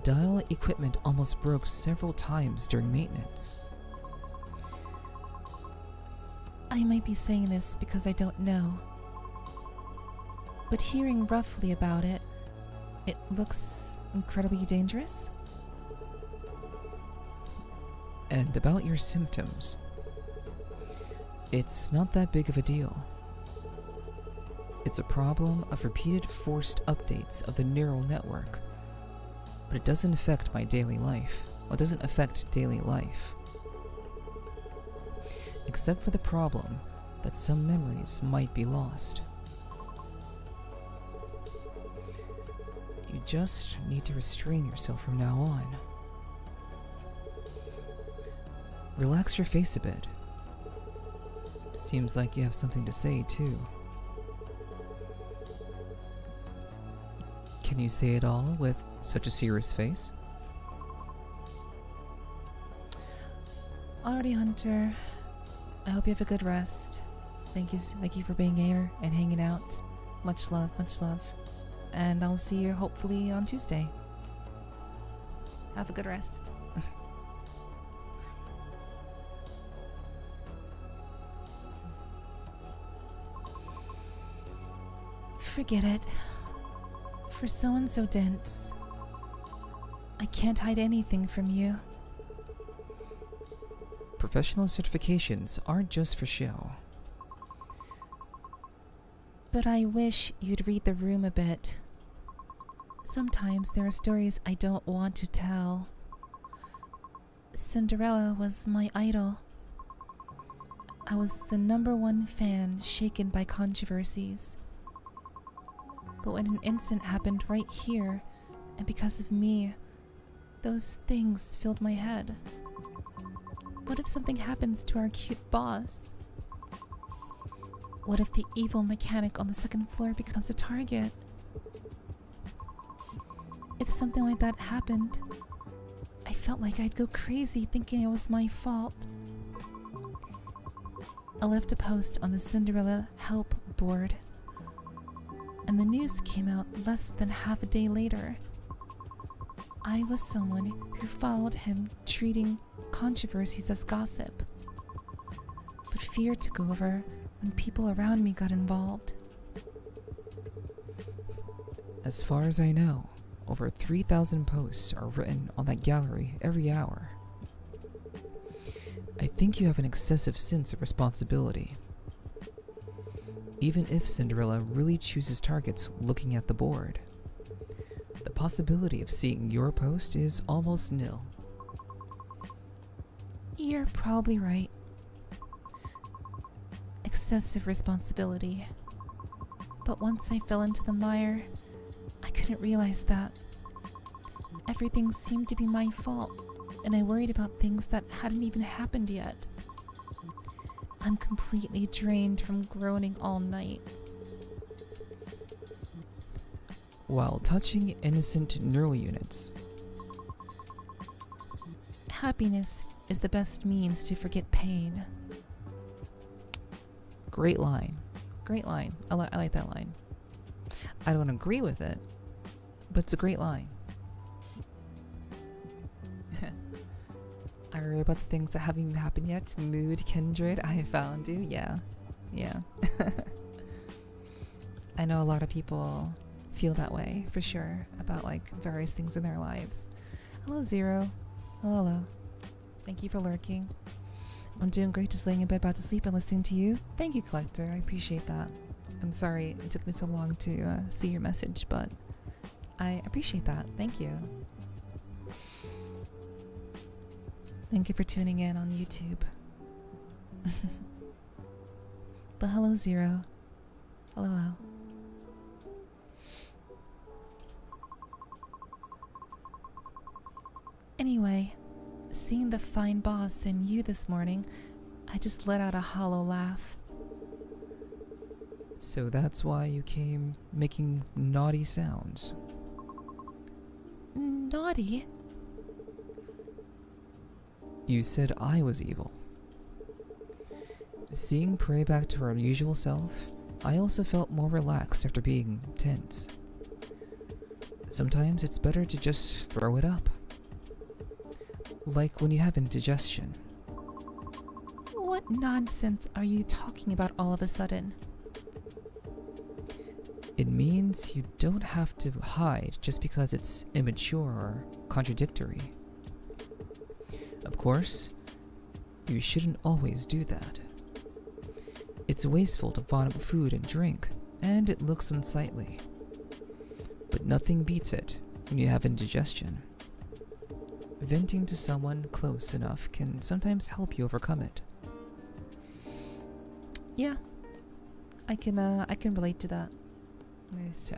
Dial equipment almost broke several times during maintenance. I might be saying this because I don't know, but hearing roughly about it, it looks incredibly dangerous. And about your symptoms, it's not that big of a deal. It's a problem of repeated forced updates of the neural network, but it doesn't affect my daily life. Well, it doesn't affect daily life. Except for the problem that some memories might be lost. You just need to restrain yourself from now on. Relax your face a bit. Seems like you have something to say, too. Can you say it all with such a serious face? Alrighty, Hunter. I hope you have a good rest. Thank you for being here and hanging out. Much love, much love. And I'll see you hopefully on Tuesday. Have a good rest. Forget it. For someone so dense, I can't hide anything from you. Professional certifications aren't just for show. But I wish you'd read the room a bit. Sometimes there are stories I don't want to tell. Cinderella was my idol. I was the #1 fan shaken by controversies. But when an incident happened right here, and because of me, those things filled my head. What if something happens to our cute boss? What if the evil mechanic on the 2nd floor becomes a target? If something like that happened, I felt like I'd go crazy thinking it was my fault. I left a post on the Cinderella help board, and the news came out less than half a day later. I was someone who followed him, treating controversies as gossip, but fear took over when people around me got involved. As far as I know, over 3,000 posts are written on that gallery every hour. I think you have an excessive sense of responsibility. Even if Cinderella really chooses targets looking at the board, the possibility of seeing your post is almost nil. You're probably right. Excessive responsibility. But once I fell into the mire, I couldn't realize that. Everything seemed to be my fault, and I worried about things that hadn't even happened yet. I'm completely drained from groaning all night. While touching innocent neural units, Happiness is the best means to forget pain. great line. Great line. I like that line. I don't agree with it, but it's a great line. I worry about the things that haven't even happened yet. Mood, kindred, I found you. Yeah. I know a lot of people feel that way, for sure, about like various things in their lives. Hello, Zero. Hello. Thank you for lurking. I'm doing great, just laying in bed about to sleep and listening to you. Thank you, Collector. I appreciate that. I'm sorry it took me so long to see your message, but I appreciate that. Thank you. Thank you for tuning in on YouTube. But hello, Zero. Hello. Anyway, seeing the fine boss and you this morning, I just let out a hollow laugh. So that's why you came making naughty sounds. Naughty? You said I was evil. Seeing Prey back to her usual self I also felt more relaxed after being tense. Sometimes it's better to just throw it up. Like when you have indigestion. What nonsense are you talking about all of a sudden? It means you don't have to hide just because it's immature or contradictory. Of course, you shouldn't always do that. It's wasteful to vomit food and drink, and it looks unsightly. But nothing beats it when you have indigestion. Venting to someone close enough can sometimes help you overcome it. Yeah, I can relate to that.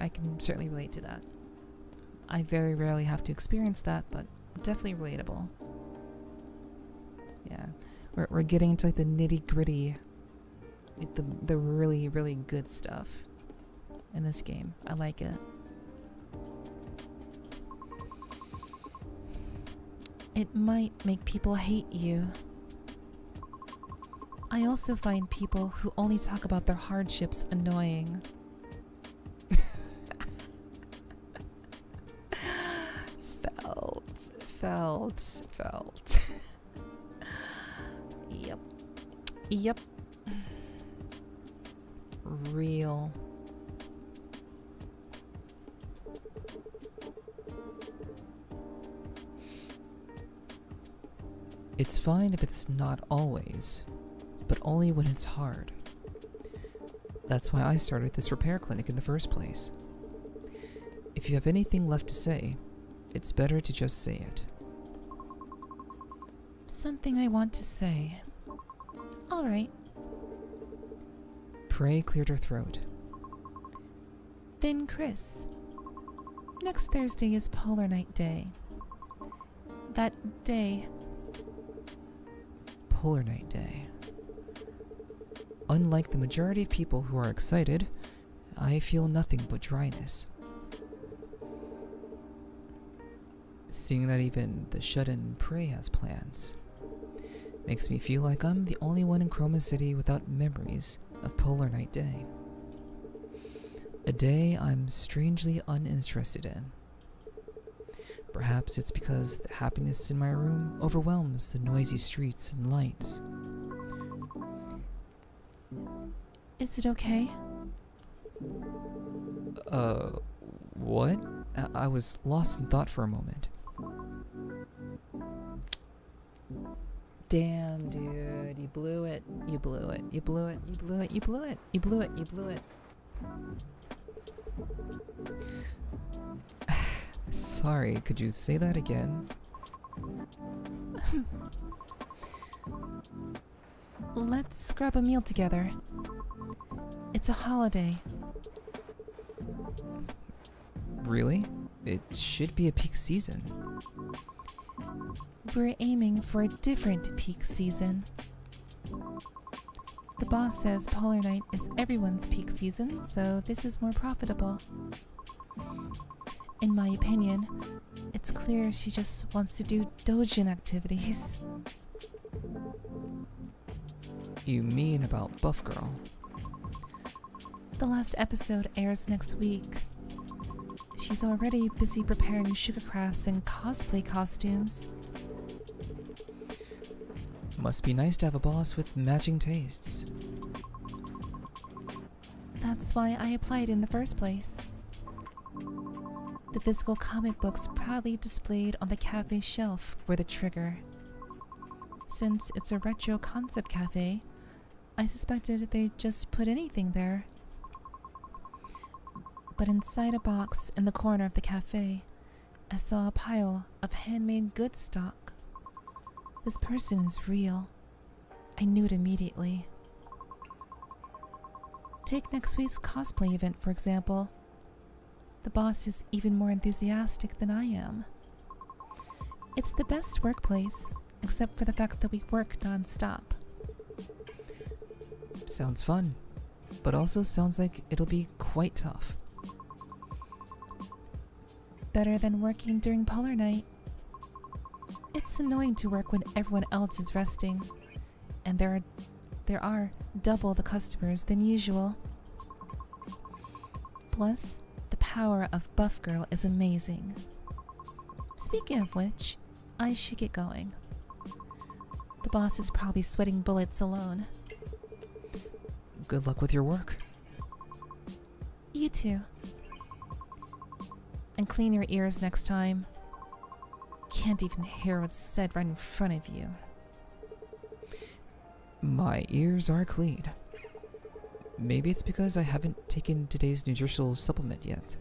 I can certainly relate to that. I very rarely have to experience that, but definitely relatable. Yeah, we're getting into like the nitty gritty, like the really, really good stuff in this game. I like it. It might make people hate you. I also find people who only talk about their hardships annoying. Felt. Yep. Real. It's fine if it's not always, but only when it's hard. That's why I started this repair clinic in the first place. If you have anything left to say, it's better to just say it. Something I want to say. All right. Prey cleared her throat. Then Chris, next Thursday is Polar Night Day. That day... Polar Night Day. Unlike the majority of people who are excited, I feel nothing but dryness. Seeing that even the shut-in Prey has plans makes me feel like I'm the only one in Chroma City without memories of Polar Night Day. A day I'm strangely uninterested in. Perhaps it's because the happiness in my room overwhelms the noisy streets and lights. Is it okay? What? I was lost in thought for a moment. Damn, dude, you blew it. Sorry, could you say that again? Let's grab a meal together. It's a holiday. Really? It should be a peak season. We're aiming for a different peak season. The boss says Polar Night is everyone's peak season, so this is more profitable. In my opinion, it's clear she just wants to do doujin activities. You mean about Buff Girl? The last episode airs next week. She's already busy preparing sugar crafts and cosplay costumes. Must be nice to have a boss with matching tastes. That's why I applied in the first place. The physical comic books proudly displayed on the cafe shelf were the trigger. Since it's a retro concept cafe, I suspected they'd just put anything there. But inside a box in the corner of the cafe, I saw a pile of handmade goods stock. This person is real. I knew it immediately. Take next week's cosplay event, for example. The boss is even more enthusiastic than I am. It's the best workplace, except for the fact that we work non-stop. Sounds fun, but also sounds like it'll be quite tough. Better than working during Polar Night. It's annoying to work when everyone else is resting, and there are double the customers than usual. Plus, the power of Buff Girl is amazing. Speaking of which, I should get going. The boss is probably sweating bullets alone. Good luck with your work. You too. And clean your ears next time. Can't even hear what's said right in front of you. My ears are clean. Maybe it's because I haven't taken today's nutritional supplement yet.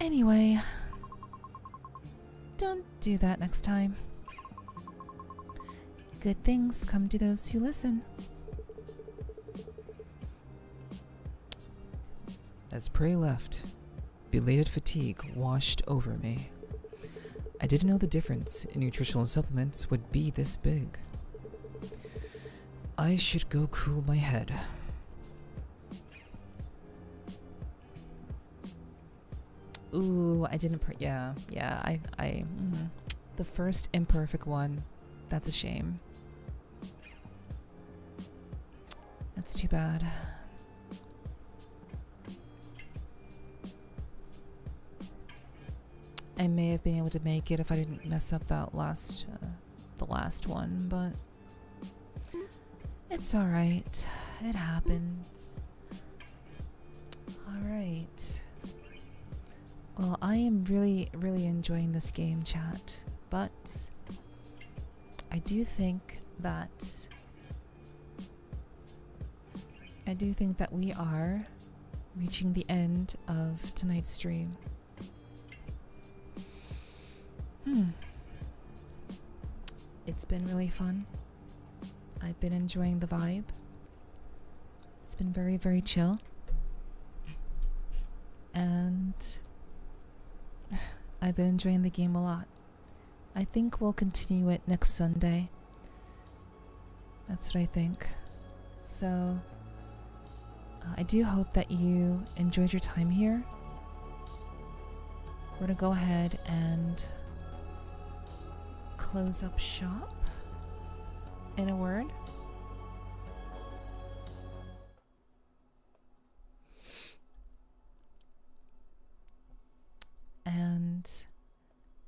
Anyway, don't do that next time. Good things come to those who listen. As Prey left, belated fatigue washed over me. I didn't know the difference in nutritional supplements would be this big. I should go cool my head. Ooh, I didn't. Yeah. The first imperfect one. That's a shame. That's too bad. I may have been able to make it if I didn't mess up that the last one, but it's alright. It happens. Alright. Well, I am really, really enjoying this game, chat, but I do think that we are reaching the end of tonight's stream. It's been really fun. I've been enjoying the vibe. It's been very, very chill. And I've been enjoying the game a lot. I think we'll continue it next Sunday. That's what I think. So, I do hope that you enjoyed your time here. We're gonna go ahead and close up shop in a word. And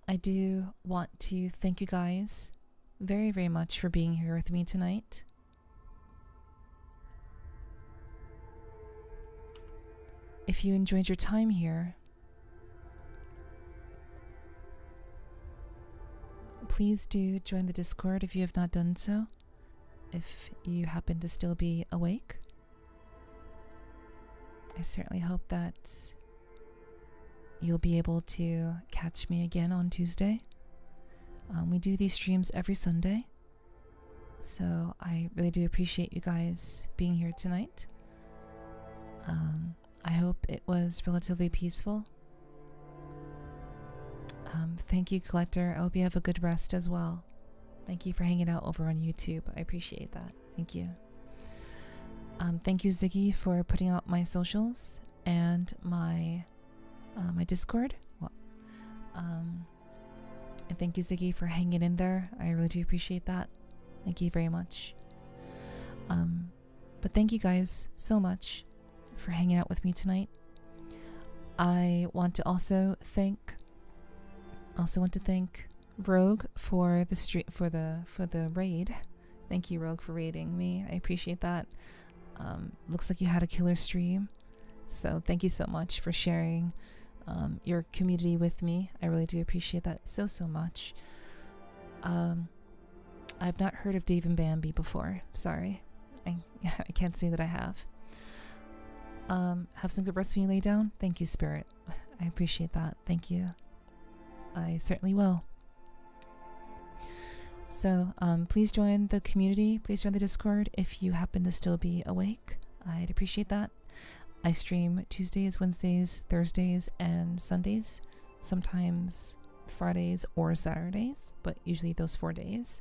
I do want to thank you guys very, very much for being here with me tonight. If you enjoyed your time here, please do join the Discord if you have not done so, if you happen to still be awake. I certainly hope that you'll be able to catch me again on Tuesday. We do these streams every Sunday, so I really do appreciate you guys being here tonight. I hope it was relatively peaceful. Thank you, Collector. I hope you have a good rest as well. Thank you for hanging out over on YouTube. I appreciate that. Thank you. Thank you, Ziggy, for putting out my socials and my Discord. Well, and thank you, Ziggy, for hanging in there. I really do appreciate that. Thank you very much. But thank you guys so much for hanging out with me tonight. I want to also thank Rogue for the raid. Thank you, Rogue, for raiding me. I appreciate that. Looks like you had a killer stream, so thank you so much for sharing your community with me. I really do appreciate that so much. I've not heard of Dave and Bambi before. Sorry, I can't say that I have. Have some good rest when you lay down. Thank you, Spirit. I appreciate that. Thank you. I certainly will. So, please join the community. Please join the Discord if you happen to still be awake. I'd appreciate that. I stream Tuesdays, Wednesdays, Thursdays, and Sundays. Sometimes Fridays or Saturdays, but usually those 4 days.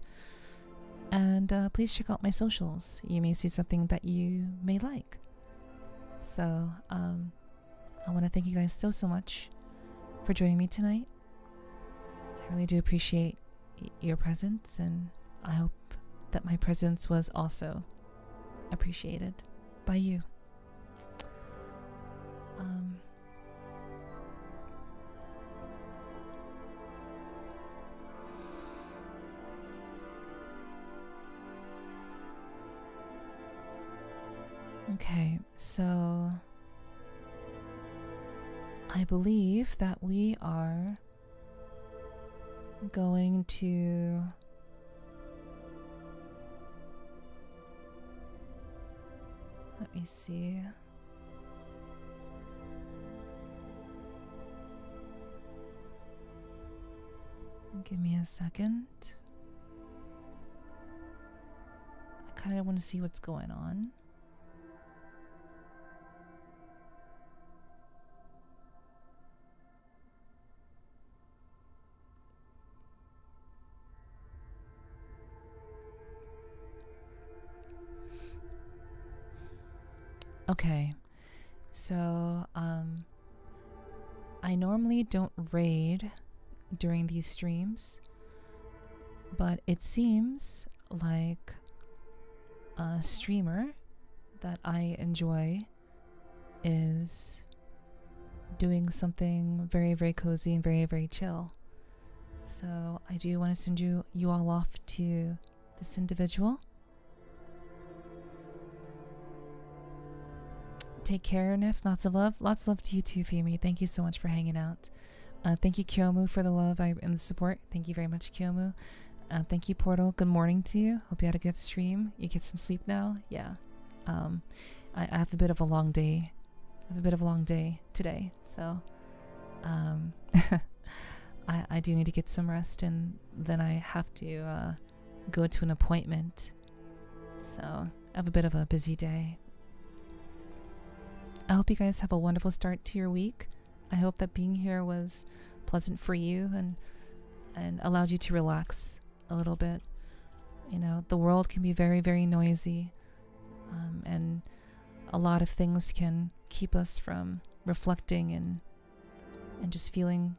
And please check out my socials. You may see something that you may like. So, I want to thank you guys so much for joining me tonight. I really do appreciate your presence, and I hope that my presence was also appreciated by you. Okay, so I believe that we are going to let me see. Give me a second. I kind of want to see what's going on. Okay, so I normally don't raid during these streams, but it seems like a streamer that I enjoy is doing something very, very cozy and very, very chill. So I do want to send you all off to this individual. Take care, Nif. Lots of love. Lots of love to you too, Femi. Thank you so much for hanging out. Thank you, Kyomu, for the love and the support. Thank you very much, Kyomu. Thank you, Portal. Good morning to you. Hope you had a good stream. You get some sleep now. Yeah. I have a bit of a long day. Today. So, I do need to get some rest, and then I have to go to an appointment. So I have a bit of a busy day. I hope you guys have a wonderful start to your week. I hope that being here was pleasant for you and allowed you to relax a little bit. You know, the world can be very, very noisy, and a lot of things can keep us from reflecting and just feeling,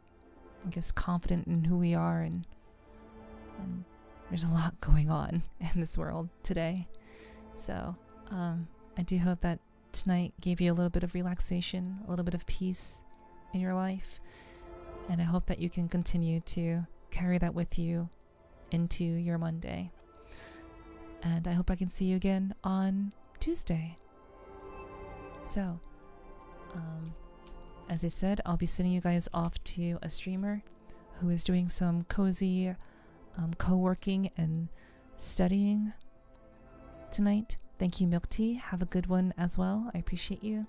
I guess, confident in who we are. And there's a lot going on in this world today. So I do hope that tonight gave you a little bit of relaxation, a little bit of peace in your life, and I hope that you can continue to carry that with you into your Monday. And I hope I can see you again on Tuesday. So, as I said, I'll be sending you guys off to a streamer who is doing some cozy co-working and studying tonight. Thank you, Milk Tea. Have a good one as well. I appreciate you.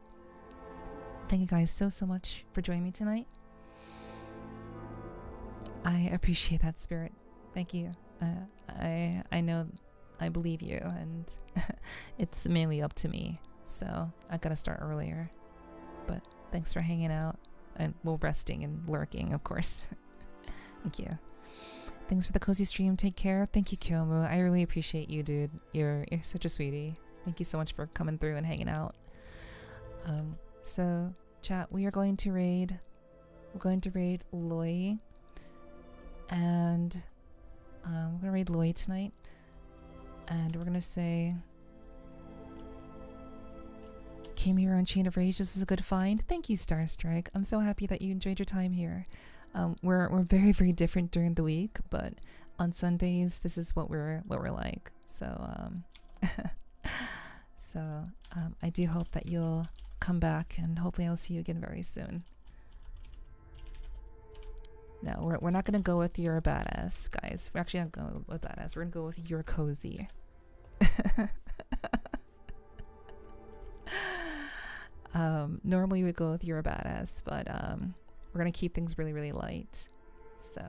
Thank you guys so much for joining me tonight. I appreciate that spirit. Thank you. I know I believe you, and it's mainly up to me. So I gotta start earlier. But thanks for hanging out and resting and lurking, of course. Thank you. Thanks for the cozy stream. Take care. Thank you, Kyomu. I really appreciate you, dude. You're such a sweetie. Thank you so much for coming through and hanging out. So, chat, we are going to raid. We're going to raid Loy. And we're going to raid Loy tonight. And we're going to say, came here on Chain of Rage. This was a good find. Thank you, Starstrike. I'm so happy that you enjoyed your time here. We're very, very different during the week, but on Sundays, this is what we're like. So, I do hope that you'll come back, and hopefully I'll see you again very soon. No, we're not gonna go with you're a badass, guys. We're actually not going to go with badass. We're gonna go with you're cozy. Normally we'd go with you're a badass, but we're gonna keep things really, really light. So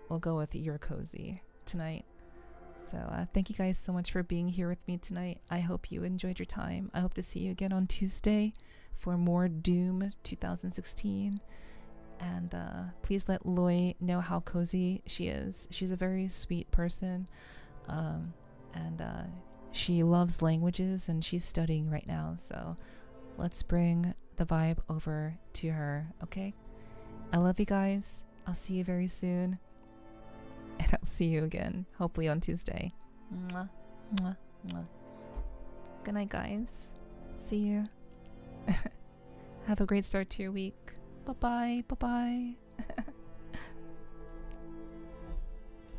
we'll go with you're cozy tonight. So thank you guys so much for being here with me tonight. I hope you enjoyed your time. I hope to see you again on Tuesday for more Doom 2016. And please let Loy know how cozy she is. She's a very sweet person. And she loves languages, and she's studying right now. So let's bring the vibe over to her, okay? I love you guys. I'll see you very soon. And I'll see you again, hopefully on Tuesday. Mwah, mwah, mwah. Good night, guys. See you. Have a great start to your week. Bye bye. Bye bye.